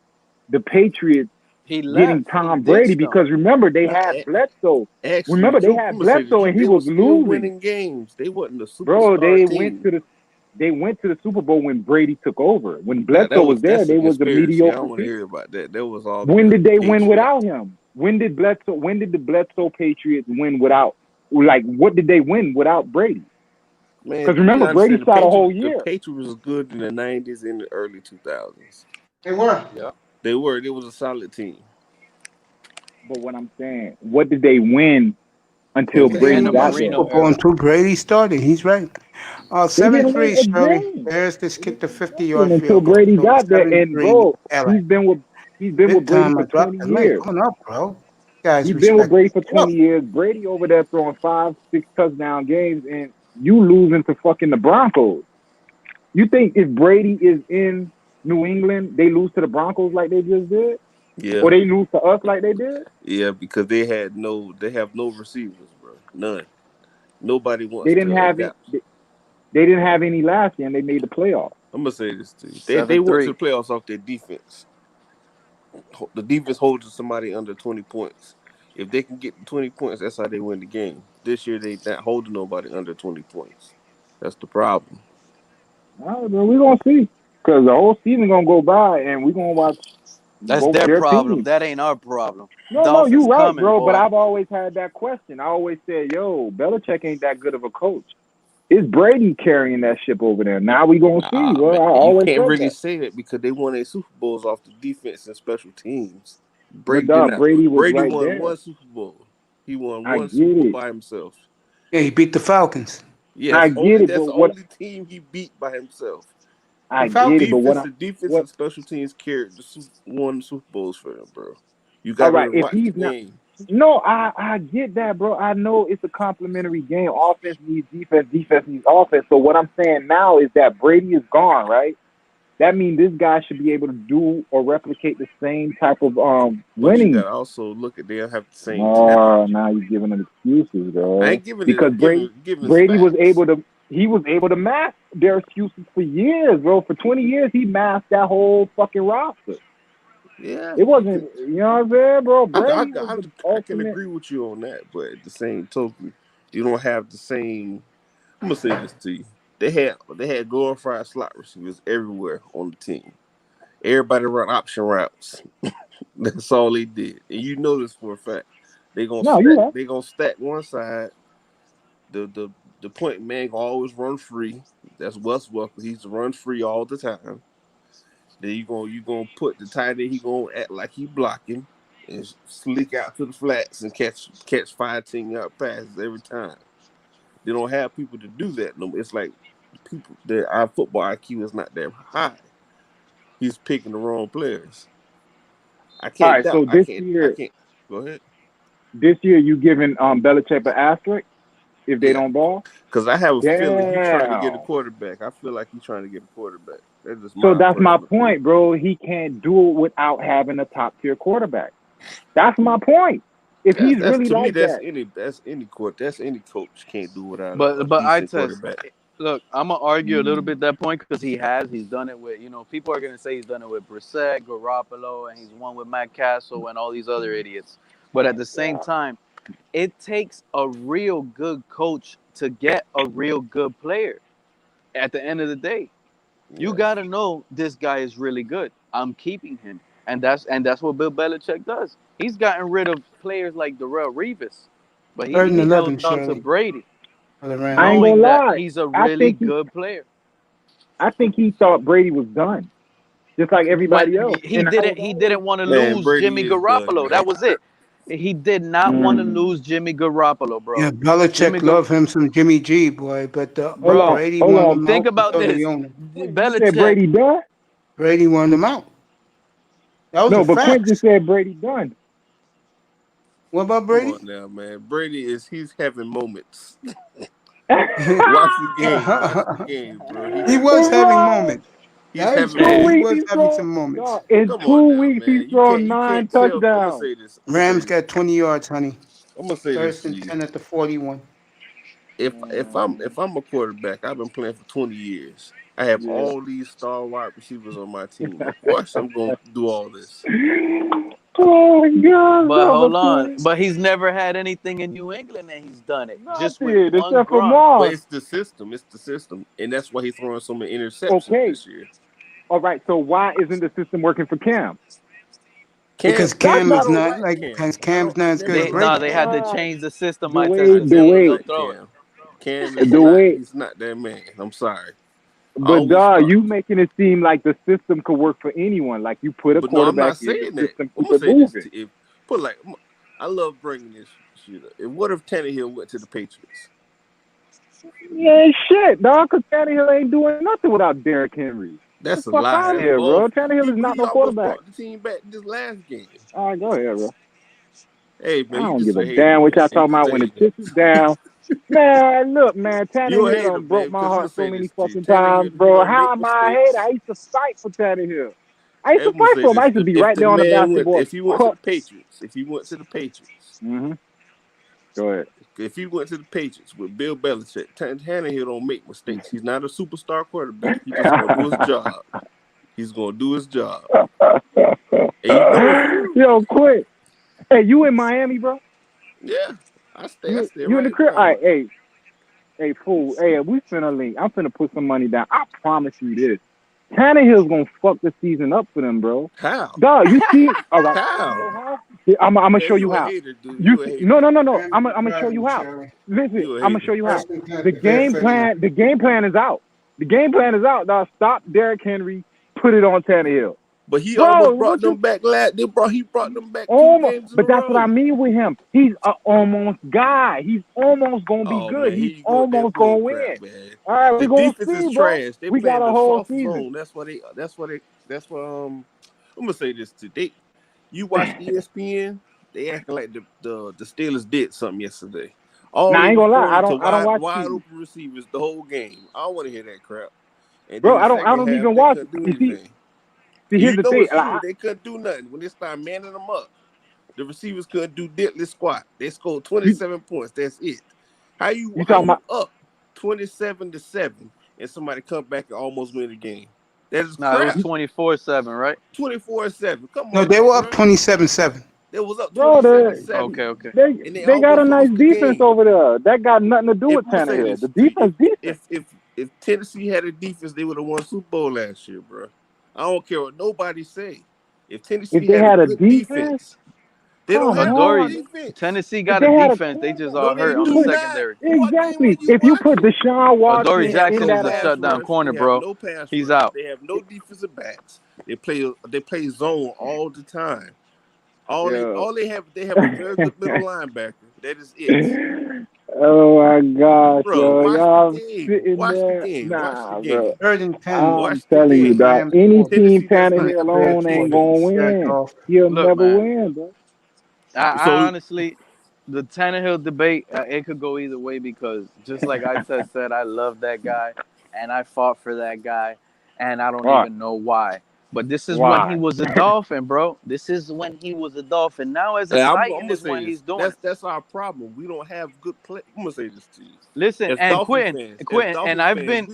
G: the Patriots getting Tom Brady because remember they had Bledsoe. And he was losing.
I: Winning games. They wasn't the Super
G: Bowl. They
I: team.
G: went to the Super Bowl when Brady took over. When Bledsoe was there, they was the mediocre.
I: I don't want to hear about that. That was all.
G: When did they win without him? When did the Bledsoe Patriots win without? Like, what did they win without Brady? Because remember, Brady shot a whole year.
I: The Patriots was good in the 90s and the early 2000s.
A: They were.
H: Yeah.
I: They were. It was a solid team.
G: But what I'm saying, what did they win until Brady got there?
A: Until Brady started. He's right. 7-3, Shirley. Bears just kicked a 50-yard field
G: until Brady got there, and bro,
A: LA.
G: he's been with Brady for 20 years.
A: Bro.
G: He's been with Brady for 20 years. Brady over there throwing 5-6 touchdown games, and you losing to fucking the Broncos. You think if Brady is in New England, they lose to the Broncos like they just did?
I: Yeah.
G: Or they lose to us like they did?
I: Yeah, because they have no receivers, bro. None. Nobody wants.
G: They didn't have any last year, and they made the playoffs.
I: I'm gonna say this to you. They went to the playoffs off their defense. The defense holds somebody under 20 points. If they can get 20 points, that's how they win the game. This year, they not holding nobody under 20 points. That's the problem.
G: All right, bro, we're going to see. Because the whole season going to go by, and we're going to watch.
H: That's their problem. Teams. That ain't our problem.
G: No, you're right, bro. Boy. But I've always had that question. I always said, yo, Belichick ain't that good of a coach. It's Brady carrying that ship over there. Now we gonna see. Well,
I: you can't really say that because they won their Super Bowls off the defense and special teams. Brady won one Super Bowl. He won one Super Bowl by himself.
A: Yeah, he beat the Falcons.
I: Yeah,
G: I get it.
I: That's the only team he beat by himself.
G: I
A: The
G: get it, but
I: Defensive special teams carried won the Super Bowls for them, bro. You
G: all
I: got
G: right,
I: to
G: if
I: watch the
G: he's not,
I: game.
G: no, I get that, bro. I know it's a complementary game. Offense needs defense, defense needs offense. So what I'm saying now is that Brady is gone, right? That means this guy should be able to do or replicate the same type of
I: But you
G: winning.
I: got to also look at they'll have the same
G: Oh,
I: talent.
G: now you're giving them excuses,
I: I
G: bro.
I: ain't giving
G: Because
I: giving
G: Brady was
I: facts.
G: able to mask their excuses for years, bro. For 20 years, he masked that whole fucking roster.
I: Yeah,
G: It wasn't, you know what I'm saying, bro? Brady was the
I: I can
G: ultimate.
I: agree with you on that, but at the same token, you don't have the same. I'm gonna say this to you: they had glorified slot receivers everywhere on the team. Everybody run option routes. That's all they did, and you know this for a fact. They gonna
G: No, you right.
I: They gonna stack one side. The point man gonna always run free. That's Wes Welker. He's run free all the time. Then you gonna put the tight end. He gonna act like he blocking and sneak out to the flats and catch 5-10-yard passes every time. They don't have people to do that no more. It's like people that our football IQ is not that high. He's picking the wrong players. I
G: All
I: can't
G: right,
I: doubt.
G: so
I: I can't. Go ahead.
G: this year you giving Belichick an asterisk if they
I: Yeah,
G: don't ball?
I: because I have a feeling he's trying to get a
G: Damn.
I: quarterback. I feel like he's trying to get a quarterback. That's just
G: So
I: my
G: that's my
I: personal
G: point, bro. He can't do it without having a top tier quarterback. That's my point. If he's
I: That's
G: really
I: to me.
G: like that,
I: That's any coach can't do without a
H: But I
I: decent
H: test.
I: quarterback.
H: Look, I'm gonna argue a little bit that point because he's done it with, people are gonna say he's done it with Brissett, Garoppolo, and he's won with Matt Castle and all these other idiots. But at the same time, it takes a real good coach to get a real good player. At the end of the day, you
I: Yeah.
H: gotta know this guy is really good. I'm keeping him, and that's what Bill Belichick does. He's gotten rid of players like Darrell Revis, but
A: Third and
H: he
A: 11,
H: held on to
A: Shirley,
H: Brady,
A: for the
G: I ain't gonna
A: Rams.
H: knowing that
G: lie.
H: he's a
G: I
H: really
G: think
H: good player.
G: he thought Brady was done, just like everybody else.
H: He
G: And
H: didn't want to
I: Man,
H: lose
I: Brady
H: Jimmy
I: is done,
H: Garoppolo.
I: man.
H: That was it. He did not want to lose Jimmy Garoppolo, bro.
A: Yeah,
H: Jimmy
A: Belichick love him some Jimmy G, boy, but
H: Bro,
A: Brady won him
H: think
A: out.
H: about
A: So did
H: this.
A: the owner.
G: you said
H: Belichick,
G: Brady done?
A: Brady won him out. That was
G: No,
A: a
G: but
A: fact.
G: Quentin said Brady done.
A: What about
I: Come
A: Brady?
I: on now, man. He's having moments.
A: He
I: Watch the game, bro.
A: was having
G: Right.
A: moments.
I: He's
A: That is
I: having
A: true.
G: In 2
A: He
G: weeks
A: was
G: he's
A: having
G: thrown.
A: some moments.
G: In
I: Come on
G: 2
I: now,
G: weeks he's
I: man.
G: thrown
I: You
G: 9
I: can't tell. I'm gonna
G: touchdowns.
I: say this.
A: Rams got 20 yards, honey.
I: I'm gonna say this
A: First
I: to
A: and
I: you.
A: 10 at the 41.
I: If I'm a quarterback, I've been playing for 20 years. I have
G: Yeah.
I: all these star wide receivers on my team. Of course, I'm gonna do all this.
G: Oh my God,
H: but
G: number
H: hold on.
G: 20.
H: But he's never had anything in New England, and he's done it just with
G: Nothing
H: one
G: except for
H: grunt.
I: But
G: Moss.
I: it's the system. It's the system, and that's why he's throwing so many interceptions
G: Okay.
I: this year.
G: All right. So why isn't the system working for Cam?
A: Because
G: That's
A: Cam
G: not
A: is
I: I don't
A: not
I: like
A: like
I: Cam.
A: Cam's not as good as Brady.
H: They had to change the system.
G: The
H: I
G: way-
H: test and
G: the
H: say
G: way-
H: he'll throw it.
I: Cam
G: The way-
I: he's not that man. I'm sorry.
G: But you making it seem like the system could work for anyone. Like you put a
I: But no, I'm
G: quarterback
I: not
G: in, the
I: saying that.
G: system
I: I'm
G: keep
I: gonna
G: it
I: say this.
G: moving.
I: I love bringing this shit up. What if Tannehill went to the Patriots?
G: Yeah, shit, dog. Because Tannehill ain't doing nothing without Derrick Henry.
I: That's a
G: Fuck
I: lie.
G: out of here, bro. Tannehill is not
I: He
G: no
I: almost
G: quarterback.
I: brought the team back this last game.
G: All right, go ahead, bro.
I: Hey,
G: I
I: man, you
G: don't
I: just
G: give a
I: a hater,
G: damn what
I: man.
G: y'all talking about when the chips is down. Man, look, man,
I: You a
G: Tannehill
I: hater,
G: done broke
I: man,
G: my
I: because I'm
G: heart
I: gonna
G: so
I: say
G: many
I: this to you.
G: fucking
I: Tannehill,
G: times,
I: he
G: bro.
I: gonna
G: How
I: make
G: am I a
I: mistakes.
G: hater? I used to fight for Tannehill. I used to
I: I'm gonna
G: fight
I: say
G: for him. I
I: this.
G: used to be
I: If
G: right
I: the
G: there on the
I: man
G: basketball
I: if he went to the
G: court.
I: Patriots,
G: Mm-hmm. Go ahead.
I: if he went to the Patriots with Bill Belichick, Tannehill don't make mistakes. He's not a superstar quarterback. He's just gonna do his job. He's gonna do his job. And you know it's
G: Yo, quit. Hey, you in Miami, bro?
I: yeah. I stay
G: You
I: right
G: in the crib?
I: now.
G: All right, hey, fool. Hey, we finna link. I'm finna put some money down. I promise you this. Tannehill's gonna fuck the season up for them, bro.
I: How?
G: Dog, you see? All right.
I: How?
G: I'm gonna show you
I: You a
G: how.
I: hater, dude.
G: You
I: You a
G: see?
I: hater.
G: No.
A: Rams
G: I'm
A: are
G: gonna show you
A: driving,
G: how.
A: Shirley.
G: Listen,
I: You a
G: I'm gonna
I: hater.
G: show you how.
A: First and 10
G: The
A: to Bear
G: game plan is out. The game plan is out, dog. Stop Derrick Henry. Put it on Tannehill.
I: But he
J: Bro,
I: almost brought
J: what
I: them
J: you
I: back he brought them back 2
J: almost?
I: games in a
J: But that's what I
I: row.
J: mean with him. He's an almost guy. He's almost gonna be
I: Oh
J: good.
I: man, here
J: He's
I: you go with that
J: almost gonna
I: playing crap,
J: win.
I: man.
J: All right,
I: The
J: we're gonna
I: defense
J: see,
I: is
J: bro.
I: trash. They
J: We got
I: playing
J: a
I: the
J: whole
I: soft
J: season.
I: zone. That's what I'm gonna say this today. You watch ESPN, they acting like the Steelers did something yesterday. All
J: Now I
I: they
J: ain't
I: was
J: gonna lie.
I: throwing to
J: I don't watch
I: wide
J: TV,
I: open receivers the whole game. I don't want to hear that crap. And
J: bro.
I: then the
J: I
I: second
J: don't
I: half,
J: even
I: they
J: watch.
I: couldn't do
J: You see,
I: anything.
J: here's
I: You
J: the
I: know
J: thing.
I: it's true. They couldn't do nothing. When they started manning them up, the receivers couldn't do diddly squat. They scored 27 points. That's it. How
J: You talking about?
I: you up 27-7 and somebody come back and almost win the game? That is
H: Nah, it was
I: crap.
H: 24-7, right?
I: 24-7. Come
A: No,
I: on
A: they
I: now,
A: were up
I: bro.
A: 27-7.
I: They was up
J: Bro,
I: 27-7.
H: Okay.
I: And
J: they got a
I: almost
J: nice
I: lost the
J: defense
I: game.
J: over there. That got nothing to do with
I: I'm gonna say
J: Tannehill.
I: this
J: The
I: to you.
J: defense, defense.
I: If Tennessee had a defense, they would have won Super Bowl last year, bro. I don't care what nobody say. If Tennessee
J: If they
I: had a
J: had a
I: good
J: defense,
I: defense, they don't
J: come
I: have
H: But
I: a good
H: Dory,
J: on.
I: defense.
H: Tennessee
J: If
H: got
J: they
H: a
J: had a
H: defense. They just
I: No,
H: are
I: they
H: hurt on
I: do
H: the
I: not.
H: secondary.
I: What game are
J: Exactly.
I: you
J: If you put
I: watching?
J: Deshaun
H: Dory
J: Watson
I: They have
J: in
H: Jackson
I: no
H: was
J: that,
H: the
I: pass
H: shutdown
I: rush.
H: corner,
I: They have
H: bro.
I: no pass
H: He's
I: rush.
H: out.
I: They have no defensive backs. They play zone all the time. All they have a very good middle linebacker. That is it.
J: oh my gosh,
I: Bro,
J: yo,
I: watch the
J: y'all
I: game.
J: sitting
I: Watch the
J: there.
I: game. Watch the
J: Nah, bro.
I: game.
A: 3rd and 10.
J: I'm
I: Watch the
J: telling you,
I: game.
J: dog.
A: Rams
J: Any
A: ball.
J: team
I: Tennessee does not
J: Tannehill
I: have a good
J: alone ain't
I: defense.
J: gonna
A: Jared
J: win.
A: Goff.
J: He'll
H: Look,
J: never
H: man.
J: win, bro.
H: I
I: So
H: honestly, the Tannehill debate, it could go either way because just like I said, I love that guy and I fought for that guy and I don't
J: Why?
H: even know why. But this is when he
J: Why?
H: was a Dolphin, bro. This is when he was a Dolphin. Now as a
I: I'm
H: Titan
I: gonna
H: is
I: say
H: when
I: this.
H: he's doing it.
I: That's our problem. We don't have good play. I'm gonna say this to you.
H: Listen,
I: As
H: and
I: Dolphin
H: Quentin, and I've been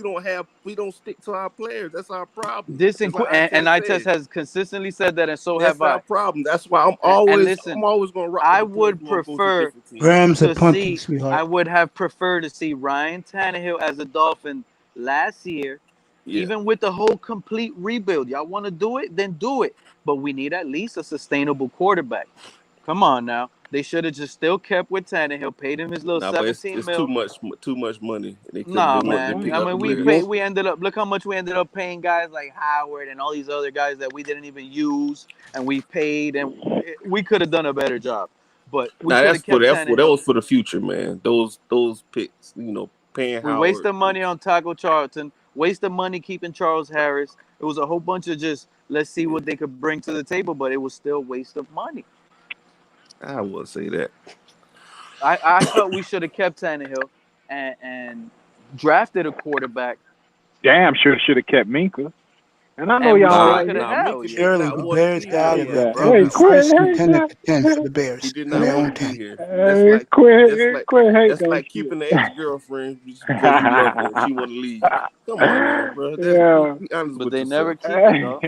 I: we don't stick to our players. That's our problem.
H: this
I: Just like I
H: and
I: just
H: I test
I: said.
H: has consistently said that, and so
I: That's
H: have
I: our
H: I.
I: problem. That's why I'm
H: And
I: always
H: listen,
I: gonna rock with
H: I
I: the players
H: would
I: who want to go to
H: prefer
I: different teams.
A: Rams are
H: to
A: punting,
H: see.
A: sweetheart.
H: I would have preferred to see Ryan Tannehill as a Dolphin last year,
I: Yeah.
H: even with the whole complete rebuild. Y'all want to do it? Then do it. But we need at least a sustainable quarterback. Come on now. They should have just still kept with Tannehill, paid him his little
I: Nah, but
H: 17
I: it's too
H: mil.
I: much money. They
H: Nah,
I: they
H: man.
I: pick
H: I
I: up the
H: mean,
I: players.
H: we ended up, look how much we ended up paying guys like Howard and all these other guys that we didn't even use, and we paid, and we could have done a better job. But we
I: Now
H: should have kept
I: that
H: Tannehill.
I: was for the future, man. Those picks, paying
H: We
I: Howard.
H: wasted money on Taco Charlton, wasted money keeping Charles Harris. It was a whole bunch of just, let's see what they could bring to the table, but it was still waste of money.
I: I wouldn't say that.
H: I felt we should have kept Tannehill and drafted a quarterback.
J: Damn sure should have kept Minka. And I know
H: And we
J: y'all
H: still
J: like
H: could have
I: Minka
H: hell
I: did
H: yeah.
A: Surely
I: not
A: the
I: want to
A: Bears
I: be
A: got
I: here
A: out of
I: yet,
A: that.
I: bro.
A: That
J: Hey,
A: was
J: quit,
A: first and 10
J: hey,
A: at the 10 for the Bears.
I: He did
A: On
I: not
A: their
I: want
A: own
I: to be
A: 10.
I: here.
J: quit hate
I: That's
J: that
I: like
J: shit.
I: keeping the ex-girlfriend just because you love her and she want to leave. Come on now, bro.
J: Yeah.
I: Be honest
H: But
I: with
H: they never
I: yourself.
H: keep it, though.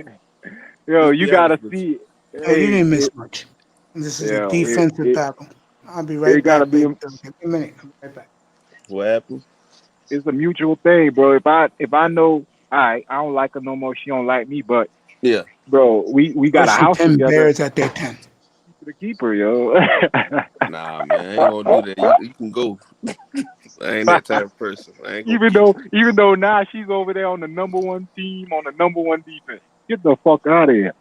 J: Yo,
I: Just
J: you
I: be
J: gotta
I: honest with you.
J: see.
A: Oh, you
J: Hey,
A: didn't miss much. This is a defensive battle. I'll be right
J: it gotta
A: back,
J: be.
A: Big Dog. Give me a minute. I'll be right back.
I: What happened?
J: It's a mutual thing, bro. If I know, I don't like her no more. She don't like me, but
I: Yeah.
J: bro, we got a
A: First and
J: house
A: 10
J: together.
A: Bears at their 10.
J: To keep her, yo.
I: Nah, man, I ain't gonna do that. You can go. I ain't that type of person. I ain't gonna
J: even though now she's over there on the number one team on the number one defense. Get the fuck out of here.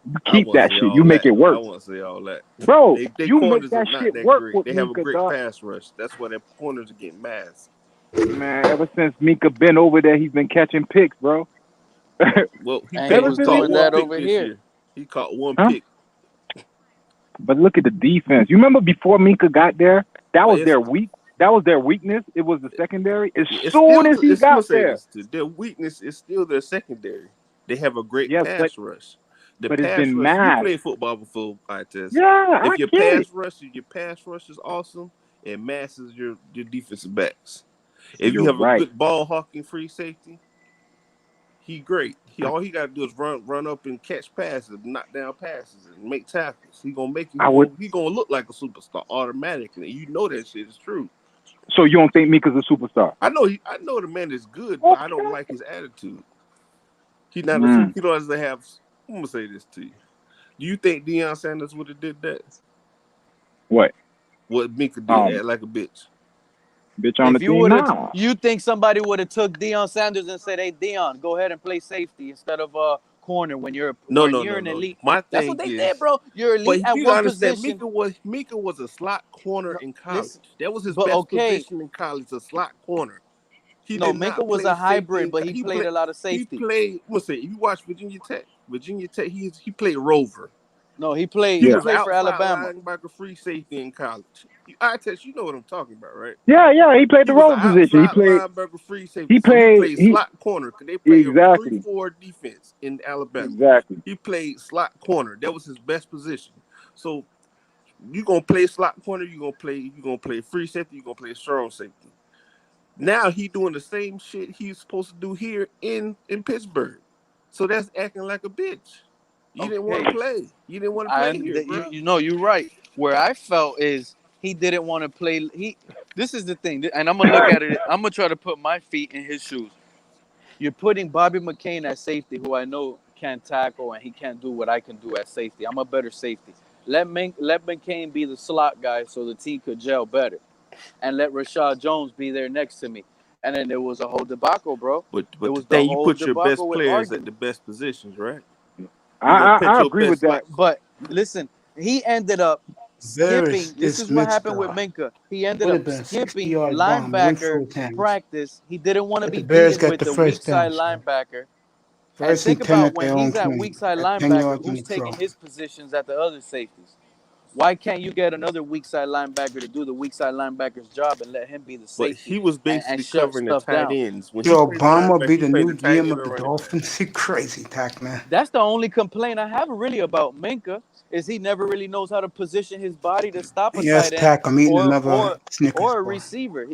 J: You
I: I
J: keep
I: won't
J: that
I: say
J: shit.
I: all
J: You make
I: that.
J: it
I: I
J: work,
I: won't say all that.
J: bro.
I: They
J: You make
I: corners are
J: that
I: not
J: shit
I: that
J: work
I: great.
J: with
I: They have a
J: Minka,
I: great
J: dog.
I: pass rush. That's why their corners are getting masked.
J: Man, ever since Minka been over there, he's been catching picks, bro.
I: Well,
H: And he was
I: caught
H: doing
I: one
H: that
I: pick
H: over
I: this
H: here.
I: year. He caught one
J: Huh?
I: pick.
J: But look at the defense. You remember before Minka got there, that
I: But
J: was their weak. That was their weakness. It was the secondary. As
I: it's
J: soon
I: still,
J: as he
I: I'm gonna
J: got
I: say
J: there,
I: this too. Their weakness is still their secondary. They have a great
J: yes,
I: pass rush. The
J: but it's
I: pass
J: been
I: rush. You
J: mad.
I: played football before, I test.
J: Yeah,
I: If
J: I
I: your
J: get it.
I: pass rush is awesome, it masses your defensive backs. If you
J: You're
I: have a
J: right.
I: good ball hawking free safety, he great. All he gotta do is run up and catch passes, knock down passes, and make tackles. He gonna make you. He gonna look like a superstar automatically. You know that shit is true.
J: So you don't think Minka's a superstar?
I: I know the man is good, but I don't like his attitude. He not he doesn't have. I'm gonna say this to you. Do you think Deion Sanders would have did that?
J: What?
I: What Minka did, act like a bitch.
J: Bitch on the team now.
H: You think somebody would have took Deion Sanders and said, "Hey, Deion, go ahead and play safety instead of corner when you're
I: No.
H: an elite.
I: My
H: That's
I: thing
H: what they
I: is,
H: did, bro. You're
I: but
H: elite at
I: you
H: one
I: gotta understand,
H: position.
I: Mika was a slot corner
H: No,
I: in college.
H: listen,
I: That was his
H: but
I: best
H: okay.
I: position in college, a slot corner. He
H: No,
I: did
H: Minka
I: not
H: was
I: play
H: a
I: safety.
H: hybrid, but he played a lot of
I: He
H: safety.
I: played. I'm gonna say, if you watch Virginia Tech, he played rover.
H: No, he
I: He
H: played
I: was
H: for
I: outside
H: Alabama.
I: linebacker, free safety in college. I test, you know what I'm talking about, right?
J: Yeah, he played
I: He
J: the
I: was
J: role
I: an
J: position. He
I: outside
J: played.
I: linebacker, free safety.
J: He
I: So he
J: played.
I: played slot corner because they played a
J: Exactly.
I: 3-4 defense in Alabama.
J: Exactly.
I: He played slot corner. That was his best position. So you gonna play slot corner. You gonna play free safety. You gonna play strong safety. Now he doing the same shit he's supposed to do here in Pittsburgh. So that's acting like a bitch. You didn't want to play. You didn't want to play here, bro.
H: You know, you're right. Where I felt is he didn't want to play. This is the thing, and I'm gonna look at it. I'm gonna try to put my feet in his shoes. You're putting Bobby McCain at safety, who I know can't tackle and he can't do what I can do at safety. I'm a better safety. Let McCain be the slot guy so the team could gel better, and let Rashad Jones be there next to me. And then there was a whole debacle, bro.
I: But
H: it was
I: the thing, you
H: whole
I: put your best
H: debacle with
I: players at
H: argument.
I: the best positions, right?
J: I agree with that.
H: But listen, he ended up skipping.
A: Bears
H: This is what
A: dismissed
H: happened with Minka. He ended
A: would
H: up
A: have been 60
H: skipping
A: yard bomb, went full
H: linebacker
A: time.
H: practice. He didn't want to
A: But
H: be
A: the Bears
H: dealing
A: got
H: with
A: the
H: the weak
A: first
H: side
A: down, sir.
H: linebacker. And
A: First
H: think
A: and 10
H: about
A: at their
H: when
A: own
H: he's at
A: 20.
H: weak side
A: At 10
H: linebacker,
A: yards on
H: who's
A: the
H: taking
A: throw.
H: his positions at the other safeties? Why can't you get another weak side linebacker to do the weak side linebacker's job and let him be the
I: But
H: safety
I: he was basically
H: and shut
I: covering the
H: stuff
I: tight
H: down?
I: ends. When he
A: Yo,
I: played
A: Obama
I: linebacker,
A: be
I: he
A: the
I: played
A: new
I: the tight
A: GM
I: end
A: of
I: or
A: the
I: running back.
A: Dolphins. He crazy, Tack, man.
H: That's the only complaint I have really about Minka is he never really knows how to position his body to stop a
A: Yes,
H: tight end
A: Tack, I'm eating another
H: or
A: Snickers
H: a
A: bar.
H: receiver.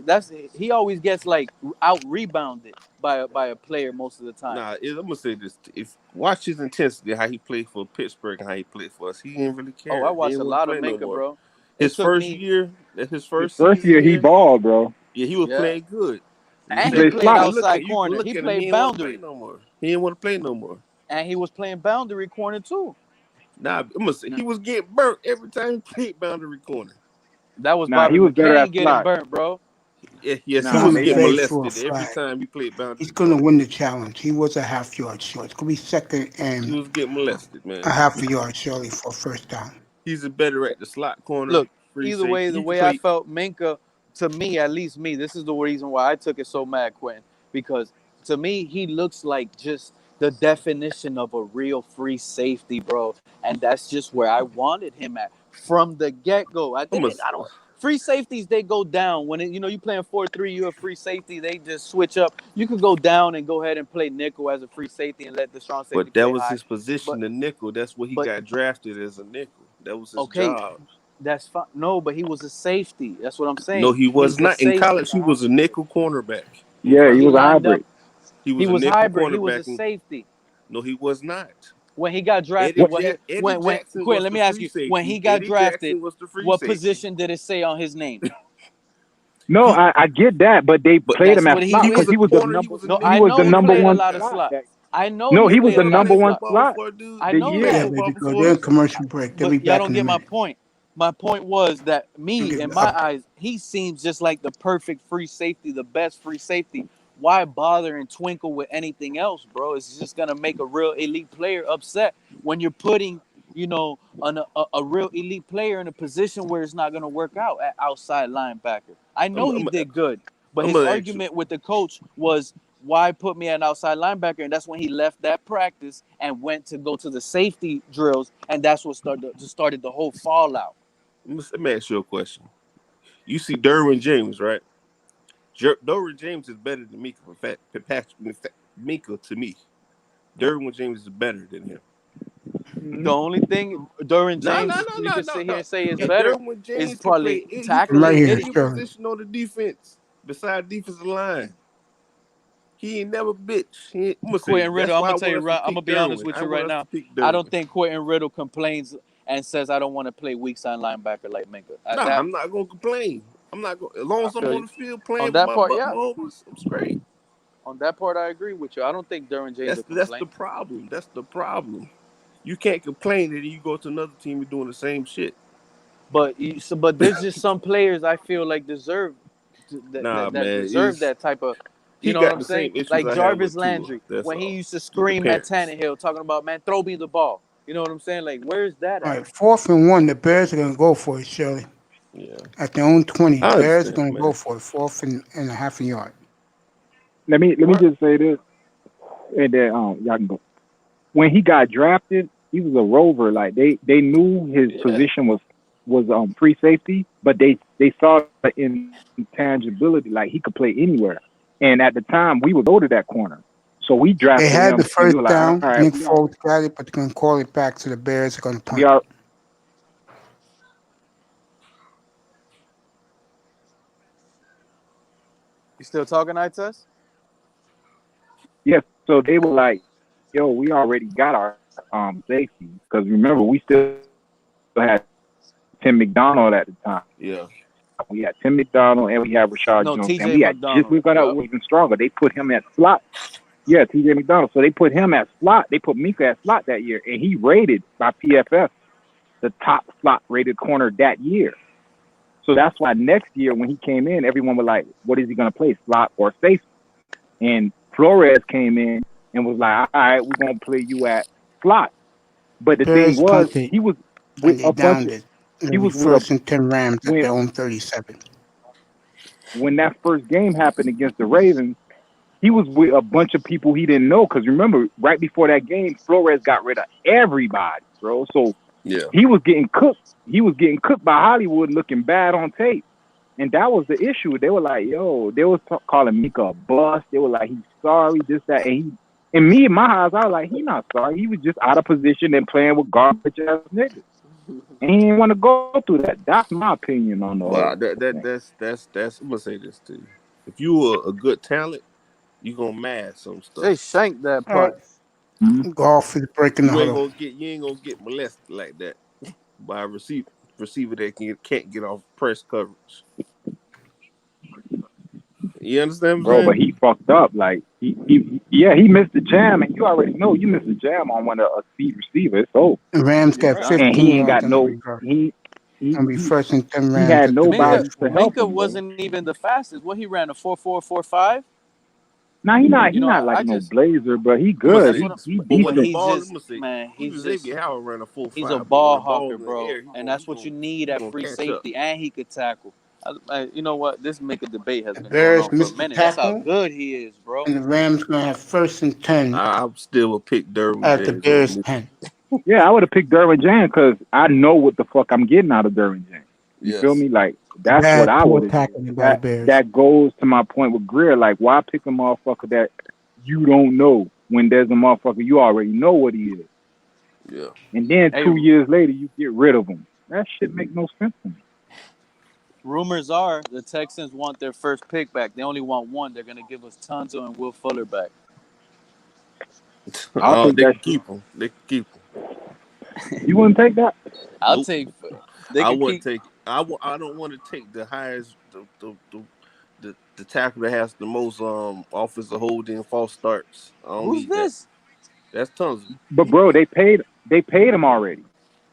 H: He always gets like out rebounded by a player most of the time.
I: Nah, I'm gonna say this: if watch his intensity, how he played for Pittsburgh and how he played for us, he didn't really care.
H: Oh, I
I: He
H: watched
I: didn't
H: a
I: want to
H: lot
I: play
H: of
I: no
H: Minka,
I: more.
H: bro.
I: His first
J: First year he balled, bro.
I: Yeah, he was
H: Yeah.
I: playing good.
H: And
J: He
H: he
J: played
H: played
J: slot.
H: outside corner.
I: Look
H: He
I: at him.
H: played
I: He didn't want to play
H: boundary.
I: no more. He didn't want to play no more.
H: And he was playing boundary corner too.
I: Nah, I'm gonna say he was getting burnt every time he played boundary corner.
H: That was
J: Nah,
H: Bobby
J: he was better
H: McCain
J: at
H: getting
J: slot.
H: burnt, bro.
I: Yes,
J: Nah,
I: he was
A: Gonna
I: getting
A: beg for a
I: molested every
A: flag.
I: time he played boundary
A: He's going to
I: corner.
A: win the challenge. He was a half yard short. It's going to be second
I: He
A: and
I: was getting molested, man.
A: a half a yard surely for first down.
I: He's a better at the slot corner.
H: Look,
I: free
H: either
I: safety.
H: way,
I: He
H: the
I: can
H: way
I: play-
H: I felt Minka, to me, at least me, this is the reason why I took it so mad, Quentin. Because to me, he looks like just the definition of a real free safety, bro. And that's just where I wanted him at from the get-go. Free safeties, they go down. When you playing 4-3, you're a free safety, they just switch up. You could go down and go ahead and play nickel as a free safety and let the strong safety
I: But that
H: play
I: was
H: high.
I: his position, the nickel. That's what he got drafted as a nickel. That was his job.
H: That's fine. No, but he was a safety. That's what I'm saying.
I: No, he was
H: He's a
I: not. In
H: safety.
I: college, he was a nickel cornerback.
J: Yeah, he was a hybrid.
I: He was a nickel
H: hybrid. He was
I: cornerback.
H: a safety.
I: No, he was not.
H: When he got drafted,
I: Eddie Jackson
H: Quinn,
I: was
H: let
I: the
H: me ask
I: free
H: you.
I: safety.
H: When he got
I: Eddie
H: drafted,
I: Jackson was the free
H: what
I: safety.
H: position did it say on his name?
J: No, I get that, but they played him at slot because he was the number.
H: I know he
J: number
H: played
J: one
H: a lot of
J: slot.
H: slot. I know.
J: No, he was the
H: played a lot
J: number
H: of
J: one
H: slot.
J: slot.
H: I know
A: Yeah,
H: that.
A: baby, go. They're in commercial break. They'll be
H: But y'all
A: back
H: don't
A: in a
H: get my
A: minute.
H: point. My point was that in my eyes, he seems just like the perfect free safety, the best free safety. Why bother and twinkle with anything else, bro? It's just gonna make a real elite player upset when you're putting, a real elite player in a position where it's not gonna work out at outside linebacker. I know he did good, but his argument with the coach was, why put me at an outside linebacker? And that's when he left that practice and went to go to the safety drills, and that's what started the whole fallout.
I: Let me ask you a question. You see Derwin James, right? Derwin James is better than Mika. Mika to me. Derwin James is better than him.
H: The only thing Derwin James you can sit here and say is better is probably tackling.
A: Right here,
I: any position on the defense besides defensive line. He ain't never bitch.
H: Quentin Riddle, I'm gonna tell you, I'm gonna be honest with you right now. I don't think Quentin Riddle complains and says, I don't want to play weak side linebacker like Minka.
I: I'm not gonna complain. I'm not going. As long as I'm on the field playing
H: on that
I: with
H: part,
I: my homies, I'm straight.
H: On that part, I agree with you. I don't think Derwin James will complain.
I: That's the problem. That's the problem. You can't complain that you go to another team and doing the same shit.
H: But there's just some players I feel like deserve that type of.
C: You know what I'm saying? Like
I: I
C: Jarvis
I: Tua.
C: Landry,
I: That's
C: when he
I: all.
C: used to
I: The
C: scream at
I: parents.
C: Tannehill, talking about, man, throw me the ball. You know what I'm saying? Like, where's that
A: All
C: at?
A: right, 4th and 1. The Bears are gonna go for it, Shirley.
I: Yeah.
A: At their own 20,
I: I
A: Bears are
I: understand,
A: gonna
I: man.
A: go for it. 4th and a half a yard.
J: Let me just say this, and then y'all can go. When he got drafted, he was a rover. Like they knew his position was free safety, but they saw the intangibility, like he could play anywhere. And at the time, we would go to that corner, so we
A: They
J: drafted
A: had the
J: him, and we
A: first
J: were like, all
A: down.
J: right,
A: Nick Foles got it, but they're gonna call it back to the Bears. Are gonna
J: we
A: punt.
J: are.
H: You still talking, Ites?
J: Yes, so they were like, yo, we already got our safety, because remember we still had Tim McDonald at the time.
I: Yeah.
J: We had Tim McDonald and we had Rashad
H: No,
J: Jones, and
H: T.J.
J: we had
H: McDonald.
J: we're gonna
H: Yup.
J: even stronger. They put him at slot. Yeah, T.J. McDonald. So they put him at slot. They put Mika at slot that year, and he rated by PFF the top slot rated corner that year. So that's why next year when he came in, everyone was like, what is he gonna play, slot or safety? And Flores came in and was like, all right, we're gonna play you at slot. But the thing
A: Bears
J: was,
A: punted
J: he was with
A: and they
J: a bunch
A: downed
J: of
A: it. It'll
J: he
A: be
J: was with a
A: 1st and 10 Rams at
J: when
A: their own 37.
J: when that first game happened against the Ravens, he was with a bunch of people he didn't know. Because remember, right before that game, Flores got rid of everybody, bro. So
I: Yeah.
J: he was getting cooked. He was getting cooked by Hollywood, looking bad on tape. And that was the issue. They were like, yo, they was calling Mika a bust. They were like, he's sorry, this, that. And me, in my eyes, I was like, he not sorry. He was just out of position and playing with garbage ass niggas. And he didn't want to go through that. That's my opinion on the
I: Well,
J: whole
I: that's. I'm gonna say this to you. If you are a good talent, you gonna mask some
H: They
I: stuff.
H: shanked that
A: All right,
H: punt.
A: golf is breaking the
I: You
A: huddle.
I: ain't gonna get molested like that by a receiver that can't get off press coverage. You understand what I'm
J: bro. But
I: saying?
J: he fucked up. Like he missed the jam, and you already know you missed the jam on one of a speed receiver. It's over.
A: The Rams
H: You're
A: got
H: done.
J: And
A: 15
J: he ain't
A: yards
J: got
A: on the
J: no
A: reverse.
J: he
A: Gonna be 1st and 10
J: he
A: Rams
J: had
A: at the
J: nobody
A: Bears
J: to
A: 4.
J: help
H: Minka
J: him, bro.
H: wasn't even the fastest. What he ran a 4.445.
J: Now he
H: You know,
J: not like
H: I
J: no
H: just
J: blazer, but he
I: I'm gonna
J: good.
H: that's
I: say,
H: what.
J: He
H: But when
I: when the
J: decent.
H: he's
I: ball, I'm
H: just
I: gonna say,
H: man,
I: even
H: he's just
I: Xavier Howard ran a 4.5,
H: he's a
I: but when the
H: ball
I: ball
H: hawker,
I: in the
H: bro,
I: air,
H: and that's what you need
I: he
H: at
I: gonna
H: free
I: catch up.
H: safety, and he could tackle. You know what? This Minka debate has
A: The
H: been going on
A: Bears
H: for a
A: missed the
H: minute. That's how
A: tackle,
H: good he is, bro.
A: and the Rams gonna have 1st and 10
I: I still would pick Derwin
A: at the
I: James over
A: Bears
I: Mika.
A: 10.
J: Yeah, I would have picked Derwin James because I know what the fuck I'm getting out of Derwin James. You feel
I: Yes.
J: me? Like that's what
A: Bad,
J: I
A: poor
J: would have did.
A: tackling by the Bears.
J: That goes to my point with Greer. Like, why pick a motherfucker that you don't know when there's a motherfucker you already know what he is,
I: Yeah.
J: and then
H: Hey,
J: 2 years later you get rid of him? That shit make no sense to me.
H: rumors are the Texans want their first pick back. They only want one. They're gonna give us Tonzo and Will Fuller back.
J: I'll take
I: They
J: that
I: can
J: shit.
I: keep him. They can keep him.
J: You wouldn't take that?
H: I'll
I: Nope.
H: take. They
I: I
H: can
I: wouldn't
H: keep.
I: take it. I don't want to take the highest the tackle that has the most offensive holding false starts. I don't
H: Who's
I: need that.
H: this?
I: That's tons.
J: But bro, they paid him already.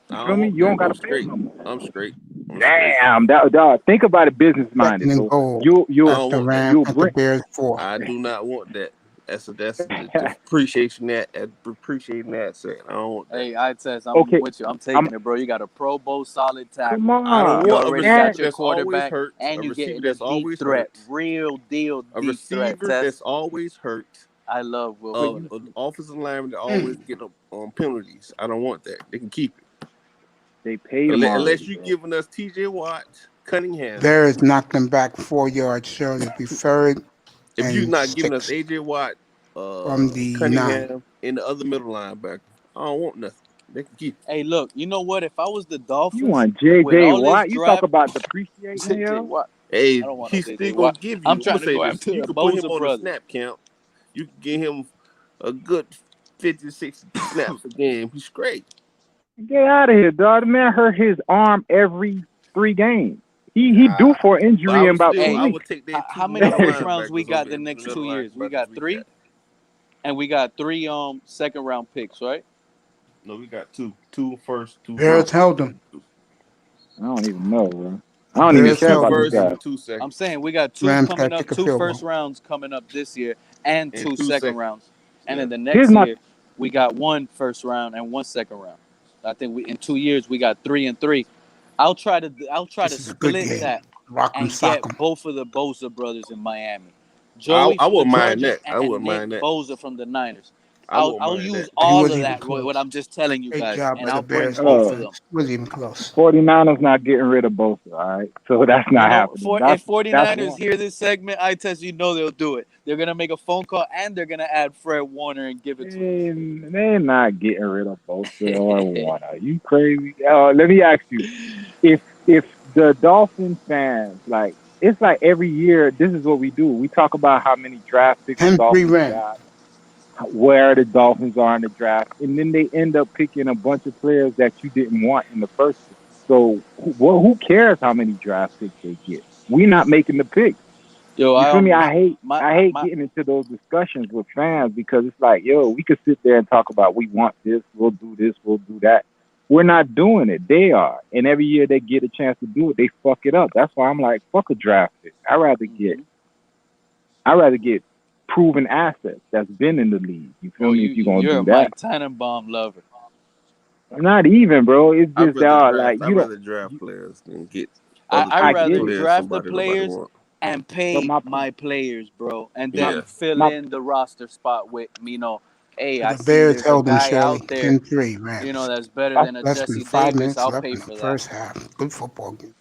I: I
J: You
I: don't
J: feel me?
I: want
J: You don't
I: that.
J: gotta
I: I'm
J: pay him
I: straight.
J: no more.
I: I'm straight.
J: Damn, dog. Think about it, business
A: 2nd
J: minded.
A: and
J: So
A: goal
J: you'll
I: I
J: you'll
I: don't
A: at the
I: want that.
A: Rams
J: you'll
A: at the
J: bring.
A: Bears 4.
I: I do not want that. That's the appreciation that appreciating that set. I don't want that.
H: Hey, I test. I'm
J: Okay,
H: with you. I'm
J: I'm.
H: taking it, bro. You got a Pro Bowl solid
J: Come
H: tackle.
I: I don't
J: on,
H: You
I: want a
H: already
J: and
H: got
I: receiver
H: your
I: that's always
H: quarterback,
I: hurt.
H: and
I: A
H: you
I: receiver
H: getting a
I: that's
H: deep
I: always
H: threat,
I: hurt.
H: real deal
I: A
H: deep threat.
I: receiver
H: Test.
I: that's always hurt.
H: I love Will.
I: An offensive lineman that always get penalties. I don't want that. They can keep it.
J: they paid him already.
I: Unless you're giving us T.J. Watt, Cunningham.
A: Bears knocked them back 4 yards. Shirley be 3rd
I: If you're
A: and
I: not giving us
A: 6
I: A.J. Watt,
A: from the 9.
I: Cunningham, and the other middle linebacker, I don't want nothing. They can keep it.
H: Hey, look. You know what? If I was the
J: You
H: Dolphins
J: want
H: with
J: J.J.
H: all this
J: Watt? You talk
H: draft,
J: about depreciating
H: JJ
J: hell?
H: Watt.
I: Hey,
H: I don't want no
I: he's
H: JJ
I: still gonna
H: Watt.
I: give
H: I'm
I: you. I'm gonna
H: trying to
I: say
H: go
I: this:
H: after
I: you
H: the
I: can put him
H: Bosa
I: on a
H: brothers.
I: snap count. You can get him a good 50, 60 snaps a game. He's great.
J: Get out of here, dog. The man hurt his arm every 3 games. He due for
I: But
J: injury in about 2
H: Hey,
I: I would
J: weeks.
I: take that two
H: how many
I: middle
H: first rounds we
I: linebackers
H: got
I: over
H: the
I: the
H: next
I: middle
H: 2 years? We
I: linebackers
H: got
I: we
H: 3,
I: got.
H: and we got 3 second round picks, right?
I: No, we got two first, two
A: Bears
I: rounds.
A: held them.
J: I don't even know, bro. I don't even
A: Bears
J: care about
A: Cowboys.
J: this guy.
I: Two seconds.
H: I'm saying we got two
A: Rams
H: coming
A: gotta
H: up,
A: kick a
H: two
A: field
H: first
A: goal.
H: rounds coming up this year, and
I: And
H: two
I: two
H: second
I: sec-
H: rounds. And
I: Yeah.
H: then the
J: Here's
H: next
J: my
H: year we got one first round and one second round. I think we in 2 years we got 3 and 3. I'll try to
A: This is a good
H: split
A: game.
H: that
A: Rock 'em,
H: and
A: sock
H: get
A: 'em.
H: both of the Bosa brothers in Miami. Joey
I: I
H: from the
I: wouldn't mind
H: Chargers
I: that. I
H: and
I: wouldn't
H: Nick
I: mind that.
H: Bosa from the Niners.
I: I wouldn't
H: I'll
I: mind
H: use
I: that.
A: He
H: all
A: wasn't
H: of
A: even
H: that.
A: close.
H: What I'm just telling you
A: Great
H: guys,
A: job
H: and
A: by the
H: I'll bring
A: Bears
H: both of them.
A: defense. Wasn't even close.
J: 49ers not getting rid of Bosa, all right? So that's not happening.
H: If
J: That's
H: 49ers
J: one.
H: hear this segment, I test you know they'll do it. They're gonna make a phone call and they're gonna add Fred Warner and give it to him.
J: They're not getting rid of Bosa or Warner. Are you crazy? Let me ask you, if the Dolphin fans, like, it's like every year, this is what we do. We talk about how many draft picks the
A: 10-3
J: Dolphins
A: Rams.
J: got, where the Dolphins are in the draft, and then they end up picking a bunch of players that you didn't want in the first place. So, who cares how many draft picks they get? We're not making the picks.
H: Yo,
J: You feel me? I hate
H: my-
J: getting into those discussions with fans because it's like, yo, we could sit there and talk about we want this, we'll do this, we'll do that. We're not doing it. They are. And every year they get a chance to do it, they fuck it up. That's why I'm like, fuck a draft pick. I'd rather get proven assets that's been in the league. You feel me? If you're gonna
H: you're
J: do
H: a
J: that.
H: Mike Tannenbaum lover.
J: Not even, bro. It's
I: I'd
J: just
I: rather
J: like
I: draft,
J: you
I: I'd rather
J: don't.
I: draft players than get
H: I'd
J: I
H: rather
J: get it.
H: draft the
I: somebody nobody
H: players
I: want.
H: and pay
J: But
H: my players, bro, and then
I: Yeah.
H: fill in the roster spot with, hey, I
A: The
H: see
A: Bears
H: there's a
A: held them,
H: guy
A: Shirley.
H: out there,
A: 10-3 Rams.
H: that's better than a
A: Less than
H: Jesse
A: 5
H: Davis.
A: minutes
H: I'll
A: left
H: pay
A: in
H: for
A: the
H: that.
A: first half. Good football game.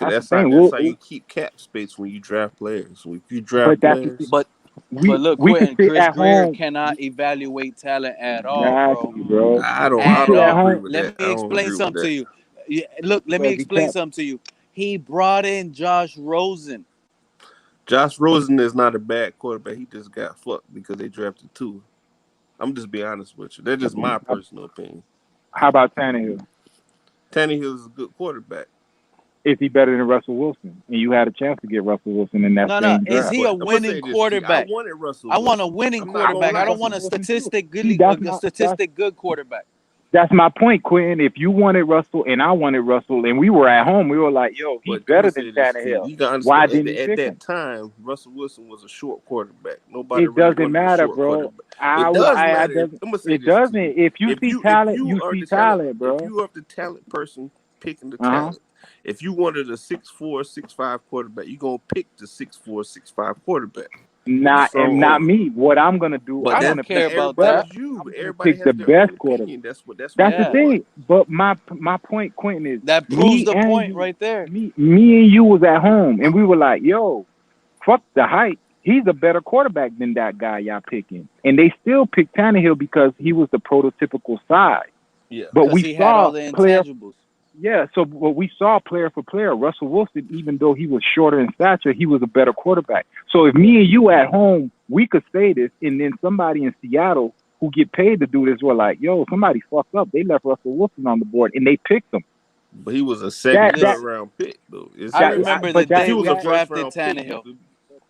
I: That's
J: the thing.
I: how you keep cap space when you draft players. If you draft
J: But that's the
I: players,
H: But look,
J: we could
H: Quentin,
J: sit
H: Chris
J: at
H: Greer
J: home.
H: cannot evaluate talent at all, bro.
J: Exactly, bro.
I: I don't
H: And
I: agree with
H: let
I: that.
H: me explain something to you. Look, let me
J: Better get
H: explain
J: capped.
H: something to you. He brought in Josh Rosen.
I: Josh Rosen is not a bad quarterback. He just got fucked because they drafted two. I'm just being honest with you. That's just my personal opinion.
J: How about Tannehill?
I: Tannehill is a good quarterback.
J: Is he better than Russell Wilson? And you had a chance to get Russell Wilson in that
H: No,
J: same
H: is
J: draft.
H: he a
I: I'm gonna say
H: winning
I: this to you.
H: quarterback?
I: I wanted Russell
H: I want a
I: Wilson.
H: winning
I: I'm not gonna
H: quarterback. I
I: lie.
H: don't want a
J: Russell Wilson
H: statistic
J: See,
H: good quarterback.
J: That's my point, Quentin. If you wanted Russell and I wanted Russell and we were at home, we were like, yo, he's
I: But
J: better
I: let me
J: than
I: say this to you.
J: Tannehill.
I: You gotta
J: Why
I: understand,
J: didn't he
I: at
J: pick
I: that
J: him?
I: time, Russell Wilson was a short quarterback. Nobody
J: It
I: really
J: doesn't
I: wanted a
J: matter,
I: short
J: bro.
I: quarterback. It does matter. I'm gonna say
J: It
I: this to
J: doesn't.
I: you.
J: If you see talent, you
I: are
J: see
I: the
J: talent, bro.
I: If you are the talent person picking the
J: Uh-huh.
I: talent, if you wanted a 6'4", 6'5" quarterback, you're gonna pick the 6'4", 6'5" quarterback.
J: Not me. What I'm gonna do,
I: But
J: I'm
I: that's
J: gonna
H: care
J: pick
H: about
J: the
H: that.
I: you.
J: I'm gonna
I: Everybody
J: pick
I: has
J: the
I: their
J: best
I: own
J: quarterback.
I: opinion. That's
J: That's
H: Yeah.
J: the thing. But my point, Quentin, is
H: That proves
J: me
H: the
J: and
H: point
J: you,
H: right there.
J: Me and you was at home, and we were like, "Yo, fuck the hype. He's a better quarterback than that guy y'all picking." And they still picked Tannehill because he was the prototypical size.
I: Yeah.
J: But
H: Because
J: we
H: he had all
J: saw
H: the
J: player.
H: intangibles.
J: Yeah, so what we saw player for player, Russell Wilson, even though he was shorter in stature, he was a better quarterback. So if me and you at home, we could say this, and then somebody in Seattle who get paid to do this were like, yo, somebody fucked up. They left Russell Wilson on the board, and they picked him.
I: But he was a second,
J: That-
I: third round pick, though.
H: I remember the
J: but that-
H: day
I: he was
H: we
I: a first
H: drafted
I: round pick.
H: Tannehill.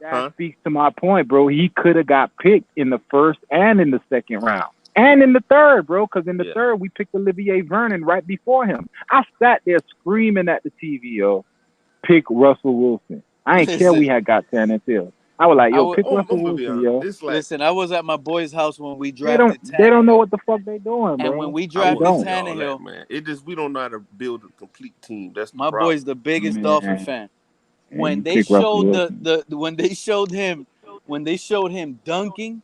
J: That speaks to my point, bro. He could have got picked in the first and in the second round. And in the third, bro, because in the third, we picked Olivier Vernon right before him. I sat there screaming at the TV, yo, pick Russell Wilson. I ain't care we had got Tannehill. I was like, yo, pick Russell Wilson, yo.
H: Listen, I was at my boy's house when we drafted Tannehill.
J: They don't know what the fuck they doing, bro.
H: And when we drafted Tannehill,
I: man, we don't know how to build a complete team. That's the
H: my
I: problem.
H: boy's the biggest Dolphin fan.
J: And
H: When
J: you
H: they
J: pick Russell
H: showed when they showed him dunking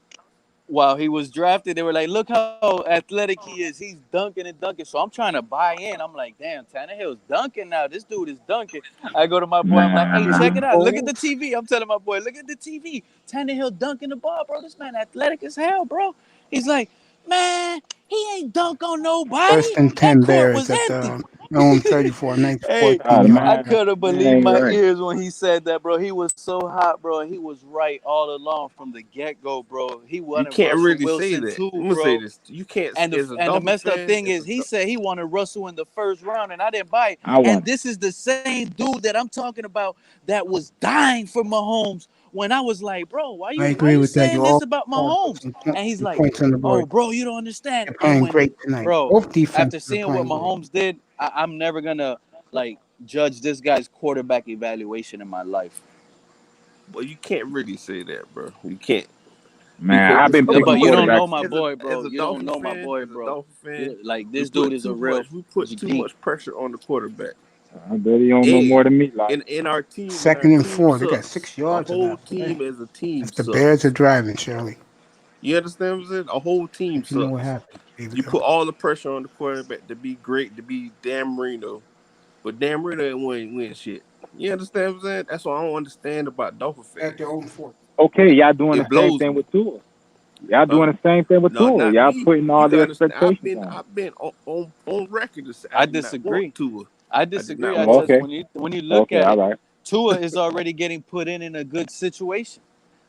H: while he was drafted, they were like, "Look how athletic he is. He's dunking and dunking." So I'm trying to buy in. I'm like, "Damn, Tannehill's dunking now. This dude is dunking." I go to my boy. I'm like, "Hey, check it out. Look at the TV." I'm telling my boy, "Look at the TV. Tannehill dunking the ball, bro. This man athletic as hell, bro." He's like, "Man, he ain't dunk on nobody.
A: First and 10
H: That court
A: Bears
H: was
A: at
H: empty."
A: own 34, nice
H: Hey,
A: 14
H: I
A: yards.
H: couldn't believe my ears when he said that, bro. He was so hot, bro. He was right all along from the get-go, bro. He wanted
I: can't
H: Russell
I: really
H: Wilson
I: say that.
H: too,
I: I'm gonna
H: bro.
I: say this. You can't.
H: And
I: as a
H: the
I: Dolphin
H: messed up
I: fan,
H: thing is, he said he wanted Russell in the first round, and I didn't buy it.
J: I want-
H: And this is the same dude that I'm talking about that was dying for Mahomes when I was like, bro, why
A: I
H: you
A: agree with that.
H: saying
A: You
H: this
A: all
H: about Mahomes? And he's like,
A: points on the board.
H: oh, bro, you don't understand.
A: They're playing
H: And when,
A: great tonight.
H: bro,
A: Both defenses
H: after
A: are
H: seeing what
A: playing great.
H: Mahomes did, I'm never gonna like judge this guy's quarterback evaluation in my life.
I: Well, you can't really say that, bro. You can't.
J: Man,
I: Because
J: I've been picking
H: But you don't know
J: quarterbacks.
H: my boy,
I: as
H: bro.
I: a
H: You don't
I: Dolphin
H: know my
I: fan,
H: boy, bro.
I: we
H: Like this dude
I: put
H: is a
I: too
H: real
I: much. We put too
H: geek.
I: much pressure on the quarterback.
J: I bet he don't know more than me. Like,
I: In our team,
A: Second and 4. They got
I: sucks.
A: 6
I: A
A: yards
I: whole
A: left.
I: team as a team
A: That's the
I: sucks.
A: Bears are driving, Shirley.
I: You understand what I'm saying? A whole team
A: You know what
I: sucks.
A: happened.
I: You put all the pressure on the quarterback to be great, to be Dan Marino, but Dan Marino ain't win shit. You understand what I'm saying? That's what I don't understand about Dolphin
A: Back to
I: fans.
A: 0-4.
J: okay, y'all doing
I: It
J: the same
I: blows
J: thing
I: me.
J: with Tua. Y'all
I: Huh?
J: doing the same thing with
I: No,
J: Tua.
I: not
J: Y'all
I: me.
J: putting
I: You
J: all the
I: gotta understand.
J: expectations on.
I: I've been on record to say
H: I
I: did not
H: disagree.
I: want Tua.
H: I
I: did
H: disagree.
I: not
H: I
I: want
H: just
I: him.
H: when you look
J: Okay,
H: at
J: all
H: it,
J: right.
H: Tua is already getting put in a good situation.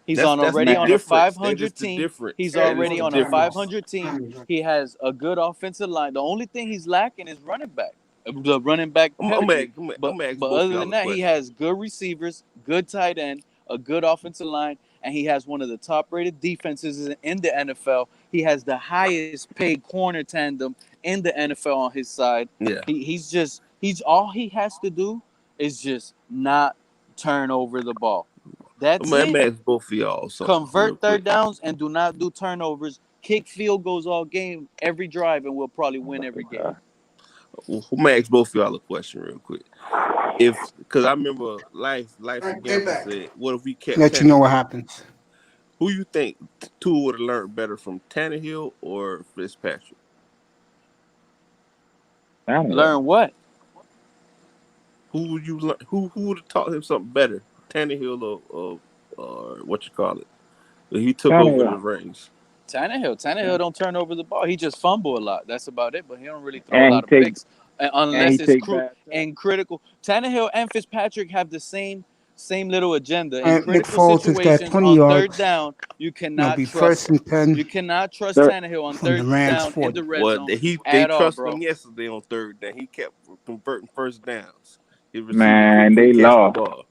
H: He's
I: That's
H: already
I: the
H: on a
I: difference. That
H: 500
I: is the
H: team.
I: difference.
H: He's
I: That is
H: already
I: the
H: on a
I: difference.
H: 500 team. He has a good offensive line. The only thing he's lacking is running back. The running back pedigree.
I: I'm
H: But
I: gonna ask both
H: other
I: y'all
H: than
I: a
H: that, he
I: question.
H: has good receivers, good tight end, a good offensive line, and he has one of the top-rated defenses in the NFL. He has the highest-paid corner tandem in the NFL on his side.
I: Yeah.
H: He's all he has to do is just not turn over the ball. That's
I: I'm gonna
H: it.
I: ask both of y'all something real
H: Convert
I: quick.
H: third downs and do not do turnovers. Kick field goals all game, every drive, and we'll probably win every game.
I: I'm gonna ask both of y'all a question real quick. Because I remember Life and Gamble said, "What if we kept
A: Let you know what
I: Tannehill?"
A: happens.
I: Who you think Tua would have learned better from, Tannehill or Fitzpatrick?
H: Learn what?
I: Who would you learn? Who would have taught him something better, Tannehill or what you call it? When he took over the reins.
H: Tannehill don't turn over the ball. He just fumble a lot. That's about it. But he don't really throw
J: And
H: a
J: he
H: lot of
J: take
H: picks unless
J: and he
H: it's
J: take bad
H: and critical. Tannehill and Fitzpatrick have the same little agenda. In
A: And Nick
H: critical
A: Foles has got
H: situations
A: 20
H: on third
A: yards.
H: down, you
A: It'll
H: cannot
A: be
H: trust
A: first
H: him.
A: and 10
H: You cannot trust Tannehill on
A: from the
H: third
A: Rams
H: down in
A: 40.
H: the red
I: Well,
H: zone
I: they
H: at all,
I: trusted
H: bro.
I: him yesterday on third down. He kept converting first downs. His receiver
J: man, they
I: couldn't catch the
J: lost.
I: ball.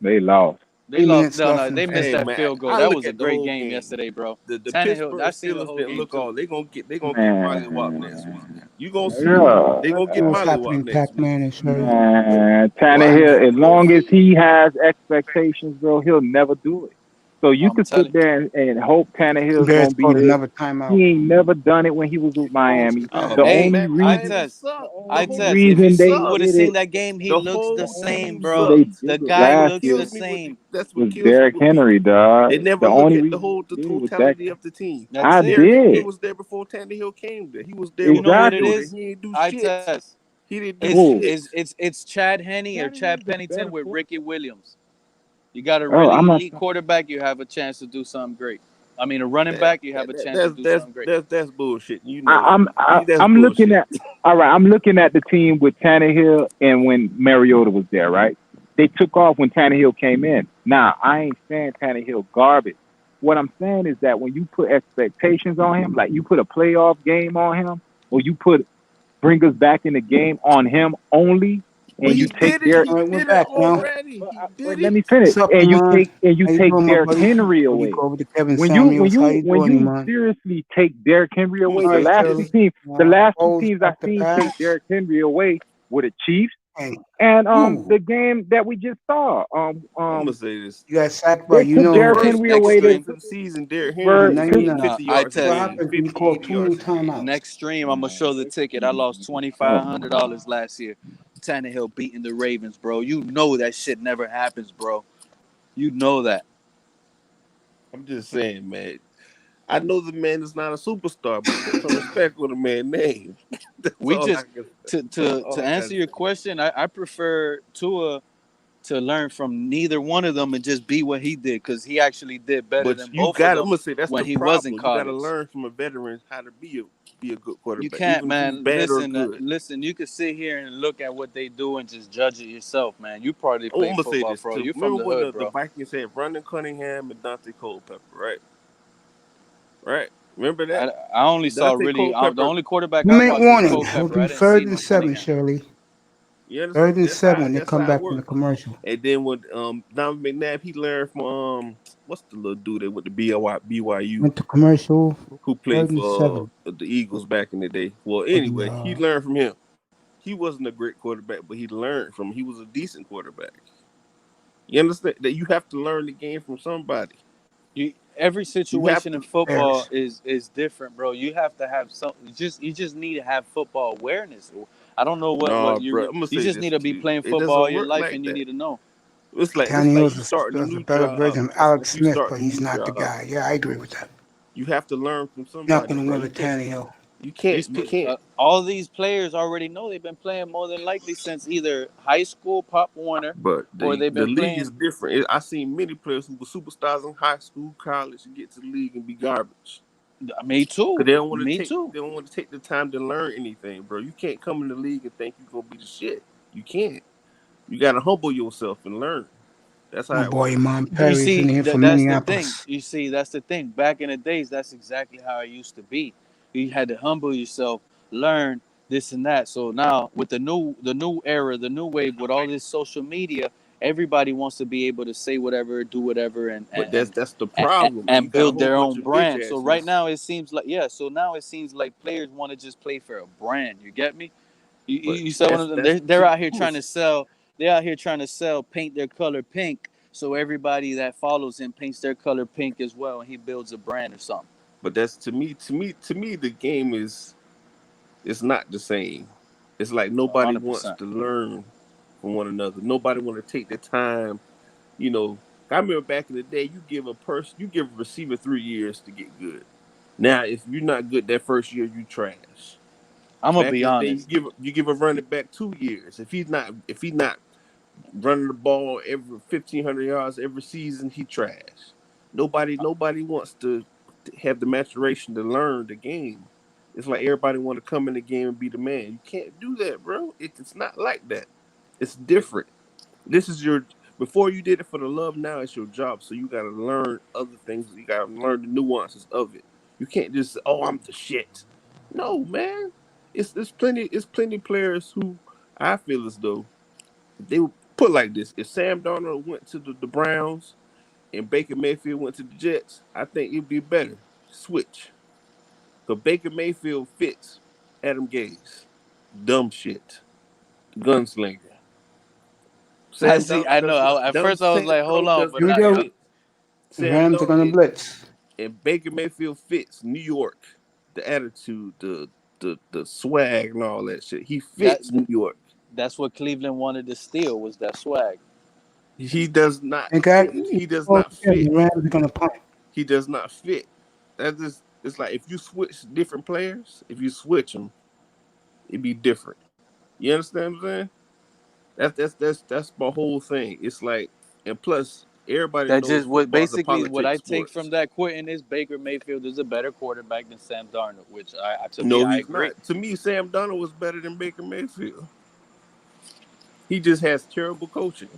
J: They lost.
H: They
A: 3
H: lost.
A: minutes
H: No,
A: left in the
H: they missed
I: Hey
A: first.
H: that
I: man,
H: field goal.
I: I
H: That
I: look
H: was a
I: at the
H: great
I: whole
H: game
I: game.
H: yesterday, bro.
I: The
H: Tannehill, I
I: Pittsburgh
H: seen the
I: Steelers
H: whole
I: didn't
H: game
I: look
H: too.
I: all. They gonna get Mollywop next week.
J: Man,
I: You gonna see.
J: yeah.
I: They gonna get
A: What's
I: Mollywop
A: happening,
I: next week.
A: Pac-Man and Shirley?
J: Man,
I: Well,
J: Tannehill, as
I: we gonna
J: long as
I: see.
J: he has expectations, bro, he'll never do it. So you
H: I'm
J: could
H: telling
J: sit there and hope Tannehill's
A: Bears
J: gonna be
A: called
J: this.
A: another timeout.
J: He ain't never done it when he was with Miami.
I: Oh
J: The
H: Hey,
I: man,
J: only
I: Miami
J: reason,
I: sucked. The
H: I
I: whole
H: test. If
I: team
H: you
J: they
H: would
I: sucked.
H: have
J: did
H: seen
J: it,
H: that game, he
I: The
H: looks
I: whole
H: the
J: the only
H: same,
I: team
J: reason
H: bro.
J: they
I: sucked.
H: The
J: did it
H: guy
I: That's what
J: last
H: looks
J: year
H: the
I: kills me with
H: same.
I: that's what
J: was
I: kills me
J: Derrick
I: with people.
J: Henry, dog.
I: They never
J: The
I: look
J: only
I: at the
J: reason they did it was that.
I: totality of the team.
H: That's
J: I
H: it.
I: Derrick Henry
J: did
I: was there before Tannehill came there. He was there
H: You
I: when
H: know what it
I: Tannehill
J: exactly.
I: there.
H: is?
I: He ain't do
H: I
I: shit.
H: test.
I: He didn't do
H: It's
J: Who?
I: shit.
H: it's Chad Henne or Chad
J: Tannehill's a
H: Pennington
J: better
H: with
J: quarterback.
H: Ricky Williams. You got a
J: Oh,
H: really
J: I'm not.
H: elite quarterback, you have a chance to do something great. I mean, a running
I: That,
H: back, you have a chance to do something great.
I: that's bullshit. You know that. That's
J: I'm looking
I: bullshit.
J: at all right. I'm looking at the team with Tannehill and when Mariota was there, right? They took off when Tannehill came in. Now I ain't saying Tannehill garbage. What I'm saying is that when you put expectations on him, like you put a playoff game on him, or you put bring us back in the game on him only,
I: But
J: and you
I: he
J: take
I: did it.
J: Derrick.
A: All
I: He
A: right, we're
I: did it
A: back now.
I: already. He
J: But
I: did
J: let me
I: it.
J: finish.
A: What's up,
J: And you
A: Iman? How you
J: take
A: doing, my
J: Derrick
A: buddy?
J: Henry
A: Before you
J: away.
A: go over to Kevin
J: When you
A: Samuels, how you doing, Iman?
J: seriously take Derrick Henry
I: I'm gonna
J: away,
A: All
J: the
I: say
A: right,
J: last
I: this.
J: two
A: Shirley.
J: teams,
A: Foles
J: I
A: back to
J: seen take
A: pass.
J: Derrick Henry away were the Chiefs
A: Hey,
J: and
A: ooh,
J: the game that we just saw.
I: I'm gonna say this.
A: you got sacked by
J: They
A: you
J: took
I: The
A: know
J: Derrick
A: who.
I: first
J: Henry
I: four
J: away. They
I: games
J: took
I: of the season, Derrick Henry
J: Bird
I: was
A: No,
J: took
A: you're
I: getting
A: not.
I: 50
H: I
I: yards
A: That's
I: a
A: what
H: test.
I: game,
A: happens when you
I: 50,
A: call
I: 80
A: too many
I: yards a game.
A: timeouts.
H: Next stream, I'm gonna show the ticket. I lost $2,500 last year. Tannehill beating the Ravens, bro. You know that shit never happens, bro. You know that.
I: I'm just saying, man. I know the man is not a superstar, but put some respect on the man's name. That's
H: We
I: all I
H: just
I: can say.
H: to
I: That's all I
H: answer
I: gotta
H: your
I: say.
H: question, I prefer Tua to learn from neither one of them and just be what he did because he actually did better
I: But
H: than
I: you
H: both of
I: got I'm
H: them
I: gonna say that's
H: when
I: the
H: he was in
I: problem. You gotta
H: college.
I: learn from a veteran how to be a good
H: You
I: quarterback,
H: can't,
I: even if he's
H: man.
I: bad or good.
H: Listen. You can sit here and look at what they do and just judge it yourself, man. You probably
I: I'm
H: played
I: gonna say
H: football,
I: this
H: bro.
I: too.
H: You from
I: Remember
H: the
I: when
H: hood,
I: the
H: bro.
I: Vikings had Brandon Cunningham and Dante Culpepper, right? Right. Remember that?
H: I only saw
I: Dante
H: really the
I: Culpepper.
H: only quarterback I
A: One-minute
H: watched was
A: warning. It'll
H: Culpepper.
A: be
H: I didn't see
A: third and
H: no
A: 7,
H: Cunningham.
A: Shirley.
I: You understand?
A: Third and 7 when they come
I: That's how it
A: back from the
I: works.
A: commercial.
I: And then when Donovan McNabb, he learned from what's the little dude that went to BYU
A: Went to commercial.
I: who played
A: Third and
I: for
A: 7
I: the Eagles back in the day. Well,
A: for the
I: anyway, he learned from him. he wasn't a great quarterback, but he learned from him. He was a decent quarterback. You understand that you have to learn the game from somebody.
H: Every
I: You have
H: situation in
I: to.
H: football
A: Bears.
H: is different, bro. You have to have some. You just need to have football awareness. I don't know
I: Nah,
H: what
I: bro. I'm gonna
H: you
I: say
H: just need
I: this
H: to
I: to
H: be
I: you.
H: playing
I: It
H: football all
I: doesn't
H: your
I: work
H: life,
I: like
H: and you
I: that.
H: need to know.
I: It's like
A: Tannehill's
I: you starting a
A: a
I: new
A: better
I: job.
A: version of
I: It's like
A: Alex
I: you
A: Smith, but
I: starting a
A: he's
I: new
A: not the
I: job.
A: guy. Yeah, I agree with that.
I: You have to learn from
A: Not
I: somebody,
A: going to
I: bro.
A: win
I: You
A: with
I: can't.
A: Tannehill.
I: You can't.
H: These
I: You can't.
H: all these players already know they've been playing more than likely since either high school, Pop Warner,
I: But
H: or they've
I: the
H: been
I: league is
H: playing.
I: different. I seen many players who were superstars in high school, college, and get to the league and be garbage.
H: Me too.
I: Cause they don't want to
H: Me
I: take.
H: too.
I: They don't want to take the time to learn anything, bro. You can't come in the league and think you're gonna be the shit. You can't. You gotta humble yourself and learn. That's how
A: My
I: it
A: boy
I: works.
A: Iman
H: You
A: Perry's in
H: see,
A: here from
H: that's the thing.
A: Minneapolis.
H: You see, that's the thing. Back in the days, that's exactly how it used to be. You had to humble yourself, learn this and that. So now, with the new era, the new wave, with all this social media, everybody wants to be able to say whatever, do whatever,
I: But that's the problem. You
H: and
I: got a
H: build
I: whole
H: their
I: bunch
H: own
I: of bitch
H: brand. So right
I: asses.
H: now, it seems like So now it seems like players want to just play for a brand. You get me?
I: But
H: You said one of them.
I: that's
H: They're out here
I: I'm
H: trying to sell. They're out here trying to sell, paint their color pink, so everybody that follows him paints their color pink as well, and he builds a brand or something.
I: But that's to me, the game is it's not the same. It's like nobody wants
H: 100%.
I: to learn from one another. Nobody want to take the time. You know, I remember back in the day, you give a receiver 3 years to get good. Now, if you're not good that first year, you trash.
H: I'm gonna
I: Back
H: be
I: in the day,
H: honest.
I: you give a running back 2 years. If he's not running the ball every 1,500 yards every season, he trash. Nobody wants to have the maturation to learn the game. It's like everybody want to come in the game and be the man. You can't do that, bro. It's not like that. It's different. This is your before you did it for the love. Now it's your job, so you got to learn other things. You got to learn the nuances of it. You can't just I'm the shit. No, man. It's plenty players who I feel as though if they would put like this, if Sam Darnold went to the Browns and Baker Mayfield went to the Jets, I think it'd be better. Switch. Because Baker Mayfield fits Adam Gase. Dumb shit. Gunslinger.
H: I
I: Sam
H: see.
I: Darnold
H: I know.
I: does not
H: At
I: dumb
H: first, I was
I: Sam
H: like, "Hold
I: Darnold
H: on,"
I: does
H: but
A: Here we
H: not.
I: not
A: go.
I: fit.
A: The
I: Sam
A: Rams are going to
I: Darnold
A: blitz.
I: and Baker Mayfield fits New York. The attitude, the swag and all that shit. He
H: That
I: fits New York.
H: that's what Cleveland wanted to steal, was that swag.
I: He does not
A: They got
I: fit. He does
A: oh,
I: not
A: yeah,
I: fit.
A: the Rams are going to punt.
I: He does not fit. That is, it's like if you switch different players, if you switch them, it'd be different. You understand what I'm saying? That's my whole thing. It's like, and plus, everybody
H: That
I: knows
H: just what
I: football is a
H: basically what
I: politic
H: I take
I: sport.
H: from that quitting is Baker Mayfield is a better quarterback than Sam Darnold, which to me
I: No,
H: I
I: he's
H: agree.
I: not. To me, Sam Donald was better than Baker Mayfield. He just has terrible coaching.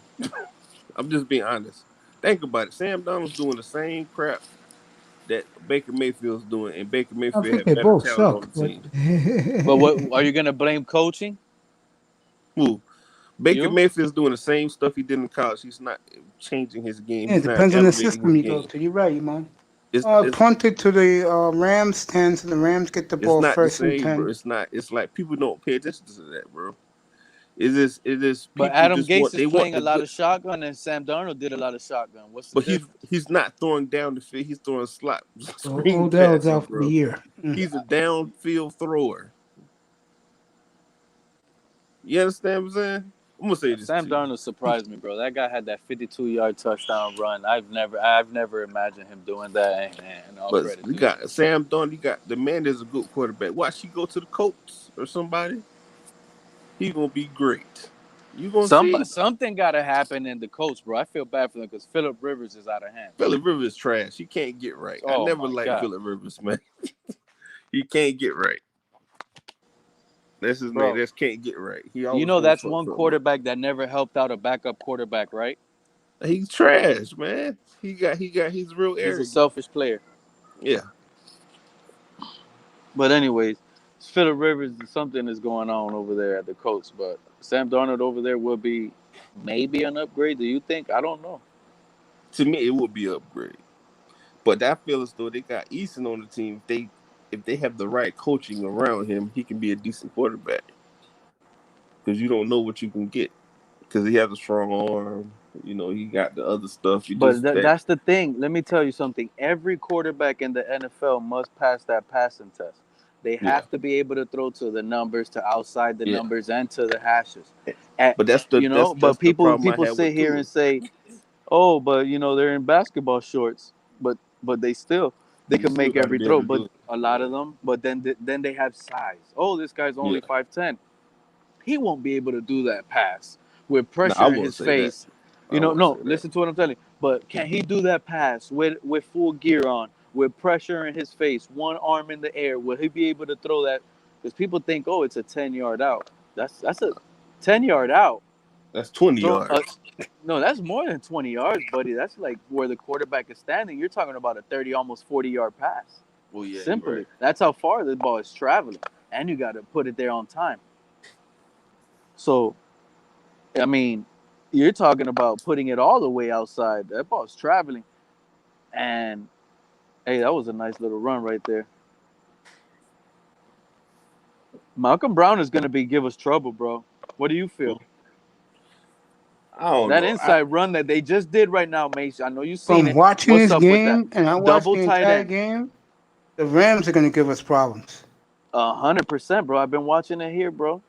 I: I'm just being honest. Think about it. Sam Donald's doing the same crap that Baker Mayfield's doing, and Baker
A: I
I: Mayfield
A: think
I: had
A: they
I: better
A: both
I: talent on
A: suck,
I: the
A: but
I: team.
H: But what are you gonna blame coaching?
I: Who? Baker
H: You?
I: Mayfield's doing the same stuff he did in college. He's not changing his game.
A: yeah, it
I: He's not
A: depends on the
I: elevating
A: system
I: his
A: you go
I: game.
A: to. You're right, man.
I: It's it's
A: Punted to the Rams 10, so the Rams get the
I: it's
A: ball
I: not the
A: first and
I: same, bro.
A: 10.
I: It's not. It's like people don't pay attention to that, bro. It is
H: But
I: people
H: Adam
I: just
H: Gase
I: want
H: is
I: they want
H: playing a
I: the
H: lot
I: good,
H: of shotgun, and Sam Darnold did a lot of shotgun. What's the
I: but
H: difference?
I: he's not throwing down the field. He's throwing slot screen
A: Odell's
I: passes,
A: out for the
I: bro.
A: year.
I: He's a downfield thrower. You understand what I'm saying? I'm gonna say this
H: Sam
I: to you.
H: Darnold surprised me, bro. That guy had that 52-yard touchdown run. I've never imagined him doing that, and all
I: But
H: credit
I: we
H: to him.
I: got Sam Darnold. You got the man is a good quarterback. Watch he go to the Colts or somebody. He gonna be great. You gonna see.
H: Something got to happen in the coach, bro. I feel bad for them because Phillip Rivers is out of hand.
I: Phillip Rivers trash. He can't get right. I
H: Oh
I: never
H: my
I: liked
H: god,
I: Phillip Rivers, man. He can't get right. That's his name.
H: bro.
I: That's can't get right. He
H: You
I: always
H: know
I: gonna
H: that's
I: fuck
H: one
I: something up.
H: quarterback that never helped out a backup quarterback, right?
I: He's trash, man. He's real
H: He's a
I: arrogant.
H: selfish player.
I: Yeah.
H: But anyways, Phillip Rivers, something is going on over there at the Colts. But Sam Darnold over there will be maybe an upgrade. Do you think? I don't know.
I: To me, it would be an upgrade. But I feel as though they got Easton on the team. If they have the right coaching around him, he can be a decent quarterback. because you don't know what you can get. Because he has a strong arm, you know, he got the other stuff. You
H: But
I: just that
H: that's the thing. Let me tell you something. Every quarterback in the NFL must pass that passing test. They
I: yeah,
H: have to be able to throw to the numbers, to outside the
I: yeah.
H: numbers, and to the hashes. And,
I: But that's the
H: you know, but
I: the
H: people
I: problem I had
H: sit
I: with
H: here
I: Tua.
H: and say, "Oh, but you know they're in basketball shorts." But they still they
I: You
H: can
I: still
H: make
I: got to
H: every
I: be able
H: throw.
I: to do
H: But
I: it.
H: a lot of them. But then they have size. Oh, this guy's
I: Yeah.
H: only 5'10". He won't be able to do that pass with
I: No, I
H: pressure in
I: wouldn't
H: his
I: say that.
H: face.
I: I
H: You know,
I: wouldn't say
H: no,
I: that.
H: listen to what I'm telling you. But can he do that pass with full gear on, with pressure in his face, one arm in the air? Will he be able to throw that? Because people think, oh, it's a 10-yard out. That's a 10-yard out.
I: That's 20
H: Throw
I: yards.
H: no, that's more than 20 yards, buddy. That's like where the quarterback is standing. You're talking about a 30, almost 40-yard pass.
I: Well, yeah, you're
H: Simply,
I: right.
H: that's how far the ball is traveling, and you got to put it there on time. So, I mean, you're talking about putting it all the way outside. That ball's traveling, and hey, that was a nice little run right there. Malcolm Brown is going to give us trouble, bro. What do you feel?
I: I don't
H: That
I: know.
H: inside run that they just did right now, Mace. I know you've seen
A: From
H: it.
A: watching
H: What's
A: this
H: up with that?
A: game, and I watched
H: Double
A: the
H: tight
A: entire
H: end.
A: game, the Rams are going to give us problems.
H: 100%, bro. I've been watching it here, bro.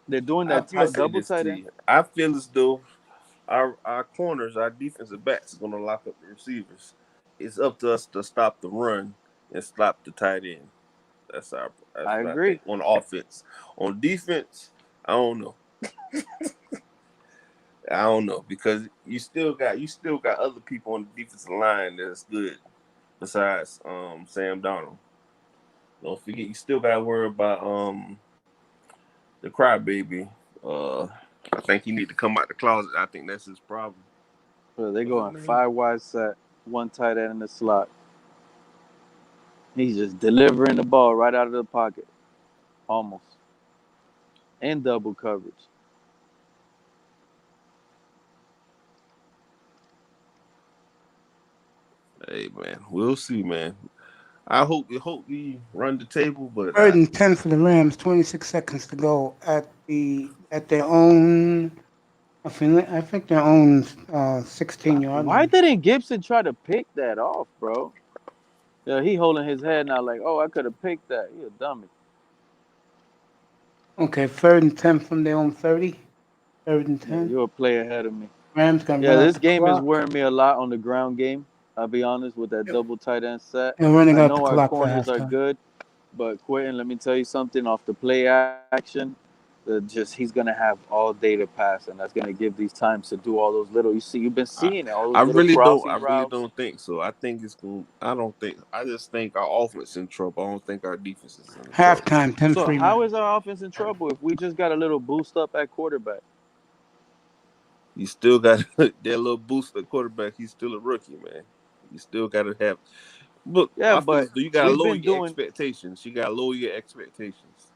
H: They're doing that double
I: this
H: tight
I: to
H: end.
I: you. I feel as though our corners, our defensive backs, are going to lock up the receivers. It's up to us to stop the run and stop the tight end. That's
H: I
I: what I
H: agree.
I: think on offense. On defense, I don't know. I don't know because you still got other people on the defensive line that's good besides Sam Donald. Don't forget you still got to worry about the crybaby. I think he need to come out the closet. I think that's his problem.
H: So they
I: What's
H: go
I: his
H: on
I: name?
H: 5 wide set, one tight end in the slot. He's just delivering the ball right out of the pocket, almost, in double coverage.
I: Hey man, we'll see, man. I hope we run the table, but
A: 3rd and 10 for the Rams. 26 seconds to go at their own. I think their own 16-yard
H: Why
A: line.
H: didn't Gibson try to pick that off, bro? Yeah, he holding his head now like, oh, I could have picked that. You a dummy.
A: Okay, 3rd and 10 from their own 30. 3rd and
H: Yeah,
A: 10.
H: you're a play ahead of me.
A: Rams gonna
H: Yeah,
A: run out
H: this
A: the
H: game is
A: clock.
H: wearing me a lot on the ground game. I'll be honest with that double tight end set.
A: They're running
H: I
A: out the
H: know our
A: clock for
H: corners are
A: halftime.
H: good, but Quentin, let me tell you something. Off the play action, he's gonna have all day to pass, and that's gonna give these times to do all those little. You've been seeing it, all
I: I
H: those little
I: really don't.
H: crossing
I: I really
H: routes.
I: don't think so. I think it's going. I don't think. I just think our offense in trouble. I don't think our defense is in trouble.
A: Halftime, 10
H: So
A: free
H: how
A: Rams.
H: is our offense in trouble if we just got a little boost up at quarterback?
I: You still got that little boost at quarterback. He's still a rookie, man. You still got to have. Look,
H: Yeah,
I: I feel
H: but
I: as though you got to
H: we've
I: lower
H: been
I: your
H: doing.
I: expectations. You got to lower your expectations.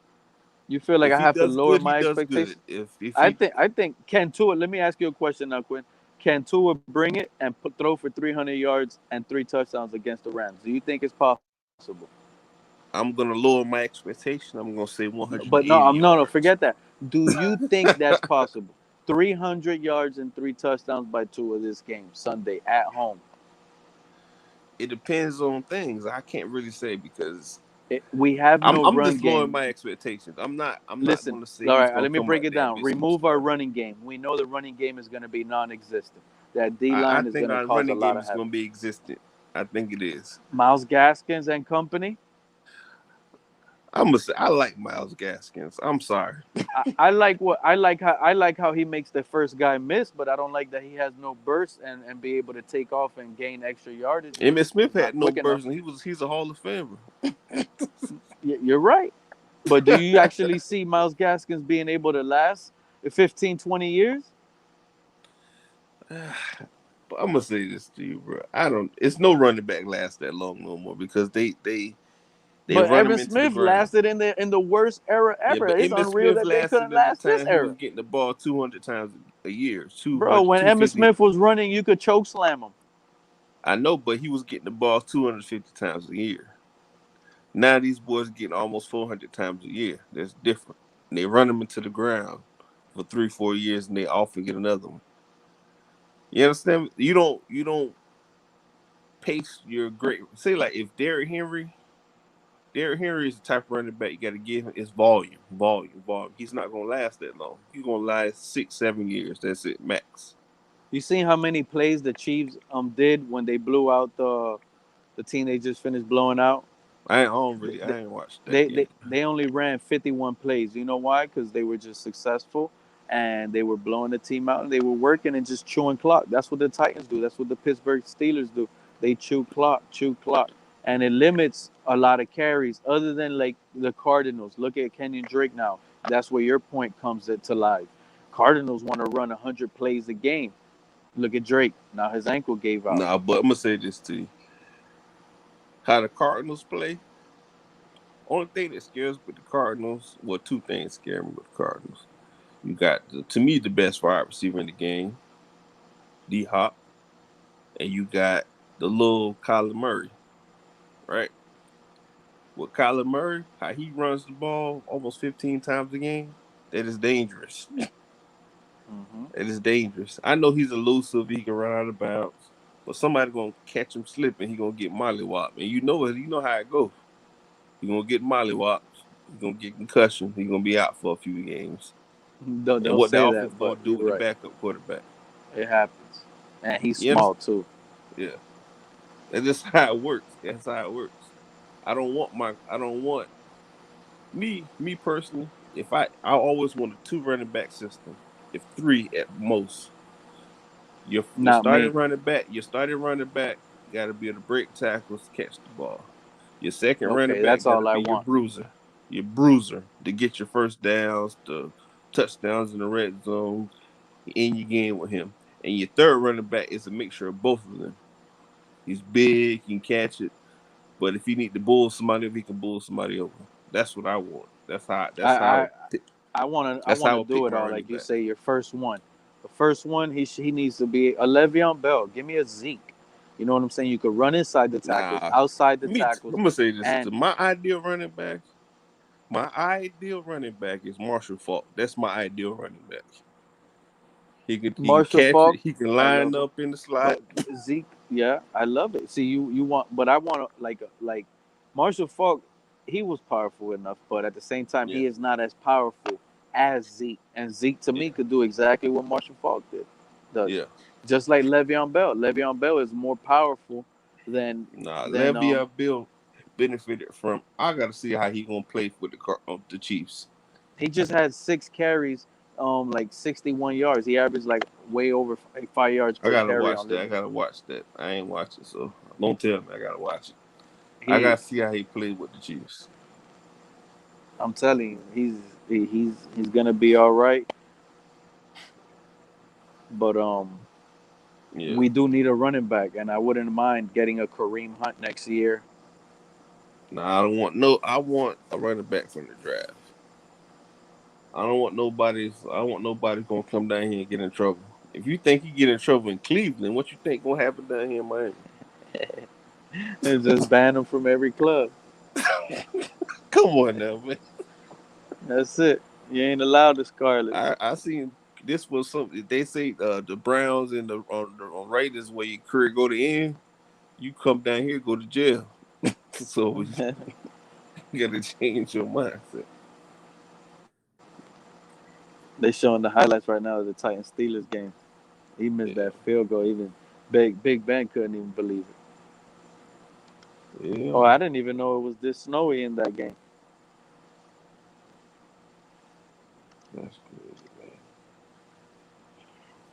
H: You feel like
I: If
H: I
I: he
H: have to
I: does
H: lower
I: good, he
H: my
I: does good.
H: expectations?
I: If
H: I
I: he,
H: think can Tua. Let me ask you a question now, Quinn. Can Tua bring it and throw for 300 yards and 3 touchdowns against the Rams? Do you think it's possible?
I: I'm gonna lower my expectation. I'm gonna say 180
H: But no, no,
I: yards.
H: forget that. Do you think that's possible? 300 yards and 3 touchdowns by Tua this game Sunday at home.
I: It depends on things. I can't really say because
H: We have no
I: I'm
H: run
I: just lowering
H: game.
I: my expectations. I'm not
H: Listen,
I: gonna say
H: all
I: he's
H: right,
I: gonna
H: let me
I: come
H: break
I: out
H: it
I: there and
H: down.
I: make some
H: Remove our
I: stuff.
H: running game. We know the running game is going to be non-existent. That D
I: I
H: line is
I: think
H: going to
I: our
H: cause a
I: running
H: lot
I: game
H: of
I: is
H: havoc.
I: gonna be existent. I think it is.
H: Miles Gaskins and company.
I: I'm gonna say I like Miles Gaskins. I'm sorry.
H: I like how he makes the first guy miss, but I don't like that he has no burst and be able to take off and gain extra yardage.
I: Emmitt Smith
H: Not
I: had no
H: quick enough.
I: burst, and he's a Hall of Famer.
H: You're right. But do you actually see Miles Gaskins being able to last 15, 20 years?
I: But I'm gonna say this to you, bro. It's no running back lasts that long no more because they
H: But
I: run him
H: Evan
I: into the
H: Smith
I: ground.
H: lasted in the worst era
I: Yeah,
H: ever.
I: but
H: It's
I: Emmitt
H: unreal
I: Smith
H: that they couldn't
I: lasted in the
H: last this
I: time he was
H: era.
I: getting the ball 200 times a year,
H: Bro,
I: 200,
H: when Emmitt
I: 250.
H: Smith was running, you could choke slam him.
I: I know, but he was getting the ball 250 times a year. Now these boys are getting almost 400 times a year. That's different. and they run him into the ground for 3-4 years, and they often get another one. You understand? You don't pace your great. Say like if Derrick Henry is the type of running back you got to give him is volume. He's not gonna last that long. He's gonna last 6-7 years. That's it, max.
H: You seen how many plays the Chiefs did when they blew out the team they just finished blowing out?
I: I ain't watched that
H: They
I: game.
H: they only ran 51 plays. You know why? Because they were just successful and they were blowing the team out and they were working and just chewing clock. That's what the Titans do. That's what the Pittsburgh Steelers do. They chew clock, and it limits a lot of carries. Other than like the Cardinals, look at Kenyon Drake now. That's where your point comes to life. Cardinals want to run 100 plays a game. Look at Drake. Now his ankle gave out.
I: Nah, but I'm gonna say this to you: how the Cardinals play. Only thing that scares me with the Cardinals, well, two things scare me with the Cardinals. You got, to me, the best wide receiver in the game, D-Hop, and you got the little Kyler Murray, right? With Kyler Murray, how he runs the ball almost 15 times a game, that is dangerous.
H: Mm-hmm.
I: It is dangerous. I know he's elusive, he can run out of bounds, but somebody gonna catch him slipping, he gonna get mollywopped. And you know how it goes. He gonna get mollywopped, he gonna get concussion, he gonna be out for a few games.
H: Don't
I: And what the
H: say
I: offense
H: that,
I: gonna
H: but
I: do
H: you're
I: with the
H: right.
I: backup quarterback?
H: It happens, and he's
I: You
H: small
I: understand?
H: too.
I: Yeah. That's just how it works. I don't want me personally, if I always want a 2 running back system, if 3 at most. Your
H: Not me.
I: your starting running back got to be able to break tackles, catch the ball. Your second running
H: Okay,
I: back
H: that's
I: got to
H: all I
I: be
H: want.
I: your bruiser to get your first downs, the touchdowns in the red zone, in your game with him. And your third running back is a mixture of both of them. He's big, he can catch it, but if he need to bull somebody over, he can bull somebody over. That's what I want.
H: I I I want
I: that's
H: to
I: how I
H: do
I: pick
H: it
I: my
H: all
I: running
H: like you
I: back.
H: say. Your first one, the first one, he needs to be a Le'Veon Bell. Give me a Zeke. You know what I'm saying? You could run inside the tackles,
I: Nah,
H: outside the
I: I'm
H: tackles,
I: gonna say this:
H: and
I: my ideal running back. My ideal running back is Marshall Faulk. That's my ideal running back. He can
H: Marshall
I: catch it.
H: Falk.
I: He can
H: I
I: line
H: love it.
I: up in the slot.
H: But Zeke, yeah, I love it. See, you want, but I want like Marshall Falk. He was powerful enough, but at the same time,
I: Yeah,
H: he is not as powerful as Zeke. And Zeke to me
I: yeah,
H: could do exactly what Marshall Falk does,
I: yeah.
H: just like Le'Veon Bell. Le'Veon Bell is more powerful than
I: Nah,
H: than
I: Le'Veon Bill benefited from. I got to see how he gonna play with the Chiefs.
H: he just had 6 carries, like 61 yards. He averaged like way over 5 yards
I: I
H: per
I: gotta
H: carry
I: watch
H: on
I: that.
H: Le'Veon.
I: I ain't watching, so don't tell me. I gotta watch it. I
H: He,
I: gotta see how he played with the Chiefs.
H: I'm telling you, he's gonna be all right. But
I: Yeah.
H: we do need a running back, and I wouldn't mind getting a Kareem Hunt next year.
I: Nah, I don't want no. I want a running back from the draft. I don't want nobody's. I don't want nobody gonna come down here and get in trouble. If you think you get in trouble in Cleveland, what you think gonna happen down here in Miami?
H: And just ban him from every club.
I: Come on now, man.
H: That's it. You ain't allowed the Scarlets.
I: I seen this was something they say the Browns and the Raiders where your career go to end. You come down here, go to jail. So you gotta change your mindset.
H: They showing the highlights right now of the Titans Steelers game. He missed
I: Yeah,
H: that field goal. Even Big Ben couldn't even believe it.
I: yeah,
H: Oh, I didn't even know it was this snowy in that game.
I: that's crazy, man.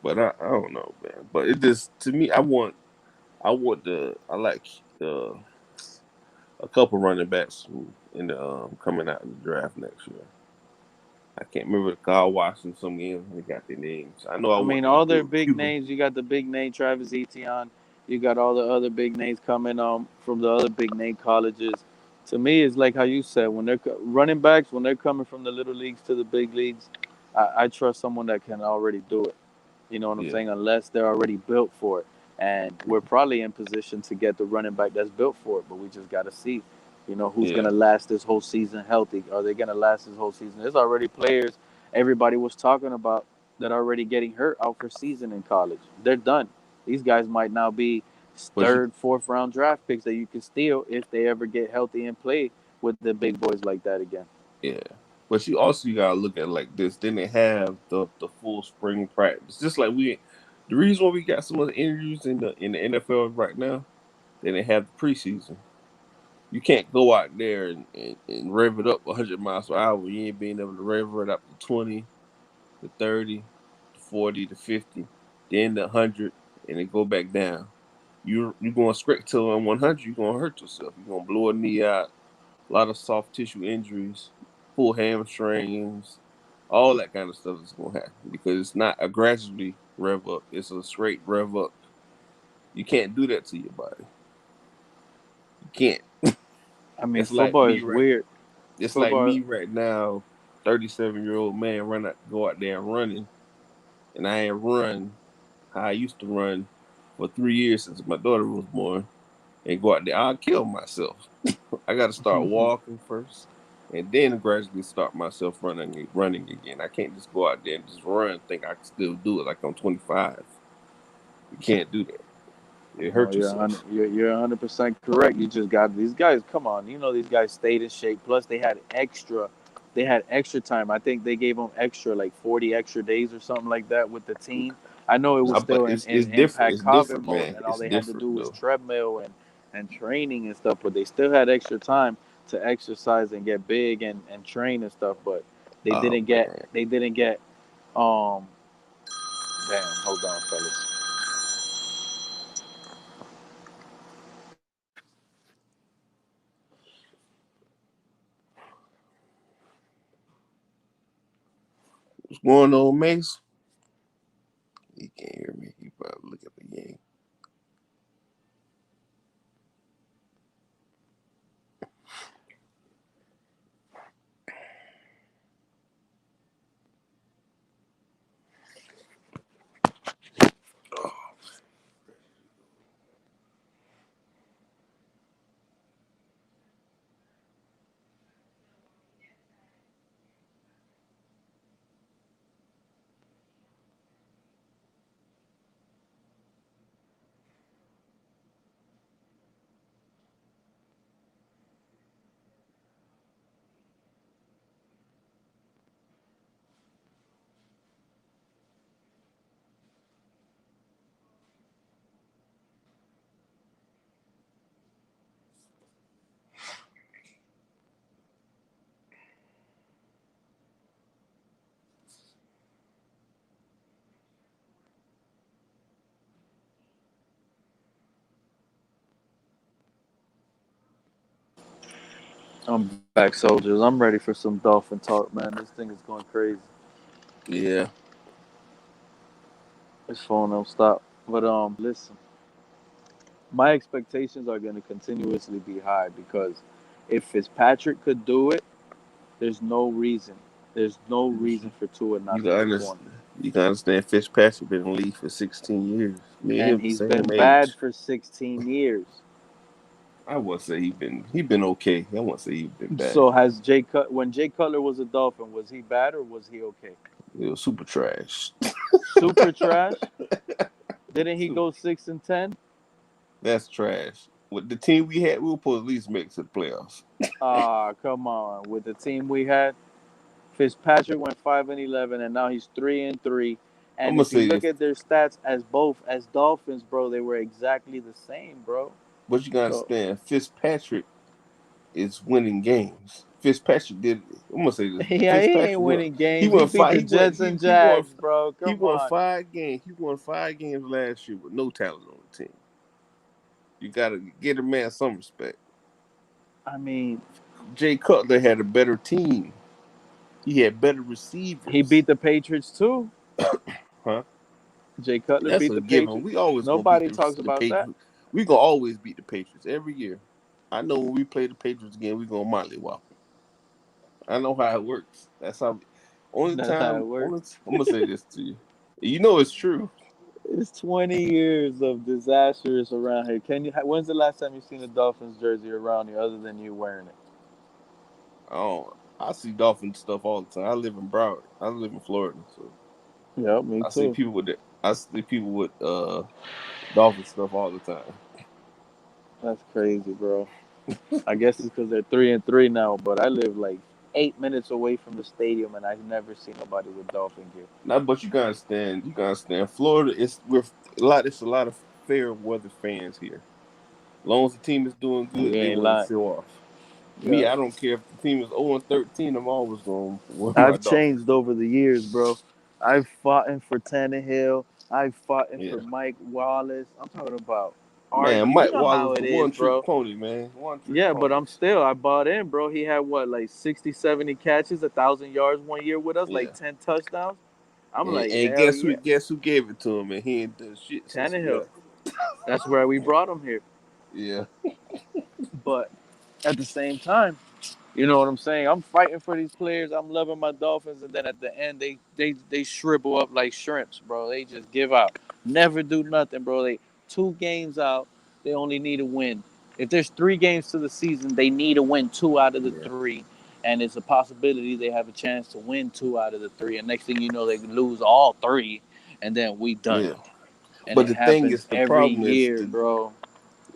I: But I don't know, man. But it just to me, I like the a couple running backs in the coming out in the draft next year. I can't remember the call watching some games. They got their names. I know I
H: I
I: want
H: mean,
I: them
H: all their
I: dude
H: big
I: Cuban.
H: names. You got the big name Travis Etienne. You got all the other big names coming from the other big name colleges. To me, it's like how you said when they're running backs when they're coming from the little leagues to the big leagues. I trust someone that can already do it. You know what I'm
I: Yeah,
H: saying? Unless they're already built for it, and we're probably in position to get the running back that's built for it, but we just got to see. You know, who's
I: Yeah.
H: going to last this whole season healthy? Are they going to last this whole season? There's already players everybody was talking about that are already getting hurt out for season in college. They're done. These guys might now be
I: But you,
H: 3rd, 4th round draft picks that you can steal if they ever get healthy and play with the big boys like that again.
I: yeah. But you gotta look at it like this. Then they have the full spring practice. Just like the reason why we got so much injuries in the NFL right now, they didn't have the preseason. You can't go out there and rev it up 100 miles per hour. You ain't being able to rev it up to 20, to 30, to 40, to 50, then to 100, and then go back down. You're going straight to 100, you're going to hurt yourself. You're going to blow a knee out, a lot of soft tissue injuries, pull hamstrings, all that kind of stuff is going to happen because it's not a gradually rev up. It's a straight rev up. You can't do that to your body. You can't.
H: I mean,
I: It's like
H: football
I: me
H: is weird.
I: It's like
H: Football,
I: me right now, 37-year-old man, go out there running, and I ain't run how I used to run for 3 years since my daughter was born, and go out there, I'll kill myself. I got to start walking first, and then gradually start myself running again. I can't just go out there and just run, think I can still do it like I'm 25. You can't do that. It hurts yourself.
H: You're 100% correct. You just got these guys. Come on, you know these guys stayed in shape. Plus, they had extra time. I think they gave them extra, like 40 extra days or something like that with the team. I know it was
I: But
H: still in
I: it's different.
H: impact
I: It's
H: COVID
I: different,
H: mode,
I: man.
H: and all
I: It's
H: they had to do
I: different
H: was
I: though.
H: treadmill and training and stuff. But they still had extra time to exercise and get big and train and stuff. But they
I: Oh
H: didn't get
I: man.
H: um. Damn, hold on, fellas.
I: What's going on, Mace? He can't hear me. He probably look at the game.
H: I'm back, soldiers. I'm ready for some Dolphin talk, man. This thing is going crazy.
I: Yeah.
H: This phone don't stop. But listen, my expectations are going to continuously be high because if Fitzpatrick could do it, there's no reason. There's no reason for Tua not
I: You
H: to
I: can
H: perform.
I: understand Fitzpatrick been in the league for 16 years. Me and
H: And
I: him the
H: he's been
I: same
H: bad
I: age.
H: for 16 years.
I: I wouldn't say he been okay. I wouldn't say he been bad.
H: So when Jay Cutler was a Dolphin, was he bad or was he okay?
I: It was super trash.
H: Super trash? Didn't he go 6-10?
I: That's trash. With the team we had, we were supposed to at least make it to the playoffs.
H: Come on. With the team we had, Fitzpatrick went 5-11, and now he's 3-3.
I: I'm
H: And
I: gonna
H: if you
I: say
H: look
I: this,
H: at their stats as Dolphins, bro, they were exactly the same, bro.
I: but you gotta
H: So
I: understand, Fitzpatrick is winning games. Fitzpatrick did. I'm gonna say this.
H: yeah, he ain't
I: Fitzpatrick won.
H: winning
I: He
H: games. He
I: won
H: beat
I: five.
H: the Jets and Jags, bro.
I: He
H: Come
I: won
H: on.
I: 5 games. He won 5 games last year with no talent on the team. You gotta get a man some respect.
H: I mean,
I: Jay Cutler had a better team. He had better receivers.
H: he beat the Patriots too.
I: Huh?
H: Jay Cutler
I: That's
H: beat
I: a
H: the
I: given.
H: Patriots.
I: We always
H: Nobody
I: gonna beat
H: talks
I: the
H: about that.
I: Patriots. We gonna always beat the Patriots every year. I know when we play the Patriots again, we gonna mollywop them. I know how it works. That's how.
H: That's how it works.
I: I'm gonna say this to you. You know it's true.
H: It's 20 years of disasters around here. When's the last time you seen a Dolphins jersey around here other than you wearing it?
I: I see Dolphin stuff all the time. I live in Broward. I live in Florida, so
H: Yeah, me
I: I see
H: too.
I: people with Dolphin stuff all the time.
H: That's crazy, bro. I guess it's because they're 3-3 now, but I live like 8 minutes away from the stadium, and I've never seen nobody with Dolphin gear.
I: Now, but you gotta understand. Florida it's a lot of fair weather fans here. As long as the team is doing good,
H: You
I: they
H: ain't
I: want
H: lying.
I: to show off. Me,
H: Yeah.
I: I don't care if the team is 0-13. I'm always going to wear my
H: I've
I: Dolphin.
H: changed over the years, bro. I've fought in for Tannehill. I've fought in for
I: Yeah.
H: Mike Wallace. I'm talking about
I: Man,
H: argue. You
I: Mike
H: know how
I: Wallace,
H: it
I: the
H: is,
I: one trick
H: bro.
I: pony, man. One trick
H: Yeah,
I: pony.
H: but I bought in, bro. He had what, like 60, 70 catches, 1,000 yards 1 year with us,
I: Yeah.
H: like 10 touchdowns. I'm like,
I: And
H: hell
I: guess who gave it to him, and he ain't done shit since he
H: Tannehill.
I: left.
H: That's where we brought him here.
I: Yeah.
H: But at the same time, you know what I'm saying? I'm fighting for these players. I'm loving my Dolphins, and then at the end, they shrivel up like shrimps, bro. They just give out, never do nothing, bro. They 2 games out, they only need a win. If there's 3 games to the season, they need to win 2 out of the 3, and it's a possibility they have a chance to win 2 out of the 3. And next thing you know, they lose all 3, and then we done.
I: Yeah.
H: And
I: But
H: it
I: the thing
H: happens
I: is, the
H: every
I: problem is,
H: year, bro.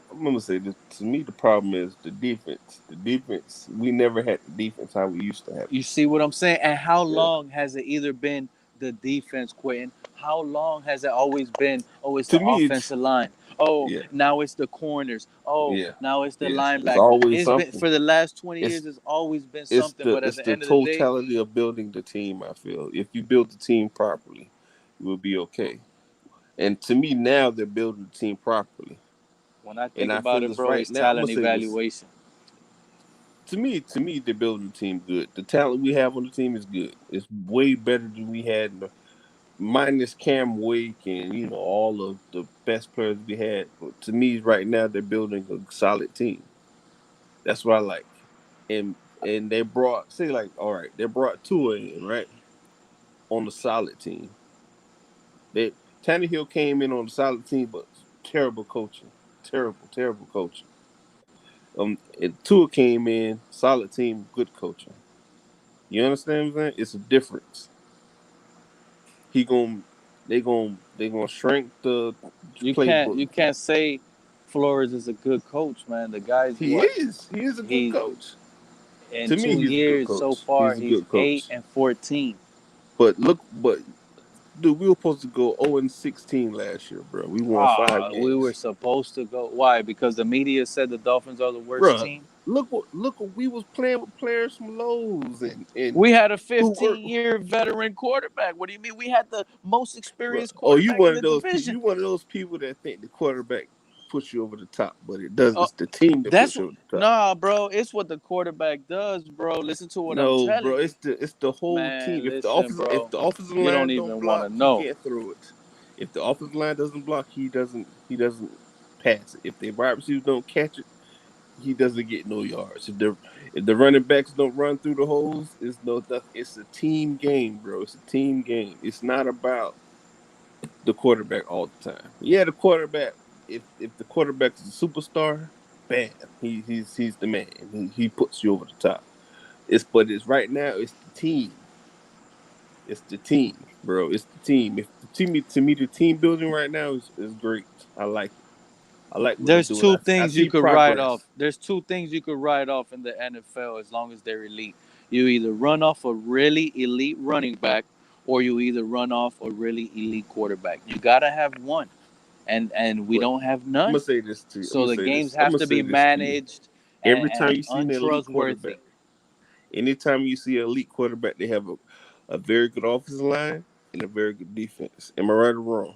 I: I'm gonna say this. To me, the problem is the defense. The defense. We never had the defense how we used to have.
H: You see what I'm saying? And how
I: Yeah.
H: long has it either been the defense quitting? How long has it always been, oh, it's
I: To
H: the
I: me,
H: offensive line? Oh,
I: yeah,
H: now it's the corners. Oh,
I: yeah,
H: now it's the
I: yeah. It's
H: linebacker.
I: always
H: It's been
I: something.
H: for the last 20
I: It's
H: years, it's always been something. But at
I: it's
H: the
I: the
H: end of the day,
I: totality of building the team. I feel if you build the team properly, you will be okay. And to me, now they're building the team properly.
H: when I
I: And
H: think
I: I
H: about
I: feel
H: it,
I: this
H: bro,
I: right
H: it's
I: now. I'm gonna
H: talent
I: say this.
H: evaluation.
I: To me, they're building the team good. The talent we have on the team is good. It's way better than we had in the minus Cam Wake and all of the best players we had. But to me, right now they're building a solid team. That's what I like. And they brought they brought Tua in right on the solid team. They Tannehill came in on the solid team, but terrible coaching, terrible coaching. And Tua came in solid team, good coaching. You understand what I'm saying? It's a difference. He gon' they gonna shrink the
H: You
I: playbook.
H: can't say Flores is a good coach, man. The guy's
I: He
H: what?
I: is. He is a good
H: He
I: coach.
H: in
I: To me,
H: 2
I: he's a good
H: years so
I: coach.
H: far,
I: He's a
H: he's
I: good coach.
H: 8-14.
I: But dude, we were supposed to go 0-16 last year, bro. We won 5
H: We were
I: games.
H: supposed to go. Why? Because the media said the Dolphins are the worst
I: Bro,
H: team.
I: look what we was playing with players from Lowe's and
H: We had a
I: who were
H: 15-year veteran quarterback. What do you mean? We had the most
I: bro.
H: experienced
I: Oh, you
H: quarterback in
I: one
H: the
I: of those people.
H: division.
I: You one of those people that think the quarterback puts you over the top, but it does.
H: Uh,
I: It's the team that
H: that's
I: puts you over the top.
H: nah, bro. It's what the quarterback does, bro. Listen to what I'm
I: No, bro,
H: telling you,
I: it's the whole
H: man.
I: team.
H: Listen,
I: If
H: bro.
I: the offensive
H: You don't
I: line don't
H: even want
I: block,
H: to
I: he
H: know.
I: can't throw it. If the offensive line doesn't block, he doesn't pass it. If the wide receivers don't catch it, he doesn't get no yards. If the running backs don't run through the holes, it's a team game, bro. It's a team game. It's not about the quarterback all the time. Yeah, the quarterback. If the quarterback is a superstar, bam, he's the man. He puts you over the top. It's right now. It's the team. It's the team, bro. It's the team. If the team to me, the team building right now is great. I like it. I like what they're
H: There's
I: doing.
H: two
I: I
H: things you
I: see
H: could write off.
I: progress.
H: There's 2 things you could write off in the NFL as long as they're elite. You either run off a really elite running back, or you either run off a really elite quarterback. You gotta have one, and we
I: But
H: don't have
I: I'm gonna
H: none.
I: say this to you. I'm
H: So
I: gonna
H: the
I: say
H: games
I: this. I'm
H: have
I: gonna
H: to
I: say
H: be
I: this to you.
H: managed
I: Every time
H: and
I: you see an elite
H: untrustworthy.
I: quarterback, anytime you see an elite quarterback, they have a very good offensive line and a very good defense. Am I right or wrong?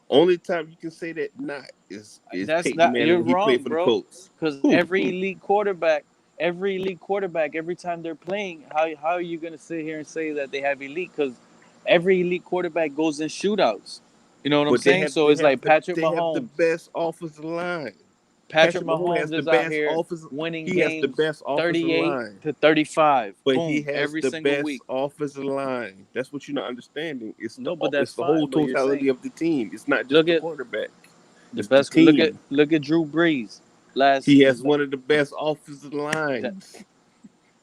I: Only time you can say that not is
H: That's
I: Peyton
H: not.
I: Manning
H: You're
I: when he played
H: wrong,
I: for the
H: bro.
I: Colts.
H: Because
I: Who?
H: every elite quarterback, every time they're playing, how are you gonna sit here and say that they have elite? Because every elite quarterback goes in shootouts. You know what I'm
I: But they
H: saying?
I: have
H: So it's like Patrick
I: they have the
H: Mahomes.
I: best offensive line.
H: Patrick
I: Mahomes has
H: Mahomes
I: the
H: is out
I: best
H: here
I: offensive.
H: winning
I: He has the
H: games
I: best offensive
H: 38
I: line,
H: to 35.
I: but
H: Boom,
I: he has
H: every
I: the
H: single
I: best
H: week.
I: offensive line. That's what you're not understanding.
H: No, but that's
I: It's the whole
H: fine. But you're
I: totality
H: saying
I: of the team. It's not just
H: look
I: the
H: at
I: quarterback.
H: the
I: It's the
H: best.
I: team.
H: Look at Drew Brees last
I: He has
H: season.
I: one of the best offensive
H: That,
I: lines.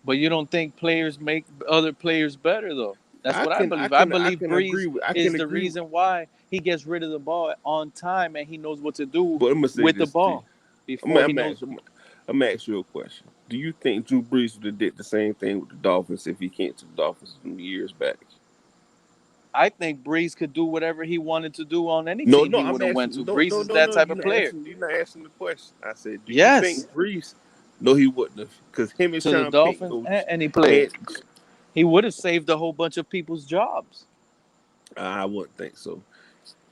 H: but you don't think players make other players better though? That's
I: I
H: what I
I: can
H: believe. I believe
I: agree
H: Brees
I: with. I
H: is
I: can
H: the
I: agree.
H: reason why he gets rid of the ball on time and he knows what to do
I: But I'm gonna say
H: with the
I: this to you.
H: ball before he knows.
I: I'm gonna ask you a question. Do you think Drew Brees would have did the same thing with the Dolphins if he came to the Dolphins some years back?
H: I think Brees could do whatever he wanted to do on any
I: No,
H: team
I: no,
H: he
I: I'm
H: would have went to.
I: asking. No,
H: Brees
I: no,
H: is
I: no,
H: that
I: no.
H: type of player.
I: You're not asking the question. I said, do you
H: Yes,
I: think Brees? No, he wouldn't have, because him and
H: to the
I: Sean Payton
H: Dolphins and any player. He would have saved a whole bunch of people's jobs.
I: I wouldn't think so,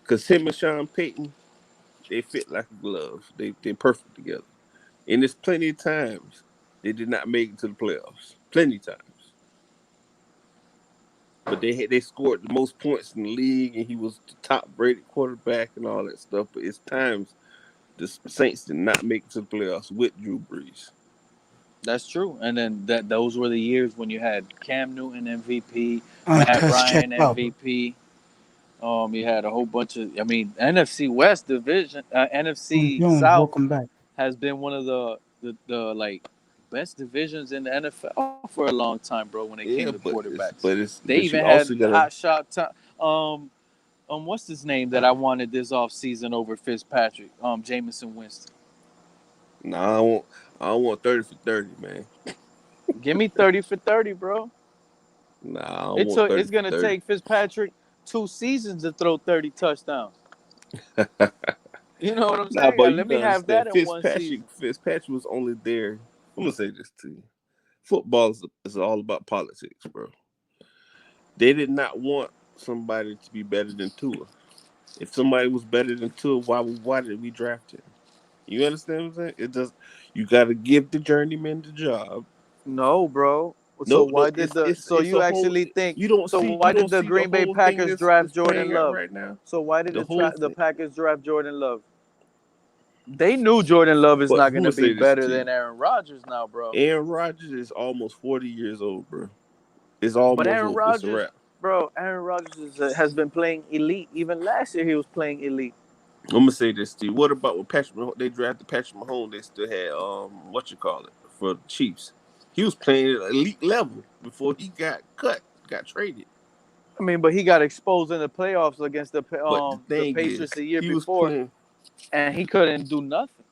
I: because him and Sean Payton, they fit like a glove. They're perfect together. And there's plenty of times they did not make it to the playoffs. Plenty of times. But they scored the most points in the league, and he was the top rated quarterback and all that stuff. But it's times the Saints did not make it to the playoffs with Drew Brees.
H: That's true. And then those were the years when you had Cam Newton MVP, Matt Ryan MVP. You had a whole bunch of. I mean, NFC West division, NFC South
A: welcome back.
H: has been one of the like best divisions in the NFL for a long time, bro. When it came to quarterbacks, they even had hot shot time. What's his name that I wanted this offseason over Fitzpatrick? Jameson Winston.
I: No, I don't want 30 for 30, man.
H: Give me 30 for 30, bro.
I: Nah, it's
H: gonna take Fitzpatrick 2 seasons to throw 30 touchdowns. You know what I'm saying?
I: But
H: let me have that in one season.
I: Fitzpatrick was only there. I'm gonna say this to you: football is all about politics, bro. They did not want somebody to be better than Tua. If somebody was better than Tua, why did we draft him? You understand what I'm saying? It just you got to give the journeyman the job.
H: No, bro.
I: So
H: why did the Green Bay Packers draft Jordan Love
I: right now?
H: So why did the Packers draft Jordan Love? They knew Jordan Love is not going to be better than Aaron Rodgers now, bro.
I: Aaron Rodgers is almost 40 years old, bro. It's almost
H: Aaron Rodgers,
I: it's a wrap.
H: Bro, Aaron Rodgers has been playing elite. Even last year, he was playing elite.
I: I'm gonna say this to you. What about when Patrick Mahomes, they drafted Patrick Mahomes? They still had for the Chiefs. He was playing at elite level before he got traded.
H: I mean, but he got exposed in the playoffs against the Patriots the year before, and he couldn't do nothing.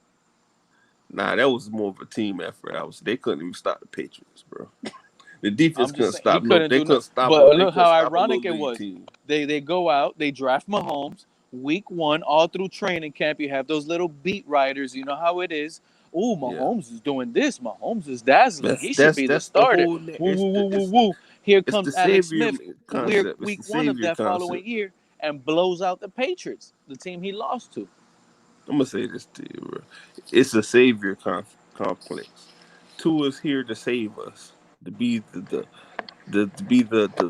I: Nah, that was more of a team effort. They couldn't even stop the Patriots, bro. The defense couldn't stop. They couldn't stop.
H: But look how ironic it was. They go out, they draft Mahomes. Week 1, all through training camp, you have those little beat writers. You know how it is. Oh, Mahomes is doing this. Mahomes is dazzling. He should be the starter. Woo. Here comes Alex Smith, week 1 of that following year, and blows out the Patriots, the team he lost to.
I: I'm gonna say this to you, bro. It's a savior complex. Tua is here to save us, to be the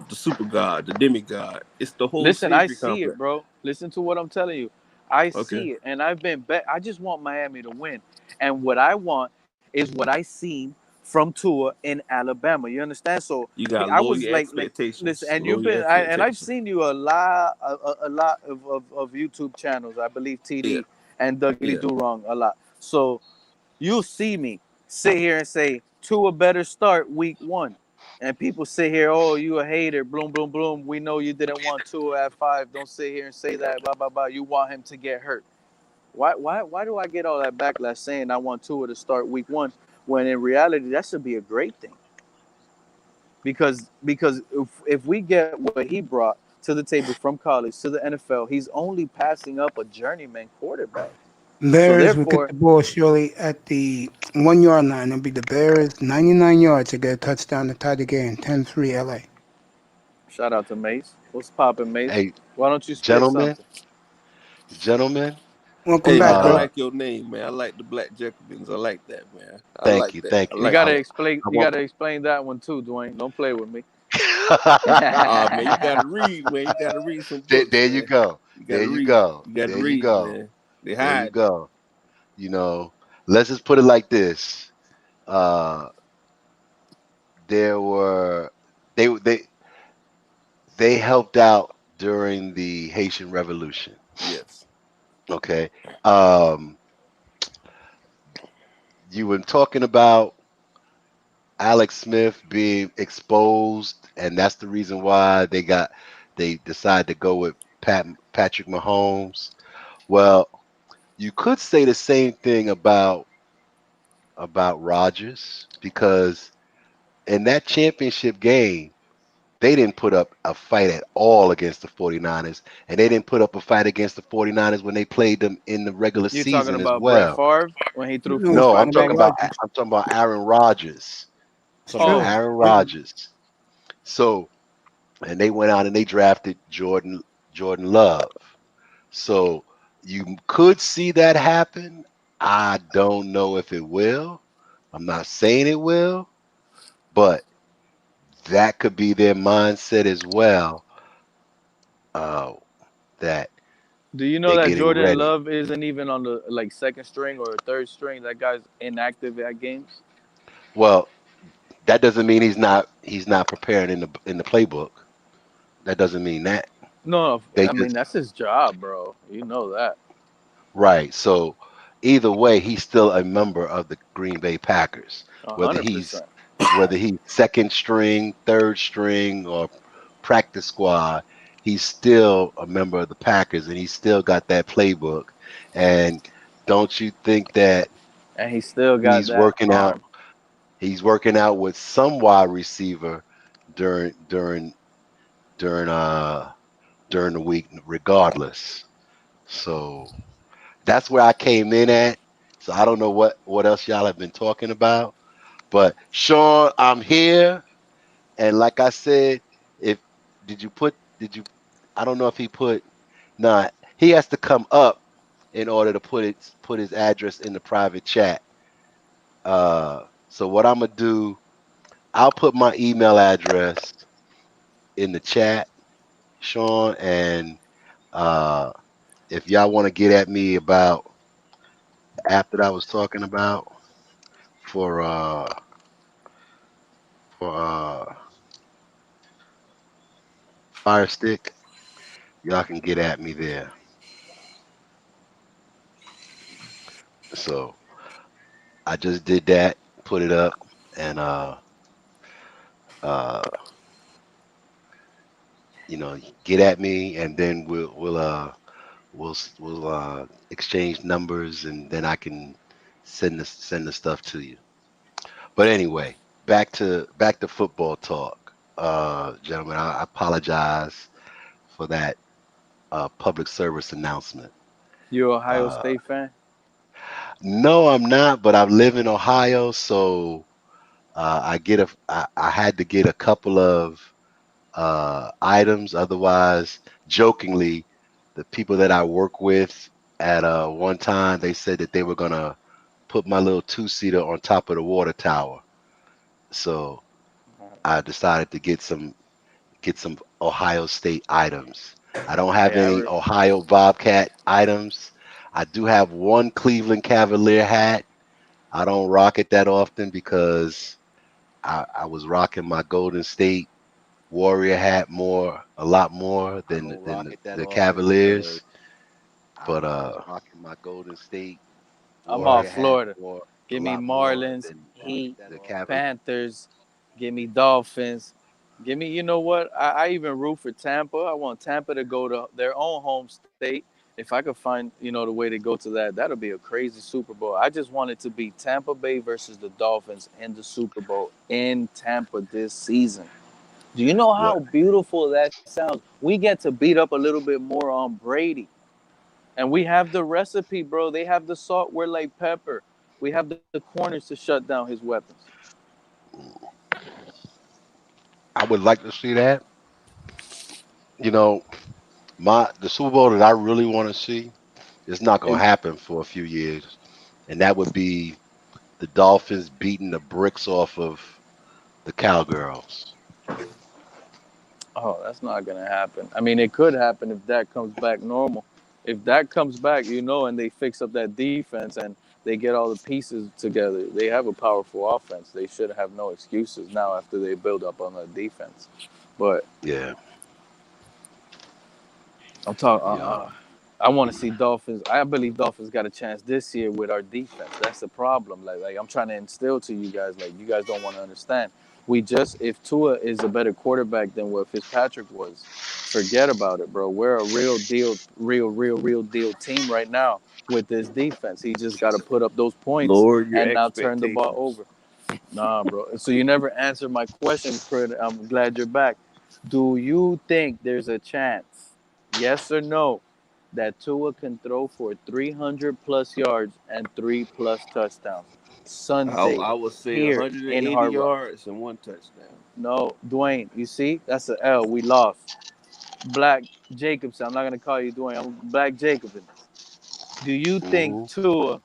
I: super god, the demigod. It's the whole.
H: Listen, I see it, bro. Listen to what I'm telling you. I see it, and I've been bet. I just want Miami to win, and what I want is what I seen from Tua in Alabama. You understand? So
I: you got expectations.
H: Listen, and I've seen you a lot of YouTube channels. I believe TD and Dougie Do Wrong a lot. So you see me sit here and say Tua better start week 1. And people sit here, oh, you a hater, bloom, bloom, bloom. We know you didn't want Tua at 5. Don't sit here and say that, blah, blah, blah. You want him to get hurt. Why do I get all that backlash saying I want Tua to start week 1 when in reality that should be a great thing? Because if we get what he brought to the table from college to the NFL, he's only passing up a journeyman quarterback.
A: Bears will get the ball surely at the 1 yard line. It'll be the Bears 99 yards to get a touchdown to tie the game. 10-3 LA.
H: Shout out to Mace. What's poppin', Mace?
D: Hey,
H: why don't you spit something?
D: Gentlemen.
A: Welcome back,
I: I like your name, man. I like the Black Jacobins. I like that, man.
D: Thank you.
H: You gotta explain that one too, Dwayne. Don't play with me.
I: Man, you gotta read, man. You gotta read some books,
D: there you go. There you go.
I: You gotta read, man.
D: There you go. You know, let's just put it like this. There were they they helped out during the Haitian Revolution.
I: Yes.
D: Okay. Um, you were talking about Alex Smith being exposed, and that's the reason why they decided to go with Patrick Mahomes. Well, you could say the same thing about Rodgers because in that championship game, they didn't put up a fight at all against the 49ers, and they didn't put up a fight against the 49ers when they played them in the regular
H: You talking
D: season as
H: about Brett
D: well.
H: Favre when he threw
A: No,
H: four
A: he's
D: No, I'm
A: talking about
D: talking
H: touchdowns?
D: about
A: Rodgers.
D: Aaron Rodgers. Talking about
A: Sure.
H: Oh,
D: Aaron Rodgers. So, and they went out and they drafted Jordan Love. So you could see that happen. I don't know if it will. I'm not saying it will, but that could be their mindset as well. Uh, that
H: do you know
D: they're
H: that
D: getting
H: Jordan
D: ready.
H: Love isn't even on the like second string or third string? That guy's inactive at games.
D: Well, that doesn't mean he's not preparing in the playbook. That doesn't mean that.
H: No,
D: They
H: I mean
D: just
H: that's his job, bro. You know that.
D: right. So either way, he's still a member of the Green Bay Packers. Whether he's
H: 100%.
D: whether he's second string, third string, or practice squad, he's still a member of the Packers, and he's still got that playbook. And don't you think that
H: And he still got
D: he's
H: that
D: working out?
H: arm.
D: He's working out with some wide receiver during during during uh during the week, regardless. So that's where I came in at. So I don't know what else y'all have been talking about, but Sean, I'm here, and like I said, if did you? I don't know if he put. Nah, he has to come up in order to put his address in the private chat. So what I'm gonna do, I'll put my email address in the chat, Sean, and uh, if y'all want to get at me about app that I was talking about for for Fire Stick, y'all can get at me there. So I just did that, put it up, and uh get at me, and then we'll exchange numbers, and then I can send the stuff to you. But anyway, back to football talk. Gentlemen, I apologize for that public service announcement.
H: You Ohio
D: Uh,
H: State fan?
D: no, I'm not, but I live in Ohio, so I had to get a couple of items. Otherwise, jokingly, the people that I work with at one time, they said that they were gonna put my little two-seater on top of the water tower. So I decided to get some Ohio State items. I don't have
H: Hey,
D: any Ohio Bobcat items. I do have one Cleveland Cavalier hat. I don't rock it that often because I was rocking my Golden State Warrior hat a lot more
H: I
D: than
H: don't
D: than
H: rock
D: the,
H: it that
D: the
H: often because
D: Cavaliers. But
H: I was rocking my Golden State I'm
D: Warrior
H: off
D: hat
H: Florida.
D: a
H: Give me
D: lot more
H: Marlins,
D: than
H: Heat,
D: the Cavaliers.
H: Panthers. Give me Dolphins. Give me, you know what? I even root for Tampa. I want Tampa to go to their own home state. If I could find, the way to go to that, that'll be a crazy Super Bowl. I just want it to be Tampa Bay versus the Dolphins in the Super Bowl in Tampa this season. Do you know
D: What
H: how beautiful that sounds? We get to beat up a little bit more on Brady. And we have the recipe, bro. They have the salt. We're like pepper. We have the corners to shut down his weapons.
D: I would like to see that. You know, the Super Bowl that I really want to see is not going
H: It,
D: to happen for a few years, and that would be the Dolphins beating the bricks off of the Cowgirls.
H: oh, that's not gonna happen. I mean, it could happen if that comes back normal. If that comes back, and they fix up that defense, and They get all the pieces together. They have a powerful offense. They should have no excuses now after they build up on the defense. But
D: Yeah,
H: I'm talking.
D: yeah.
H: I want to see Dolphins. I believe Dolphins got a chance this year with our defense. That's the problem. Like I'm trying to instill to you guys. Like you guys don't want to understand. We just if Tua is a better quarterback than what Fitzpatrick was, forget about it, bro. We're a real deal, real deal team right now with this defense. He just got to put up those points
I: Lower your
H: and not turn the ball
I: expectations.
H: over. Nah, bro. So you never answered my question, Crit. I'm glad you're back. Do you think there's a chance, yes or no, that Tua can throw for 300 plus yards and 3+ touchdowns Sunday
I: I would say
H: here in
I: 180
H: Hard Rock?
I: yards and 1 touchdown.
H: No, Dwayne. You see, that's an L. We lost. Black Jacobson. I'm not gonna call you Dwayne. I'm Black Jacobson. Do you think
D: Hmm.
H: Tua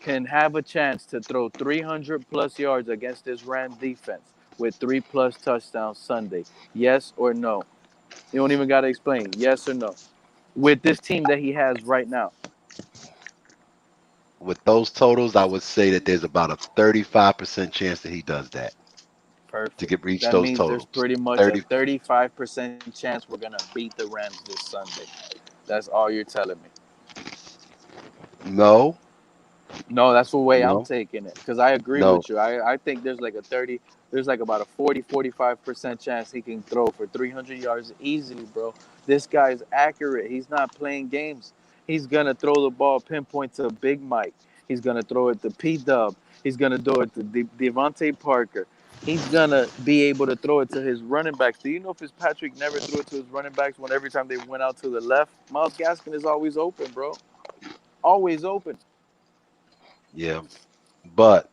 H: can have a chance to throw 300 plus yards against this Rams defense with 3+ touchdowns Sunday? Yes or no? You don't even got to explain. Yes or no? With this team that he has right now.
D: With those totals, I would say that there's about a 35% chance that he does that to
H: Perfect.
D: get reach
H: That
D: those
H: means there's
D: totals.
H: pretty much a
D: 30.
H: 35% chance we're going to beat the Rams this Sunday. That's all you're telling me.
D: No,
H: No, that's the way I'm
D: no,
H: taking it because I agree
D: no.
H: with you. I think there's like about a 45% chance he can throw for 300 yards easily, bro. This guy's accurate. He's not playing games. He's going to throw the ball pinpoint to Big Mike. He's going to throw it to P Dub. He's going to throw it to Devontae Parker. He's going to be able to throw it to his running backs. Do you know Fitzpatrick never threw it to his running backs when every time they went out to the left? Miles Gaskin is always open, bro. Always open.
D: Yeah, but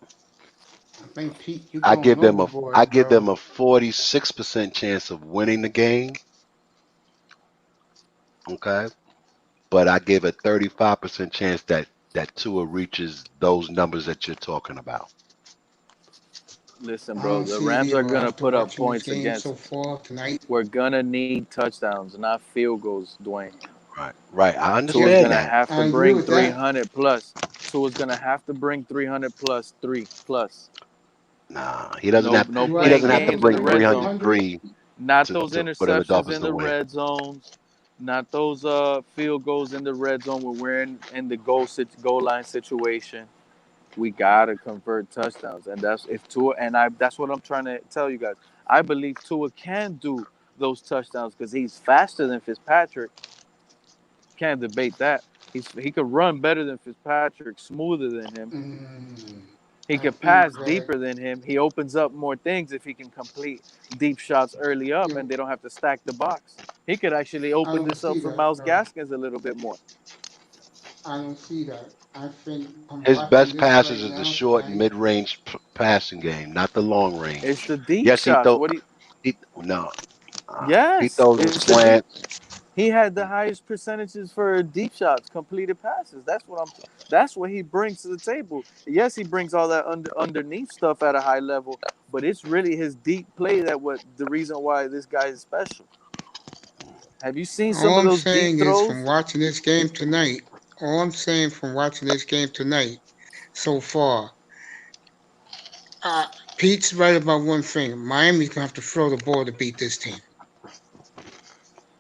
A: I think Pete, you
D: I
A: going
D: give them a
A: overboard, bro.
D: 46% chance of winning the game. Okay, but I give a 35% chance that Tua reaches those numbers that you're talking about.
H: Listen,
A: I
H: bro,
A: don't
H: the
A: see it
H: Rams are
A: either
H: gonna
A: after
H: put up
A: watching this
H: points
A: game
H: against.
A: so far tonight.
H: We're gonna need touchdowns, not field goals, Dwayne.
D: Right, right. I
H: Tua's
D: understand
H: gonna
D: that.
H: have to
A: I agree
H: bring
A: with that.
H: 300 plus. Tua's gonna have to bring 300 plus, 3+.
D: Nah, he doesn't have.
H: No
A: Do
D: He
A: I
H: playing
D: doesn't have to
A: stand
H: games in
A: for
H: the
D: bring
H: red
A: the
H: zone.
A: 300?
D: 303
H: Not those
D: for the
H: interceptions
D: Dolphins
H: in
D: to
H: the
D: win.
H: red zones. Not those field goals in the red zone when we're in the goal line situation. We gotta convert touchdowns, and that's if Tua and I. That's what I'm trying to tell you guys. I believe Tua can do those touchdowns because he's faster than Fitzpatrick. Can't debate that. He could run better than Fitzpatrick, smoother than him.
A: Mm,
H: He
A: I
H: could
A: think
H: pass
A: that
H: deeper than him. He opens up more things if he can complete deep shots early up, and
A: you,
H: they don't have to stack the box. He could actually
A: I
H: open
A: don't
H: this up
A: see
H: for
A: that,
H: Miles
A: bro.
H: Gaskins a little bit more.
A: I don't see that. I think I'm
D: His
A: watching
D: best
A: this
D: passes
A: right
D: is the
A: now
D: short and
A: tonight.
D: mid-range passing game, not the long
H: It's
D: range.
H: the deep
D: Yes, he
H: shots.
D: throw.
H: What do you?
D: He no. He
H: Yes,
D: throws a
H: it's the deep.
D: slant.
H: He had the highest percentages for deep shots, completed passes. That's what I'm. That's what he brings to the table. Yes, he brings all that underneath stuff at a high level, but it's really his deep play that what the reason why this guy is special. Have you seen some
A: All
H: of
A: I'm
H: those deep
A: saying is from
H: throws?
A: watching this game tonight, all I'm saying from watching this game tonight so far, uh, Pete's right about one thing. Miami's going to have to throw the ball to beat this team.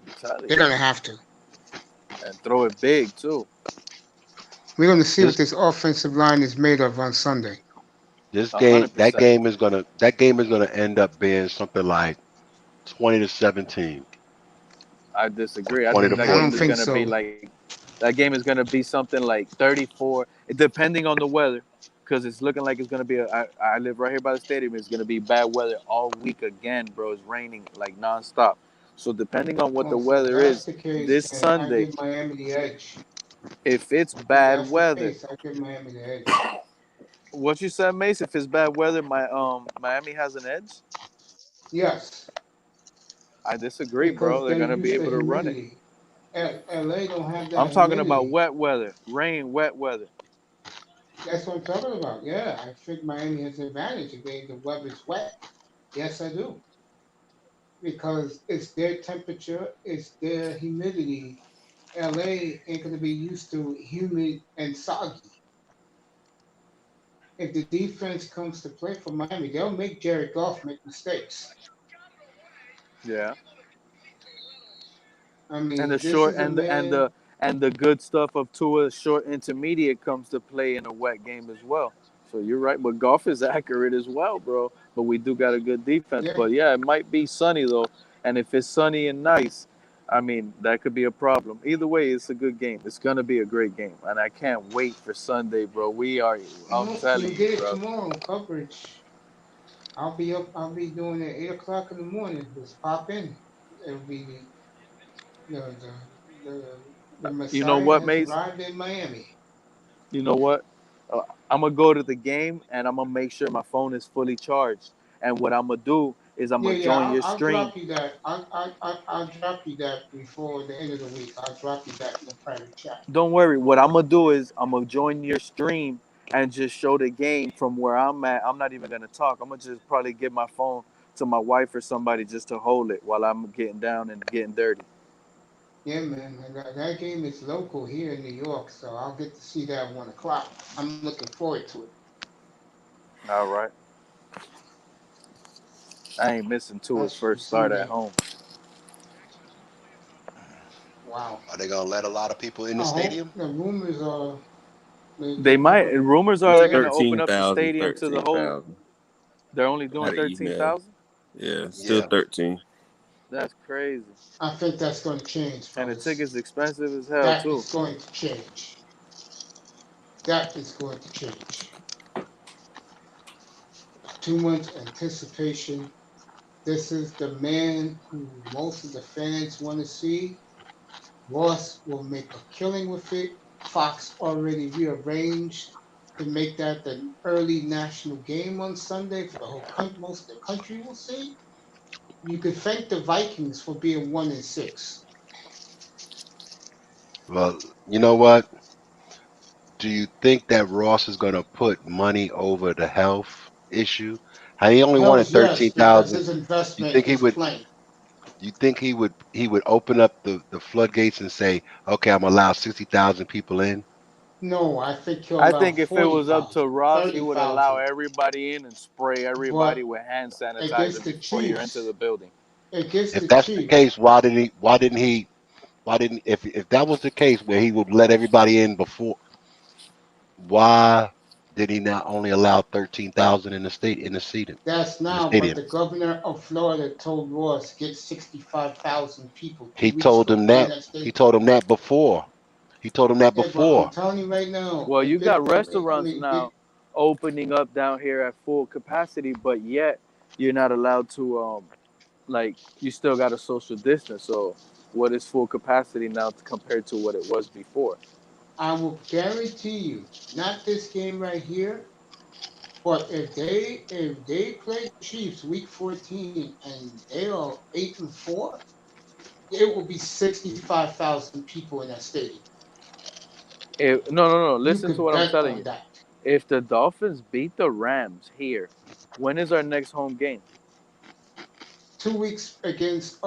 H: I'm telling
A: They're
H: you,
A: going to have to.
H: and throw it big too.
A: We're going to see what
D: This
A: this offensive line is made of on Sunday.
D: this game,
H: hundred percent.
D: that game is gonna end up being something like 20-17
H: I
D: or
H: disagree. I think
D: 20 to
H: that
A: I don't
H: game is
D: 14.
A: think
H: gonna be
A: so.
H: like that game is gonna be something like 34, depending on the weather, because it's looking like it's gonna be. I live right here by the stadium. It's gonna be bad weather all week again, bro. It's raining like nonstop. So depending on what the
A: Well, if
H: weather
A: that's
H: is
A: the case,
H: this
A: then I
H: Sunday,
A: give Miami the edge.
H: if it's
A: If
H: bad
A: that's the
H: weather,
A: case, I give Miami the edge.
H: what you said, Mace? If it's bad weather, Miami has an edge.
A: Yes,
H: I disagree, bro.
A: because
H: They're
A: they're
H: gonna be
A: used to
H: able to run it.
A: humidity. LA don't have
H: I'm
A: that
H: talking about
A: humidity.
H: wet weather, rain, wet weather.
A: That's what I'm talking about. Yeah, I think Miami has an advantage if the weather's wet. Yes, I do. Because it's their temperature, it's their humidity. LA ain't going to be used to humid and soggy. if the defense comes to play for Miami, they'll make Jared Goff make mistakes.
H: Yeah.
A: I
H: And the
A: mean, this
H: short
A: is a man.
H: and the good stuff of Tua's short intermediate comes to play in a wet game as well. So you're right, but Goff is accurate as well, bro. But we do got a good defense.
A: Yeah,
H: But yeah, it might be sunny though, and if it's sunny and nice, I mean that could be a problem. Either way, it's a good game. It's gonna be a great game, and I can't wait for Sunday, bro. We are. I'm telling
A: you'll
H: you,
A: get it
H: bro.
A: tomorrow coverage. I'll be up. I'll be doing it at 8 o'clock in the morning. Just pop in. It'll be the the the, the
H: You know
A: Messiah
H: what,
A: has
H: Mace?
A: arrived in Miami.
H: You know what? I'm gonna go to the game and I'm gonna make sure my phone is fully charged. And what I'm gonna do is I'm
A: Yeah,
H: gonna
A: yeah.
H: join
A: I'll,
H: your
A: I'll
H: stream.
A: drop you that. I'll drop you that before the end of the week. I'll drop you that in the private chat.
H: Don't worry. What I'm gonna do is I'm gonna join your stream and just show the game from where I'm at. I'm not even gonna talk. I'm gonna just probably give my phone to my wife or somebody just to hold it while I'm getting down and getting dirty.
A: Yeah, man. And that game is local here in New York, so I'll get to see that at 1 o'clock. I'm looking forward to it.
H: All right. I ain't missing to his
A: That's from
H: first start at
A: Sunday.
H: home.
A: Wow.
D: Are they gonna let a lot of people in
A: I
D: the
A: hope
D: stadium?
A: the rumors are
H: They might. Rumors are
I: It's
H: they're gonna open up the
I: 13,000,
H: stadium to the whole.
I: 13,000.
H: They're only
I: I
H: doing
I: got an email.
H: 13,000.
I: Yeah, still
D: Yeah.
I: 13.
H: That's crazy.
A: I think that's going to change,
H: And the
A: fellas.
H: ticket's expensive as hell
A: That
H: too.
A: is going to change. That is going to change. Too much anticipation. This is the man who most of the fans want to see. Ross will make a killing with it. Fox already rearranged to make that the early national game on Sunday for the whole country. Most of the country will see. You could thank the Vikings for being 1-6.
D: Well, you know what? Do you think that Ross is gonna put money over the health issue? How he only wanted
A: Hells yes,
D: thirteen
A: because
D: thousand.
A: his
D: You
A: investment
D: think he
A: is
D: would?
A: playing.
D: You think he would open up the floodgates and say, okay, I'm gonna allow 60,000 people in?
A: No, I think he'll
H: I
A: allow
H: think if it was up to
A: 40,000,
H: Ross, he would allow
A: 30,000.
H: everybody in and spray everybody
A: But
H: with hand sanitizer
A: against the
H: before you enter
A: Chiefs,
H: the building.
A: against
D: If
A: the
D: that's the
A: Chiefs,
D: case, why didn't if that was the case where he would let everybody in before, why did he not only allow 13,000 in the state in the seating
A: that's
D: in the
A: now. But
D: stadium?
A: the governor of Florida told Ross get 65,000 people two
D: He
A: weeks
D: told
A: ago.
D: him
A: Fill
D: that.
A: that
D: He
A: stadium.
D: told him that before. He told him that
A: Yeah, but I'm
D: before.
A: telling you right now,
H: Well, you
A: if it,
H: got
A: I
H: restaurants
A: mean, it,
H: now opening up down here at full capacity, but yet you're not allowed to like you still got a social distance. So what is full capacity now compared to what it was before?
A: I will guarantee you, not this game right here, but if they play the Chiefs week 14 and they are 8-4, it will be 65,000 people in that stadium.
H: No.
A: You
H: Listen to
A: could
H: what I'm
A: bet
H: telling
A: on
H: you.
A: that.
H: If the Dolphins beat the Rams here, when is our next home game?
A: 2 weeks against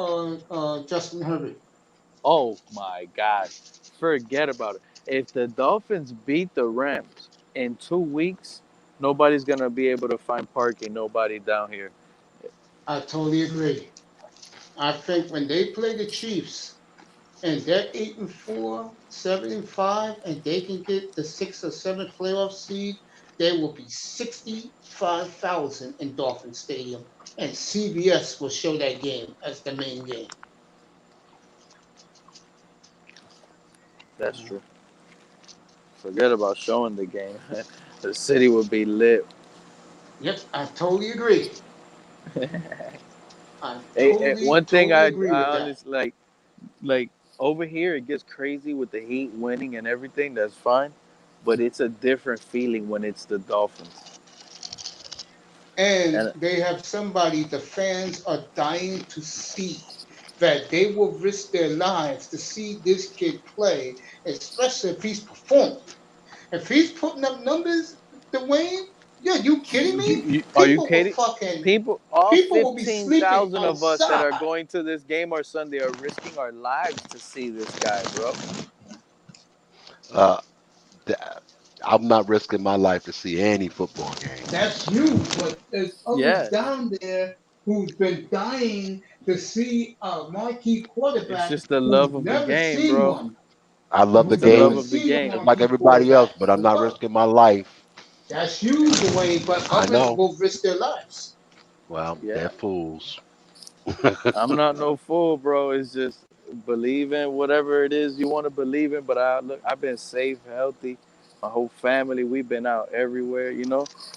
A: Justin Herbert.
H: Oh my God. Forget about it. If the Dolphins beat the Rams in 2 weeks, nobody's going to be able to find parking, nobody down here.
A: I totally agree. I think when they play the Chiefs and they're 8-4, 7-5, and they can get the 6 or 7 playoff seed, there will be 65,000 in Dolphin Stadium, and CBS will show that game as the main game.
H: That's true. Forget about showing the game. The city would be lit.
A: Yep, I totally agree. I
H: One thing
A: totally
H: I
A: agree with that.
H: honestly like over here it gets crazy with the Heat winning and everything. That's fine, but it's a different feeling when it's the Dolphins.
A: And
H: And
A: they have somebody the fans are dying to see, that they will risk their lives to see this kid play, especially if he's performing. If he's putting up numbers, Dwayne, yeah, you kidding me?
H: are you
A: People will
H: kidding?
A: fucking
H: All
A: people will be sleeping
H: 15,000 of us that are
A: outside.
H: going to this game on Sunday are risking our lives to see this guy, bro.
D: Uh, th- I'm not risking my life to see any football game.
A: That's you, but there's others
H: Yeah,
A: down there who's been dying to see a marquee
H: it's
A: quarterback
H: just the
A: who's
H: love of the
A: never
H: game,
A: seen
H: bro.
A: one,
D: I love the
H: It's
A: who's
H: the
A: never
H: love
D: game
H: of the
A: seen a
H: game.
D: just like
A: marquee
D: everybody else,
A: quarterback.
D: but I'm not
A: Look,
D: risking my life.
A: that's you, Dwayne, but
D: I
A: others
D: know.
A: will risk their lives.
D: Well, they're
H: Yeah,
D: fools.
H: I'm not no fool, bro. It's just believe in whatever it is you want to believe in. But I've been safe, healthy. My whole family, we've been out everywhere,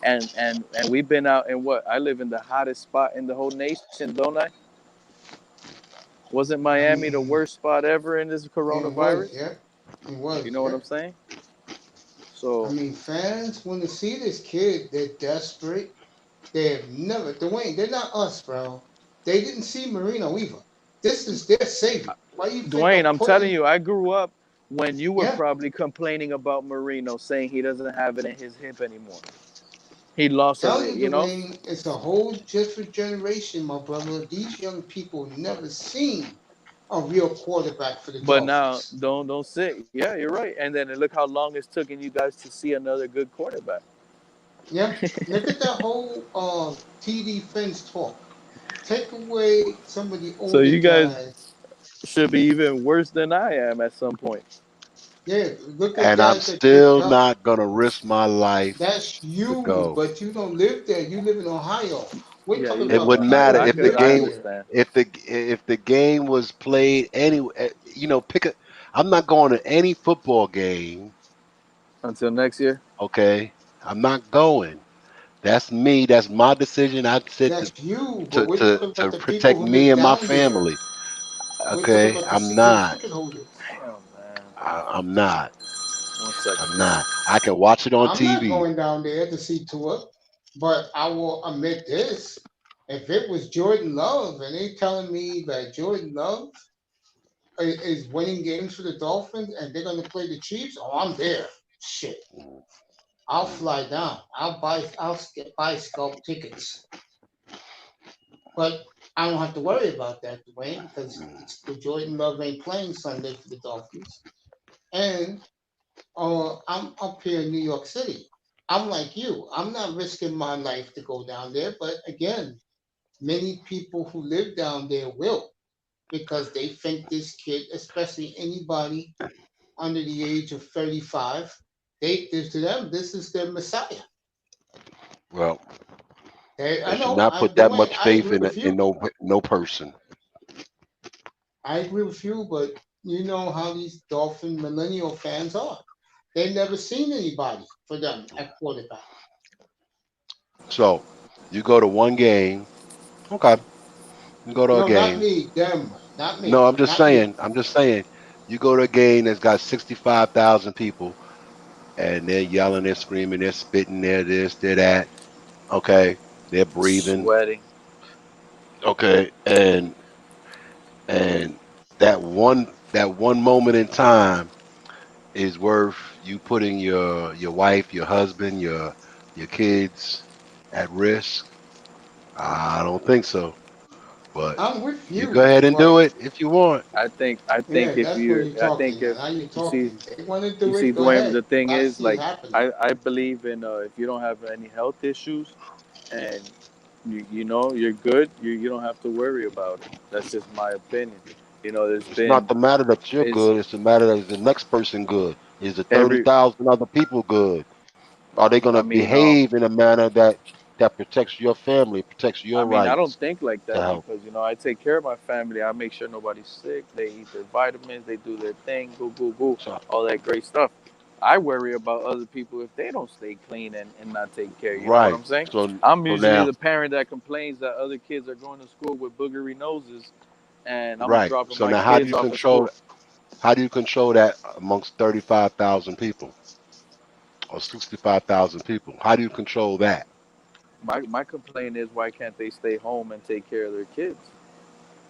H: and we've been out in what? I live in the hottest spot in the whole nation, don't I? Wasn't
A: I
H: Miami the
A: mean,
H: worst spot ever in this
A: it was,
H: coronavirus?
A: yeah, it
H: You
A: was,
H: know what
A: yeah.
H: I'm saying?
A: I
H: So,
A: mean, fans want to see this kid. They're desperate. They've never, Dwayne. They're not us, bro. They didn't see Marino either. This is their savior. Why you think
H: Dwayne,
A: of
H: I'm telling
A: putting?
H: you, I grew up when you were
A: Yeah,
H: probably complaining about Marino, saying he doesn't have it in his hip anymore. He lost a
A: tell
H: leg,
A: you, Dwayne, it's a whole different generation, my brother. These young people never seen a real quarterback for the
H: But now,
A: Dolphins.
H: don't sit. Yeah, you're right. And then look how long it's taken you guys to see another good quarterback.
A: Yeah, look at that whole TD fence talk. Take away some of the
H: So
A: older
H: you guys
A: guys.
H: should be even worse than I am at some point.
A: Yeah, look at
D: And I'm
A: guys that picked
D: still
A: up.
D: not gonna risk my life
A: That's
D: to
A: you,
D: go.
A: but you don't live there. You live in Ohio. We're
H: Yeah, you
A: talking
D: It
H: live in
A: about
D: wouldn't
H: Ohio.
D: matter
A: people
H: I
D: if
A: who
D: the
H: could,
A: live
H: I
D: game
A: there.
H: understand.
D: if the game was played anyway. Pick a. I'm not going to any football game.
H: Until next year.
D: Okay, I'm not going. That's me. That's my decision. I said
A: That's you, but
D: to
A: we're
D: to
A: talking about
D: to
A: the people
D: protect
A: who
D: me
A: live
D: and my
A: down there.
D: family.
A: We're talking
D: Okay,
A: about the
D: I'm
A: season
D: not.
A: ticket holders.
H: Damn, man.
D: I'm not.
H: One second.
D: I'm not. I can watch it on
A: I'm not
D: TV.
A: going down there to see Tua, but I will admit this. If it was Jordan Love and they telling me that Jordan Love is winning games for the Dolphins and they're going to play the Chiefs, oh, I'm there. Shit. I'll
D: Mm.
A: fly down. I'll buy scalp tickets. But I don't have to worry about that, Dwayne, because it's the Jordan Love ain't playing Sunday for the Dolphins. And I'm up here in New York City. I'm like you. I'm not risking my life to go down there. But again, many people who live down there will because they think this kid, especially anybody under the age of 35, to them, this is their messiah.
D: Well, they
A: I
D: should
A: know.
D: not put that
A: Dwayne,
D: much
A: I
D: faith
A: agree
D: in
A: with
D: in
A: you.
D: no person.
A: I agree with you, but you know how these Dolphin millennial fans are. They've never seen anybody for them at quarterback.
D: So you go to one game. Okay, you go to a
A: No, not
D: game.
A: me. Them. Not
D: No,
A: me.
D: I'm just
A: Not you.
D: saying. I'm just saying. You go to a game that's got 65,000 people, and they're yelling, they're screaming, they're spitting, they're this, they're that. Okay, they're breathing.
H: Sweating.
D: Okay, and that one moment in time is worth you putting your wife, your husband, your kids at risk. I don't think so. But
A: I'm with
D: you go
A: you,
D: ahead and do
A: but
D: it if you want.
H: I think
A: yeah,
H: if
A: that's when
H: you're,
A: you're
H: I think
A: talking.
H: if
A: Now you're
H: you see,
A: talking. They want to
H: you
A: do
H: see,
A: it. Go
H: Dwayne,
A: ahead.
H: the thing
A: I
H: is,
A: see it
H: like,
A: happening.
H: I believe in if you don't have any health issues and you're good, you don't have to worry about it. That's just my opinion. There's
D: It's not
H: been
D: the matter that you're
H: is
D: good. It's the matter that is the next person good. Is the
H: every
D: 30,000 other people good? Are they going
H: I
D: to
H: mean,
D: behave in a manner that protects your family, protects
H: I
D: your
H: mean, I don't
D: rights
H: think like
D: to
H: that
D: help?
H: because I take care of my family. I make sure nobody's sick. They eat their vitamins. They do their thing. Go go go.
D: So,
H: All that great stuff. I worry about other people if they don't stay clean and not take care. You know what
D: right.
H: I'm saying?
D: So
H: I'm
D: so
H: usually
D: now,
H: the parent that complains that other kids are going to school with boogery noses, and I'm
D: right.
H: dropping
D: So
H: my
D: now, how do
H: kids
D: you
H: off at
D: control?
H: school.
D: How do you control that amongst 35,000 people or 65,000 people? How do you control that?
H: My complaint is why can't they stay home and take care of their kids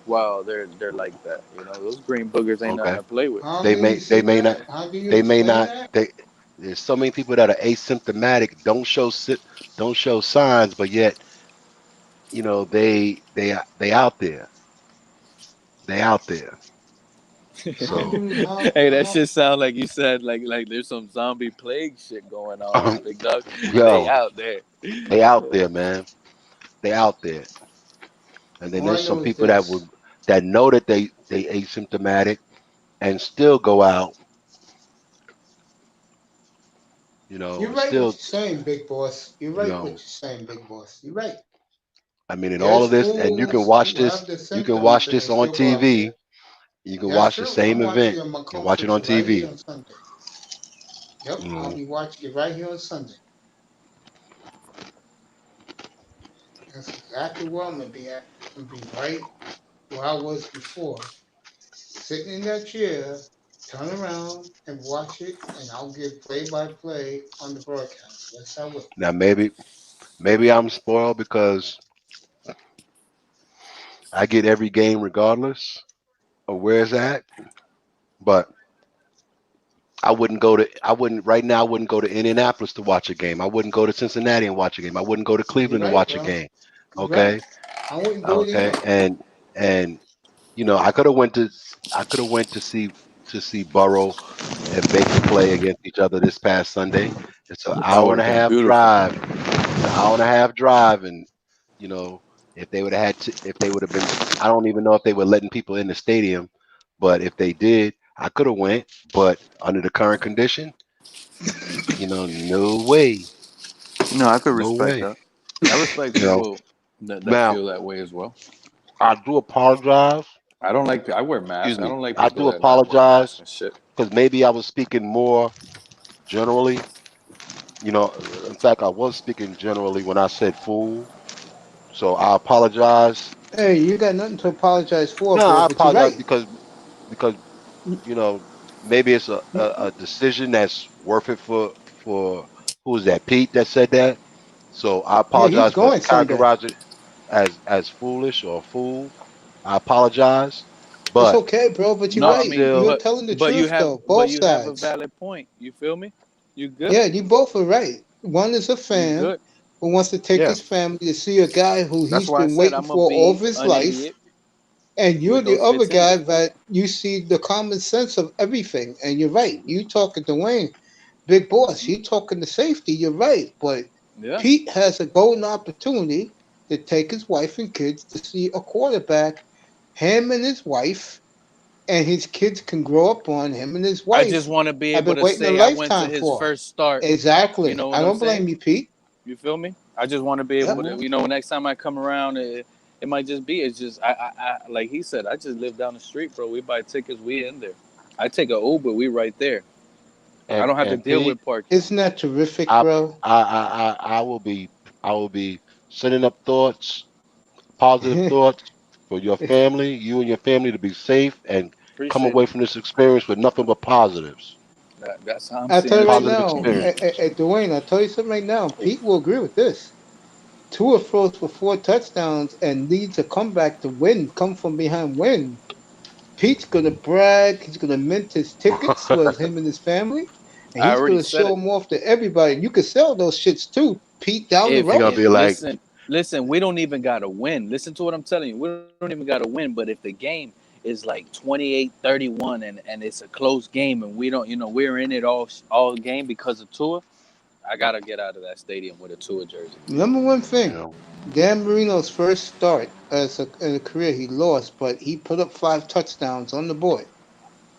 H: while they're like that? Those green boogers ain't nothing
D: Okay.
H: to play with.
A: How
D: They
A: do you
D: may they
A: see
D: may not
A: that? How do you
D: they may
A: explain
D: not
A: that?
D: they there's so many people that are asymptomatic, don't show signs, but yet, they out there. They out there. So
H: Hey, that shit sound like you said like there's some zombie plague shit going on, big dog. They
D: yo,
H: out there.
D: they out there, man. They out there. And then
A: All I
D: there's some
A: know is
D: people that
A: this.
D: would that know that they asymptomatic and still go out,
A: You're
D: and
A: right what
D: still,
A: you're saying, big boss. You're
D: you
A: right what you're
D: know,
A: saying, big boss. You're right.
D: I mean, in all
A: There's
D: of this, and you can
A: fools
D: watch
A: who have
D: this,
A: the
D: you can
A: symptoms
D: watch
A: and they
D: this on
A: still go out
D: TV.
A: there.
D: You can
A: That's
D: watch the
A: true. I'm
D: same
A: watching
D: event.
A: it on my
D: You can watch it
A: comfort
D: on
A: show right here
D: TV.
A: on Sunday. Yep,
D: You
A: I'll
D: know.
A: be watching it right here on Sunday. That's exactly where I'm gonna be at. I'm gonna be right where I was before. Sitting in that chair, turn around and watch it, and I'll give play by play on the broadcast. Yes, I will.
D: Now maybe I'm spoiled because I get every game regardless of where it's at. But I wouldn't right now. I wouldn't go to Indianapolis to watch a game. I wouldn't go to Cincinnati and watch a game. I wouldn't go to
A: You're
D: Cleveland to
A: right,
D: watch a
A: bro.
D: game.
A: You're right.
D: Okay,
A: I wouldn't do it
D: okay,
A: either.
D: and I could have went to see Burrow and Baker play against each other this past Sunday. It's an
H: That
D: hour
H: would
D: and a
H: have been
D: half
H: beautiful.
D: drive. It's an hour and a half drive, and you know if they would have if they would have been, I don't even know if they were letting people in the stadium, but if they did, I could have went. But under the current condition, no way,
H: No, I could
D: no
H: respect
D: way.
H: that. I respect
D: You know,
H: people that
D: now
H: feel that way as well.
D: I do apologize.
H: I don't like. I wear
D: Excuse
H: masks. I
D: me,
H: don't like
D: I
H: people
D: do
H: that not wear masks
D: apologize
H: and shit.
D: because maybe I was speaking more generally. In fact, I was speaking generally when I said fool. So I apologize.
A: Hey, you got nothing to apologize for,
D: No,
A: bro.
D: I
A: But you're
D: apologize
A: right.
D: because you know maybe it's a decision that's worth it for who was that, Pete, that said that. So I
A: Yeah, he's
D: apologize for
A: going Sunday.
D: characterizing it as foolish or a fool. I apologize,
A: It's
D: but
A: okay, bro. But you're
H: No,
D: I'm
H: I
A: right.
H: mean,
A: You're
D: still
A: telling the truth, though.
H: but
A: Both
H: you have a
A: sides.
H: valid point. You feel me? You good?
A: Yeah, you both are right. One is a
H: You
A: fan
H: good?
A: who wants to take
D: yeah.
A: his family to see a guy who
H: That's
A: he's
H: why I
A: been
H: said
A: waiting
H: I'm gonna
A: for all
H: be
A: of his
H: an
A: life.
H: idiot
A: And you're
H: with
A: the
H: those
A: other
H: fits in.
A: guy that you see the common sense of everything. And you're right. You talking to Wayne, big boss.
H: Hmm.
A: You talking to safety. You're right. But
H: Yeah,
A: Pete has a golden opportunity to take his wife and kids to see a quarterback. Him and his wife and his kids can grow up on him and his
H: I just
A: wife
H: want to be
A: have
H: able
A: been
H: to
A: waiting a
H: say I went to
A: lifetime
H: his
A: for.
H: first start. You
A: Exactly.
H: know
A: I
H: what I'm
A: don't
H: saying?
A: blame you, Pete.
H: You feel me? I just want to be
A: Yep.
H: able to, next time I come around, it might just be. It's just I like he said. I just live down the street, bro. We buy tickets, we in there. I take a Uber, we right there. I
D: And
H: don't have to
D: and
H: deal
D: Pete,
H: with parking.
A: Isn't that terrific,
D: I
A: bro?
D: I will be sending up thoughts, positive thoughts for your family, you and your family to be safe and come
H: Appreciate
D: away
H: it.
D: from this experience with nothing but positives,
H: That's how I'm
A: I'll tell
H: seeing
A: you
H: it
A: right
H: too.
D: positive
A: now,
D: experiences.
A: Dwayne, I'll tell you something right now. Pete will agree with this. Tua throws for 4 touchdowns and leads a comeback to win, come from behind win. Pete's gonna brag. He's gonna mint his tickets for him and his family, and
H: I
A: he's
H: already
A: gonna
H: said
A: show
H: it.
A: them off to everybody. You can sell those shits too, Pete, down the
H: If
D: They're gonna
A: road.
D: be like,
H: listen, we don't even gotta win. Listen to what I'm telling you. We don't even gotta win. But if the game is like 28-31 and it's a close game and we don't, we're in it all game because of Tua, I gotta get out of that stadium with a Tua jersey.
A: Number one
D: you
A: thing,
D: know,
A: Dan Marino's first start in a career, he lost, but he put up 5 touchdowns on the board.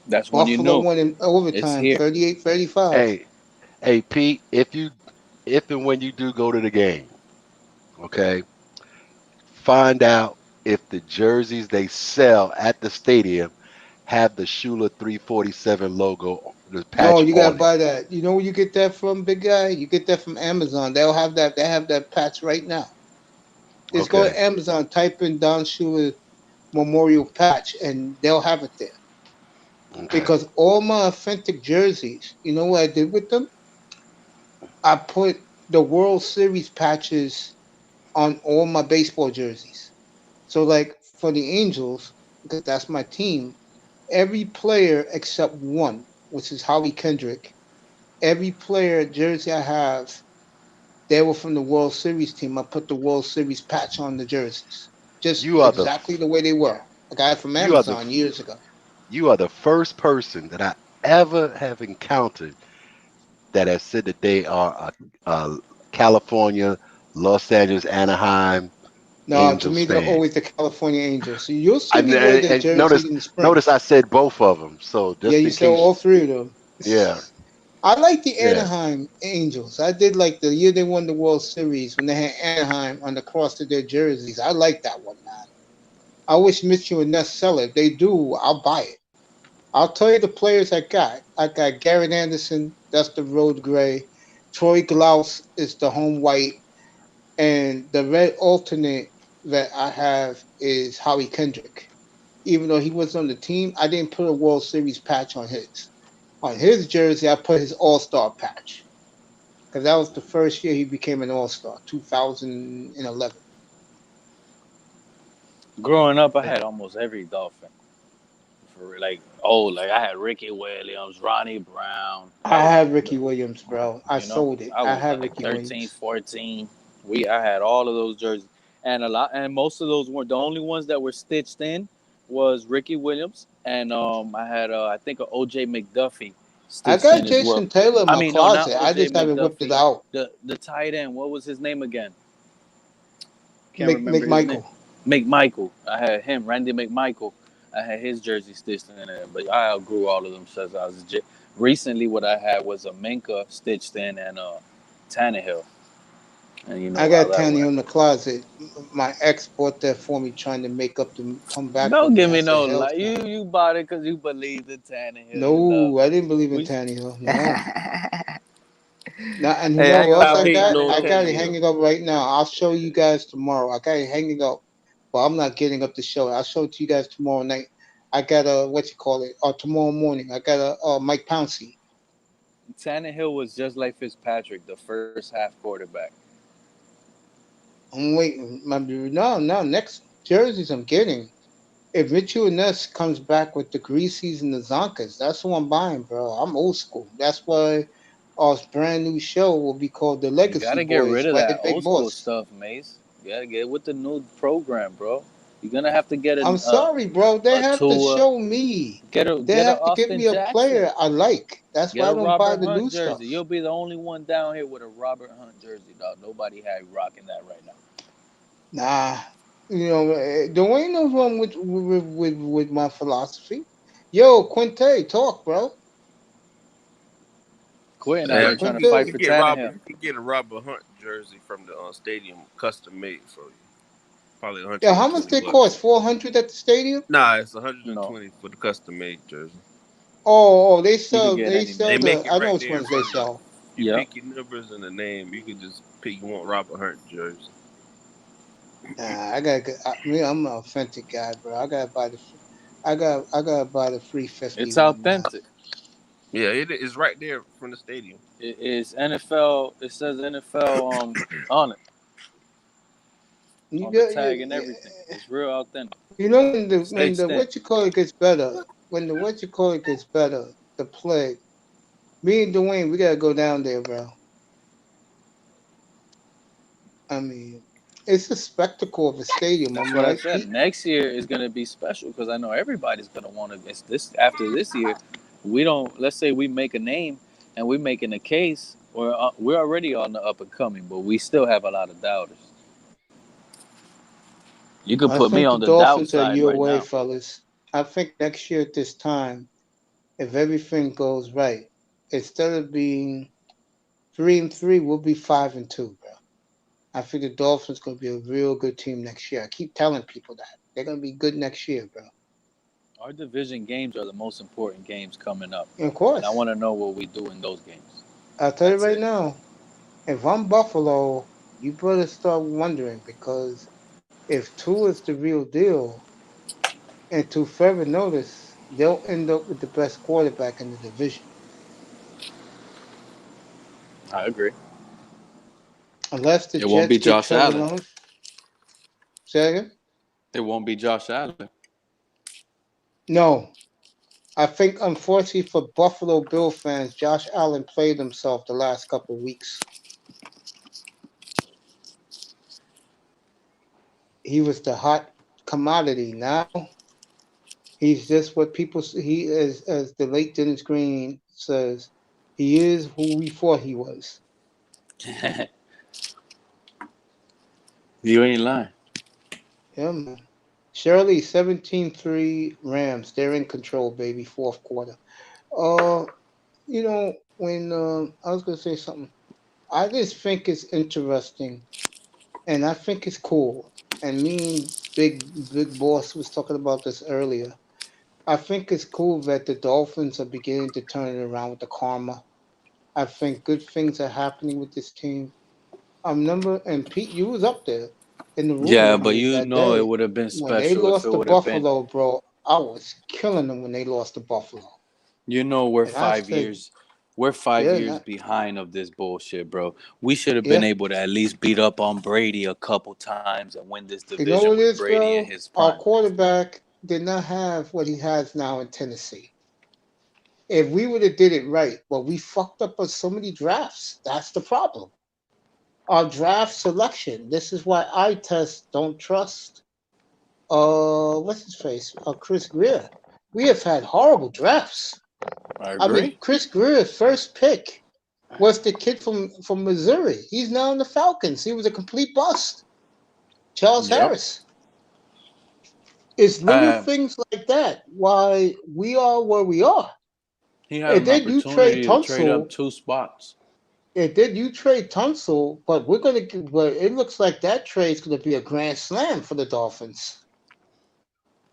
H: That's when you
A: Buffalo
H: know
A: won in
H: it's
A: overtime,
H: here.
A: 38-35.
D: hey, hey, Pete, if and when you do go to the game, okay, find out if the jerseys they sell at the stadium have the Shula 347 logo, the
A: No,
D: patch
A: you gotta
D: on it.
A: buy that. You know where you get that from, big guy? You get that from Amazon. They'll have that. They have that patch right now. Just go
D: Okay,
A: to Amazon, type in Don Shula Memorial Patch, and they'll have it there.
D: okay.
A: Because all my authentic jerseys, you know what I did with them? I put the World Series patches on all my baseball jerseys. So, like for the Angels, because that's my team, every player except one, which is Howie Kendrick, every player jersey I have, they were from the World Series team. I put the World Series patch on the jerseys, just
D: You are the
A: exactly the way they were. I got it from
D: you are the
A: Amazon years ago.
D: You are the first person that I ever have encountered that has said that they are a California, Los Angeles, Anaheim
A: No, to
D: Angels
A: me, they're
D: fan.
A: always the California Angels. So you'll see
D: And,
A: me wear their
D: and
A: jersey in the spring.
D: notice I said both of them. So
A: Yeah,
D: just
A: you
D: in
A: saw all
D: case,
A: three of them.
D: yeah,
A: I like the
D: yeah.
A: Anaheim Angels. I did like the year they won the World Series when they had Anaheim on the cross of their jerseys. I like that one, man. I wish Mitchell and Ness sell it. If they do, I'll buy it. I'll tell you the players I got. I got Garrett Anderson, that's the road gray. Troy Glaus is the home white. And the red alternate that I have is Howie Kendrick. Even though he was on the team, I didn't put a World Series patch on his. On his jersey, I put his All Star patch because that was the first year he became an All Star, 2011.
H: Growing up, I
A: Yeah.
H: had almost every Dolphin. Like I had Ricky Williams, Ronnie Brown.
A: I have Ricky Williams, bro. I
H: You know,
A: sold it.
H: I
A: I
H: was
A: have
H: like
A: Ricky
H: 13,
A: Williams.
H: 14. I had all of those jerseys, and most of those weren't the only ones that were stitched in. Was Ricky Williams, and I had I think a OJ McDuffie
A: I
H: stitched
A: got
H: in as well.
A: Jason Taylor in
H: I
A: my
H: mean, no, not
A: closet. I
H: OJ
A: just haven't whipped it
H: McDuffie.
A: out.
H: The tight end. What was his name again? Can't remember his name.
A: McMichael.
H: McMichael. I had him. Randy McMichael. I had his jersey stitched in it, but I outgrew all of them since I was recently. What I had was a Minka stitched in and Tannehill, and you
A: I
H: know how
A: got
H: that
A: Tanny
H: went.
A: in the closet. My ex bought that for me, trying to make up to come back with
H: Don't
A: me.
H: give
A: I
H: me
A: said,
H: no
A: hell
H: lie.
A: no.
H: You bought it because you believed in Tannehill. You love
A: No, I
H: him.
A: didn't believe in
H: We,
A: Tannehill. No. Now, and you
H: hey,
A: know
H: I ain't
A: what
H: gonna
A: else
I: Stop
A: I
H: lie.
I: hating
A: got?
I: on
A: I got
H: Tannehill.
A: it
I: Tannehill.
A: hanging up right now. I'll show you guys tomorrow. I got it hanging up, but I'm not getting up to show it. I'll show it to you guys tomorrow night. I got a what you call it, or tomorrow morning. I got a Mike Pouncey.
H: Tannehill was just like Fitzpatrick, the first half quarterback.
A: I'm waiting. No, next jerseys I'm getting. If Mitchell and Ness comes back with the Greaseys and the Zonkas, that's what I'm buying, bro. I'm old school. That's why our brand new show will be called The
H: You
A: Legacy
H: gotta get rid
A: Boys
H: of
A: by
H: that
A: the Big
H: old school
A: Boss.
H: stuff, Mace. You gotta get with the new program, bro. You're gonna have to get
A: I'm sorry, bro. They
H: a
A: have to
H: Tua,
A: show me. They
H: get a
A: have to give
H: Austin
A: me a
H: Jackson,
A: player I like. That's
H: get
A: why
H: a
A: I don't buy
H: Robert
A: the
H: Hunt
A: new
H: jersey.
A: stuff.
H: You'll be the only one down here with a Robert Hunt jersey, dog. Nobody had rocking that right now.
A: Nah, there ain't no wrong with my philosophy. Yo, Quinte, talk, bro.
H: Quitting out
I: Yeah,
H: here trying to
I: you
H: fight
A: Quinte,
I: can
H: for
I: get Robert.
H: Tannehill.
I: You can get a Robert Hunt jersey from the stadium, custom made for you. Probably
A: yeah, how much they
I: $120.
A: cost? 400 at the stadium?
I: Nah, it's
H: No,
I: 120 for the custom made jersey.
A: Oh,
H: you could get
A: they
H: any
A: sell
I: They
H: name.
I: make
A: the.
I: it
A: I know
I: right
A: which
I: there
A: ones they
I: from the.
A: sell.
I: You
H: Yep.
I: pick your numbers and the name. You can just pick. You want Robert Hunt jersey.
A: Nah, I'm an authentic guy, bro. I gotta buy the 350
H: It's
A: one, man.
H: authentic.
I: Yeah, it is right there from the stadium.
H: It is NFL. It says NFL on it,
A: You
H: on the
A: got
H: tag and everything. It's real authentic.
A: when the
H: Stitched in.
A: what you call it gets better. When the what you call it gets better, the play. Me and Dwayne, we gotta go down there, bro. I mean, it's a spectacle of a stadium.
H: That's
A: I'm
H: what I
A: right,
H: said.
A: Pete.
H: Next year is going to be special because I know everybody's going to want to. It's this after this year. We don't. Let's say we make a name and we're making a case. We're already on the up and coming, but we still have a lot of doubters. You could
A: I
H: put me
A: think the
H: on the doubt
A: Dolphins are
H: side
A: your
H: right
A: way,
H: now.
A: fellas. I think next year at this time, if everything goes right, instead of being 3-3, we'll be 5-2, bro. I think the Dolphins gonna be a real good team next year. I keep telling people that they're gonna be good next year, bro.
H: Our division games are the most important games coming up,
A: And of
H: and I
A: course,
H: want to know what we do in those games.
A: I'll tell you
H: That's
A: right
H: it.
A: now, if I'm Buffalo, you better start wondering because if Tua is the real deal, and to further notice, they'll end up with the best quarterback in the division.
H: I agree.
A: Unless the
H: It won't
A: Jets
H: be
A: get
H: Josh
A: Trevor
H: Allen.
A: Lawrence. Say again?
H: It won't be Josh Allen.
A: No. I think unfortunately for Buffalo Bill fans, Josh Allen played himself the last couple of weeks. He was the hot commodity. Now He's just what people. He is, as the late Dennis Green says, he is who we thought he was.
H: You ain't lying.
A: Yeah, man. Shirley, 17-3 Rams. They're in control, baby. Fourth quarter. Uh, when I was gonna say something, I just think it's interesting, and I think it's cool. And me and Big Boss was talking about this earlier. I think it's cool that the Dolphins are beginning to turn it around with the karma. I think good things are happening with this team. I remember, and Pete, you was up there in the room
H: Yeah,
A: with
H: but
A: me
H: you
A: that
H: know it
A: day
H: would have been
A: when they
H: special if it
A: lost to
H: would have been.
A: Buffalo, bro. I was killing them when they lost to Buffalo,
H: You know we're
A: and I
H: 5
A: said,
H: years. We're five
A: yeah,
H: years behind of this bullshit, bro. We should have been
A: yeah.
H: able to at least beat up on Brady a couple times and win this
A: You know
H: division
A: what it
H: with
A: is,
H: Brady in
A: bro?
H: his
A: Our
H: prime.
A: quarterback did not have what he has now in Tennessee. If we would have did it right, but we fucked up on so many drafts. That's the problem. Our draft selection. This is why don't trust. What's his face? Chris Greer. We have had horrible drafts.
H: I
A: I mean,
H: agree.
A: Chris Greer's first pick was the kid from Missouri. He's now in the Falcons. He was a complete bust. Charles
H: Yep.
A: Harris. It's little
H: Uh,
A: things like that why we are where we are.
H: he had
A: And
H: an
A: then you trade
H: opportunity to trade up
A: Tunsil.
H: 2 spots.
A: And then you trade Tunsil, but but it looks like that trade's going to be a grand slam for the Dolphins.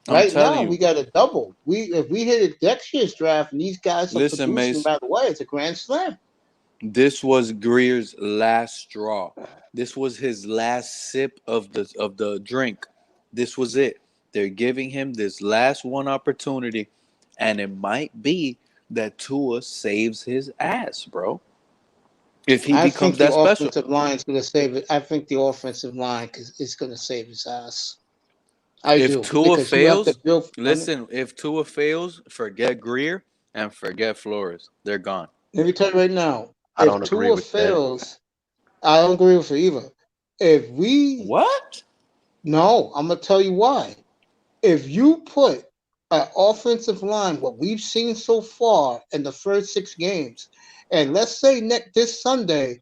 H: I'm
A: Right
H: telling
A: now,
H: you.
A: we got a double. If we hit it next year's draft and these guys are
H: Listen,
A: producing
H: Mace.
A: right away, it's a grand slam.
H: This was Greer's last straw. This was his last sip of the drink. This was it. They're giving him this last one opportunity, and it might be that Tua saves his ass, bro. If he
A: I
H: becomes
A: think the
H: that special.
A: offensive line is going to save it. I think the offensive line is going to save his ass. I
H: If
A: do
H: Tua
A: because you have to
H: fails,
A: build on it.
H: listen, if Tua fails, forget Greer and forget Flores. They're gone.
A: Let me tell you right now,
D: I
A: if
D: don't agree
A: Tua
D: with that.
A: fails, I don't agree with it either. If we
H: What?
A: No, I'm gonna tell you why. If you put an offensive line, what we've seen so far in the first 6 games, and let's say this Sunday,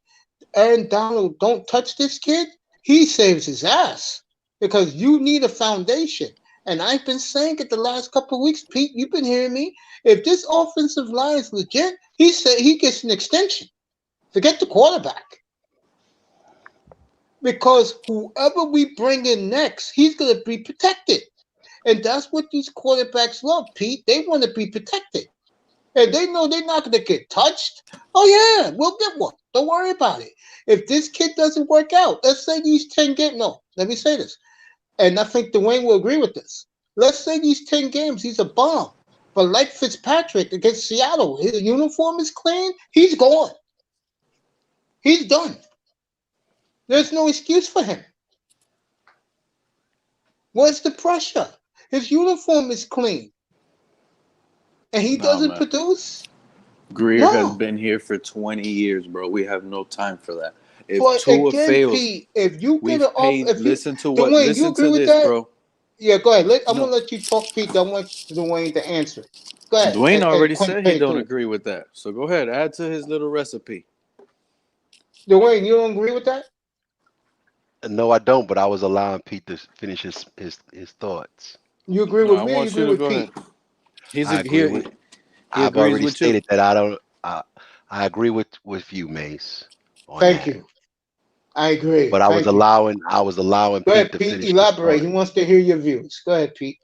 A: Aaron Donald don't touch this kid, he saves his ass because you need a foundation. And I've been saying it the last couple of weeks, Pete. You've been hearing me. If this offensive line is legit, he gets an extension. Forget the quarterback. Because whoever we bring in next, he's going to be protected. And that's what these quarterbacks love, Pete. They want to be protected. And they know they're not going to get touched. Oh, yeah, we'll get one. Don't worry about it. If this kid doesn't work out, let's say these 10 games. No, let me say this. And I think Dwayne will agree with this. Let's say these 10 games, he's a bomb. But like Fitzpatrick against Seattle, his uniform is clean. He's gone. He's done. There's no excuse for him. Where's the pressure? His uniform is clean. And he
H: Nah,
A: doesn't
H: man.
A: produce?
H: Greer has
A: No.
H: been here for 20 years, bro. We have no time for that. If
A: But
H: Tua
A: again,
H: fails,
A: Pete, if you get
H: we've
A: it off,
H: paid.
A: if you,
H: Listen to what.
A: Dwayne, you
H: Listen
A: agree
H: to
A: with
H: this,
A: that?
H: bro.
A: Yeah, go ahead. I'm
H: No,
A: gonna let you talk, Pete. I want Dwayne to answer it. Go ahead,
H: Dwayne
A: and
H: already
A: Quinn
H: said he
A: pay
H: don't
A: through.
H: agree with that. So go ahead, add to his little recipe.
A: Dwayne, you don't agree with that?
D: No, I don't. But I was allowing Pete to finish his thoughts.
A: You agree
H: No,
A: with
H: I
A: me or you
H: want you
A: agree
H: to
A: with
H: go
A: Pete?
H: ahead. He's
D: I
H: a
D: agree
H: he.
D: with.
H: He
D: I've
H: agrees
D: already
H: with you.
D: stated that I don't. I agree with you, Mace, on
A: Thank
D: that.
A: you. I agree.
D: But I was
A: Thank you.
D: allowing
A: Go
D: Pete
A: ahead,
D: to
A: Pete.
D: finish his
A: Elaborate.
D: thought.
A: He wants to hear your views. Go ahead, Pete.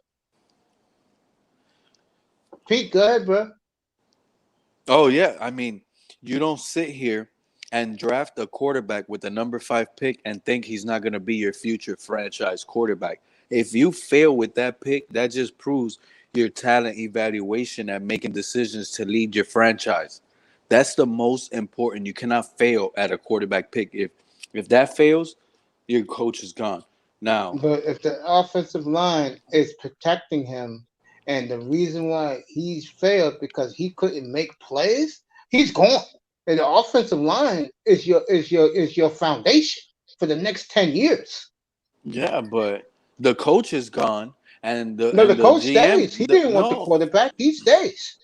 A: Pete, go ahead, bro.
H: Oh yeah, I mean, you don't sit here and draft a quarterback with the number 5 pick and think he's not going to be your future franchise quarterback. If you fail with that pick, that just proves your talent evaluation and making decisions to lead your franchise. That's the most important. You cannot fail at a quarterback pick. If that fails, your coach is gone. Now,
A: But if the offensive line is protecting him, and the reason why he's failed because he couldn't make plays, he's gone. And the offensive line is your foundation for the next 10 years.
H: yeah, but the coach is gone and
A: No, the
H: the
A: coach
H: GM.
A: stays. He didn't want the
H: No,
A: quarterback. He stays.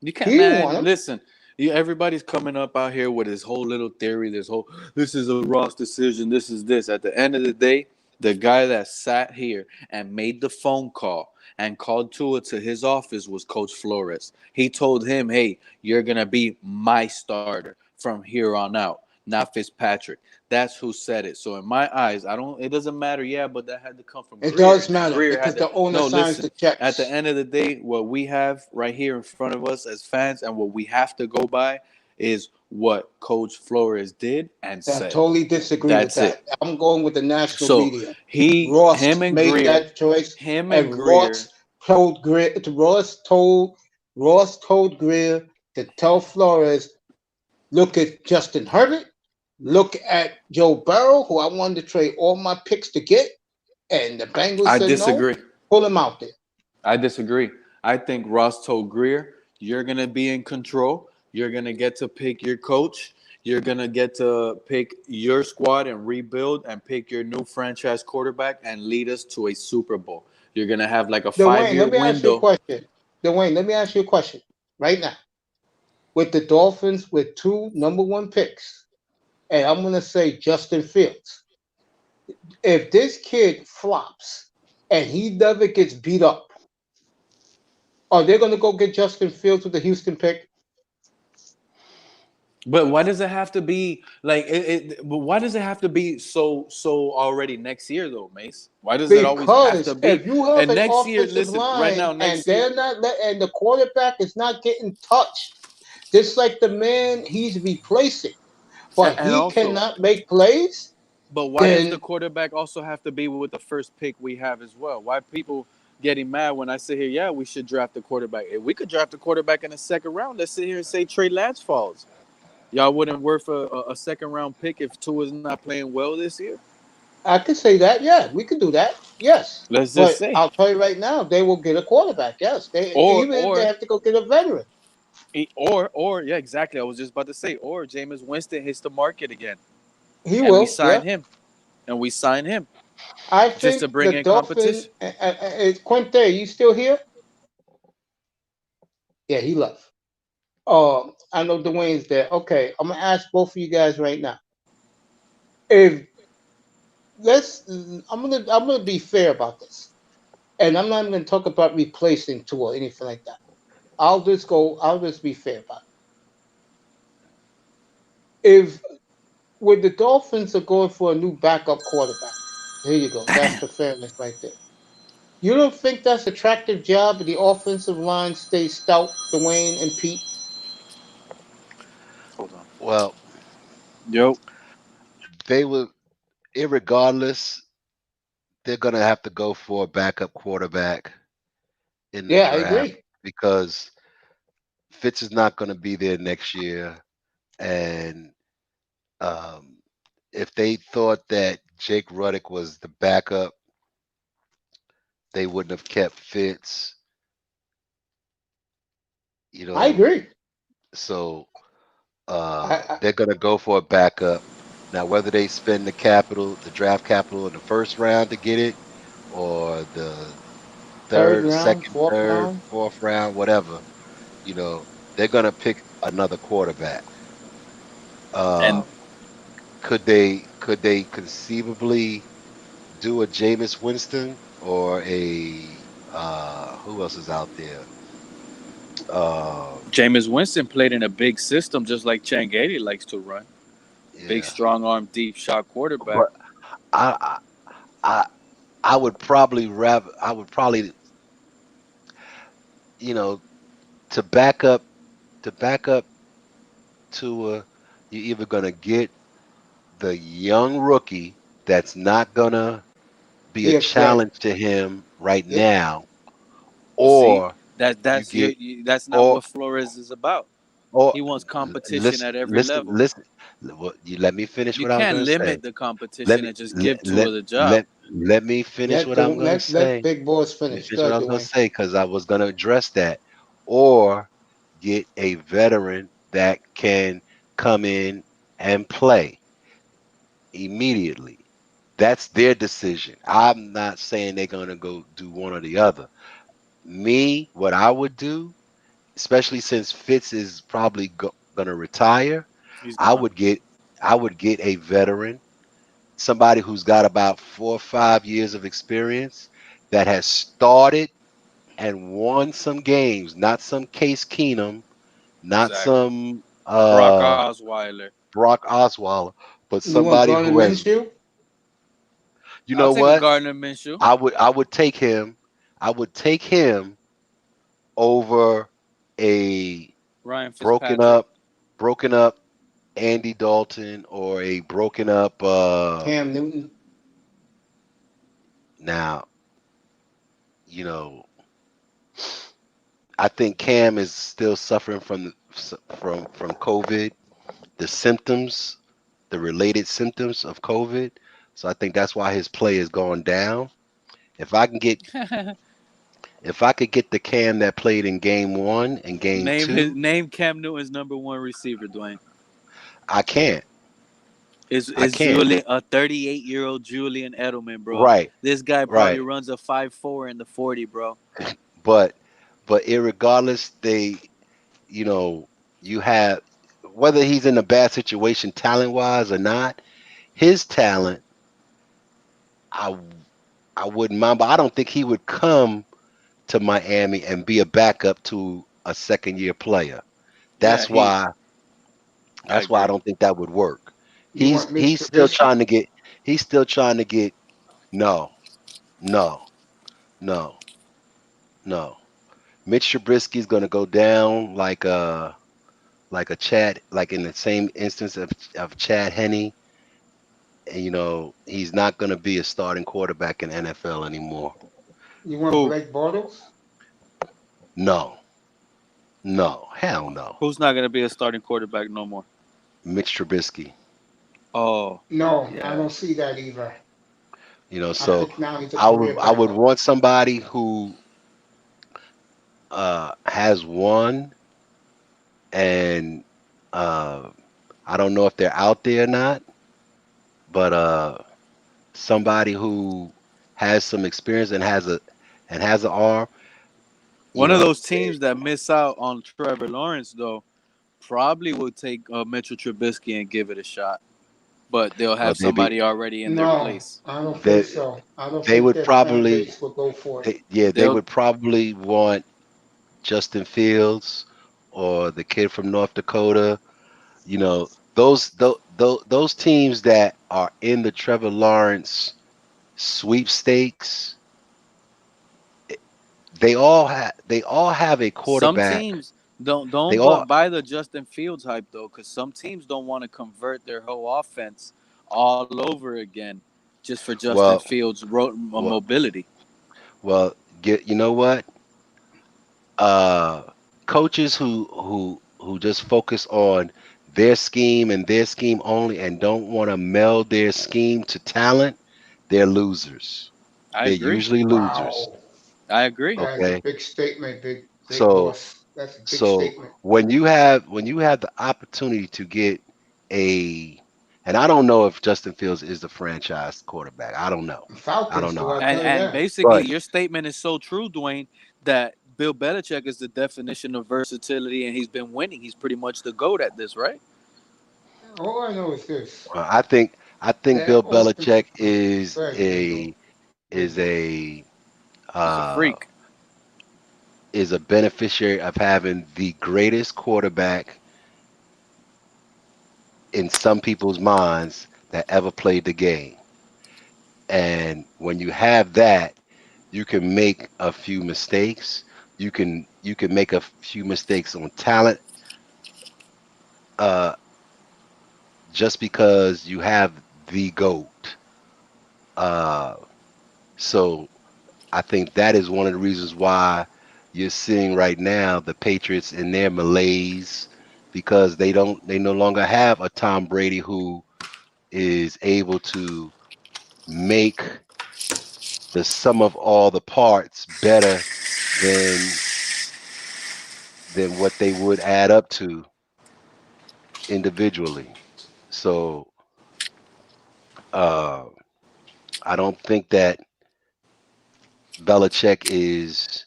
H: you
A: He
H: can't,
A: didn't want
H: man.
A: him.
H: Listen, everybody's coming up out here with this whole little theory. This is a Ross decision. This is this. At the end of the day, the guy that sat here and made the phone call and called Tua to his office was Coach Flores. He told him, "Hey, you're gonna be my starter from here on out, not Fitzpatrick." That's who said it. So in my eyes, I don't. It doesn't matter. Yeah, but that had to come from
A: It
H: Greer,
A: does
H: and then
A: matter
H: Greer
A: because
H: had to.
A: the owner
H: No,
A: signs the
H: listen. At the
A: checks.
H: end of the day, what we have right here in front of us as fans, and what we have to go by, is what Coach Flores did and
A: I
H: said.
A: totally disagree with
H: That's
A: that.
H: it.
A: I'm going with the national
H: So
A: media.
H: him
A: Ross
H: and
A: made
H: Greer,
A: that choice,
H: him and
A: and
H: Greer.
A: Ross told Greer to tell Flores, look at Justin Herbert, look at Joe Burrow, who I wanted to trade all my picks to get, and the Bengals
H: I
A: said no,
H: disagree.
A: pull him out there.
H: I disagree. I think Ross told Greer, you're going to be in control. You're going to get to pick your coach. You're going to get to pick your squad and rebuild and pick your new franchise quarterback and lead us to a Super Bowl. You're going to have like a
A: Dwayne,
H: 5-year
A: let me ask you a
H: window.
A: question. Dwayne, let me ask you a question right now. With the Dolphins with 2 number 1 picks, and I'm going to say Justin Fields. If this kid flops and he never gets beat up, are they going to go get Justin Fields with the Houston pick?
H: But why does it have to be like but why does it have to be so already next year though, Mace? Why does it always have to
A: Because
H: be?
A: if you have
H: And
A: an
H: next year,
A: offensive
H: listen, right
A: line
H: now,
A: and
H: next year,
A: they're not and the quarterback is not getting touched, just like the man he's replacing, but
H: and
A: he
H: also,
A: cannot make plays,
H: but why does the
A: then
H: quarterback also have to be with the first pick we have as well? Why people getting mad when I sit here? Yeah, we should draft the quarterback. If we could draft a quarterback in the second round, let's sit here and say Trey Lance falls. Y'all wouldn't worth a second round pick if Tua's not playing well this year.
A: I could say that. Yeah, we could do that. Yes,
H: Let's just
A: but
H: say,
A: I'll tell you right now, they will get a quarterback. Yes, they
H: or
A: even if they
H: or
A: have to go get a veteran,
H: or yeah, exactly. I was just about to say, or Jameis Winston hits the market again,
A: he
H: and we
A: will.
H: sign
A: Yeah,
H: him, and we sign him
A: I
H: just to
A: think
H: bring
A: the
H: in
A: Dolphin.
H: competition.
A: Quinte, you still here? Yeah, he left. I know Dwayne's there. Okay, I'm gonna ask both of you guys right now. If I'm gonna be fair about this, and I'm not even gonna talk about replacing two or anything like that. I'll just be fair about it. If when the Dolphins are going for a new backup quarterback, here you go. That's the fairness right there. You don't think that's attractive job if the offensive line stays stout, Dwayne and Pete?
H: Hold on.
D: Well,
H: Yo,
D: they will, irregardless, they're gonna have to go for a backup quarterback in the
A: Yeah, I
D: draft
A: agree.
D: because Fitz is not gonna be there next year, and um, if they thought that Jake Ruddick was the backup, they wouldn't have kept Fitz. You
A: I
D: know,
A: agree.
D: so
A: I
D: they're gonna go for a backup. Now, whether they spend the capital, the draft capital in the first round to get it, or the
A: third
D: third,
A: round,
D: second,
A: fourth
D: third,
A: round.
D: fourth round, whatever, you know, they're gonna pick another quarterback.
H: and
D: Um, could they conceivably do a Jameis Winston or a who else is out there?
H: Jameis Winston played in a big system just like Changady likes to run. Big,
D: Yeah,
H: strong arm, deep shot quarterback.
D: but I I I would probably rather you know to back up to back up Tua, you're either gonna get the young rookie that's not gonna be a
A: Be a threat.
D: challenge to him right
A: Yep.
D: now,
H: Well, see,
D: or you
H: that's
D: get
H: that's not
D: or
H: what Flores is about.
D: or
H: He wants competition
D: listen
H: at every
D: listen
H: level.
D: listen. You let me finish
H: You
D: what I was
H: can't
D: gonna say.
H: limit the
D: Let
H: competition
D: me
H: and just
D: let
H: give
D: let
H: Tua the job.
D: let me finish what I'm gonna
A: Let
D: say.
A: big boys
D: Let me
A: finish.
D: finish
A: Go
D: what I
A: ahead,
D: was gonna
A: Dwayne.
D: say because I was gonna address that, or get a veteran that can come in and play immediately. That's their decision. I'm not saying they're gonna go do one or the other. Me, what I would do, especially since Fitz is probably gonna retire,
H: He's
D: I
H: gone.
D: would get I would get a veteran, somebody who's got about 4 or 5 years of experience that has started and won some games, not some Case Keenum, not
H: Exactly.
D: some
H: Brock Osweiler.
D: Brock Osweiler, but
A: You want
D: somebody
A: Gardner
D: who has,
A: Minshew?
D: you
H: I'll
D: know
H: take a
D: what?
H: Gardner Minshew.
D: I would take him. I would take him over a
H: Ryan
D: broken
H: Fitzpatrick.
D: up broken up Andy Dalton or a broken up
A: Cam Newton?
D: now, you know, I think Cam is still suffering from COVID, the symptoms, the related symptoms of COVID. So I think that's why his play is going down. If I can get if I could get the Cam that played in game 1 and game two,
H: name Cam Newton's number one receiver, Dwayne.
D: I can't. I
H: Is
D: can't.
H: Julian a 38-year-old Julian Edelman, bro?
D: Right,
H: This guy probably
D: right.
H: runs a 5.4 in the 40, bro.
D: But irregardless, you know, you have, whether he's in a bad situation talent wise or not, his talent, I I wouldn't mind, but I don't think he would come to Miami and be a backup to a second year player.
H: Yeah,
D: That's why
H: I
D: I
H: agree.
D: don't think that would work.
A: You want Mitch
D: He's still
A: Trubisky?
D: trying to get he's still trying to get no, no, no, no. Mitch Trubisky's gonna go down like a Chad, like in the same instance of Chad Henne. And, he's not gonna be a starting quarterback in NFL anymore.
A: You want
H: Who?
A: Blake Bortles?
D: No, no, hell no.
H: Who's not going to be a starting quarterback no more?
D: Mitch Trubisky.
H: Oh,
A: No, I
H: yeah.
A: don't see that either. I
D: So
A: think now he's a
D: I would
A: career
D: I would
A: backup.
D: want somebody who has won, and uh I don't know if they're out there or not, but somebody who has some experience and has an arm, you
H: One of
D: know.
H: those teams that miss out on Trevor Lawrence, though, probably will take Mitchell Trubisky and give it a shot. But they'll
D: Well,
H: have somebody already in their
A: No,
H: place.
A: I don't think
D: they
A: so. I don't
D: they
A: think
D: would
A: that fan
D: probably
A: base will go for it.
D: they
H: They'll
D: would probably want Justin Fields or the kid from North Dakota. Those teams that are in the Trevor Lawrence sweepstakes, they all have a
H: Some
D: quarterback.
H: teams don't
D: They
H: don't
D: all
H: buy the Justin Fields hype though, because some teams don't want to convert their whole offense all over again just for Justin
D: well
H: Fields'
D: well
H: mobility.
D: well get you know what? uh Coaches who just focus on their scheme and their scheme only and don't want to meld their scheme to talent, they're losers.
H: I
D: They're
H: agree.
D: usually losers.
A: Wow,
H: I agree.
A: that is a
D: Okay.
A: big statement, big
D: So
A: boss. That's a big
D: so
A: statement.
D: when you have the opportunity to get a and I don't know if Justin Fields is the franchise quarterback. I don't know. I don't
A: Falcons
D: know.
A: do, I
H: And
A: tell you
H: and
A: that.
H: basically
D: But
H: your statement is so true, Dwayne, that Bill Belichick is the definition of versatility and he's been winning. He's pretty much the GOAT at this, right?
A: All I know is this:
D: I think
A: that
D: Bill
A: offense.
D: Belichick is
A: Go ahead,
D: a
A: big
D: is
A: boss.
D: a
H: He's a
D: uh
H: freak.
D: is a beneficiary of having the greatest quarterback in some people's minds that ever played the game. And when you have that, you can make a few mistakes. You can make a few mistakes on talent, uh, just because you have the GOAT. Uh, so I think that is one of the reasons why you're seeing right now the Patriots in their malaise, because they no longer have a Tom Brady who is able to make the sum of all the parts better than what they would add up to individually. So uh I don't think that Belichick is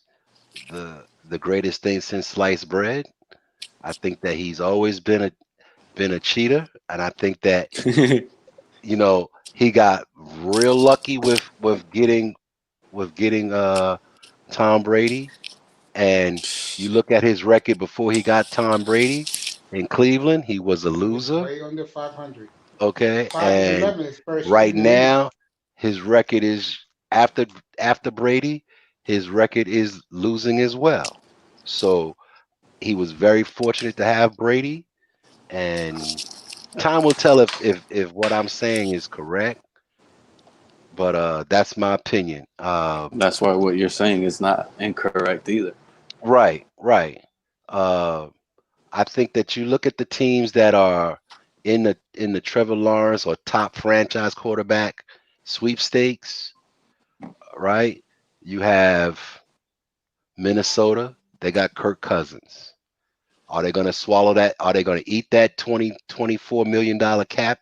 D: the greatest thing since sliced bread. I think that he's always been a cheater, and I think that he got real lucky with getting Tom Brady. And you look at his record before he got Tom Brady in Cleveland, he was a
A: He was
D: loser.
A: way under 500.
D: Okay,
A: Five and
D: and
A: 11 his first year
D: right
A: in the league.
D: now his record is after Brady, his record is losing as well. So he was very fortunate to have Brady, and time will tell if what I'm saying is correct. But that's my opinion.
H: That's why what you're saying is not incorrect either.
D: Right, right. Uh, I think that you look at the teams that are in the Trevor Lawrence or top franchise quarterback sweepstakes, right? You have Minnesota. They got Kirk Cousins. Are they going to swallow that? Are they going to eat that 24 million dollar cap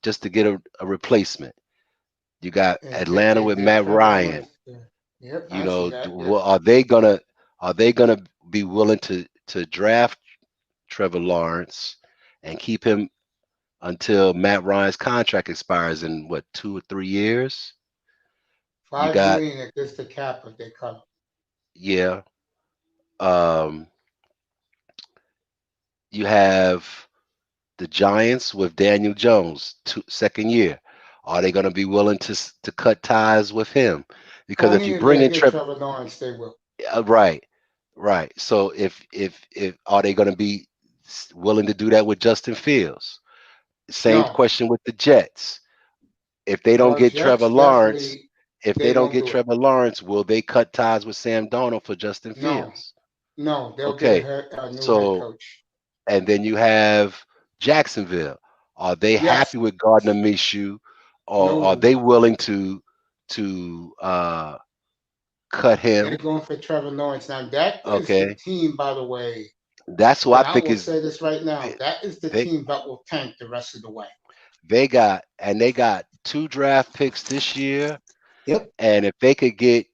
D: just to get a replacement? You got
A: And
D: Atlanta
A: get
D: with
A: get
D: Matt
A: Trevor
D: Ryan.
A: Lawrence. Yeah. Yep,
D: You
A: I see
D: know,
A: that. Yep.
D: are they gonna be willing to draft Trevor Lawrence and keep him until Matt Ryan's contract expires in what 2 or 3 years? You
A: Five
D: got
A: million against the cap if they cut him.
D: yeah. Um, you have the Giants with Daniel Jones, second year. Are they going to be willing to cut ties with him? Because if
A: Only
D: you
A: if
D: bring
A: they
D: in
A: get
D: Trevor,
A: Trevor Lawrence, they will.
D: right, right. So if are they going to be willing to do that with Justin Fields? Same
A: No.
D: question with the Jets. If they don't get Trevor
A: Jets
D: Lawrence,
A: definitely
D: if they
A: they
D: don't
A: won't
D: get
A: do it.
D: Trevor Lawrence, will they cut ties with Sam Darnold for Justin
A: No.
D: Fields?
A: No, they'll get
D: Okay,
A: a new head
D: so
A: coach.
D: and then you have Jacksonville. Are they
A: Yes.
D: happy with Gardner Minshew, or are
A: No.
D: they willing to cut
A: They're
D: him?
A: going for Trevor Lawrence. Now that is the
D: Okay,
A: team, by the way,
D: that's who I
A: and I
D: think
A: will
D: is
A: say this right now.
D: they
A: That is the
D: they,
A: team that will tank the rest of the way.
D: they got 2 draft picks this year,
A: Yep.
D: and if they could get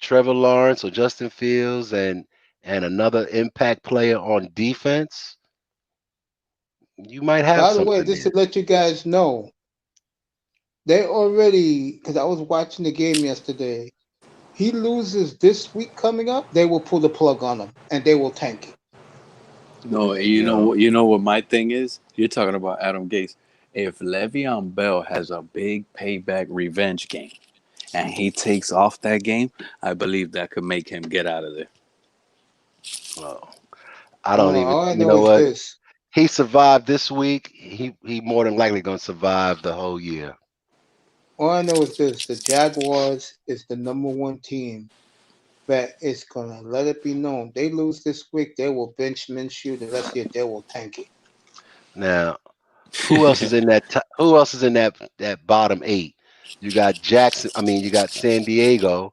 D: Trevor Lawrence or Justin Fields and another impact player on defense, you might have
A: By the way,
D: something
A: just
D: there.
A: to let you guys know, they already because I was watching the game yesterday. He loses this week coming up, they will pull the plug on him and they will tank it.
H: No,
D: You know,
H: you know what my thing is? You're talking about Adam Gase. If Le'Veon Bell has a big payback revenge game and he takes off that game, I believe that could make him get out of there.
D: well, I don't even.
A: All I
D: You
A: know
D: know
A: is
D: what?
A: this.
D: He survived this week. He more than likely gonna survive the whole year.
A: All I know is this. The Jaguars is the number one team that is gonna let it be known. They lose this week, they will bench Minshew. The rest of the year, they will tank it.
D: Now, who else is in that? Who else is in that bottom eight? You got Jackson. I mean, you got San Diego.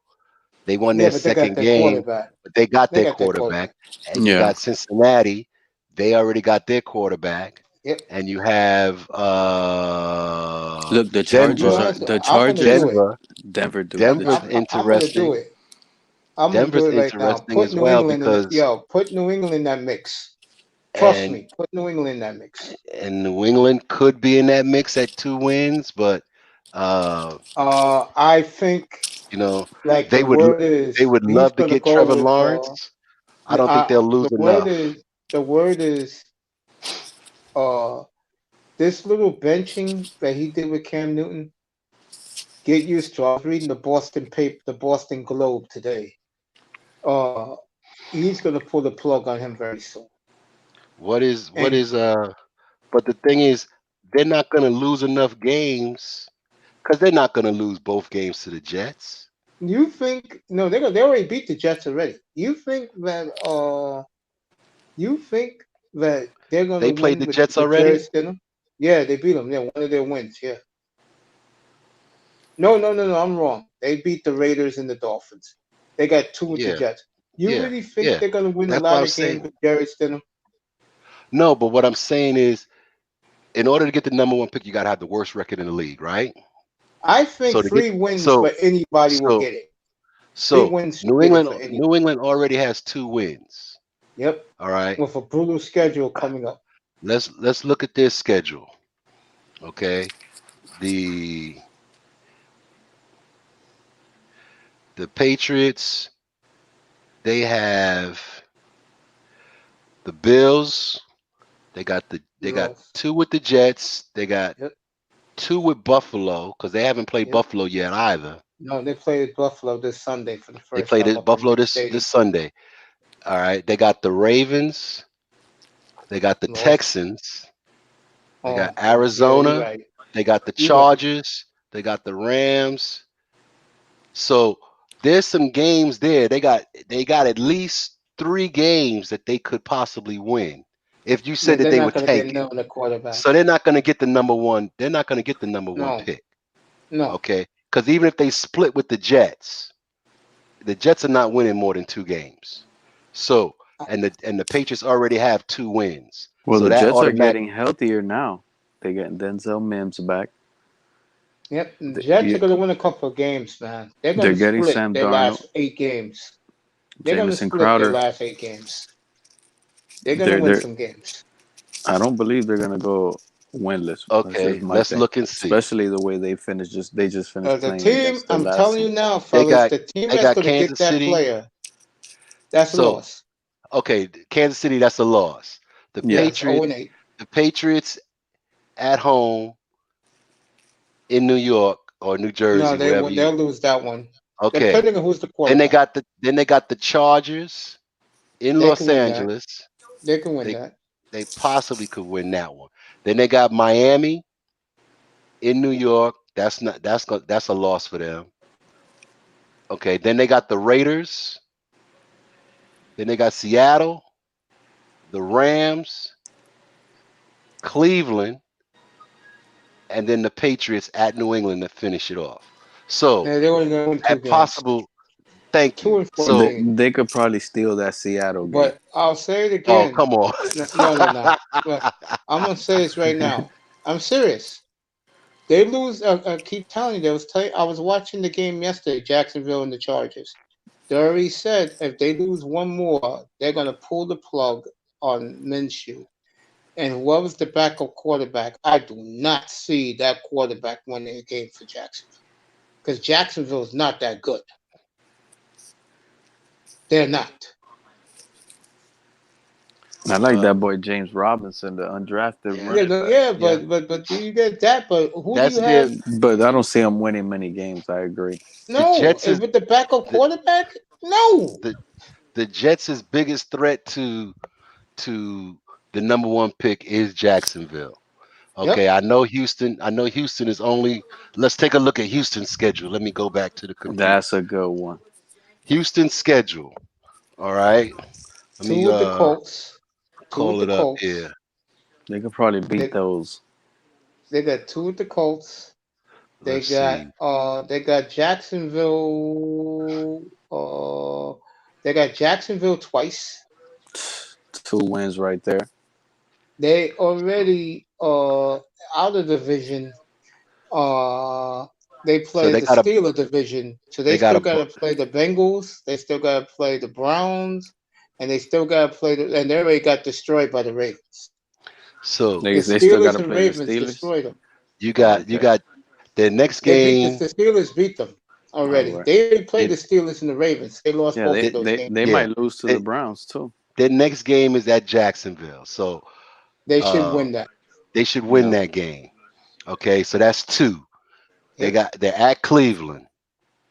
D: They won
A: Yeah,
D: their
A: but they got
D: second
A: their
D: game,
A: quarterback.
D: but they got
A: They
D: their
A: got their
D: quarterback.
A: quarterback.
D: And you
H: Yeah.
D: got Cincinnati. They already got their quarterback.
A: Yep.
D: And you have
H: Look,
A: To be
D: Denver.
A: honest, I'm gonna do it.
D: Denver. Denver's
A: I'm gonna do
D: interesting.
A: it. I'm gonna do
D: Denver's
A: it right now.
D: interesting
A: Put
D: as
A: New
D: well
A: England in.
D: because
A: Put New England in that mix. Trust
D: and
A: me. Put New England in that mix.
D: and New England could be in that mix at 2 wins, but uh,
A: I think
D: you know,
A: like
D: they
A: the
D: would
A: word
D: they
A: is
D: would
A: he's
D: love to
A: gonna
D: get
A: go
D: Trevor
A: with.
D: Lawrence. I don't think they'll lose
A: The word
D: enough.
A: is uh this little benching that he did with Cam Newton. Get used to. I was reading the Boston Globe today. Uh, he's gonna pull the plug on him very soon.
D: What
A: And
D: is but the thing is they're not gonna lose enough games because they're not gonna lose both games to the Jets.
A: you think no, they already beat the Jets already. You think that they're gonna
D: They played
A: win
D: the Jets
A: with Jerry
D: already?
A: Stidham? Yeah, they beat them. Yeah, one of their wins. Yeah. No. I'm wrong. They beat the Raiders and the Dolphins. They got two with the
D: Yeah,
A: Jets. You
D: yeah,
A: really think
D: yeah.
A: they're gonna win a
D: That's what
A: lot
D: I'm
A: of games
D: saying.
A: with Jerry Stidham?
D: No, but what I'm saying is in order to get the number one pick, you gotta have the worst record in the league, right?
A: I think
D: So to
A: 3
D: get
A: wins
D: so
A: for anybody will
D: so
A: get it. 3
D: so
A: wins should
D: New
A: get it
D: England
A: for anybody.
D: New England already has 2 wins.
A: Yep.
D: All right.
A: With a brutal schedule coming up.
D: Let's look at their schedule. Okay. The Patriots, they have the Bills. They got 2 with the Jets. They got 2 with Buffalo because they haven't played Buffalo yet either.
A: No, they played Buffalo this Sunday for the
D: They
A: first
D: played
A: time.
D: at Buffalo this Sunday. All right. They got the Ravens. They got the Texans. They got Arizona.
A: Yeah, right.
D: They got the
A: You're right.
D: Chargers. They got the Rams. So there's some games there. They got at least 3 games that they could possibly win. If you said that they would tank it.
A: The quarterback.
D: So they're not going to get the number 1. They're not going to get the number 1 pick.
A: No.
D: Okay. Because even if they split with the Jets are not winning more than 2 games. So and the Patriots already have 2 wins.
H: Well,
D: so
H: the
D: that
H: Jets are getting healthier now. They're getting Denzel Mims back.
A: Yep, the Jets are going to win a couple of games, man. They're going to split
H: Sam
A: their
H: Darnold.
A: last 8 games. They're going to
H: Jamison
A: split
H: Crowder.
A: their last 8 games. They're going to win some games.
H: I don't believe they're going to go winless.
D: Okay, let's look and see.
H: Especially the way they finished. They just finished
A: The
H: playing
A: team,
H: against the
A: I'm
H: last
A: telling
H: team.
A: you now, fellas, the team that's going to get that
D: City.
A: player, that's a loss.
D: Okay, Kansas City, that's a loss. The Patriots,
A: 0-8.
D: The Patriots at home in New York or New Jersey,
A: No, they'll lose that one.
D: Okay.
A: Depending on who's the quarterback.
D: Then they got the Chargers in Los Angeles.
A: They can win that.
D: They possibly could win that one. Then they got Miami in New York. That's a loss for them. Okay. Then they got the Raiders. Then they got Seattle, the Rams, Cleveland, and then the Patriots at New England to finish it off. So
A: they're only going to win 2 games.
D: Possible. Thank you.
H: So they could probably steal that Seattle game.
A: But I'll say it again.
D: Oh, come on.
A: No. Look, I'm going to say this right now. I'm serious. They lose. I keep telling you. I was watching the game yesterday, Jacksonville and the Chargers. They already said if they lose one more, they're going to pull the plug on Minshew. And whoever's the backup quarterback, I do not see that quarterback winning a game for Jacksonville. Because Jacksonville is not that good. They're not.
H: I like that boy James Robinson, the undrafted
A: running back. But do you get that? But who do you have?
H: But I don't see him winning many games. I agree.
A: No, with the backup quarterback, no.
D: The Jets' biggest threat to the number 1 pick is Jacksonville. Okay, yep. I know Houston is only. Let's take a look at Houston's schedule. Let me go back to the computer.
H: That's a good one.
D: Houston's schedule. All right.
A: Let me the Colts.
D: Call it up here.
H: They could probably beat those.
A: They got 2 with the Colts. They got Jacksonville. They got Jacksonville twice.
H: 2 wins right there.
A: They already out of division. They play the Steelers division, so they still got to play the Bengals. They still got to play the Browns, and they still got to play and they already got destroyed by the Ravens.
D: So
H: they still got to play the Steelers.
A: Destroyed them.
D: You got their next game.
A: The Steelers beat them already. Right. They already played the Steelers and the Ravens. They lost both of those games.
H: They might lose to the Browns too.
D: Their next game is at Jacksonville, so
A: they should win that.
D: They should win that game. Okay, so that's 2. They're at Cleveland.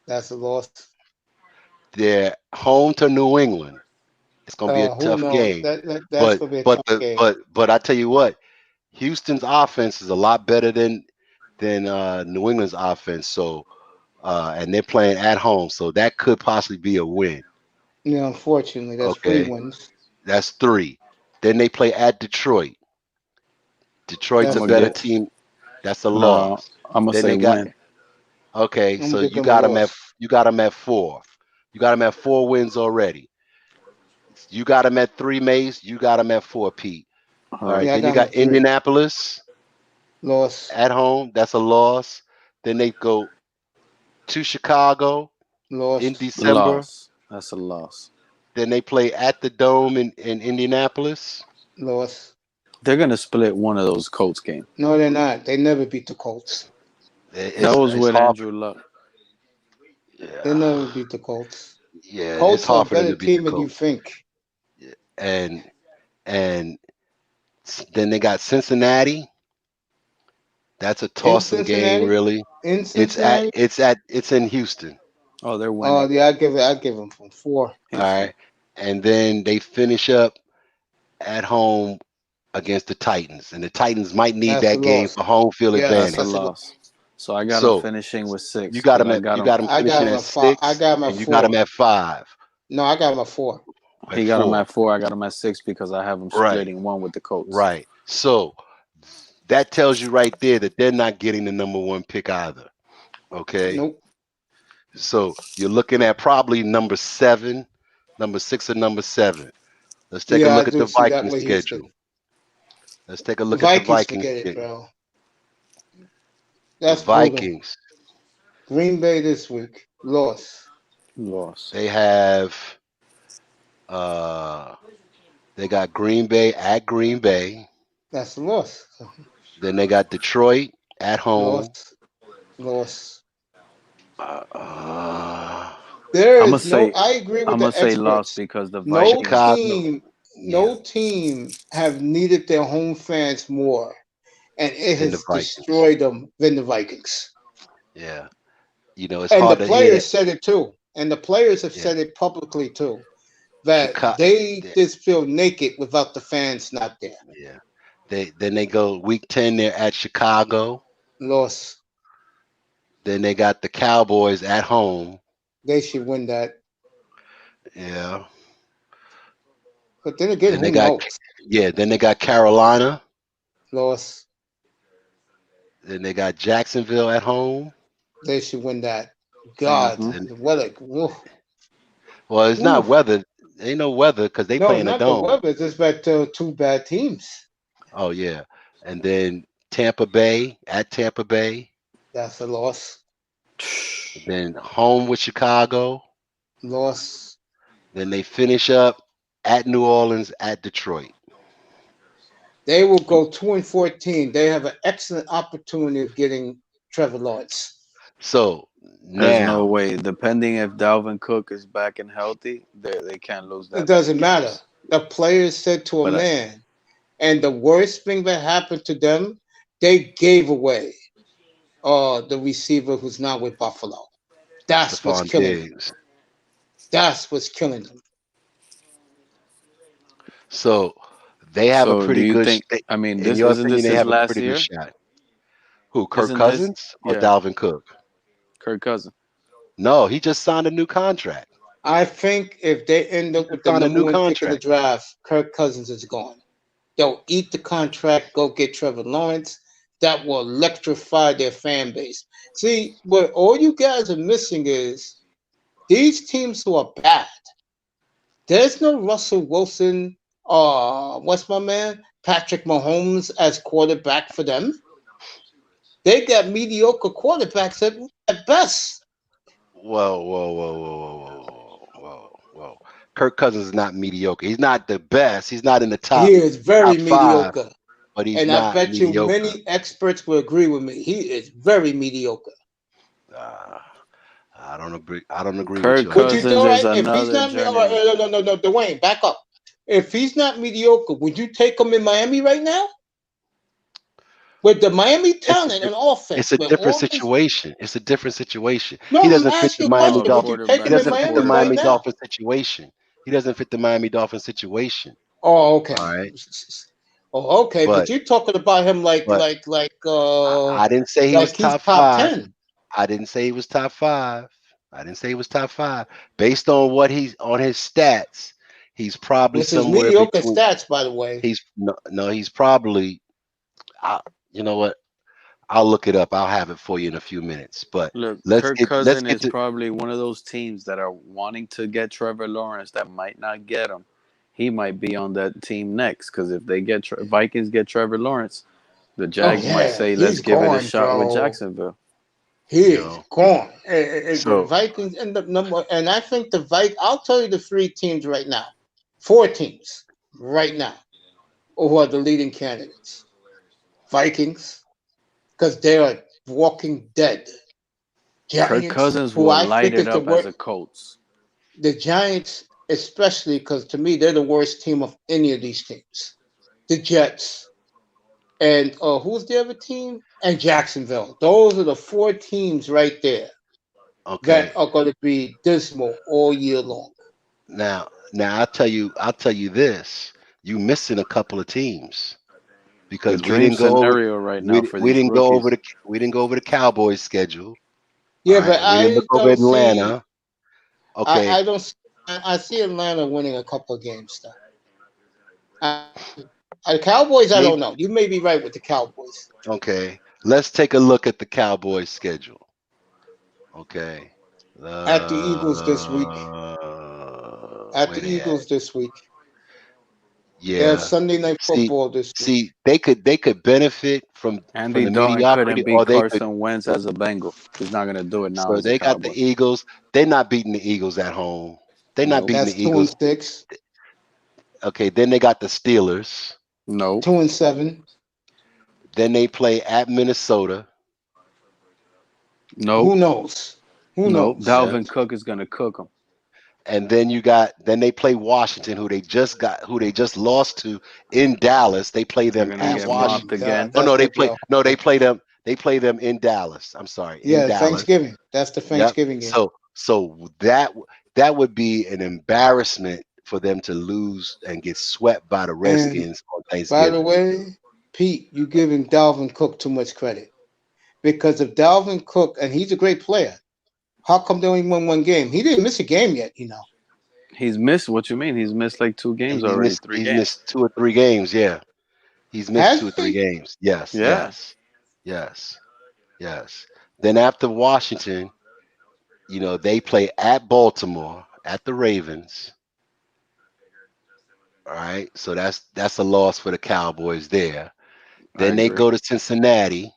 A: That's a loss.
D: They're home to New England. It's gonna be a tough game.
A: That's gonna be a tough game.
D: But I tell you what, Houston's offense is a lot better than New England's offense. So and they're playing at home, so that could possibly be a win.
A: Yeah, unfortunately, that's 3 wins.
D: That's 3. Then they play at Detroit. Detroit's a better team. That's a loss.
H: I'm gonna say win.
D: Okay, so you got them at 4. You got them at 4 wins already. You got them at 3, Mace. You got them at 4, Pete. All right. Then you got Indianapolis.
A: Loss
D: at home. That's a loss. Then they go to Chicago in
A: Lost.
D: December.
H: Loss. That's a loss.
D: Then they play at the Dome in Indianapolis.
A: Lost.
H: They're gonna split one of those Colts games.
A: No, they're not. They never beat the Colts.
H: That was
D: It's
H: with
D: hard.
H: Andrew Luck.
A: They never beat the Colts.
D: Yeah, it's
A: Colts are a
D: hard for them
A: better
D: to beat the
A: team than you
D: Colts.
A: think.
D: And then they got Cincinnati. That's a toss-em game,
A: Cincinnati?
D: really.
A: In Cincinnati?
D: It's in Houston.
H: Oh, they're winning.
A: Oh, yeah, I give them from 4.
D: All right, and then they finish up at home against the Titans, and the Titans might need
A: That's
D: that
A: a
D: game
A: loss.
D: for home field
A: Yeah,
D: advantage.
H: That's a
A: that's a
H: loss. So I got
D: So,
H: them finishing with 6.
D: You got
H: but
D: them
H: I
D: at
H: got
D: you
H: 'em-
D: got them
A: I got
D: finishing
A: them
D: at
A: at 5.
D: 6,
A: I got them at
D: and you got
A: 4.
D: them at 5.
A: No, I got them at 4.
H: He got them at 4. I got them at 6 because I have them
D: Right.
H: splitting one with the Colts.
D: Right. So that tells you right there that they're not getting the number 1 pick either. Okay.
A: Nope.
D: So you're looking at probably number 7, number 6, or number 7. Let's take a
A: Yeah, I
D: look at
A: do
D: the
A: see that
D: Vikings
A: with
D: schedule.
A: Houston.
D: Let's take a
A: The
D: look at the
A: Vikings,
D: Vikings
A: forget it,
D: schedule.
A: bro.
D: The
A: That's brutal.
D: Vikings,
A: Green Bay this week. Loss.
D: they have they got Green Bay at Green Bay.
A: That's a loss.
D: Then they got Detroit at home.
A: Loss.
D: Uh,
A: There
H: I'ma
A: is no.
H: say-
A: I agree with
H: I'm
A: the
H: going to say loss
A: experts.
H: because the
A: No
H: Vikings.
D: Chicago.
A: team, no team have needed their home fans more, and it
D: Than the
A: has
D: Vikings.
A: destroyed them than the Vikings.
D: Yeah. You know, it's
A: And the
D: hard to hear
A: players
D: that.
A: said it too, and the players have
D: Yeah.
A: said it publicly too, that
D: Chicago-
A: they just feel naked without the fans not there.
D: Yeah. Then they go week 10, they're at Chicago.
A: Loss.
D: Then they got the Cowboys at home.
A: They should win that.
D: Yeah.
A: But then again,
D: Then
A: who
D: they got
A: knows?
D: then they got Carolina.
A: Loss.
D: Then they got Jacksonville at home.
A: They should win that. God,
D: Mhm.
A: the weather. Woof.
D: Well, it's not
A: Oof.
D: weather. Ain't no weather because they
A: No,
D: play in the
A: not the
D: dome.
A: weather. It's just about 2 bad teams.
D: Oh yeah. And then Tampa Bay at Tampa Bay.
A: That's a loss.
D: Then home with Chicago.
A: Loss.
D: Then they finish up at New Orleans at Detroit.
A: They will go 2-14. They have an excellent opportunity of getting Trevor Lawrence.
D: So
H: There's
D: now
H: no way. Depending if Dalvin Cook is back and healthy, they can't lose that.
A: It doesn't
H: many
A: matter.
H: games.
A: The players said to a
H: But I-
A: man, and the worst thing that happened to them, they gave away the receiver who's not with Buffalo. That's what's
D: Stephon
A: killing them.
D: Diggs.
A: That's what's killing them.
D: So they have
H: So
D: a
H: do
D: pretty
H: you
D: good.
H: think?
D: sh-
H: I mean,
D: in
H: this
D: your
H: isn't
D: opinion,
H: this
D: they
H: his
D: have a
H: last
D: pretty
H: year?
D: good shot. Who? Kirk
H: Isn't this-
D: Cousins or
H: yeah.
D: Dalvin Cook?
H: Kirk Cousins.
D: No, he just signed a new contract.
A: I think if they end up with the
D: Signed a
A: number
D: new
A: 1 pick in the
D: contract.
A: draft, Kirk Cousins is gone. They'll eat the contract, go get Trevor Lawrence. That will electrify their fan base. See, what all you guys are missing is these teams who are bad. There's no Russell Wilson, what's my man? Patrick Mahomes as quarterback for them. They got mediocre quarterbacks at best.
D: Whoa. Kirk Cousins is not mediocre. He's not the best. He's not in the top.
A: He is very
D: top 5,
A: mediocre.
D: but he's
A: And
D: not
A: I bet you
D: mediocre.
A: many experts will agree with me. He is very mediocre.
D: I don't agree. I don't agree
H: Kirk
D: with you.
A: Would you
H: Cousins
A: do
H: is
A: it if he's
H: another
A: not? All right,
H: journeyman.
A: no, Dwayne, back up. If he's not mediocre, would you take him in Miami right now? With the Miami talent and offense,
D: It's a
A: with
D: different
A: all this-
D: situation. It's a different situation.
A: No,
D: He
A: I'm
D: doesn't fit
A: asking
D: the
A: you a
D: Miami
A: question. Would you
D: Dolphins.
A: take
D: He
A: him in
D: doesn't fit the
A: Miami
D: Miami
A: right now?
D: Dolphins situation. He doesn't fit the Miami Dolphins situation.
A: Oh, okay.
D: All right.
A: Oh, okay. But you're talking about him like
D: I didn't say he
A: like
D: was
A: he's
D: top
A: top
D: 5.
A: 10.
D: I didn't say he was top 5. Based on what he's on his stats, he's probably
A: This is
D: somewhere
A: mediocre
D: between.
A: stats, by the way.
D: He's no. He's probably. You know what? I'll look it up. I'll have it for you in a few minutes. But
H: Look,
D: let's
H: Kirk
D: get
H: Cousins is
D: to.
H: probably one of those teams that are wanting to get Trevor Lawrence that might not get him. He might be on that team next because if they get Vikings get Trevor Lawrence, the Jags might say, "Let's
A: he's
H: give it a
A: gone,
H: shot with
A: bro.
H: Jacksonville."
A: He
D: You
A: is
D: know,
A: gone. And the
D: so
A: Vikings end up number, and I think the I'll tell you the 3 teams right now, 4 teams right now, who are the leading candidates. Vikings, because they are walking dead.
H: Kirk
A: Giants,
H: Cousins
A: who
H: will
A: I
H: light
A: think
H: it
A: is the
H: up as
A: worst.
H: a Colts.
A: The Giants, especially because to me they're the worst team of any of these teams. The Jets and who's the other team? And Jacksonville. Those are the 4 teams right there
D: okay.
A: that are going to be dismal all year long.
D: Now I'll tell you this. You missing a couple of teams
H: The
D: because
H: dream scenario right now for these rookies.
D: we didn't go over the Cowboys schedule. All
A: Yeah,
D: right,
A: but
D: and we didn't look
A: I
D: over
A: don't see.
D: Atlanta. Okay,
A: I don't. I see Atlanta winning a couple of games though. Uh, the Cowboys, I don't
D: maybe
A: know. You may be right with the Cowboys.
D: okay. Let's take a look at the Cowboys schedule. Okay.
A: At the Eagles this week. At
D: Where
A: the
D: they at?
A: Eagles this week. They have
D: Yeah.
A: Sunday night football this week.
D: See, they could benefit from
H: Andy
D: the
H: Dalton
D: mediocrity,
H: couldn't beat
D: or they could.
H: Carson Wentz as a Bengal. He's not going to do it now
D: So
H: as a
D: they got the
H: Cowboy.
D: Eagles. They're not beating the Eagles at home. They're not
H: Nope.
D: beating
A: That's
D: the Eagles.
A: 2-6.
D: Okay, then they got the Steelers.
H: Nope.
A: 2-7.
D: Then they play at Minnesota.
H: Nope.
A: Who knows? Who
H: Nope.
A: knows?
H: Dalvin Cook is going to cook them.
D: And then they play Washington, who they just lost to in Dallas. They play
H: They're
D: them
H: going to
D: at
H: get
D: Washington.
H: mopped again.
D: Oh
A: That's
D: no,
A: gonna be
D: they play them in Dallas. I'm sorry, in
A: yeah,
D: Dallas.
A: Thanksgiving. That's the
D: Yep.
A: Thanksgiving game.
D: So that would be an embarrassment for them to lose and get swept by the
A: And
D: Redskins on
A: by the
D: Thanksgiving.
A: way, Pete, you giving Dalvin Cook too much credit. Because if Dalvin Cook, and he's a great player, how come they only won 1 game? He didn't miss a game yet,
H: He's missed. What you mean? He's missed like 2 games already. 3
D: He's
H: games.
D: missed 2 or 3 games. Yeah, he's missed
A: Has
D: 2 or 3
A: he?
D: games. Yes,
H: Yeah.
D: yes. Then after Washington, they play at Baltimore at the Ravens. All right, so that's a loss for the Cowboys there.
H: I
D: Then they
H: agree.
D: go to Cincinnati,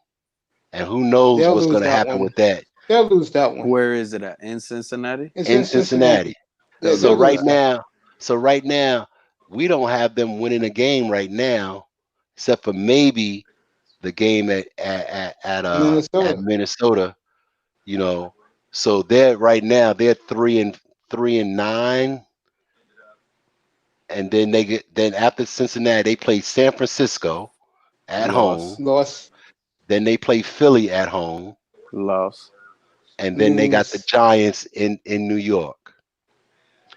D: and who knows
A: They'll
D: what's
A: lose
D: going to
A: that
D: happen
A: one.
D: with that
A: They'll lose that one.
H: Where is it at? In Cincinnati?
A: It's
D: in Cincinnati.
A: Yeah,
D: So
A: they'll
D: right
A: lose that.
D: now, we don't have them winning a game right now, except for maybe the game at
A: Minnesota.
D: Minnesota. So they're right now they're 3-9, and then then after Cincinnati they play San Francisco at home.
A: Loss.
D: Then they play Philly at home,
H: Loss.
D: and then they got the
A: Lose.
D: Giants in New York.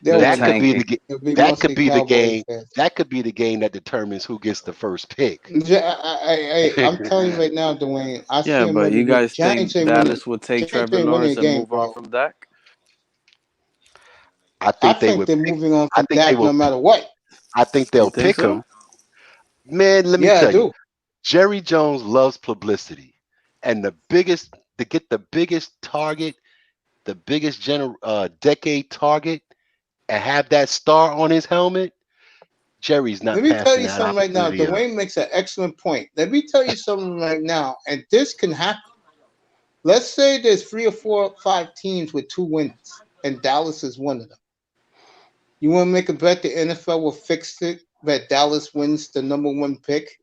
A: They'll
H: They're
A: win
D: That could be
H: tanking.
A: It'll be
D: that could
A: mostly
D: be the
A: Cowboys
D: game.
A: fans.
D: That could be the game that determines who gets the first pick.
A: I'm telling you right now, Dwayne. I see
H: Yeah,
A: him
H: but you
A: winning.
H: guys
A: Giants
H: think
A: ain't winning.
H: Dallas will take
A: Giants
H: Trevor
A: ain't winning
H: Lawrence
A: a
H: and
A: game,
H: move on
A: bro.
H: from Dak?
D: I
A: I
D: think they
A: think
D: would
A: they're
D: pick.
A: moving on
D: I
A: from
D: think they
A: Dak no
D: will.
A: matter what.
D: I think
H: You
D: they'll
H: think
D: pick
H: so?
D: him. Man, let me
A: Yeah, I
D: tell you,
A: do.
D: Jerry Jones loves publicity, and the biggest target, the biggest decade target, and have that star on his helmet. Jerry's not
A: Let me tell
D: passing
A: you
D: that
A: something right now.
D: opportunity up.
A: Dwayne makes an excellent point. Let me tell you something right now, and this can happen. Let's say there's 3 or 4 or 5 teams with 2 wins, and Dallas is one of them. You want to make a bet the NFL will fix it that Dallas wins the number 1 pick?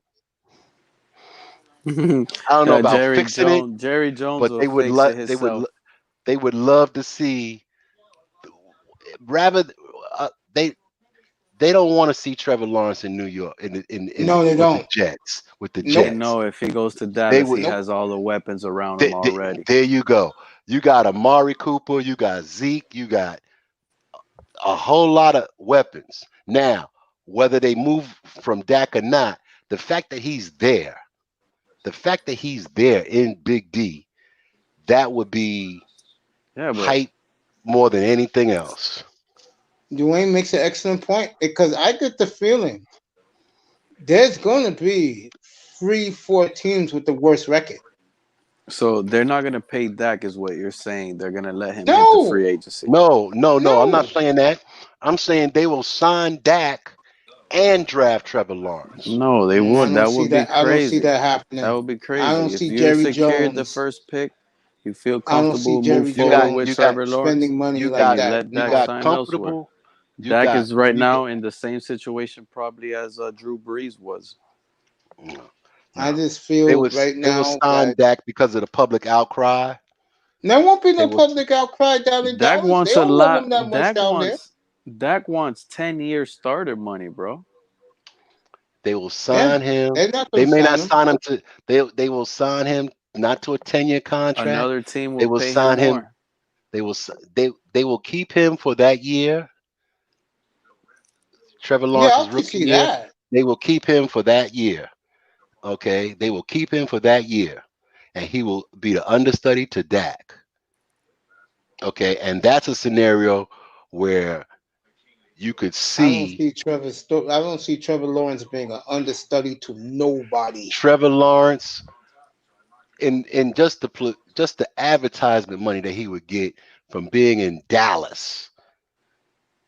D: I don't know about
H: Jerry
D: fixing it,
H: Jones. Jerry Jones
D: but
H: will fix it himself.
D: they would love to see. Rather, they don't want to see Trevor Lawrence in New York
A: No, they
D: with
A: don't.
D: the Jets. With the
A: Nope.
H: They
D: Jets,
H: know if he goes to
D: they
H: Dallas,
D: would.
H: he has all the weapons around him already.
D: There you go. You got Amari Cooper. You got Zeke. You got a whole lot of weapons. Now, whether they move from Dak or not, the fact that he's there in Big D, that would be
H: Yeah, but
D: hype more than anything else.
A: Dwayne makes an excellent point because I get the feeling there's going to be 3, 4 teams with the worst record.
H: so they're not going to pay Dak, is what you're saying. They're going to let him hit the
A: No,
H: free agency.
D: No. I'm
A: no.
D: not saying that. I'm saying they will sign Dak and draft Trevor Lawrence.
H: No, they
A: I
H: would.
A: don't
H: That
A: see
H: would be
A: that. I don't see
H: crazy.
A: that happening.
H: That would be
A: I don't
H: crazy. If
A: see
H: you
A: Jerry
H: secured the
A: Jones.
H: first pick, You feel
A: I don't see
H: comfortable,
A: Jerry
H: move forward
A: Jones
H: with Trevor Lawrence,
A: spending money
D: you
A: like
H: and
D: got
H: you
A: that.
H: let
D: you
H: Dak
A: No.
D: got
H: sign elsewhere.
D: comfortable. You
H: Dak
D: got
H: is right
D: you
H: now in the same situation probably as Drew Brees was.
D: no,
A: I
D: no.
A: just
D: They
A: feel
D: was
A: right
D: they was
A: now
D: signed
A: that
D: Dak because of the public outcry.
A: there won't be
D: They
A: no
D: was
A: public outcry down in
H: Dak
A: Dallas. They
H: wants a
A: don't love
H: lot.
A: him that much down there.
H: Dak wants 10-year starter money, bro.
D: they will
A: Yeah,
D: sign him.
A: they're not
D: They
A: going to
D: may not
A: sign him.
D: sign him to they will sign him not to a 10-year contract.
H: Another team
D: They
H: will
D: will
H: pay him
D: sign him.
H: more.
D: They will keep him for that year. Trevor
A: Yeah, I
D: Lawrence's
A: can
D: rookie
A: see
D: year.
A: that.
D: They will keep him for that year. Okay, they will keep him for that year, and he will be the understudy to Dak. Okay, and that's a scenario where you could
A: I don't
D: see
A: see I don't see Trevor Lawrence being an understudy to nobody.
D: Trevor Lawrence in just the advertisement money that he would get from being in Dallas.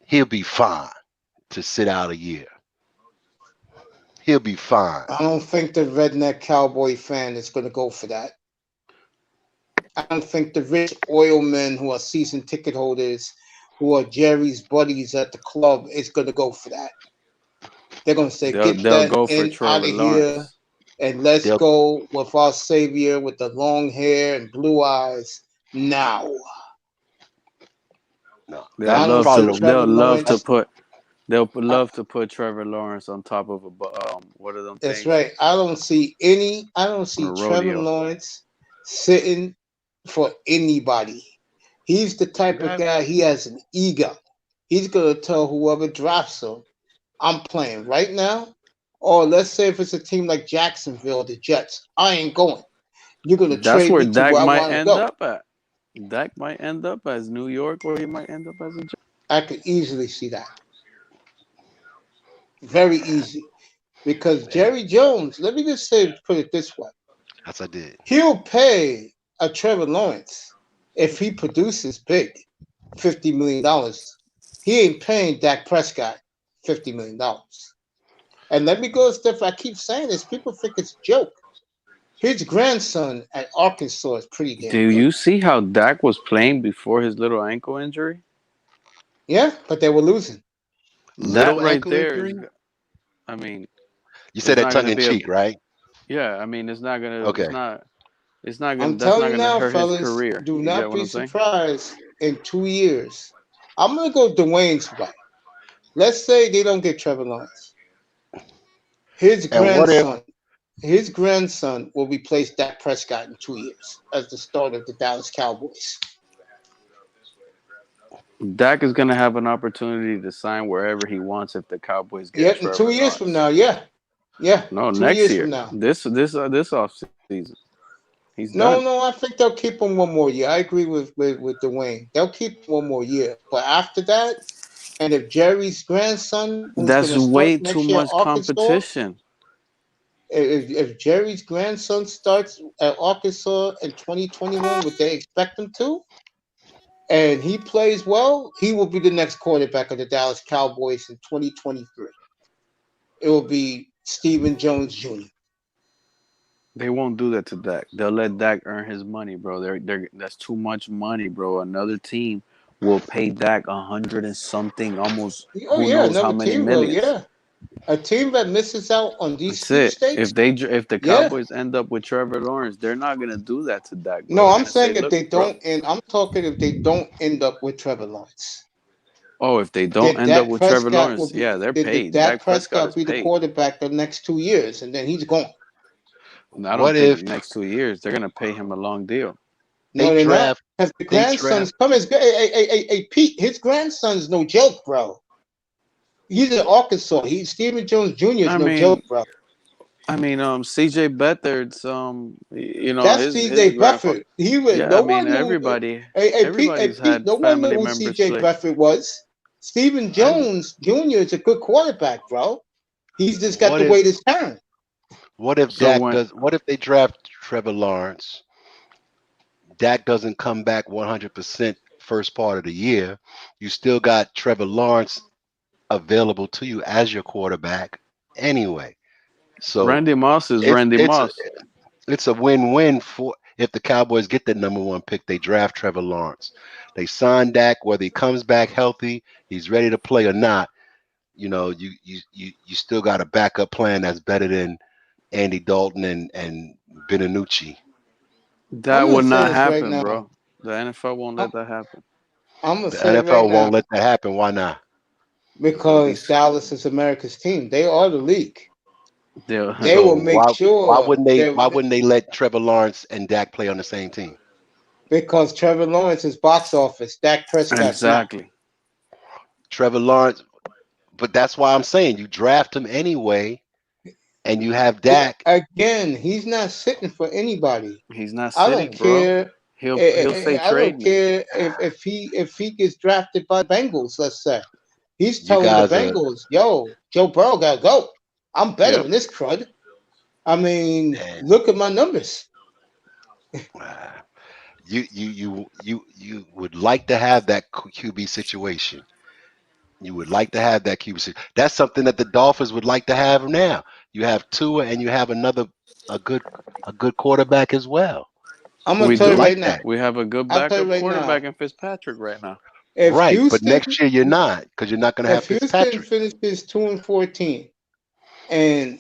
D: He'll be fine to sit out a year. He'll be fine.
A: I don't think the redneck cowboy fan is going to go for that. I don't think the rich oil men who are season ticket holders, who are Jerry's buddies at the club, is going to go for that. They're going to say,
H: They'll
A: get
H: they'll
A: that
H: go for
A: in out
H: Trevor
A: of here,
H: Lawrence.
A: and let's
D: They'll
A: go with our savior with the long hair and blue eyes now.
D: no.
H: They'll
A: I
D: That's
A: don't
H: love
A: see
H: to.
D: probably
A: Trevor
H: They'll love to
A: Lawrence.
H: put. They'll
A: I,
H: love to put Trevor Lawrence on top of what are them
A: that's
H: things?
A: right. I don't see
H: A
A: Trevor
H: rodeo.
A: Lawrence sitting for anybody. He's the type of
D: that,
A: guy, he has an ego. He's going to tell whoever drafts him, I'm playing right now. Or let's say if it's a team like Jacksonville, the Jets, I ain't going. You're going to
H: That's
A: trade
H: where
A: me to
H: Dak
A: where I
H: might
A: want to
H: end
A: go.
H: up at. Dak might end up as New York, or he might end up as a Jet.
A: I could easily see that. Very easy. Because
D: hey,
A: Jerry Jones, let me just say, put it this way.
D: that's I did.
A: He'll pay a Trevor Lawrence if he produces big, $50 million. He ain't paying Dak Prescott $50 million. And let me go a step. I keep saying this. People think it's a joke. His grandson at Arkansas is pretty
H: Do
A: damn good.
H: you see how Dak was playing before his little ankle injury?
A: Yeah, but they were losing.
H: That
D: Little
H: right
D: ankle
H: there
D: injury?
H: is. I mean,
D: You
H: it's
D: said that
H: not
D: tongue
H: gonna
D: in
H: be a.
D: cheek, right?
H: Yeah, I mean, it's not gonna. It's
D: Okay.
H: not. It's not gonna.
A: I'm
H: That's
A: telling
H: not
A: you
H: gonna
A: now,
H: hurt his
A: fellas,
H: career.
A: do
H: You get
A: not
H: what
A: be
H: I'm saying?
A: surprised in 2 years. I'm going to go Dwayne's way. Let's say they don't get Trevor Lawrence. His
D: And what if
A: grandson will replace Dak Prescott in 2 years as the starter of the Dallas Cowboys.
H: Dak is gonna have an opportunity to sign wherever he wants if the Cowboys
A: Yeah,
H: get
A: in 2
H: Trevor
A: years from
H: Lawrence.
A: now, yeah,
H: No,
A: 2
H: next
A: years from
H: year.
A: now.
H: This off season, he's
A: No,
H: done.
A: no, I think they'll keep him one more year. I agree with Dwayne. They'll keep him one more year. But after that, and if Jerry's grandson, who's going
H: That's
A: to start
H: way too
A: next year at
H: much
A: Arkansas,
H: competition.
A: if Jerry's grandson starts at Arkansas in 2021, what they expect him to, and he plays well, he will be the next quarterback of the Dallas Cowboys in 2023. It will be Stephen Jones Jr.
H: They won't do that to Dak. They'll let Dak earn his money, bro. That's too much money, bro. Another team will pay Dak 100 and something, almost
A: Oh
H: who
A: yeah,
H: knows how
A: another
H: many
A: team will.
H: millions.
A: Yeah, a team that misses out on these
H: That's it.
A: sweepstakes.
H: If the
A: Yeah.
H: Cowboys end up with Trevor Lawrence, they're not gonna do that to Dak, bro.
A: No,
H: They're
A: I'm
H: gonna say,
A: saying if
H: look,
A: they
H: bro.
A: don't, and I'm talking if they don't end up with Trevor Lawrence.
H: Oh, if they don't
A: Then
H: end up
A: Dak
H: with Trevor
A: Prescott will
H: Lawrence,
A: be
H: yeah, they're
A: then
H: paid.
A: Dak
H: Dak Prescott
A: Prescott
H: is
A: be the
H: paid.
A: quarterback the next 2 years, and then he's gone.
H: I
D: what
H: don't think
D: if
H: next 2 years they're gonna pay him a long deal.
A: No,
D: they
A: they're not.
D: draft
A: Because the
D: they draft
A: grandson's coming. Hey, Pete, his grandson's no joke, bro. He's in Arkansas. Stephen Jones Jr. is
H: I
A: no joke,
H: mean,
A: bro.
H: CJ Beathard's,
A: That's
H: his
A: CJ
H: grandfather.
A: Beathard.
H: Yeah, I
A: No
H: mean,
A: one knew.
H: everybody's
A: Pete,
H: had
A: no one knew
H: family
A: who
H: members
A: CJ
H: play.
A: Beathard was. Stephen
D: I
A: Jones Jr. is a good quarterback, bro. He's just got
D: what
A: to
D: if
A: wait his turn.
H: So when
D: what if they draft Trevor Lawrence? Dak doesn't come back 100% first part of the year. You still got Trevor Lawrence available to you as your quarterback anyway. So
H: Randy Moss is
D: it's
H: Randy
D: it's
H: Moss.
D: it's a win-win for if the Cowboys get the number 1 pick, they draft Trevor Lawrence. They sign Dak, whether he comes back healthy, he's ready to play or not. You know, you still got a backup plan that's better than Andy Dalton and Benucci.
H: That
A: I'm gonna
H: would
A: say
H: not
A: this right
H: happen,
A: now.
H: bro. The NFL won't let that happen.
A: I'm gonna
D: The
A: say it right
D: NFL
A: now
D: won't let that happen. Why not?
A: because Dallas is America's team. They are the league. They
D: So
A: will make
D: why
A: sure
D: wouldn't they
A: that
D: why wouldn't they let Trevor Lawrence and Dak play on the same team?
A: because Trevor Lawrence is box office. Dak Prescott's not.
H: Exactly.
D: Trevor Lawrence, but that's why I'm saying you draft him anyway, and you have Dak.
A: Again, he's not sitting for anybody.
H: He's not
A: I
H: sitting,
A: don't
H: bro.
A: care.
H: He'll say
A: I
H: trade
A: don't
H: me.
A: care if he gets drafted by Bengals. Let's say he's
D: You
A: telling the
D: guys are
A: Bengals, "Yo, Joe Burrow gotta go. I'm better
H: Yep.
A: than this crud. I mean,
D: man.
A: look at my numbers."
D: You would like to have that QB situation. You would like to have that QB situation. That's something that the Dolphins would like to have now. You have Tua and you have a good quarterback as well.
A: I'm gonna
H: We
D: You
A: tell
D: would
A: you
H: do.
D: like
A: right now.
D: that.
H: We have a good
A: I'll tell you
H: backup
A: right
H: quarterback
A: now.
H: in Fitzpatrick right now.
A: If
D: Right, but
A: Houston,
D: next year you're not because you're not going to have
A: if Houston
D: Fitzpatrick.
A: finishes 2-14, and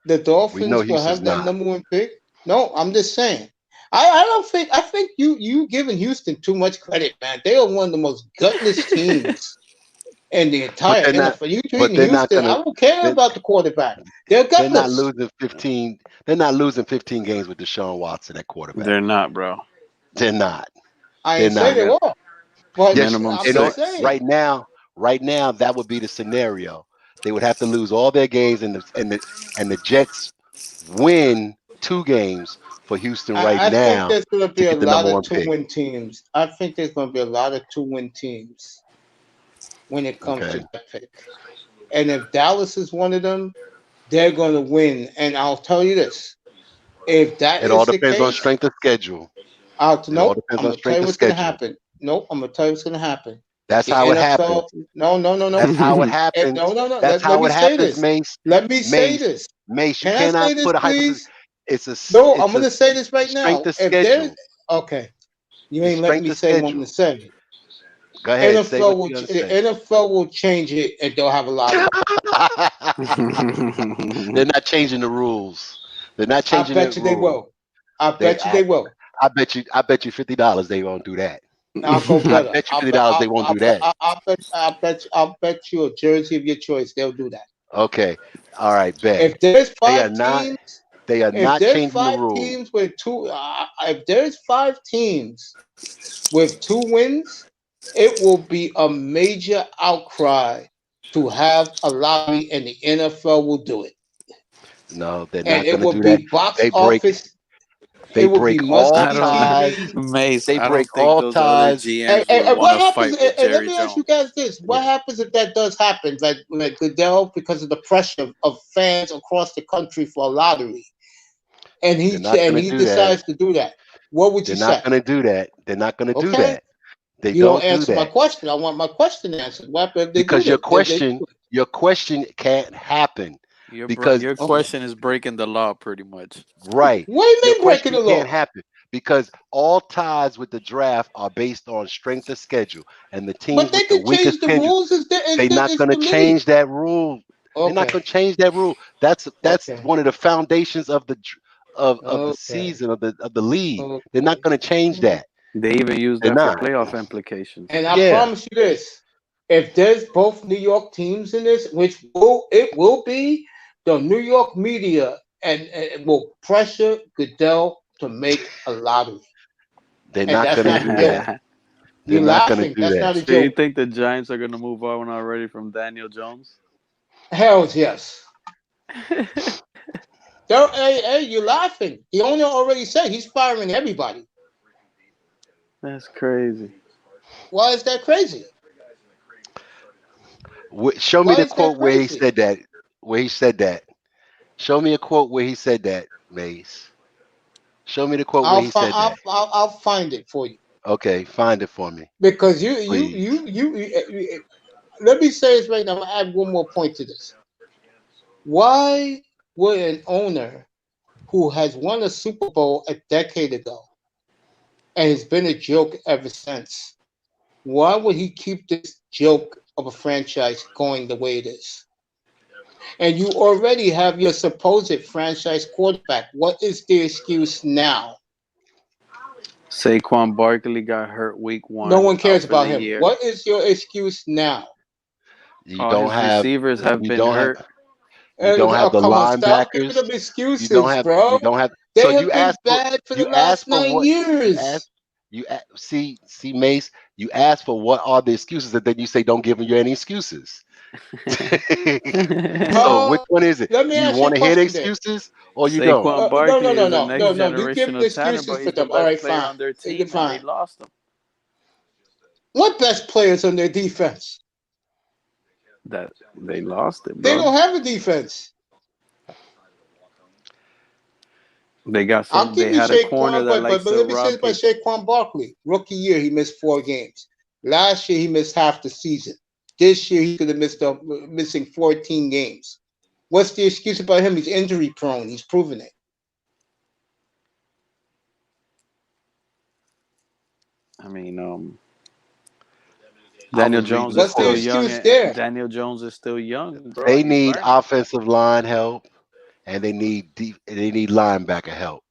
A: the
D: We know
A: Dolphins will
D: Houston's
A: have that
D: not.
A: number 1 pick, no, I'm just saying. I don't think I think you giving Houston too much credit, man. They are one of the most gutless teams in the
D: But
A: entire
D: they're not.
A: NFL. You
D: But
A: treating
D: they're not
A: Houston,
D: going
A: I
D: to.
A: don't care about the quarterback. They're
D: They're not
A: gutless.
D: losing 15. They're not losing 15 games with Deshaun Watson at quarterback.
H: They're not, bro.
D: They're not.
A: I
D: They're
A: ain't saying
D: not.
A: they are, but
D: Yes,
H: Minimum
A: I'm
D: you know,
A: just
H: 6.
A: saying.
D: right now, that would be the scenario. They would have to lose all their games, and the Jets win 2 games for Houston right
A: I think
D: now
A: there's going to
D: to
A: be a
D: get the number
A: lot of
D: 1 pick.
A: 2-win teams. I think there's going to be a lot of 2-win teams when it comes
D: Okay,
A: to that pick. And if Dallas is one of them, they're going to win. And I'll tell you this: if that
D: it all
A: is the
D: depends on
A: case,
D: strength of schedule. It all
A: nope.
D: depends
A: I'm
D: on
A: gonna tell you
D: strength of
A: what's gonna
D: schedule.
A: happen. Nope. I'm gonna tell you what's gonna happen.
D: That's
A: The
D: how it happens.
A: NFL. No.
D: That's how it
A: No.
D: happens.
A: No.
D: That's
A: Let
D: how
A: me
D: it
A: say
D: happens,
A: this.
D: Mace.
A: Let me say
D: Mace,
A: this.
D: Mace. You
A: Can I say
D: cannot
A: this,
D: put a hypothetical.
A: please?
D: It's
A: No. I'm
D: a
A: gonna say this right
D: strength
A: now.
D: of
A: If there's
D: schedule.
A: okay, you
D: It's
A: ain't letting
D: strength
A: me
D: of
A: say what I'm gonna
D: schedule.
A: say.
D: Go ahead, say what you gotta
A: The
D: say.
A: NFL will change it, and they'll have a lottery.
D: They're not changing the rules. They're not
A: I
D: changing the
A: bet you they
D: rules.
A: will. I
D: They,
A: bet you they will.
D: I bet you $50 they won't do that.
A: I'll go
D: I
A: better.
D: bet you $50 they won't do that.
A: I'll bet you a jersey of your choice. They'll do that.
D: Okay, all right, bet.
A: If there's
D: They are
A: 5
D: not.
A: teams,
D: They are
A: if
D: not
A: there's
D: changing the
A: 5
D: rules.
A: teams with if there's 5 teams with 2 wins, it will be a major outcry to have a lottery, and the NFL will do it.
D: No, they're
A: And
D: not
A: it
D: going to
A: will
D: do that.
A: be box
D: They break.
A: office. It
D: They
A: will be
D: break
A: must
D: all
H: I
A: see
H: don't,
D: ties.
A: TV.
H: Mace.
D: They
H: I don't
D: break
H: think
D: all
H: those other
D: ties.
H: GMs would
A: And
H: want
A: what
H: to
A: happens?
H: fight with
A: And let
H: Jerry
A: me ask you
H: Jones.
A: guys this: what happens if that does happen? Like Goodell, because of the pressure of fans across the country for a lottery, and
D: They're not going to
A: he
D: do that.
A: decides to do that. What would
D: They're
A: you
D: not
A: say?
D: going to do that. They're not going to do
A: Okay,
D: that. They
A: you don't
D: don't do
A: answer my
D: that
A: question. I want my question answered. What happens if they do
D: because
A: that? If they do
D: your question can't happen because
H: Your
A: okay.
H: question is breaking the law, pretty much.
D: right.
A: What do you
D: Your
A: mean breaking
D: question
A: the
D: can't
A: law?
D: happen because all ties with the draft are based on strength of schedule, and the
A: But
D: teams
A: they
D: with the
A: can
D: weakest
A: change the
D: schedule,
A: rules.
D: they're not
A: It's
D: going
A: the
D: to
A: league.
D: change that rule. They're not
A: Okay.
D: going to change that rule. That's
A: Okay.
D: one of the foundations of the
A: Okay.
D: season of the league. They're not
A: Okay.
D: going to change that.
H: They even use
D: They're
H: that for
D: not.
H: playoff implications.
A: And I
D: Yeah,
A: promise you this: if there's both New York teams in this, which will be, the New York media and will pressure Goodell to make a lottery,
D: they're
A: and
D: not
A: that's
D: going to
A: not a
D: do
A: joke.
D: that. They're
A: You're
D: not going to
A: laughing.
D: do
A: That's
D: that.
A: not a
H: So you
A: joke.
H: think the Giants are going to move on already from Daniel Jones?
A: Hell's yes. Hey, you're laughing. The owner already said he's firing everybody.
H: That's crazy.
A: Why is that crazy?
D: Show me
A: Why
D: the
A: is that
D: quote where he
A: crazy?
D: said that. Where he said that. Show me a quote where he said that, Mace. Show me the quote where he said that.
A: I'll find it for you
D: Okay, find it for me,
A: because
D: please.
A: let me say this right now. I'm gonna add one more point to this. Why would an owner who has won a Super Bowl a decade ago and it's been a joke ever since. Why would he keep this joke of a franchise going the way it is? And you already have your supposed franchise quarterback. What is the excuse now?
H: Saquon Barkley got hurt week
A: No
H: 1,
A: one
H: out
A: cares
H: for the
A: about him.
H: year.
A: What is your excuse now?
D: You
H: All
D: don't
H: his
D: have
H: receivers have
D: you
H: been
D: don't have
H: hurt.
D: you don't have the
A: Come on, stop giving
D: linebackers.
A: them excuses, bro.
D: You don't have
A: They
D: so
A: have been bad for the
D: you
A: last
D: ask for
A: 9
D: what you ask
A: years.
D: see Mace, you ask for what are the excuses and then you say don't give them any excuses. So which one is it?
A: Let me
D: Do you
A: ask you a
D: want to hear the
A: question then.
D: excuses or you don't?
H: Saquon
A: No,
H: Barkley
A: no, no,
H: is the
A: no,
H: next
A: no, no. You give the
H: generational talent,
A: excuses
H: but
A: for
H: he's the
A: them. All
H: best
A: right,
H: player
A: fine.
H: on their team, and they
A: Fine.
H: lost him.
A: What best players on their defense?
H: That they lost it,
A: They
H: bro.
A: don't have a defense.
H: They got
A: I'll
H: some.
A: give
H: They
A: you
H: had a corner
A: Saquon,
H: that
A: but
H: likes to
A: let me say
H: rob
A: this about
H: people.
A: Saquon Barkley. Rookie year, he missed 4 games. Last year, he missed half the season. This year, he could have missing 14 games. What's the excuse about him? He's injury prone. He's proven it.
H: I mean,
D: I
H: Daniel
D: was reading
H: Jones is
A: What's the
H: still
D: quote.
H: young,
A: excuse there?
H: and Daniel Jones is still young, bro,
D: They
H: and he's
D: need
H: learning.
D: offensive line help and they need linebacker help.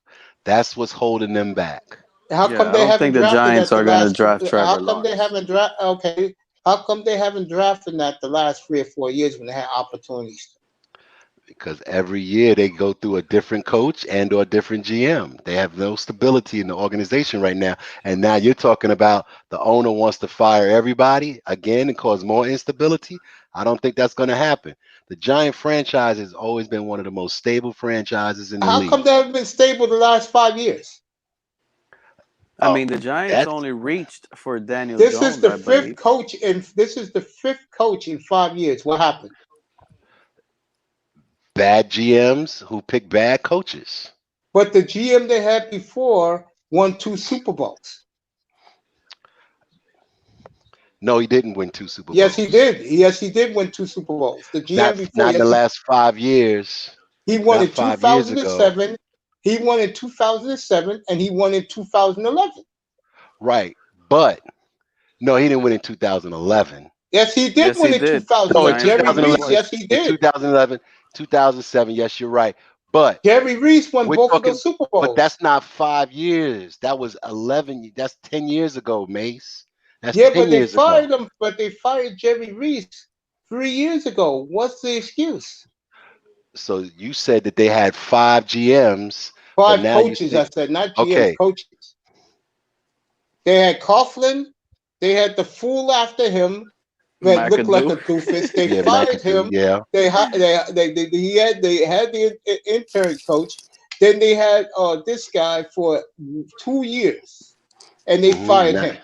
D: That's what's holding them back.
A: How come
H: Yeah, I
A: they
H: don't
A: haven't
H: think the
A: drafted
H: Giants
A: at the
H: are gonna
A: last?
H: draft
A: How
H: Trevor
A: come they
H: Lawrence.
A: haven't drafted? Okay, how come they haven't drafted that the last 3 or 4 years when they had opportunities?
D: Because every year they go through a different coach and or a different GM. They have no stability in the organization right now. And now you're talking about the owner wants to fire everybody again and cause more instability. I don't think that's going to happen. The Giant franchise has always been one of the most stable franchises in the
A: How come
D: league.
A: they haven't been stable the last 5 years?
H: I
D: Oh,
H: mean, the Giants
D: that's
H: only reached for Daniel
A: This is
H: Jones,
A: the
H: I
A: fifth
H: believe.
A: coach in 5 years. What happened?
D: bad GMs who pick bad coaches.
A: But the GM they had before won 2 Super Bowls.
D: No, he didn't win 2 Super
A: Yes, he
D: Bowls.
A: did. Yes, he did win 2 Super Bowls. The GM before,
D: Not in the
A: yes,
D: last 5 years.
A: he won
D: Not
A: in
D: 5 years ago.
A: 2007. He won in 2007, and he won in 2011.
D: Right. But no, he didn't win in 2011.
A: Yes, he did
H: Yes,
A: win
H: he
A: in
H: did.
D: No, in
A: 2011.
H: Giants
A: Jerry
H: won
D: 2011,
A: Reese, yes,
H: twice.
A: he
D: in
A: did.
D: 2011, 2007. Yes, you're right. But
A: Jerry Reese won
D: we're
A: both of
D: talking,
A: those Super
D: but
A: Bowls.
D: that's not 5 years. That was 11. That's 10 years ago, Mace. That's
A: Yeah,
D: 10 years ago.
A: but they fired Jerry Reese 3 years ago. What's the excuse?
D: So you said that they had 5 GMs, but
A: 5
D: now you
A: coaches, I
D: think,
A: said, not GMs,
D: okay,
A: coaches. They had Coughlin. They had the fool after him that looked like
H: McAdoo.
A: a doofus. They
D: yeah,
A: fired
D: McAdoo,
A: him.
D: yeah.
A: They had the intern coach. Then they had this guy for 2 years, and they
D: hmm
A: fired him.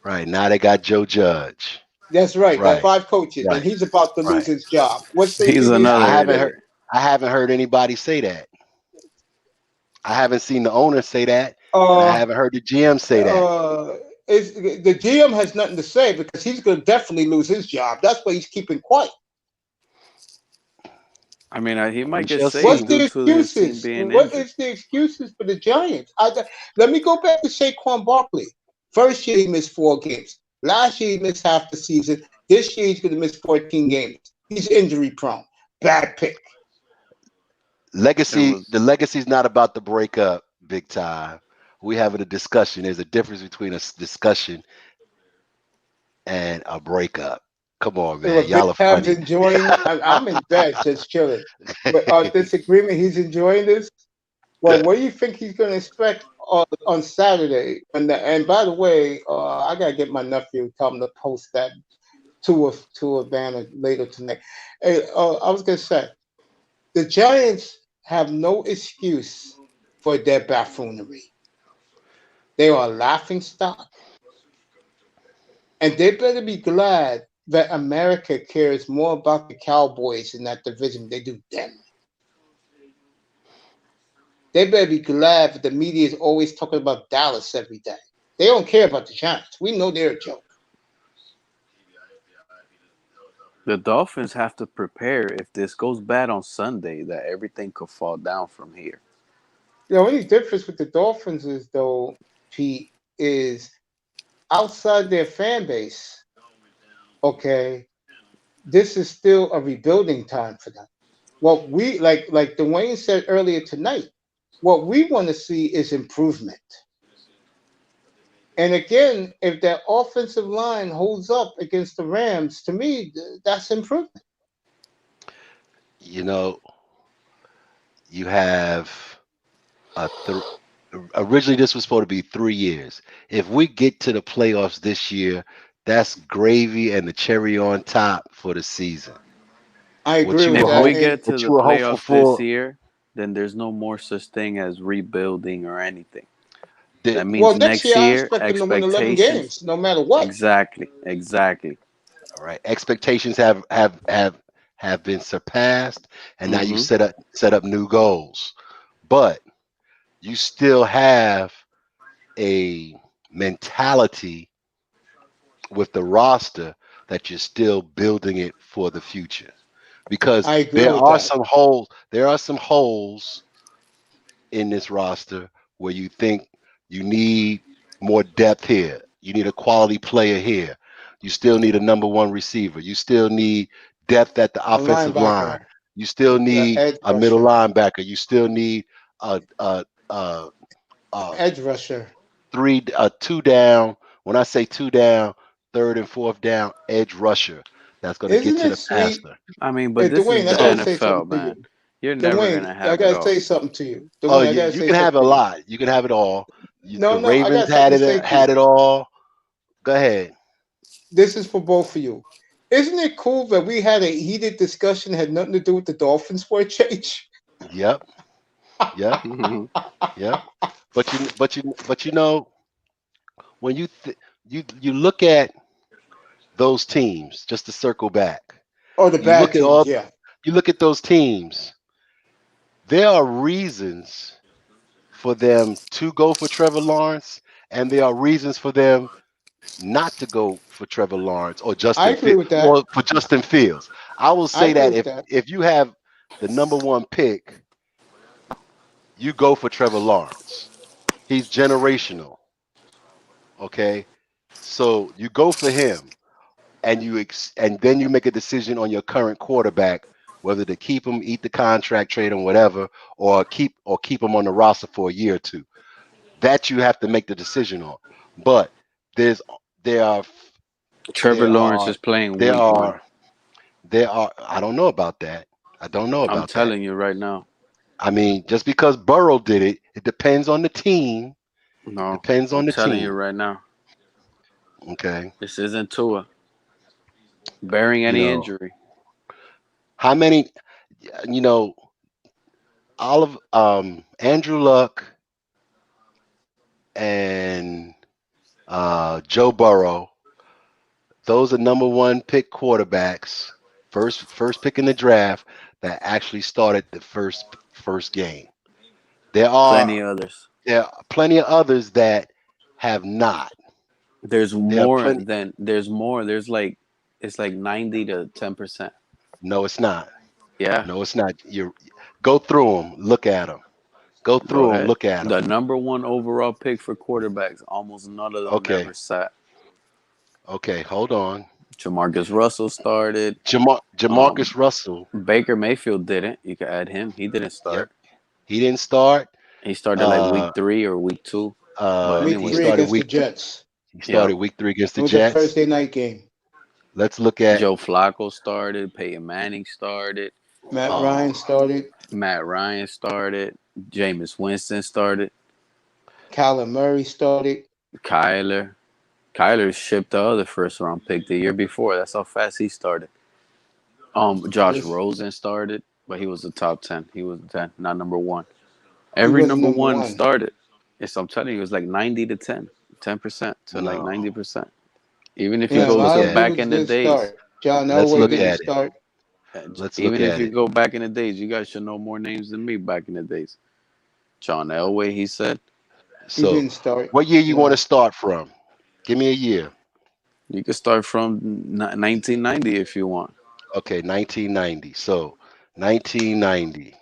D: Right. Now they got Joe Judge.
A: That's right. That's
D: Right,
A: 5 coaches, and
D: right,
A: he's about to lose
D: right.
A: his job. What's
H: He's
A: the
D: I
H: another
A: excuse
D: haven't
A: there?
D: heard
H: idiot.
D: I haven't heard anybody say that. I haven't seen the owner say that, and I
A: Uh,
D: haven't heard the GM say that.
A: the GM has nothing to say because he's going to definitely lose his job. That's why he's keeping quiet.
H: I mean, he
D: We
H: might get
D: shall
H: saved
A: What's
D: see.
H: due
A: the
H: to his team
A: excuses?
H: being
A: What
H: injured.
A: is the excuses for the Giants? Let me go back to Saquon Barkley. First year he missed 4 games. Last year he missed half the season. This year he's going to miss 14 games. He's injury prone. Bad pick.
H: It was.
D: The legacy's not about the breakup, big time. We having a discussion. There's a difference between a discussion and a breakup. Come on,
A: So
D: man.
A: Big
D: Y'all are
A: Cam's
D: funny.
A: enjoying. I'm in bed, just chilling. But disagreement. He's enjoying this. Well, what do you think he's going to expect on Saturday? And by the way, I gotta get my nephew, tell him to post that to a banner later tonight. Hey, I was gonna say the Giants have no excuse for their buffoonery. They are a laughing stock, and they better be glad that America cares more about the Cowboys in that division than they do them. They better be glad that the media is always talking about Dallas every day. They don't care about the Giants. We know they're a joke.
H: The Dolphins have to prepare if this goes bad on Sunday that everything could fall down from here.
A: The only difference with the Dolphins is though, Pete, is outside their fan base, okay, this is still a rebuilding time for them. What we like Dwayne said earlier tonight, what we want to see is improvement. And again, if that offensive line holds up against the Rams, to me, that's improvement.
D: You know, you have originally this was supposed to be 3 years. If we get to the playoffs this year, that's gravy and the cherry on top for the season.
A: I
D: What
A: agree
D: you
A: with
H: If
D: were
A: that.
H: we
D: hope,
A: And
H: get to
D: what
H: the
D: you were hopeful
H: playoffs this
D: for,
H: year, then there's no more such thing as rebuilding or anything.
D: the,
H: That
A: well,
H: means
A: next
H: next
A: year I
H: year,
A: expect them to win 11
H: expectations.
A: games, no matter what.
H: Exactly.
D: all right, expectations have been surpassed, and now you
H: Mm-hmm.
D: set up new goals. But you still have a mentality with the roster that you're still building it for the future, because
A: I agree with that.
D: there are some holes in this roster where you think you need more depth here, you need a quality player here, you still need a number one receiver, you still need depth at the
A: A
D: offensive line,
A: linebacker,
D: you still need
A: edge
D: a middle
A: rusher,
D: linebacker, you still need a
A: edge rusher.
D: two down. When I say two down, third and fourth down edge rusher that's going to get
A: Isn't
D: to
A: it
D: the
A: sweet?
D: passer.
H: I mean, but
A: Hey,
H: this is
A: Dwayne, I
H: the
A: gotta
D: So,
A: say
H: NFL,
A: something to
H: man.
A: you.
H: You're never
A: Dwayne,
H: gonna
A: I
H: have it
A: gotta
H: all.
A: say something to you.
D: oh,
A: Dwayne, I gotta
D: you
A: say
D: can have
A: something
D: a
A: to you.
D: lot. You can have it all. The
A: No, no, I
D: Ravens
A: got something to say to
D: had
A: you.
D: it all. Go ahead.
A: This is for both of you. Isn't it cool that we had a heated discussion had nothing to do with the Dolphins for a change?
D: Yep. Yep. Yep. But you know, when you look at those teams, just to circle back,
A: Or the
D: you
A: bad
D: look at
A: teams,
D: all
A: yeah.
D: you look at those teams. There are reasons for them to go for Trevor Lawrence, and there are reasons for them not to go for Trevor Lawrence or
A: I agree with that.
D: Justin Fields. I will
A: I
D: say
A: agree
D: that
A: with that.
D: if you have the number one pick, you go for Trevor Lawrence. He's generational. Okay, so you go for him, and and then you make a decision on your current quarterback whether to keep him, eat the contract, trade him, whatever, or keep him on the roster for a year or two. That you have to make the decision on. But there's there are
H: Trevor
D: there
H: Lawrence
D: are
H: is playing
D: there
H: week one.
D: are there are I don't know about that. I don't know
H: I'm
D: about that.
H: telling you right now.
D: I mean, just because Burrow did it, it depends on the team.
H: No,
D: Depends
H: I'm
D: on the
H: telling you
D: team.
H: right now.
D: Okay.
H: This isn't Tua, bearing
D: You
H: any
D: know,
H: injury.
D: how many you know, all of Andrew Luck and Joe Burrow, those are number one pick quarterbacks, first pick in the draft that actually started the first game. There are
H: Plenty others.
D: there are plenty of others that have not.
H: There's
D: There are
H: more
D: plenty.
H: than there's more. There's like it's like 90 to 10%.
D: No, it's not.
H: Yeah,
D: No, it's not. You go through them, look at them. Go
H: go
D: through them,
H: ahead.
D: look at them.
H: The number one overall pick for quarterbacks, almost none of them
D: Okay,
H: never sat.
D: okay, hold on.
H: Jamarcus Russell started. Um,
D: Jamarcus Russell.
H: Baker Mayfield didn't. You could add him. He didn't
D: Yep,
H: start.
D: he didn't start.
H: He started like week
D: Uh,
H: 3 or week 2. But
A: Week
D: he
H: anyways,
A: 3
D: started
A: against the
D: week.
A: Jets.
D: He
H: yep.
D: started week 3 against
A: It
D: the
A: was a
D: Jets.
A: Thursday night game.
D: Let's look at.
H: Joe Flacco started. Peyton Manning started.
A: Matt
H: Um,
A: Ryan started.
H: Matt Ryan started. Jameis Winston started.
A: Kyler Murray started.
H: Kyler. Kyler shipped the other first round pick the year before. That's how fast he started. Josh
A: This
H: Rosen started, but he was the top 10. He was 10, not number 1.
A: he
H: Every
A: was
H: number
A: number
H: 1
A: one.
H: started. Yes, I'm telling you, it was like 90 to 10% to like
D: No,
H: 90%. Even if you
A: Yeah,
D: let's
A: a
H: go
D: look
A: lot
H: to
A: of
D: at it.
H: back
A: dudes
H: in the
A: didn't
H: days,
A: start. John
D: Let's
A: Elway
D: look
A: didn't
D: at it.
A: start.
D: Let's look
H: even if
D: at
H: you
D: it.
H: go back in the days, you guys should know more names than me back in the days. John Elway, he said.
A: He
D: So,
A: didn't start.
D: what year you want to
A: No.
D: start from? Give me a year.
H: You could start from 1990 if you want.
D: Okay, 1990. So, 1990.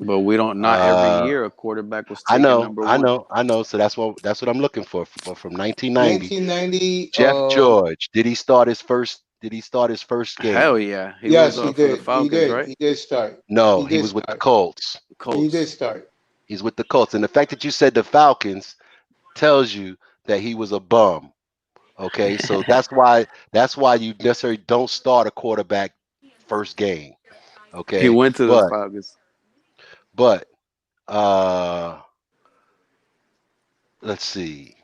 H: But we don't. Not every year a quarterback was
D: I
H: taken
D: know,
H: number
D: I
H: one.
D: know, I know. So that's what I'm looking for. From 1990,
A: 1990.
D: Jeff George. Did he start his first? Did he start his first
H: Hell
D: game?
H: yeah, he was
A: Yes, he
H: for the
A: did. He
H: Falcons,
A: did.
H: right?
A: He did start.
D: No,
A: He
D: he
A: did
D: was with the
A: start.
D: Colts.
A: He did
H: Colts.
A: start.
D: He's with the Colts, and the fact that you said the Falcons tells you that he was a bum. Okay, so that's why you necessarily don't start a quarterback first game.
H: He
D: Okay,
H: went to the Falcons.
D: but let's see.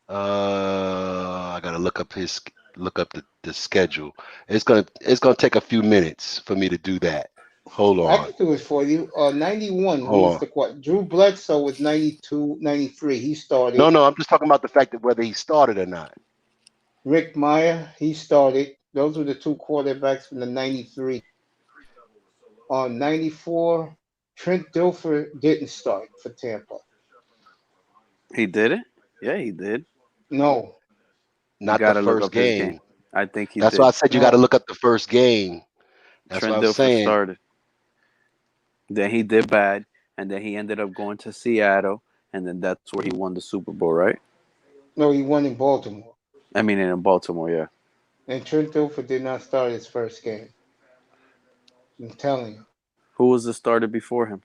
D: I gotta look up the schedule. It's gonna take a few minutes for me to do that. Hold
A: I
D: on.
A: can do it for you. 91. Who
D: Hold
A: was
D: on.
A: the what? Drew Bledsoe was 92, 93. He started.
D: No, I'm just talking about the fact that whether he started or not.
A: Rick Meyer, he started. Those were the two quarterbacks from the 93. On 94, Trent Dilfer didn't start for Tampa.
H: He did it. Yeah, he did.
A: No,
D: Not the
H: Gotta look
D: first
H: up his
D: game.
H: game. I think he
D: That's
H: did.
D: why I said you got to look up the first game. That's
H: Trent
D: what I'm
H: Dilfer
D: saying.
H: started. Then he did bad, and then he ended up going to Seattle, and then that's where he won the Super Bowl, right?
A: no, he won in Baltimore.
H: I mean, in Baltimore, yeah.
A: And Trent Dilfer did not start his first game. I'm telling you.
H: Who was the starter before him?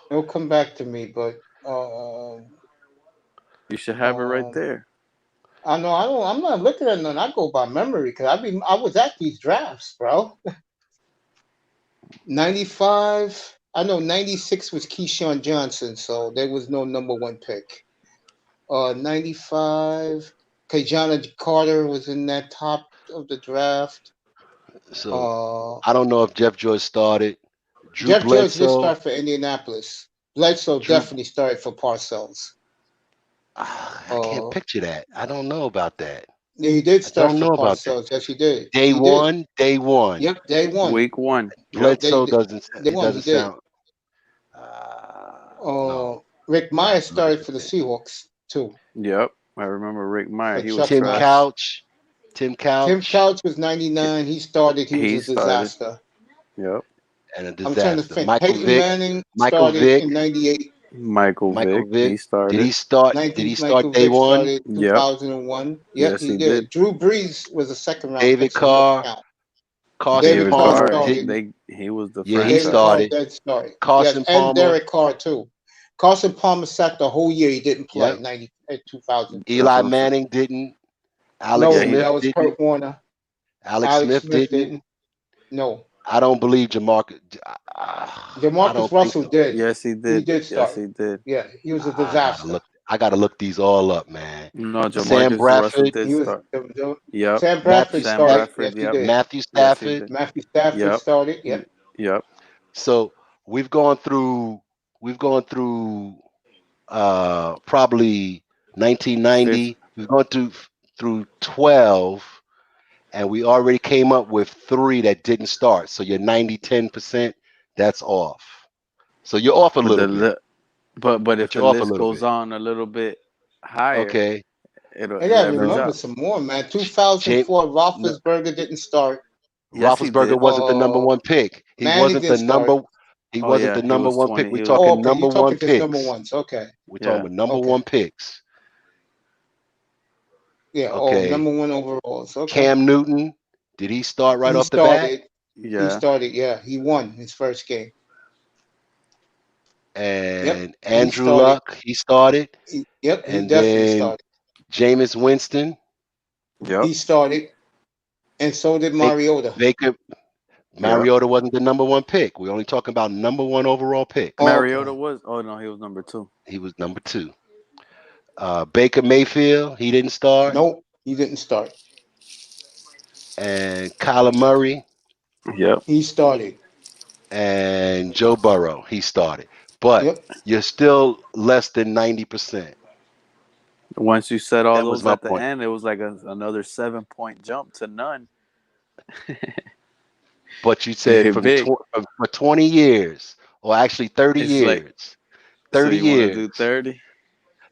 A: It'll come back to me, but
H: You should have it right there.
A: I know I'm not looking at none. I go by memory because I was at these drafts, bro. 95. I know 96 was Keyshawn Johnson, so there was no number one pick. 95, Kajana Carter was in that top of the draft.
D: So I don't know if Jeff George started. Drew
A: Jeff George did
D: Bledsoe.
A: start for Indianapolis. Bledsoe definitely started for Parcells.
D: I can't picture that. I don't know about that.
A: Yeah, he did start
D: I don't
A: for
D: know about
A: Parcells. Yes, he did.
D: Day
A: He
D: one.
A: did.
D: Day one.
A: Yep, day one.
H: Week one.
D: Bledsoe doesn't.
A: Day
D: It
A: one,
D: doesn't
A: he did.
D: sound. No.
A: Rick Meyer started for the Seahawks too.
H: Yep, I remember Rick Meyer. He was
A: Chuck
D: Tim
A: Ross.
D: Couch. Tim Couch.
A: Tim Couch was 99. He started. He was a disaster.
H: Yep.
D: And a
A: I'm trying to
D: disaster.
A: think.
D: Michael
A: Peyton
D: Vick.
A: Manning
D: Michael
A: started
D: Vick.
A: in 98.
H: Michael Vick. He started.
D: Did he start? Did he start
A: Michael
D: day
A: Vick
D: one?
A: started 2001. Yep,
H: Yes,
A: he
H: he
A: did.
H: did.
A: Drew Brees was a second round
D: David
A: pick, so he don't
D: Carr.
A: count.
D: Carson
A: David
D: Palmer.
A: Carr
D: Didn't.
H: He was the
D: Yeah,
H: franchise.
D: he
A: David Carr
D: started.
A: did start.
D: Carson
A: Yes,
D: Palmer.
A: and Derek Carr too. Carson Palmer sat the whole year. He didn't play.
D: Yep.
A: 2000.
D: Eli Manning didn't. Alex
A: No,
D: Smith
A: that was
D: didn't.
A: Kurt Warner.
D: Alex Smith didn't.
A: No.
D: I don't believe Jamarcus.
A: Jamarcus Russell did.
H: Yes, he did.
A: He did start.
H: Yes, he did.
A: Yeah, he was a disaster.
D: I gotta look these all up, man.
H: No, Jamarcus
D: Sam
H: Russell
D: Bradford.
H: did
A: He was.
H: start.
A: Yep. Sam Bradford
D: Matthew
A: started.
H: Bradford,
A: Yes, he
H: yep.
A: did.
D: Matthew
H: Yes, he
D: Stafford.
H: did.
A: Matthew Stafford
H: Yep.
A: started. Yep.
H: Yep.
D: So we've gone through probably 1990. We've gone through 12, and we already came up with 3 that didn't start. So your 90-10%, that's off. So you're off a little bit.
H: But if the
D: you're off a
H: list
D: little
H: goes
D: bit.
H: on a little bit higher,
D: Okay.
A: I gotta remember some more, man. 2004, Roethlisberger didn't start.
H: Yes, he
D: Roethlisberger
H: did.
D: wasn't the number one pick. He
A: Manning
D: wasn't the
A: didn't start.
D: number. He wasn't the number one pick. We're talking number
A: You're
D: one
A: talking just
D: picks.
A: number ones. Okay.
D: We're talking about number one picks.
A: Yeah.
D: Okay.
A: Number one overalls. Okay.
D: Cam Newton, did he start right off the bat?
A: Yeah. He started. Yeah, he won his first game.
D: And Andrew Luck, he started.
A: Yep, he
D: and
A: definitely
D: then
A: started.
D: Jameis Winston.
H: Yep.
A: He started. And so did Mariota.
D: Mariota wasn't the number one pick. We're only talking about number one overall pick.
H: Mariota was. Oh no, he was number 2.
D: He was number 2. Baker Mayfield, he didn't start.
A: Nope, he didn't start.
D: And Kyler Murray.
H: Yep.
A: He started.
D: And Joe Burrow, he started. But you're still less than 90%.
H: Once you said all
D: That was
H: those
D: my
H: at the
D: point.
H: end, it was like another 7-point jump to none.
D: But you said for 20 years, or actually 30
H: It's
D: years.
H: like,
D: 30
H: so you
D: years.
H: Want to do 30?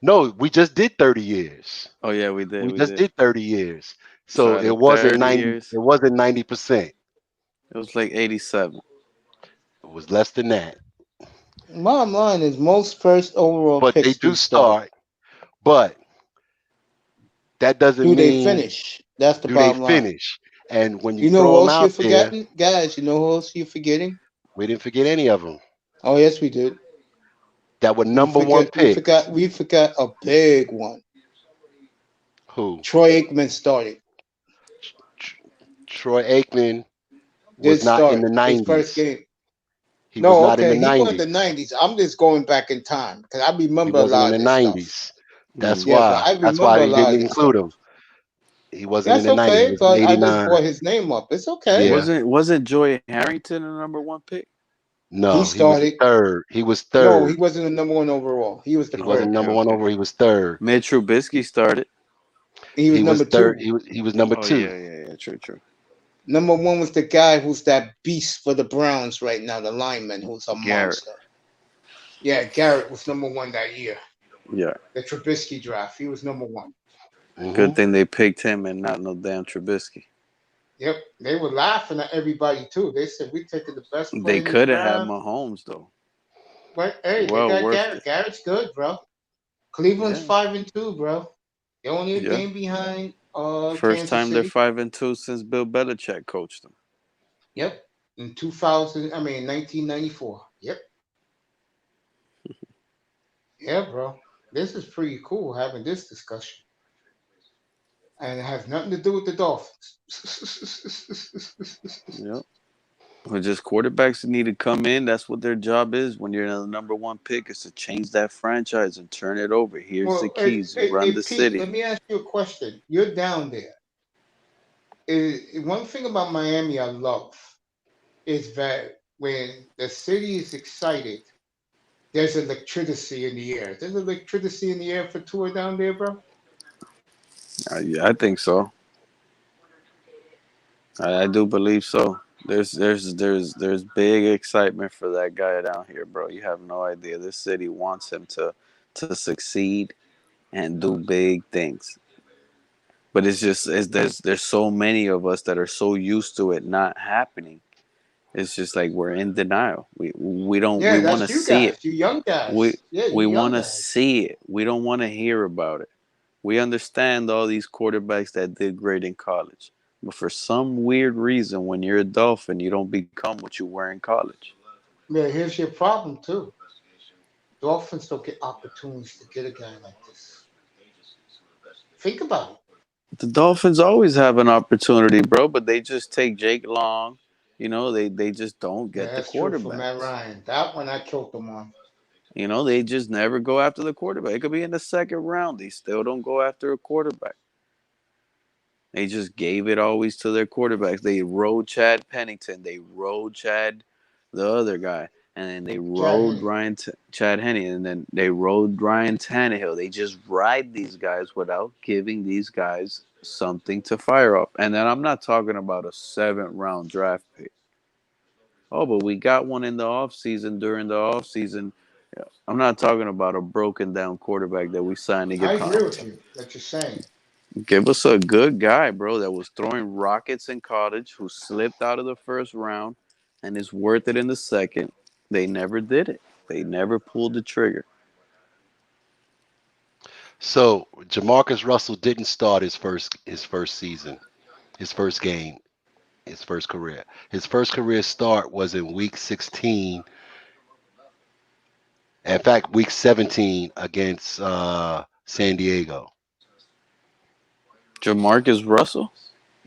D: No, we just did 30 years.
H: Oh yeah, we did.
D: We just did 30 years. So
H: out
D: it
H: of
D: wasn't
H: 30
D: 90.
H: years,
D: It wasn't 90%.
H: it was like 87.
D: It was less than that.
A: Bottom line is most first overall
D: But they
A: picks
D: do
A: do start.
D: start. But that doesn't
A: Do they
D: mean
A: finish? That's the
D: do they
A: bottom line.
D: finish. And when you
A: You know who
D: throw them
A: else you're
D: out there,
A: forgetting? Guys, you know who else you're forgetting?
D: we didn't forget any of them
A: Oh yes we did.
D: that were
A: We
D: number one
A: forget we
D: picks.
A: forgot we forgot a big one.
D: Who?
A: Troy Aikman started.
D: Tr- Troy Aikman
A: Did
D: was not in
A: start
D: the
A: his first
D: 90s.
A: game.
D: He was
A: No,
D: not in the
A: okay, he won the
D: 90s.
A: '90s. I'm just going back in time because I
D: He
A: remember a
D: wasn't in
A: lot
D: the
A: of this stuff.
D: 90s. That's
A: Yeah, but
D: why.
A: I
D: That's why
A: remember a
D: they
A: lot
D: didn't
A: of this stuff.
D: include him. He wasn't in
A: That's
D: the 90s. He
A: okay,
D: was in
A: but I just
D: 89.
A: brought his name up. It's okay.
D: Yeah.
C: Wasn't Joy Harrington the number one pick?
A: He
D: No, he was
A: started.
D: third. He was
A: No,
D: third.
A: he wasn't the number one overall. He was the
D: He wasn't
A: third.
C: Okay,
D: number one
C: okay.
D: over. He was third.
C: Mitch Trubisky started.
A: He was
D: He was
A: number
D: third.
A: two.
D: He was number
C: Oh
D: two.
C: yeah. True.
A: Number one was the guy who's that beast for the Browns right now, the lineman who's a
C: Garrett.
A: monster. Yeah, Garrett was number one that year.
C: Yeah.
A: The Trubisky draft. He was number one.
C: Good thing they picked him and not no damn Trubisky.
A: Yep. They were laughing at everybody too. They said we're taking the best player
C: They
A: in the
C: could have had
A: draft.
C: Mahomes though.
A: But hey, they
C: Well
A: got
C: worth
A: Garrett.
C: it.
A: Garrett's good, bro. Cleveland's
C: Yeah.
A: 5-2, bro. They're only a
C: Yeah.
A: game behind
C: First
A: Kansas
C: time they're
A: City.
C: 5-2 since Bill Belichick coached them.
A: Yep. In 1994. Yep. Yeah, bro. This is pretty cool having this discussion. And it has nothing to do with the Dolphins.
C: Yep. But just quarterbacks need to come in. That's what their job is when you're the number one pick, is to change that franchise and turn it over. Here's the
A: Well, hey,
C: keys.
A: hey,
C: Run
A: hey,
C: the
A: Pete, let
C: city.
A: me ask you a question. You're down there. One thing about Miami I love is that when the city is excited, there's electricity in the air. There's electricity in the air for Tour down there, bro.
C: Yeah, I think so. I do believe so. There's big excitement for that guy down here, bro. You have no idea. This city wants him to succeed and do big things. But there's so many of us that are so used to it not happening. It's just like we're in denial. We don't we
A: Yeah,
C: want to
A: that's you
C: see it.
A: guys. You young
C: We
A: guys. Yeah,
C: we
A: you young
C: want to
A: guys.
C: see it. We don't want to hear about it. We understand all these quarterbacks that did great in college. But for some weird reason, when you're a Dolphin, you don't become what you were in college.
A: Yeah, here's your problem too. Dolphins don't get opportunities to get a guy like this. Think about it.
C: The Dolphins always have an opportunity, bro, but they just take Jake Long. They just don't
A: Yeah,
C: get the
A: that's true for Matt
C: quarterbacks.
A: Ryan. That one I killed them on.
C: They just never go after the quarterback. It could be in the second round. They still don't go after a quarterback. They just gave it always to their quarterbacks. They rode Chad Pennington. They rode the other guy. And then they
A: Chad
C: rode
A: Henne.
C: Chad Henne. And then they rode Ryan Tannehill. They just ride these guys without giving these guys something to fire up. And then I'm not talking about a 7th-round draft pick. Oh, but we got one in the offseason during the offseason. I'm not talking about a broken down quarterback that we signed to
A: I
C: get
A: agree with
C: pumped.
A: you. What you're saying.
C: Give us a good guy, bro, that was throwing rockets in college, who slipped out of the first round and is worth it in the second. They never did it. They never pulled the trigger.
D: So Jamarcus Russell didn't start his first season, his first game, his first career. His first career start was in week 16. In fact, week 17 against San Diego.
C: Jamarcus Russell?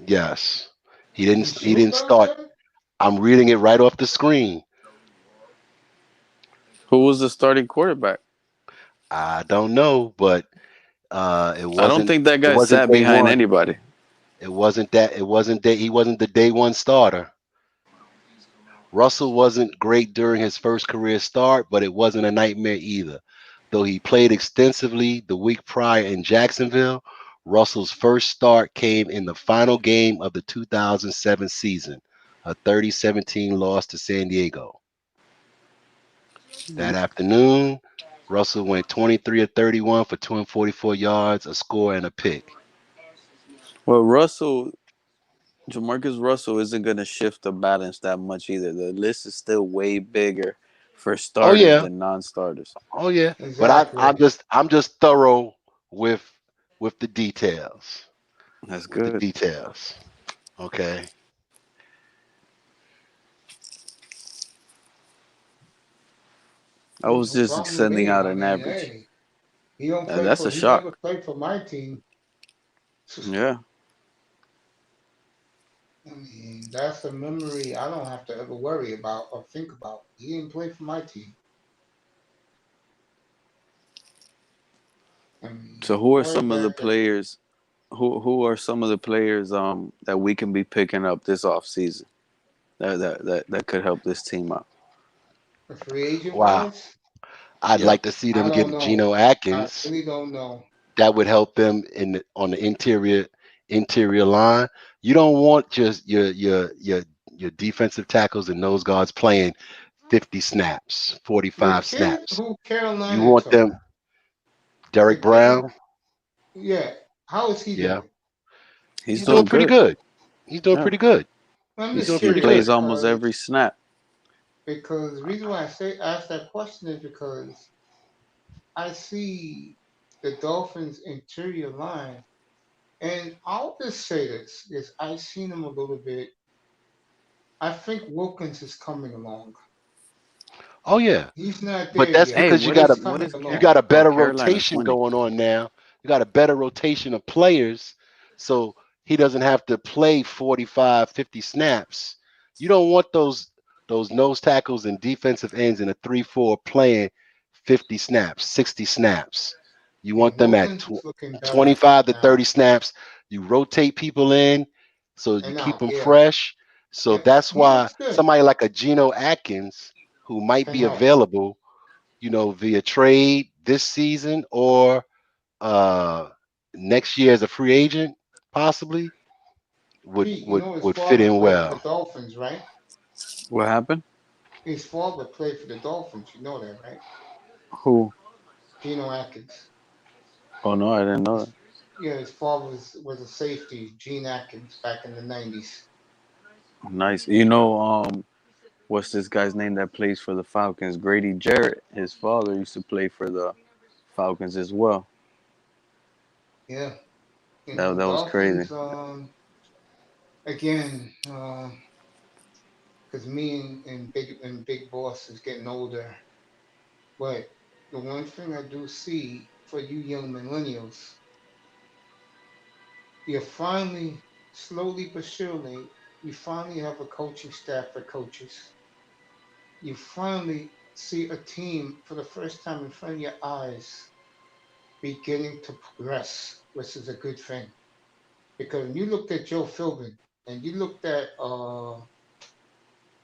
D: Yes. He
A: You
D: didn't
A: sure about
D: start.
A: that?
D: I'm reading it right off the screen.
C: Who was the starting quarterback?
D: I don't know, but it
C: I don't
D: wasn't
C: think that
D: it
C: guy
D: wasn't
C: sat
D: day
C: behind
D: one.
C: anybody.
D: It wasn't he wasn't the day one starter. Russell wasn't great during his first career start, but it wasn't a nightmare either. Though he played extensively the week prior in Jacksonville, Russell's first start came in the final game of the 2007 season, a 30-17 loss to San Diego. That afternoon, Russell went 23 of 31 for 244 yards, a score, and a pick.
C: Well, Russell
H: Jamarcus Russell isn't going to shift the balance that much either. The list is still way bigger for
D: Oh
H: starters
D: yeah,
H: than non-starters.
D: oh yeah. But
A: Exactly.
D: I'm just thorough with the details.
H: That's
D: With the
H: good.
D: details. Okay.
H: I was
A: No
H: just
A: problem with
H: extending
A: me.
H: out
A: I
H: an
A: mean,
H: average.
A: hey, he don't play
H: That's
A: for.
H: a
A: He never
H: shock.
A: played for my team.
H: Yeah.
A: I mean, that's a memory I don't have to ever worry about or think about. He didn't play for my team. I
H: So
A: mean,
H: who are some of the
A: quarterback.
H: players? Who are some of the players that we can be picking up this offseason that could help this team out?
A: Free agent
D: Wow.
A: wise,
D: I'd
H: Yep.
D: like to see
A: I
D: them
A: don't
D: get
A: know.
D: Geno
A: I
D: Atkins.
A: really don't know.
D: That would help them on the interior line. You don't want just your defensive tackles and nose guards playing 50 snaps, 45 snaps.
A: Who
D: You
A: Carolina
D: want
A: took?
D: them Derek
A: The kid,
D: Brown.
A: yeah. How is he
D: Yeah.
A: doing?
H: He's
D: He's doing
H: doing
D: pretty
H: good.
D: good. He's doing
H: Yeah.
D: pretty good.
A: I'm
D: He's
A: just
D: doing
H: He
D: pretty
A: curious
D: good.
H: plays almost
A: because
H: every snap.
A: the reason why I say ask that question is because I see the Dolphins' interior line, and I'll just say this: is I've seen him a little bit. I think Wilkins is coming along.
D: Oh yeah.
A: He's not
D: But
A: there
D: that's
A: yet,
H: Hey,
D: because
A: but
D: you
H: what
D: got
A: he's
H: is
D: a
H: what
A: coming
H: is
D: you
A: along.
D: got a better
H: Carolina's
D: rotation
H: winning?
D: going on now. You got a better rotation of players, so he doesn't have to play 45, 50 snaps. You don't want those nose tackles and defensive ends in a 3-4 playing 50 snaps, 60 snaps. You
A: Yeah,
D: want them at
A: Wilkins is looking better
D: 25 to
A: now
D: 30 snaps. You rotate people in so you
A: and
D: keep
A: out.
D: them
A: Yeah,
D: fresh. So
A: yeah,
D: that's
A: he
D: why
A: looks good.
D: somebody like a Geno Atkins who might
A: Can
D: be
A: help.
D: available, via trade this season or uh next year as a free agent, possibly would
A: Pete, you
D: would
A: know his
D: would fit
A: father
D: in
A: played for the
D: well.
A: Dolphins, right?
H: What happened?
A: His father played for the Dolphins. You know that, right?
H: Who?
A: Geno Atkins.
H: Oh no, I didn't know
A: His,
H: that.
A: yeah, his father was a safety, Gene Atkins, back in the '90s.
H: Nice. What's this guy's name that plays for the Falcons? Grady Jarrett. His father used to play for the Falcons as well.
A: Yeah,
H: That was crazy.
A: Dolphins. Again, because me and Big Boss is getting older. But the one thing I do see for you young millennials, you're finally, slowly but surely, you finally have a coaching staff for coaches. You finally see a team for the first time in front of your eyes beginning to progress, which is a good thing. Because when you looked at Joe Philbin and you looked at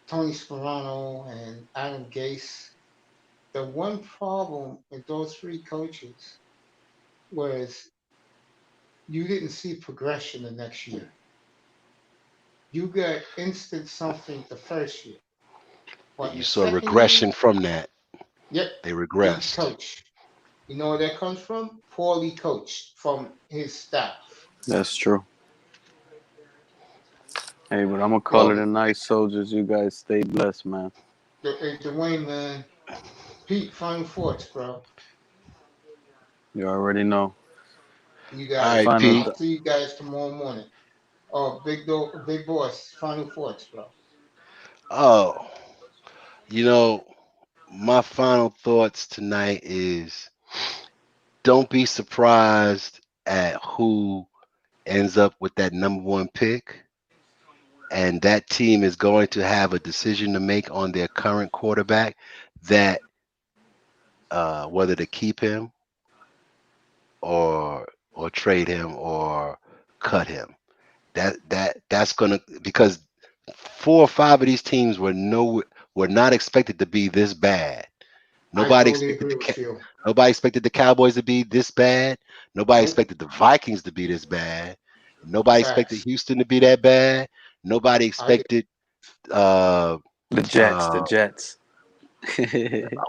A: Tony Sperano and Adam Gase, the one problem with those three coaches was you didn't see progression the next year. You got instant something the first year, but
D: You
A: the
D: saw
A: second year,
D: regression from that.
A: yep,
D: They
A: weak
D: regressed.
A: coach. You know where that comes from? Poorly coached from his staff.
H: That's true. Hey, but I'm gonna call
D: Well,
H: it a night, soldiers. You guys stay blessed, man.
A: Hey, Dwayne, man, Pete, final thoughts, bro.
H: You already know.
A: You
D: all
A: got it.
D: right,
H: Final.
D: Pete.
A: I'll see you guys tomorrow morning. Oh, Big Boss, final thoughts, bro.
D: Oh, you know, my final thoughts tonight is don't be surprised at who ends up with that number one pick. And that team is going to have a decision to make on their current quarterback that whether to keep him or trade him or cut him. That's gonna, because 4 or 5 of these teams were not expected to be this bad.
A: I
D: Nobody
A: totally
D: expected
A: agree with you.
D: nobody expected the Cowboys to be this bad. Nobody
A: Nope.
D: expected the Vikings to be this bad. Nobody expected
A: Facts.
D: Houston to be that bad. Nobody
A: I
D: expected uh
H: The Jets. The
D: uh
H: Jets.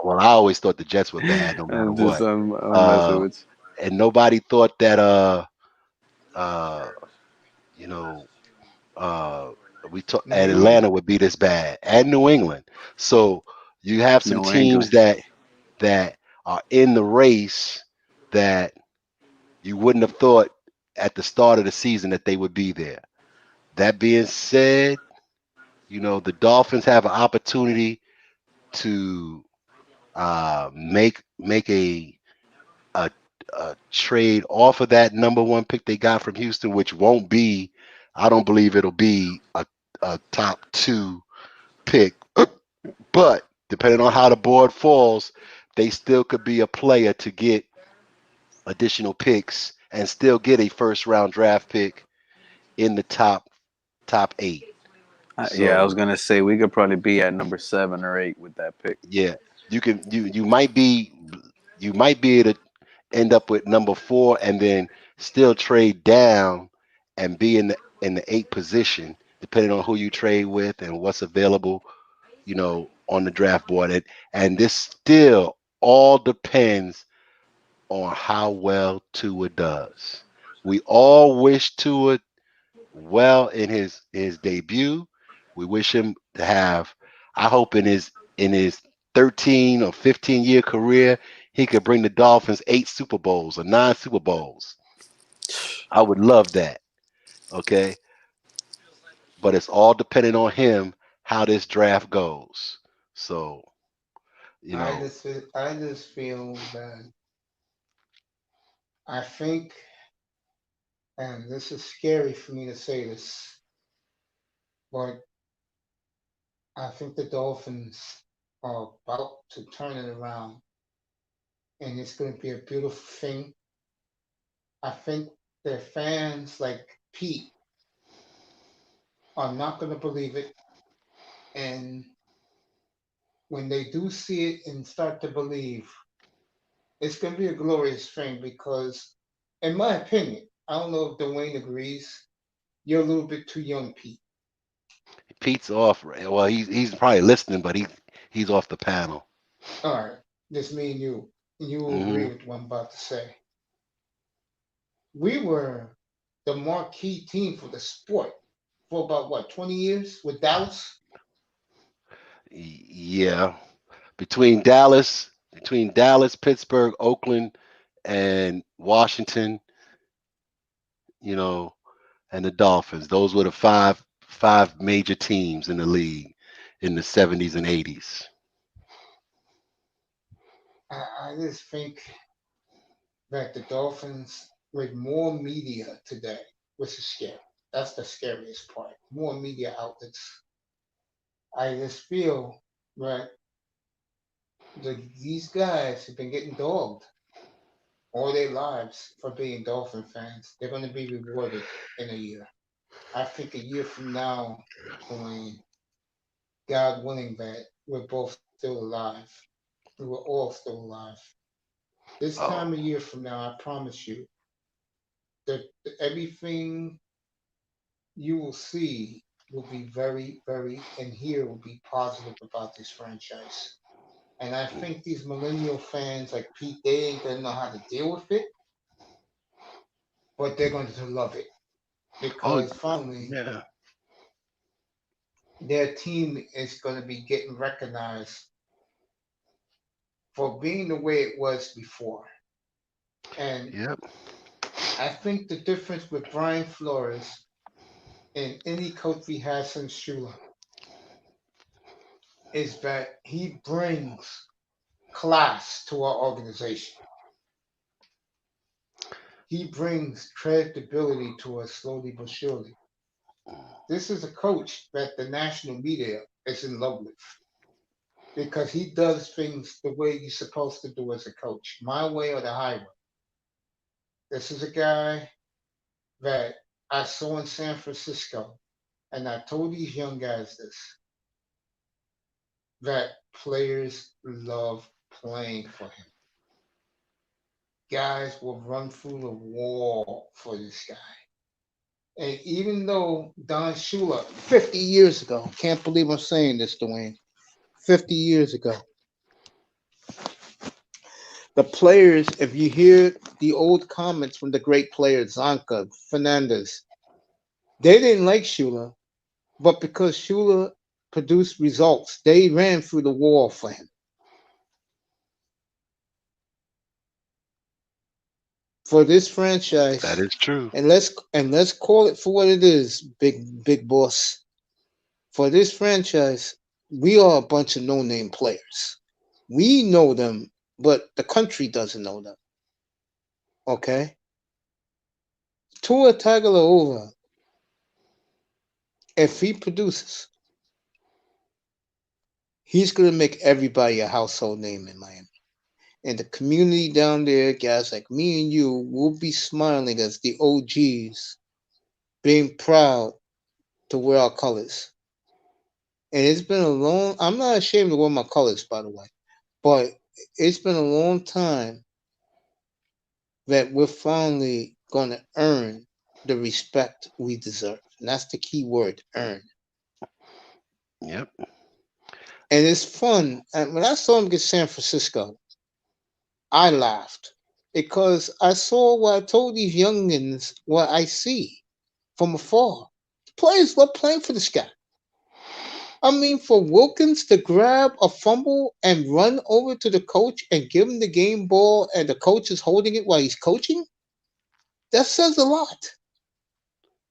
D: well, I always thought the Jets were bad no matter
H: I'm just
D: what.
H: I'm messing
D: Uh
H: with
D: and nobody thought that uh you know And Atlanta would be this bad, and New England. So you have some
H: New
D: teams
H: England.
D: that are in the race that you wouldn't have thought at the start of the season that they would be there. That being said, the Dolphins have an opportunity to make a a trade off of that number one pick they got from Houston, which won't be. I don't believe it'll be a top two pick, but depending on how the board falls, they still could be a player to get additional picks and still get a first round draft pick in the top 8.
H: Yeah, I was
D: So
H: gonna say we could probably be at number 7 or 8 with that pick.
D: yeah, you might be able to end up with number 4 and then still trade down and be in the 8th position, depending on who you trade with and what's available, on the draft board. And this still all depends on how well Tua does. We all wish Tua well in his debut. We wish him to have. I hope in his 13 or 15-year career, he could bring the Dolphins 8 Super Bowls or 9 Super Bowls. I would love that. Okay, but it's all dependent on him how this draft goes. So
A: I just feel that I think, and this is scary for me to say this, but I think the Dolphins are about to turn it around, and it's going to be a beautiful thing. I think their fans, like Pete, are not going to believe it, and when they do see it and start to believe, it's going to be a glorious thing because, in my opinion, I don't know if Dwayne agrees. You're a little bit too young, Pete.
D: Pete's off. Well, he's probably listening, but he's off the panel.
A: All right, just me and you. And you will agree
D: Hmm.
A: with what I'm about to say. We were the marquee team for the sport for about what, 20 years with Dallas?
D: Yeah, between Dallas, Pittsburgh, Oakland, and Washington, you know, and the Dolphins. Those were the five major teams in the league in the 70s and 80s.
A: I just think that the Dolphins with more media today, which is scary. That's the scariest part. More media outlets. I just feel that these guys have been getting dogged all their lives for being Dolphin fans. They're going to be rewarded in a year. I think a year from now, Dwayne, God willing that we're both still alive. We were all still alive. This
D: Oh,
A: time a year from now, I promise you that everything you will see will be very, very, and here will be positive about this franchise. And I think these millennial fans like Pete, they ain't gonna know how to deal with it, but they're going to love it
D: oh,
A: because finally
D: yeah.
A: their team is going to be getting recognized for being the way it was before. And
D: Yep.
A: I think the difference with Brian Flores and any coach we had since Shula is that he brings class to our organization. He brings credibility to us slowly but surely. This is a coach that the national media is in love with because he does things the way you're supposed to do as a coach, my way or the highway. This is a guy that I saw in San Francisco, and I told these young guys this, that players love playing for him. Guys will run through the wall for this guy. And even though Don Shula, 50 years ago, can't believe I'm saying this, Dwayne, 50 years ago, the players, if you hear the old comments from the great players, Zonka, Fernandez, They didn't like Shula, but because Shula produced results, they ran through the wall for him. For this franchise,
D: That is true.
A: and let's call it for what it is, big boss. For this franchise, we are a bunch of no-name players. We know them, but the country doesn't know them. Okay? Tua Tagovailoa, if he produces, he's gonna make everybody a household name in Miami. And the community down there, guys like me and you, will be smiling as the OGs, being proud to wear our colors. And it's been a long, I'm not ashamed to wear my colors, by the way, but it's been a long time that we're finally going to earn the respect we deserve. And that's the key word, earn.
D: Yep.
A: And it's fun. And when I saw him get San Francisco, I laughed because I saw what I told these youngins what I see from afar. Players love playing for this guy. I mean, for Wilkins to grab a fumble and run over to the coach and give him the game ball, and the coach is holding it while he's coaching, that says a lot.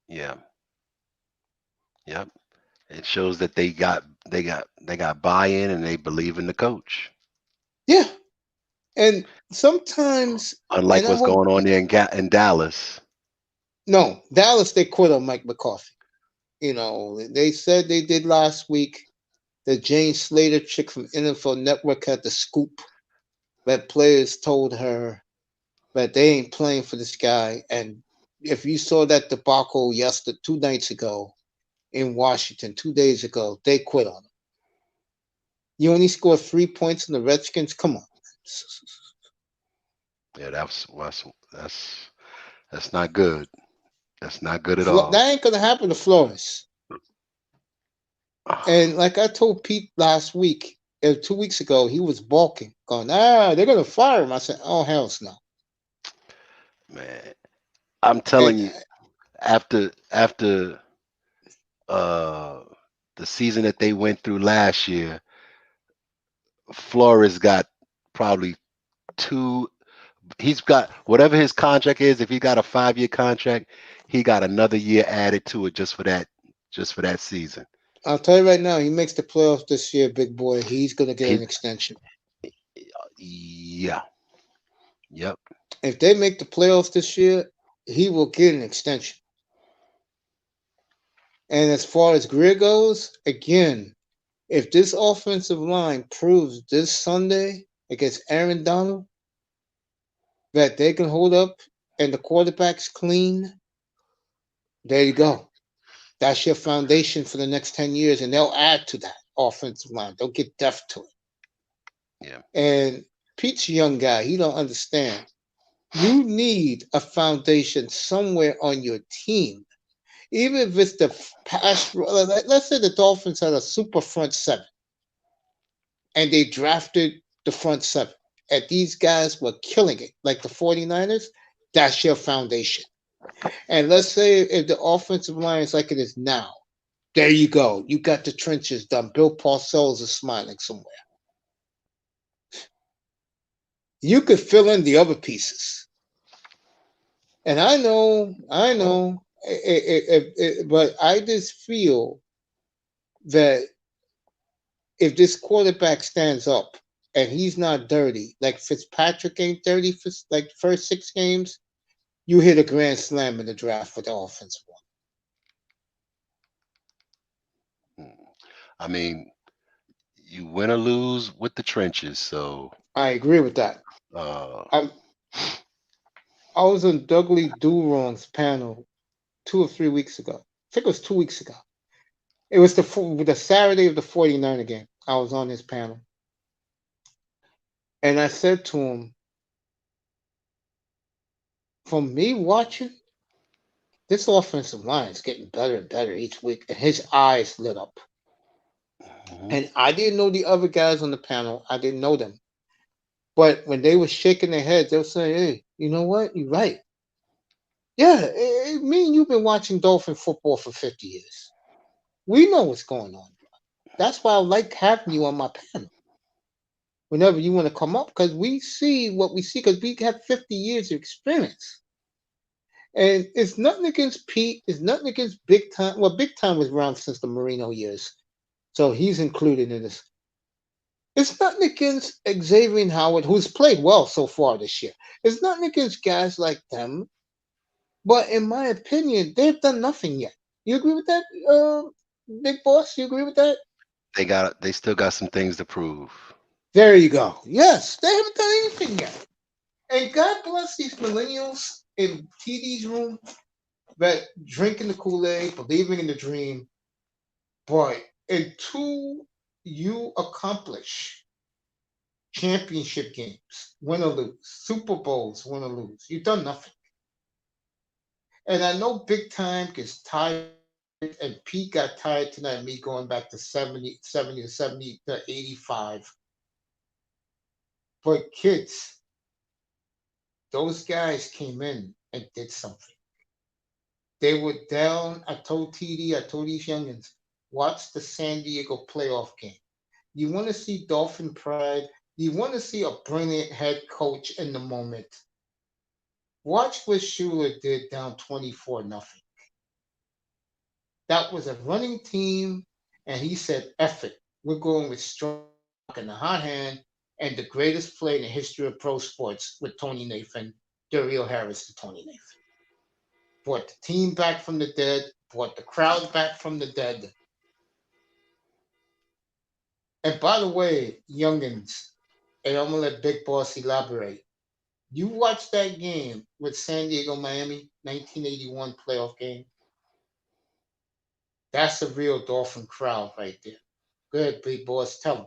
D: Yeah. Yep. It shows that they got buy-in and they believe in the coach.
A: Yeah, and sometimes,
D: Unlike
A: and I
D: what's
A: hope
D: going on there in Dallas.
A: no Dallas, they quit on Mike McCarthy. They said they did last week. The Jane Slater chick from NFL Network had the scoop that players told her that they ain't playing for this guy. And if you saw that debacle 2 nights ago in Washington, 2 days ago, they quit on him. You only scored 3 points in the Redskins? Come on.
D: Yeah, that's not good. That's not good at all.
A: That ain't going to happen to Flores. And like I told Pete last week, 2 weeks ago, he was balking, going, they're going to fire him. I said, oh, hell no.
D: Man, I'm telling you, after the season that they went through last year, Flores got probably he's got whatever his contract is. If he got a 5-year contract, he got another year added to it just for that season.
A: I'll tell you right now, he makes the playoffs this year, big boy. He's going to get an extension.
D: Yeah. Yep.
A: If they make the playoffs this year, he will get an extension. And as far as Greer goes, again, if this offensive line proves this Sunday against Aaron Donald that they can hold up and the quarterback's clean, there you go. That's your foundation for the next 10 years, and they'll add to that offensive line. They'll get depth to it.
D: Yeah.
A: And Pete's a young guy. He don't understand. You need a foundation somewhere on your team. Even if it's the past, let's say the Dolphins had a super front seven, and they drafted the front seven, and these guys were killing it, like the 49ers, that's your foundation. And let's say if the offensive line is like it is now, there you go. You got the trenches done. Bill Parcells is smiling somewhere. You could fill in the other pieces. And I know, but I just feel that if this quarterback stands up and he's not dirty, like Fitzpatrick ain't dirty for like the first 6 games, you hit a grand slam in the draft for the offensive one.
D: I mean, you win or lose with the trenches, so
A: I agree with that. I was on Dudley Do-Wrong's panel 2 or 3 weeks ago. I think it was 2 weeks ago. It was the Saturday of the 49er game. I was on his panel. And I said to him, from me watching, this offensive line is getting better and better each week. And his eyes lit up. Mm-hmm. And I didn't know the other guys on the panel. I didn't know them. But when they were shaking their heads, they were saying, hey, you know what? You're right. Yeah, me and you've been watching Dolphin football for 50 years. We know what's going on. That's why I like having you on my panel whenever you want to come up, because we see what we see, because we have 50 years of experience. And it's nothing against Pete, it's nothing against Big Time. Well, Big Time was around since the Marino years, so he's included in this. It's nothing against Xavier Howard, who's played well so far this year. It's nothing against guys like them, but in my opinion, they've done nothing yet. You agree with that, Big Boss? You agree with that?
D: They still got some things to prove.
A: There you go. Yes, they haven't done anything yet. And God bless these millennials in TD's room that drinking the Kool-Aid, believing in the dream, but until you accomplish championship games, win or lose, Super Bowls, win or lose, you've done nothing. And I know Big Time gets tired, and Pete got tired tonight, me going back to 70 to 70 to 85. But kids, those guys came in and did something. They were down. I told TD, I told these youngins, watch the San Diego playoff game. You want to see Dolphin pride. You want to see a brilliant head coach in the moment. Watch what Schuler did down 24-0. That was a running team, and he said, F it. We're going with strong in the hot hand and the greatest play in the history of pro sports with Tony Nathan, Dario Harris to Tony Nathan. Brought the team back from the dead, brought the crowd back from the dead. And by the way, youngins, and I'm gonna let Big Boss elaborate. You watched that game with San Diego, Miami, 1981 playoff game. That's a real Dolphin crowd right there. Good, Big Boss, tell them.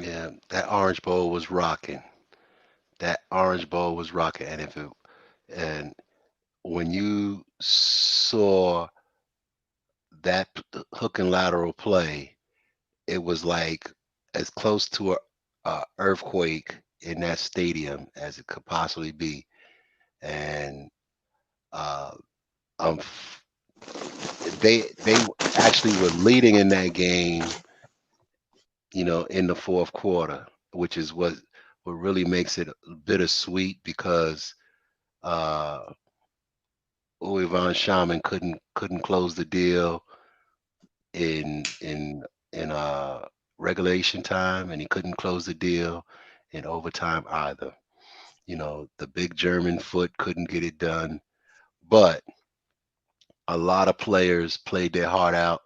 D: Yeah, that Orange Bowl was rocking. That Orange Bowl was rocking, and when you saw that hook and lateral play, it was like as close to a earthquake in that stadium as it could possibly be. And uh, um, they actually were leading in that game, in the fourth quarter, which is what really makes it bittersweet because Van Shaman couldn't close the deal in regulation time, and he couldn't close the deal in overtime either. The big German foot couldn't get it done, but a lot of players played their heart out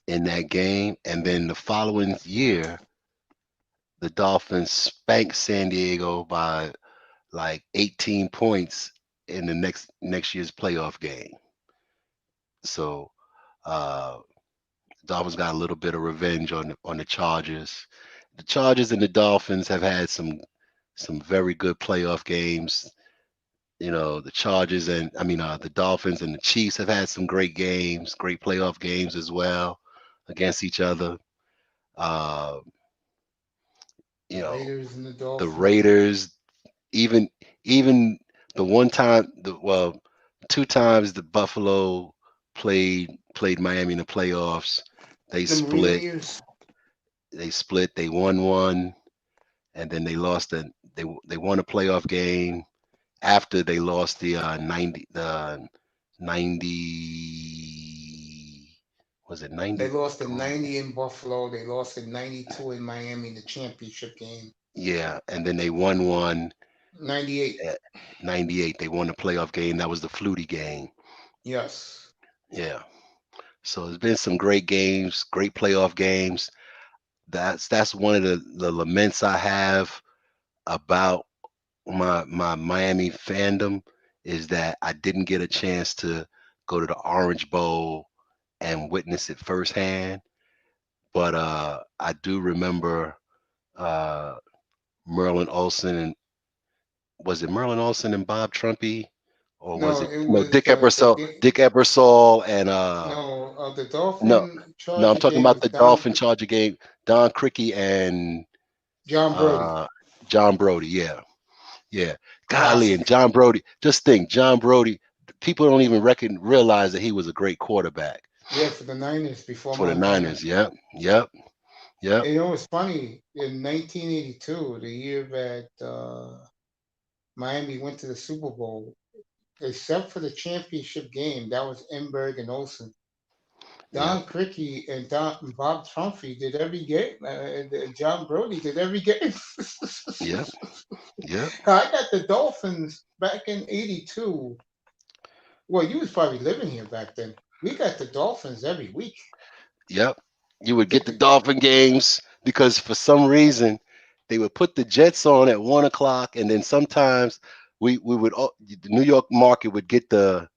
D: in that game. And then the following year, the Dolphins spanked San Diego by like 18 points in the next year's playoff game. So Dolphins got a little bit of revenge on the Chargers. The Chargers and the Dolphins have had some very good playoff games. The Chargers and the Dolphins and the Chiefs have had some great games, great playoff games as well against each other.
A: Raiders and the
D: The
A: Dolphins.
D: Raiders, even the one time, two times the Buffalo played Miami in the playoffs. They
A: The Marino
D: split.
A: years.
D: They won one, and then they lost. They won a playoff game after they lost the 90, was it 90?
A: They lost in 90 in Buffalo. They lost in 92 in Miami in the championship game.
D: Yeah, and then they won one
A: 98.
D: at 98. They won the playoff game. That was the Flutie game.
A: Yes.
D: Yeah. So there's been some great games, great playoff games. That's one of the laments I have about my Miami fandom is that I didn't get a chance to go to the Orange Bowl and witness it firsthand. But I do remember Merlin Olsen and was it Merlin Olsen and Bob Trumpy, or was
A: No,
D: it
A: it was
D: Dick
A: the
D: Ebersol?
A: game.
D: Dick Ebersol and
A: No, the Dolphin
D: no, I'm
A: Charger
D: talking
A: game
D: about
A: was
D: the Dolphin Charger game. Don Criqui and
A: John Brody.
D: John Brody. Yeah.
A: Classic.
D: And John Brody. Just think, John Brody. people don't even realize that he was a great quarterback
A: Yeah, for the Niners before
D: for the
A: Montana.
D: Niners. Yep, yep, yep,
A: And you know, it's funny. In 1982, the year that Miami went to the Super Bowl, except for the championship game, that was Enberg and Olsen. Don
D: yep,
A: Criqui and Bob Trumpy did every game. And John Brody did every game.
D: yep, yep,
A: I got the Dolphins back in '82. Well, you was probably living here back then. We got the Dolphins every week.
D: yep. You would get the Dolphin games because for some reason they would put the Jets on at 1 o'clock, and then sometimes we would the New York market would get the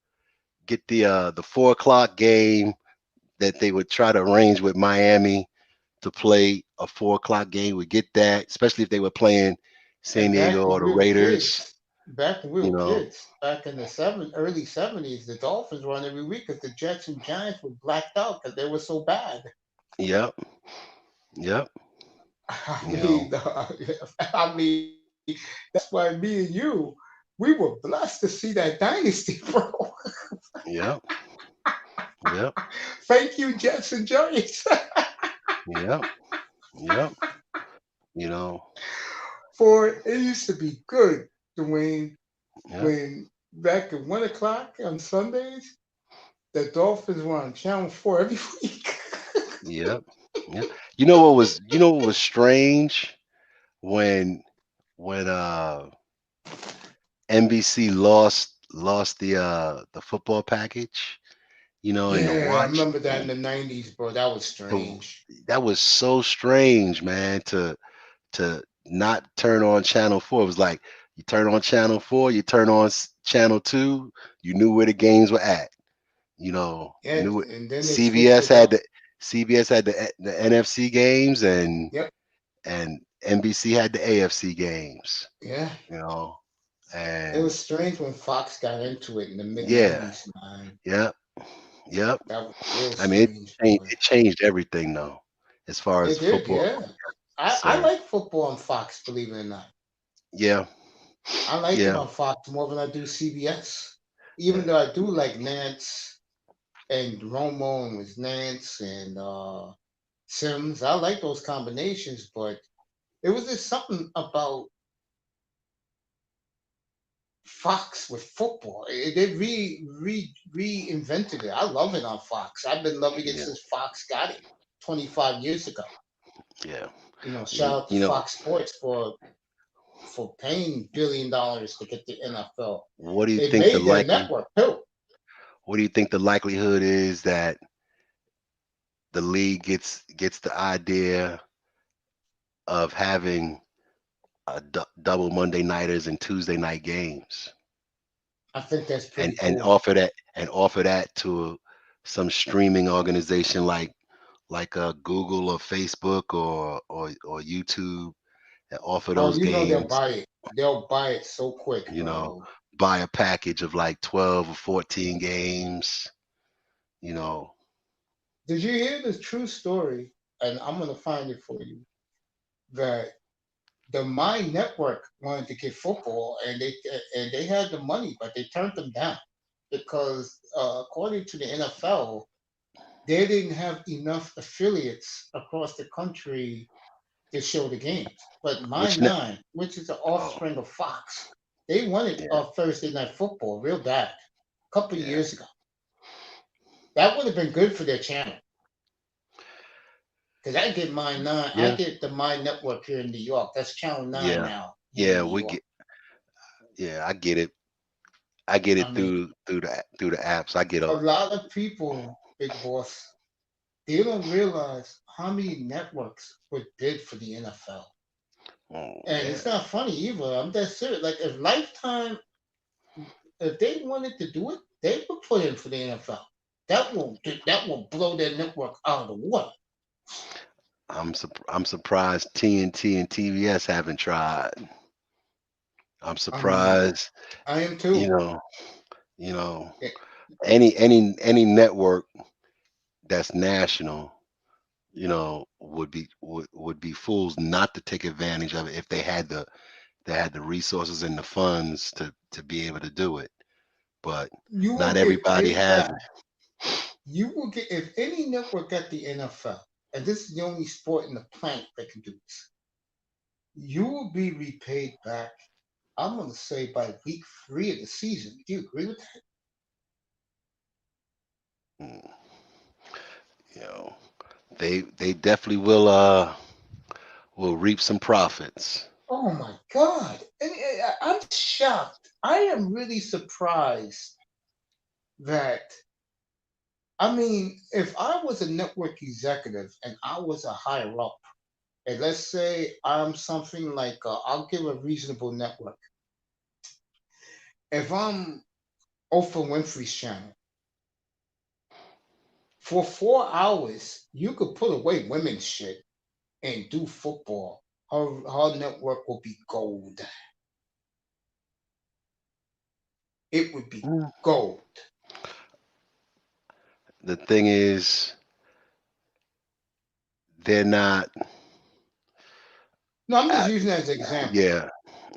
D: 4 o'clock game that they would try to arrange with Miami to play a 4 o'clock game. We get that, especially if they were playing San
A: And
D: Diego
A: back
D: or
A: when
D: the
A: we were
D: Raiders.
A: kids, back when we
D: You
A: were
D: know,
A: kids, back in the early '70s, the Dolphins were on every week because the Jets and Giants were blacked out because they were so bad.
D: yep, yep.
A: I
D: You know,
A: mean, I mean, that's why me and you, we were blessed to see that dynasty, bro.
D: yep, yep,
A: Thank you, Jets and Giants,
D: yep, yep. You know,
A: for it used to be good, Dwayne,
D: yep,
A: when back at 1 o'clock on Sundays, the Dolphins were on Channel 4 every week.
D: yep, yep. You know what was strange when when NBC lost the football package, and to
A: Yeah, I
D: watch
A: remember that in the '90s, bro. That was
D: to
A: strange.
D: that was so strange, man, to not turn on channel 4. It was like you turn on channel 4, you turn on channel 2, you knew where the games were at. You
A: Yeah,
D: knew it.
A: and then they switched
D: CBS
A: it
D: had
A: up.
D: the CBS had the NFC games, and
A: Yep.
D: and NBC had the AFC games,
A: Yeah.
D: you know.
A: It
D: And
A: was strange when Fox got into it in the mid
D: yeah,
A: '90s, man.
D: yep, yep.
A: That was real
D: I mean,
A: strange, boy.
D: it changed everything though, as far as
A: It did,
D: football.
A: yeah. I
D: So
A: like football on Fox, believe it or not.
D: yeah,
A: I like it
D: yeah,
A: on Fox more than I do CBS.
D: yeah.
A: Even though I do like Nance and Romo and with Nance and Sims. I like those combinations, but it was just something about Fox with football. They reinvented it. I love it on Fox. I've been loving it
D: Yeah,
A: since Fox got it 25 years ago.
D: yeah.
A: Shout
D: You,
A: out to
D: you know,
A: Fox Sports for paying $1 billion to get the NFL.
D: what do you
A: It
D: think the
A: made their
D: likely
A: network too.
D: what do you think the likelihood is that the league gets the idea of having double Monday nighters and Tuesday night games,
A: I think that's
D: and
A: pretty
D: and
A: cool.
D: offer that and offer that to some streaming organization like Google or Facebook or YouTube, and offer
A: Oh,
D: those
A: you know they'll
D: games.
A: buy it. They'll buy it so quick,
D: You know,
A: bro.
D: buy a package of like 12 or 14 games. You know,
A: Did you hear the true story? And I'm gonna find it for you. That the My Network wanted to get football, and they had the money, but they turned them down because, according to the NFL, they didn't have enough affiliates across the country to show the games. But My
D: which net?
A: Nine, which is the
D: Oh,
A: offspring of Fox, they wanted
D: yeah,
A: Thursday Night Football real bad a couple of
D: yeah,
A: years ago. That would have been good for their channel. Because I get My Nine, I
D: yeah,
A: get the My Network here in New York. That's Channel 9
D: yeah,
A: now here in
D: yeah.
A: New
D: We
A: York.
D: get, yeah. I get it. I get
A: I
D: it
A: mean,
D: through the apps. I get
A: a
D: a.
A: lot of people, Big Boss, they don't realize how many networks would bid for the NFL.
D: Oh
A: And
D: yeah,
A: it's not funny either. I'm that serious. Like if Lifetime, if they wanted to do it, they would put in for the NFL. That will blow their network out of the water.
D: I'm surprised TNT and TBS haven't tried. I'm
A: I mean,
D: surprised.
A: I am
D: You
A: too.
D: know, you know,
A: Eh,
D: any network that's national, would be fools not to take advantage of it if they had the resources and the funds to be able to do it. but
A: You
D: not
A: will get
D: everybody
A: paid
D: has
A: back. You will get, if any network got the NFL, and this is the only sport in the planet that can do this, you will be repaid back. I'm going to say by week 3 of the season. Do you agree with that?
D: it. You know, they definitely will reap some profits.
A: Oh my God. And I'm shocked. I am really surprised that, I mean, if I was a network executive and I was a higher up, and let's say I'm something like, I'll give a reasonable network. If I'm Oprah Winfrey's channel, for 4 hours, you could put away women's shit and do football. Her network will be gold. It would be
D: Mm.
A: gold.
D: The thing is, they're not.
A: No, I'm just
D: Uh,
A: using that as an example.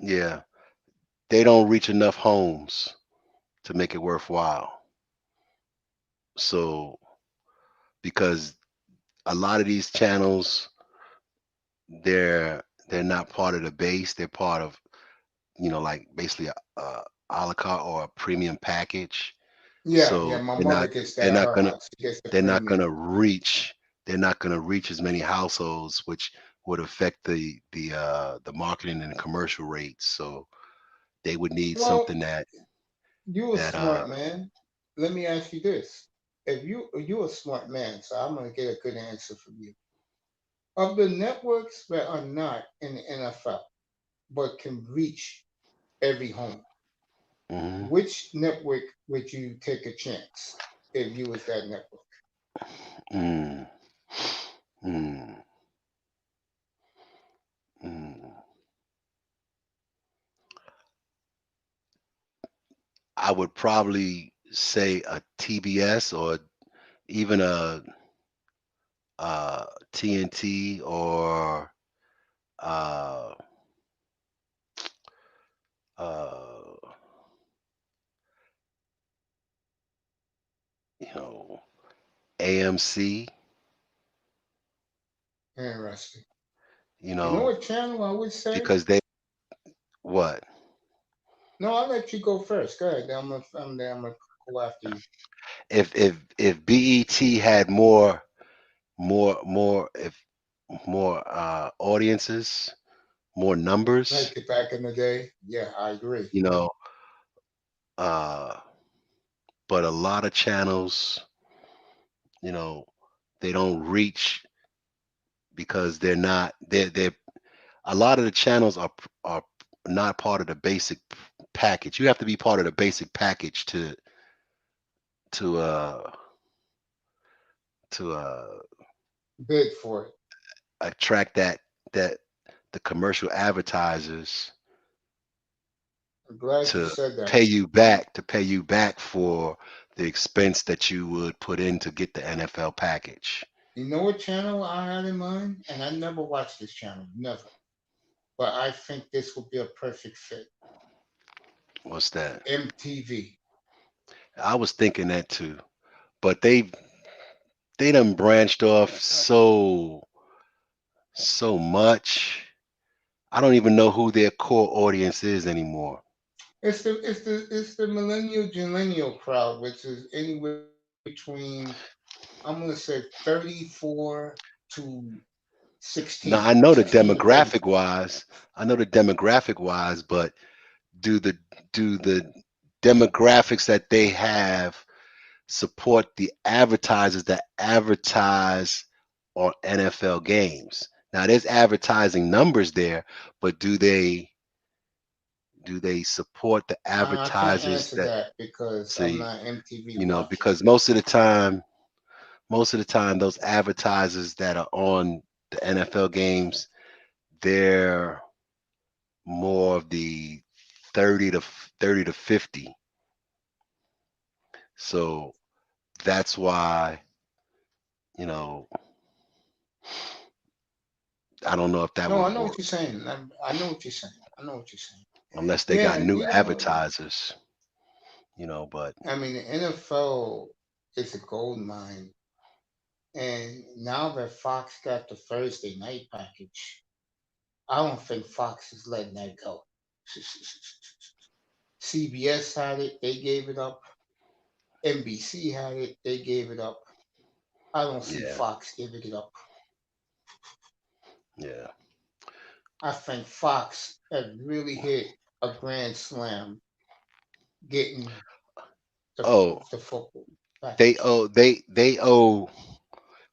D: yeah. They don't reach enough homes to make it worthwhile. So because a lot of these channels, they're not part of the base. They're part of, like basically a la carte or a premium package.
A: Yeah,
D: So
A: my
D: they're
A: mother
D: not
A: gets
D: they're
A: that at
D: not
A: her
D: gonna
A: house. She gets the
D: they're not
A: premium.
D: gonna reach they're not gonna reach as many households, which would affect the marketing and commercial rates. So they would need
A: Well,
D: something that
A: you a
D: that
A: smart man. Let me ask you this. If you're a smart man, so I'm gonna get a good answer from you. Of the networks that are not in the NFL but can reach every home,
D: mhm,
A: which network would you take a chance if you was that network?
D: mm, mm, mm. I would probably say a TBS or even a TNT or uh, uh, you know, AMC,
A: Interesting.
D: you
A: You know
D: know,
A: what channel I would say?
D: because they what
A: No, I'll let you go first. Go ahead. I'm gonna go after you.
D: if BET had more if more audiences, more numbers,
A: Like it back in the day. Yeah, I agree.
D: you know, uh, but a lot of channels, you know, they don't reach because they're a lot of the channels are not part of the basic package. You have to be part of the basic package to uh to
A: Bid for it.
D: attract that the commercial advertisers
A: I'm glad you
D: to
A: said that.
D: pay you back for the expense that you would put in to get the NFL package.
A: You know what channel I had in mind? And I never watched this channel, never. But I think this would be a perfect fit.
D: What's that?
A: MTV.
D: I was thinking that too, but they done branched off so much. I don't even know who their core audience is anymore.
A: It's the millennial crowd, which is anywhere between, I'm gonna say 34 to
D: Now
A: 16, 16 to 34.
D: I know the demographic wise, but do the do the demographics that they have support the advertisers that advertise on NFL games? Now there's advertising numbers there, but do they support the
A: I can't
D: advertisers
A: answer
D: that
A: that because I'm
D: see,
A: not MTV watching.
D: because most of the time those advertisers that are on the NFL games, they're more of the 30 to 50. So that's why, you know, I don't know if that
A: No,
D: would
A: I know what
D: work
A: you're saying. I know what you're saying. I know what you're saying.
D: unless they got
A: Yeah,
D: new advertisers. But
A: I mean, the NFL is a gold mine, and now that Fox got the Thursday night package, I don't think Fox is letting that go. CBS had it, they gave it up. NBC had it, they gave it up. I don't see
D: yeah,
A: Fox giving it up.
D: yeah.
A: I think Fox had really hit a grand slam getting
D: Oh,
A: the football
D: they
A: package.
D: owe they owe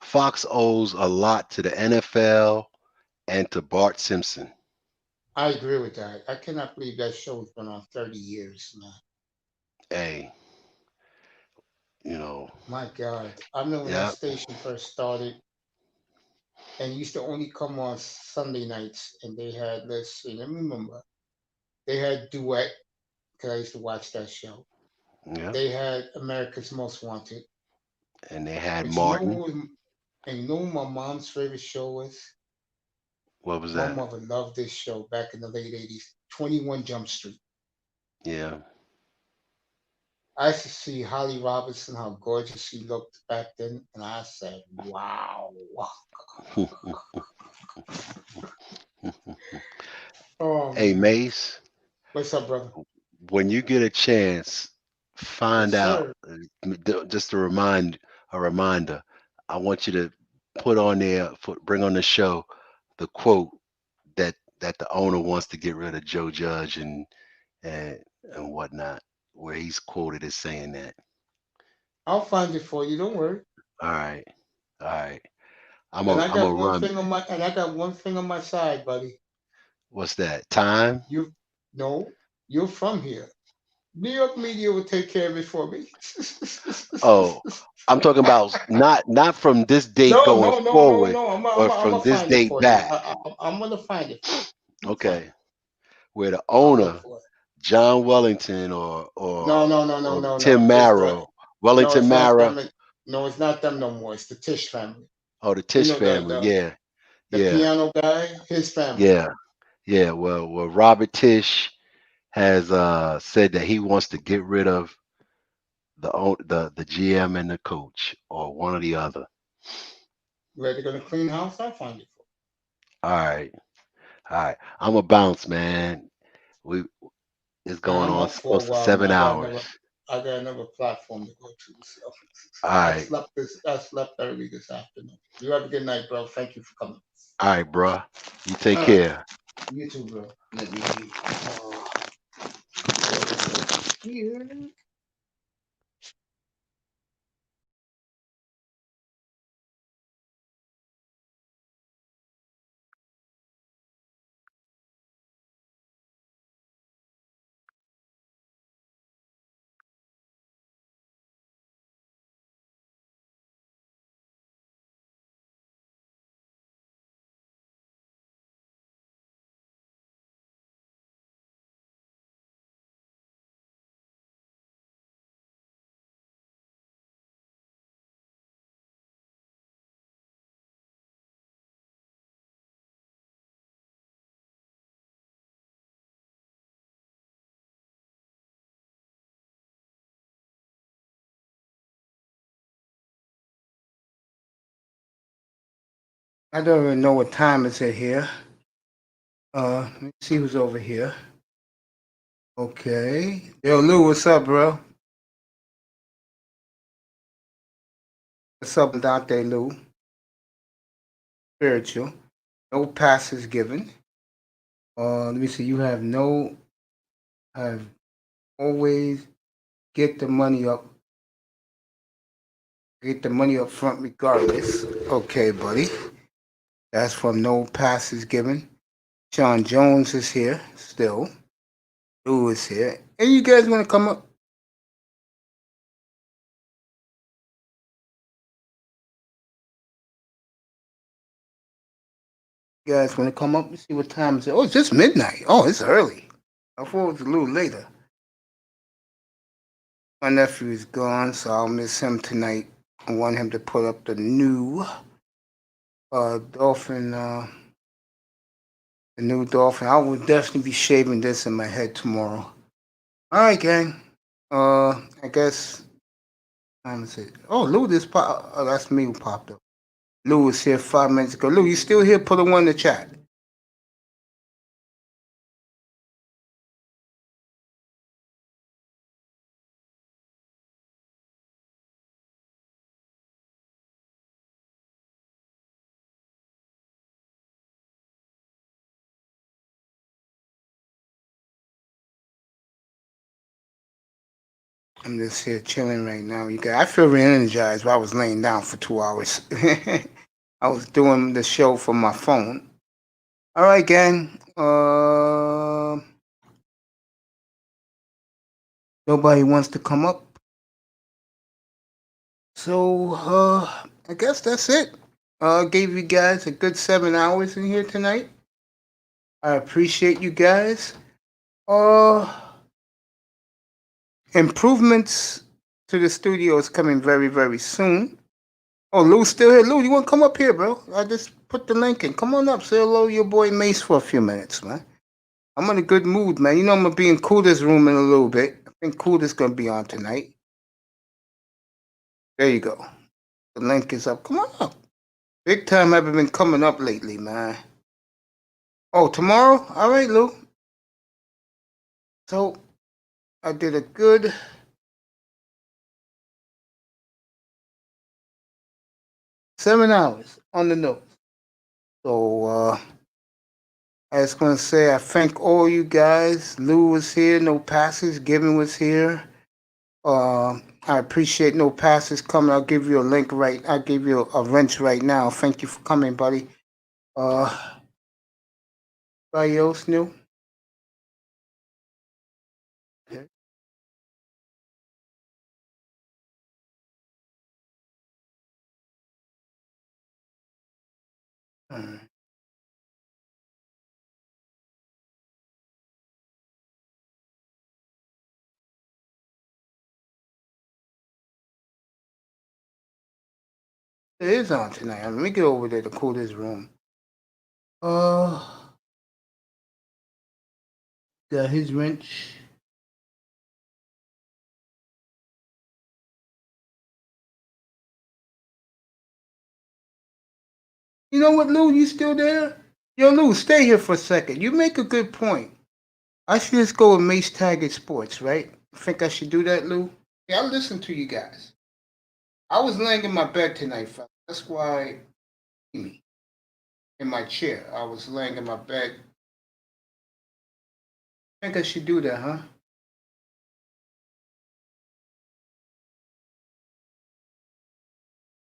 D: Fox owes a lot to the NFL and to Bart Simpson.
A: I agree with that. I cannot believe that show's been on 30 years, man.
D: Hey, you know,
A: My God. I remember when that
D: yeah,
A: station first started and used to only come on Sunday nights, and they had, let's see, let me remember, they had Duet, because I used to watch that show.
D: yeah.
A: They had America's Most Wanted.
D: And they had
A: But you know
D: Martin.
A: who was, and you know who my mom's favorite show was?
D: What was
A: My
D: that?
A: mother loved this show back in the late 80s, 21 Jump Street.
D: Yeah.
A: I used to see Holly Robinson, how gorgeous she looked back then, and I said, wow. Oh,
D: Hey,
A: man.
D: Mace,
A: What's up, brother?
D: when you get a chance,
A: Yes,
D: find out.
A: sir.
D: Just a reminder. I want you to put on there, bring on the show, the quote that the owner wants to get rid of Joe Judge and and whatnot, where he's quoted as saying that.
A: I'll find it for you. Don't worry.
D: All right, all right.
A: And I
D: I'm a
A: got one
D: run.
A: thing on my side, buddy.
D: What's that? Time?
A: You no, you're from here. New York media will take care of it for me.
D: Oh, I'm talking about not from this date
A: No,
D: going
A: no, no, no,
D: forward,
A: no.
D: but
A: I'm
D: from
A: gonna
D: this
A: find it
D: date
A: for you.
D: back.
A: I'm gonna find it for you. I'm gonna find
D: Okay,
A: it.
D: where the
A: I'll look
D: owner,
A: for it.
D: John Wellington
A: No, no, no, no,
D: or
A: no,
D: Tim
A: no.
D: Marrow,
A: No,
D: Wellington
A: it's not
D: Mara,
A: them. No, it's not them no more. It's the Tish family.
D: or the
A: You
D: Tish
A: know
D: family. Yeah,
A: the
D: yeah,
A: piano guy, his family.
D: yeah, yeah. Well, Robert Tish has said that he wants to get rid of the GM and the coach, or one or the other.
A: Ready to go to clean house? I'll find it for
D: All right, all right. I'm a bounce, man. We It's
A: you.
D: going
A: I'm
D: on
A: up for a
D: close to
A: while, man.
D: 7 hours.
A: I got another platform to go to. So
D: All right,
A: I slept early this afternoon. You have a good night, bro. Thank you for coming.
D: all right, bruh. You take
A: All right.
D: care.
A: You too, bro. Let me see. Here. I don't even know what time is it here. Let me see who's over here. Okay. Yo, Lou, what's up, bro? What's up, Dante Lou? Spiritual. No passes given. Let me see. You have always get the money up. Get the money up front regardless. Okay, buddy. That's from no passes given. Sean Jones is here still. Lou is here. And you guys want to come up? You guys want to come up and see what time is it? Oh, it's just midnight. Oh, it's early. I thought it was a little later. My nephew is gone, so I'll miss him tonight. I want him to put up the new dolphin, the new dolphin. I will definitely be shaving this in my head tomorrow. All right, gang. I guess. Time is it? Oh, Lou, oh, that's me who popped up. Lou was here 5 minutes ago. Lou, you still here? Put a one in the chat. I'm just here chilling right now. You guys, I feel re-energized while I was laying down for 2 hours. I was doing the show from my phone. All right, gang. Nobody wants to come up. So, I guess that's it. Gave you guys a good 7 hours in here tonight. I appreciate you guys. Improvements to the studio is coming very, very soon. Oh, Lou's still here. Lou, you want to come up here, bro? I just put the link in. Come on up. Say hello to your boy Mace for a few minutes, man. I'm in a good mood, man. You know I'm going to be in Kuda's room in a little bit. I think Kuda's going to be on tonight. There you go. The link is up. Come on up. Big time haven't been coming up lately, man. Oh, tomorrow? All right, Lou. So, I did a good 7 hours on the nose. So, I was going to say I thank all you guys. Lou was here. No passes. Given was here. I appreciate no passes coming. I'll give you a link I'll give you a wrench right now. Thank you for coming, buddy. Anybody else new? Okay. All right. It is on tonight. Let me get over there to cool this room. Got his wrench. You know what, Lou? You still there? Yo, Lou, stay here for a second. You make a good point. I should just go with Mace Taggart Sports, right? I think I should do that, Lou. Yeah, I listen to you guys. I was laying in my bed tonight, fellas. That's why me in my chair. I was laying in my bed. I think I should do that, huh?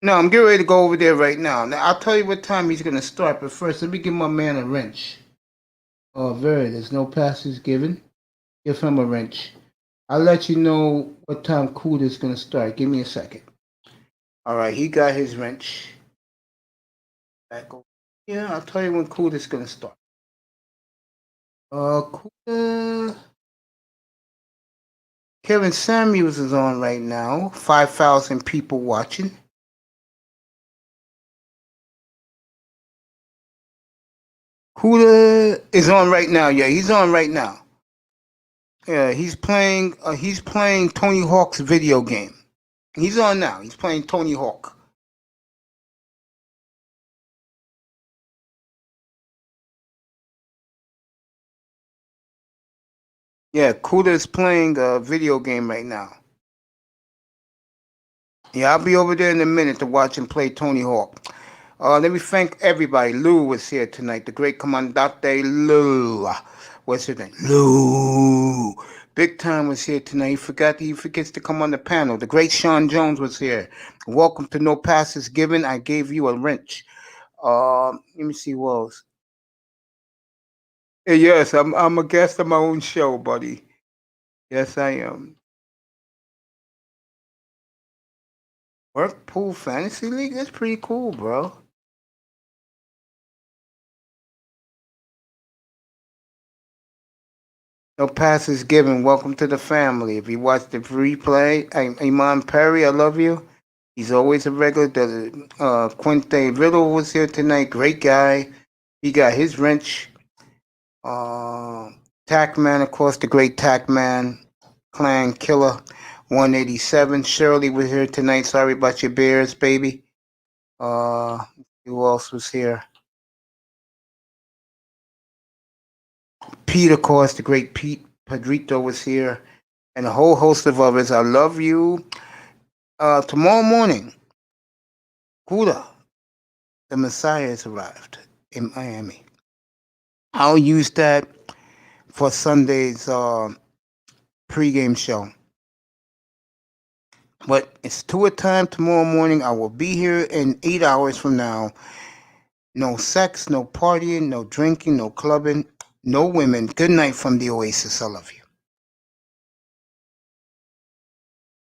A: No, I'm getting ready to go over there right now. Now, I'll tell you what time he's going to start, but first, let me give my man a wrench. Oh, there's no passes given. Give him a wrench. I'll let you know what time Kuda's going to start. Give me a second. All right, he got his wrench. Back over. Yeah, I'll tell you when Kuda's going to start. Kuda. Kevin Samuels is on right now. 5,000 people watching. Kuda is on right now. Yeah, he's on right now. Yeah, he's playing Tony Hawk's video game. He's on now. He's playing Tony Hawk. Yeah, Kuda is playing a video game right now. Yeah, I'll be over there in a minute to watch him play Tony Hawk. Let me thank everybody. Lou was here tonight. The great Commandante Lou. What's his name? Lou. Big Time was here tonight. He forgets to come on the panel. The great Sean Jones was here. Welcome to No Passes Given. I gave you a wrench. Let me see what else. Yes, I'm a guest on my own show, buddy. Yes, I am. Work Pool Fantasy League? That's pretty cool, bro. No passes given. Welcome to the family. If you watch the replay, Iman Perry, I love you. He's always a regular. Quinte Riddle was here tonight. Great guy. He got his wrench. Tackman, of course, the great Tackman. Clan Killer 187. Shirley was here tonight. Sorry about your Bears, baby. Who else was here? Pete, of course, the great Pete Pedrito was here, and a whole host of others. I love you. Tomorrow morning, Kuda, the Messiah has arrived in Miami. I'll use that for Sunday's pregame show. But it's tour time tomorrow morning. I will be here in 8 hours from now. No sex, no partying, no drinking, no clubbing, no women. Good night from the Oasis. I love you.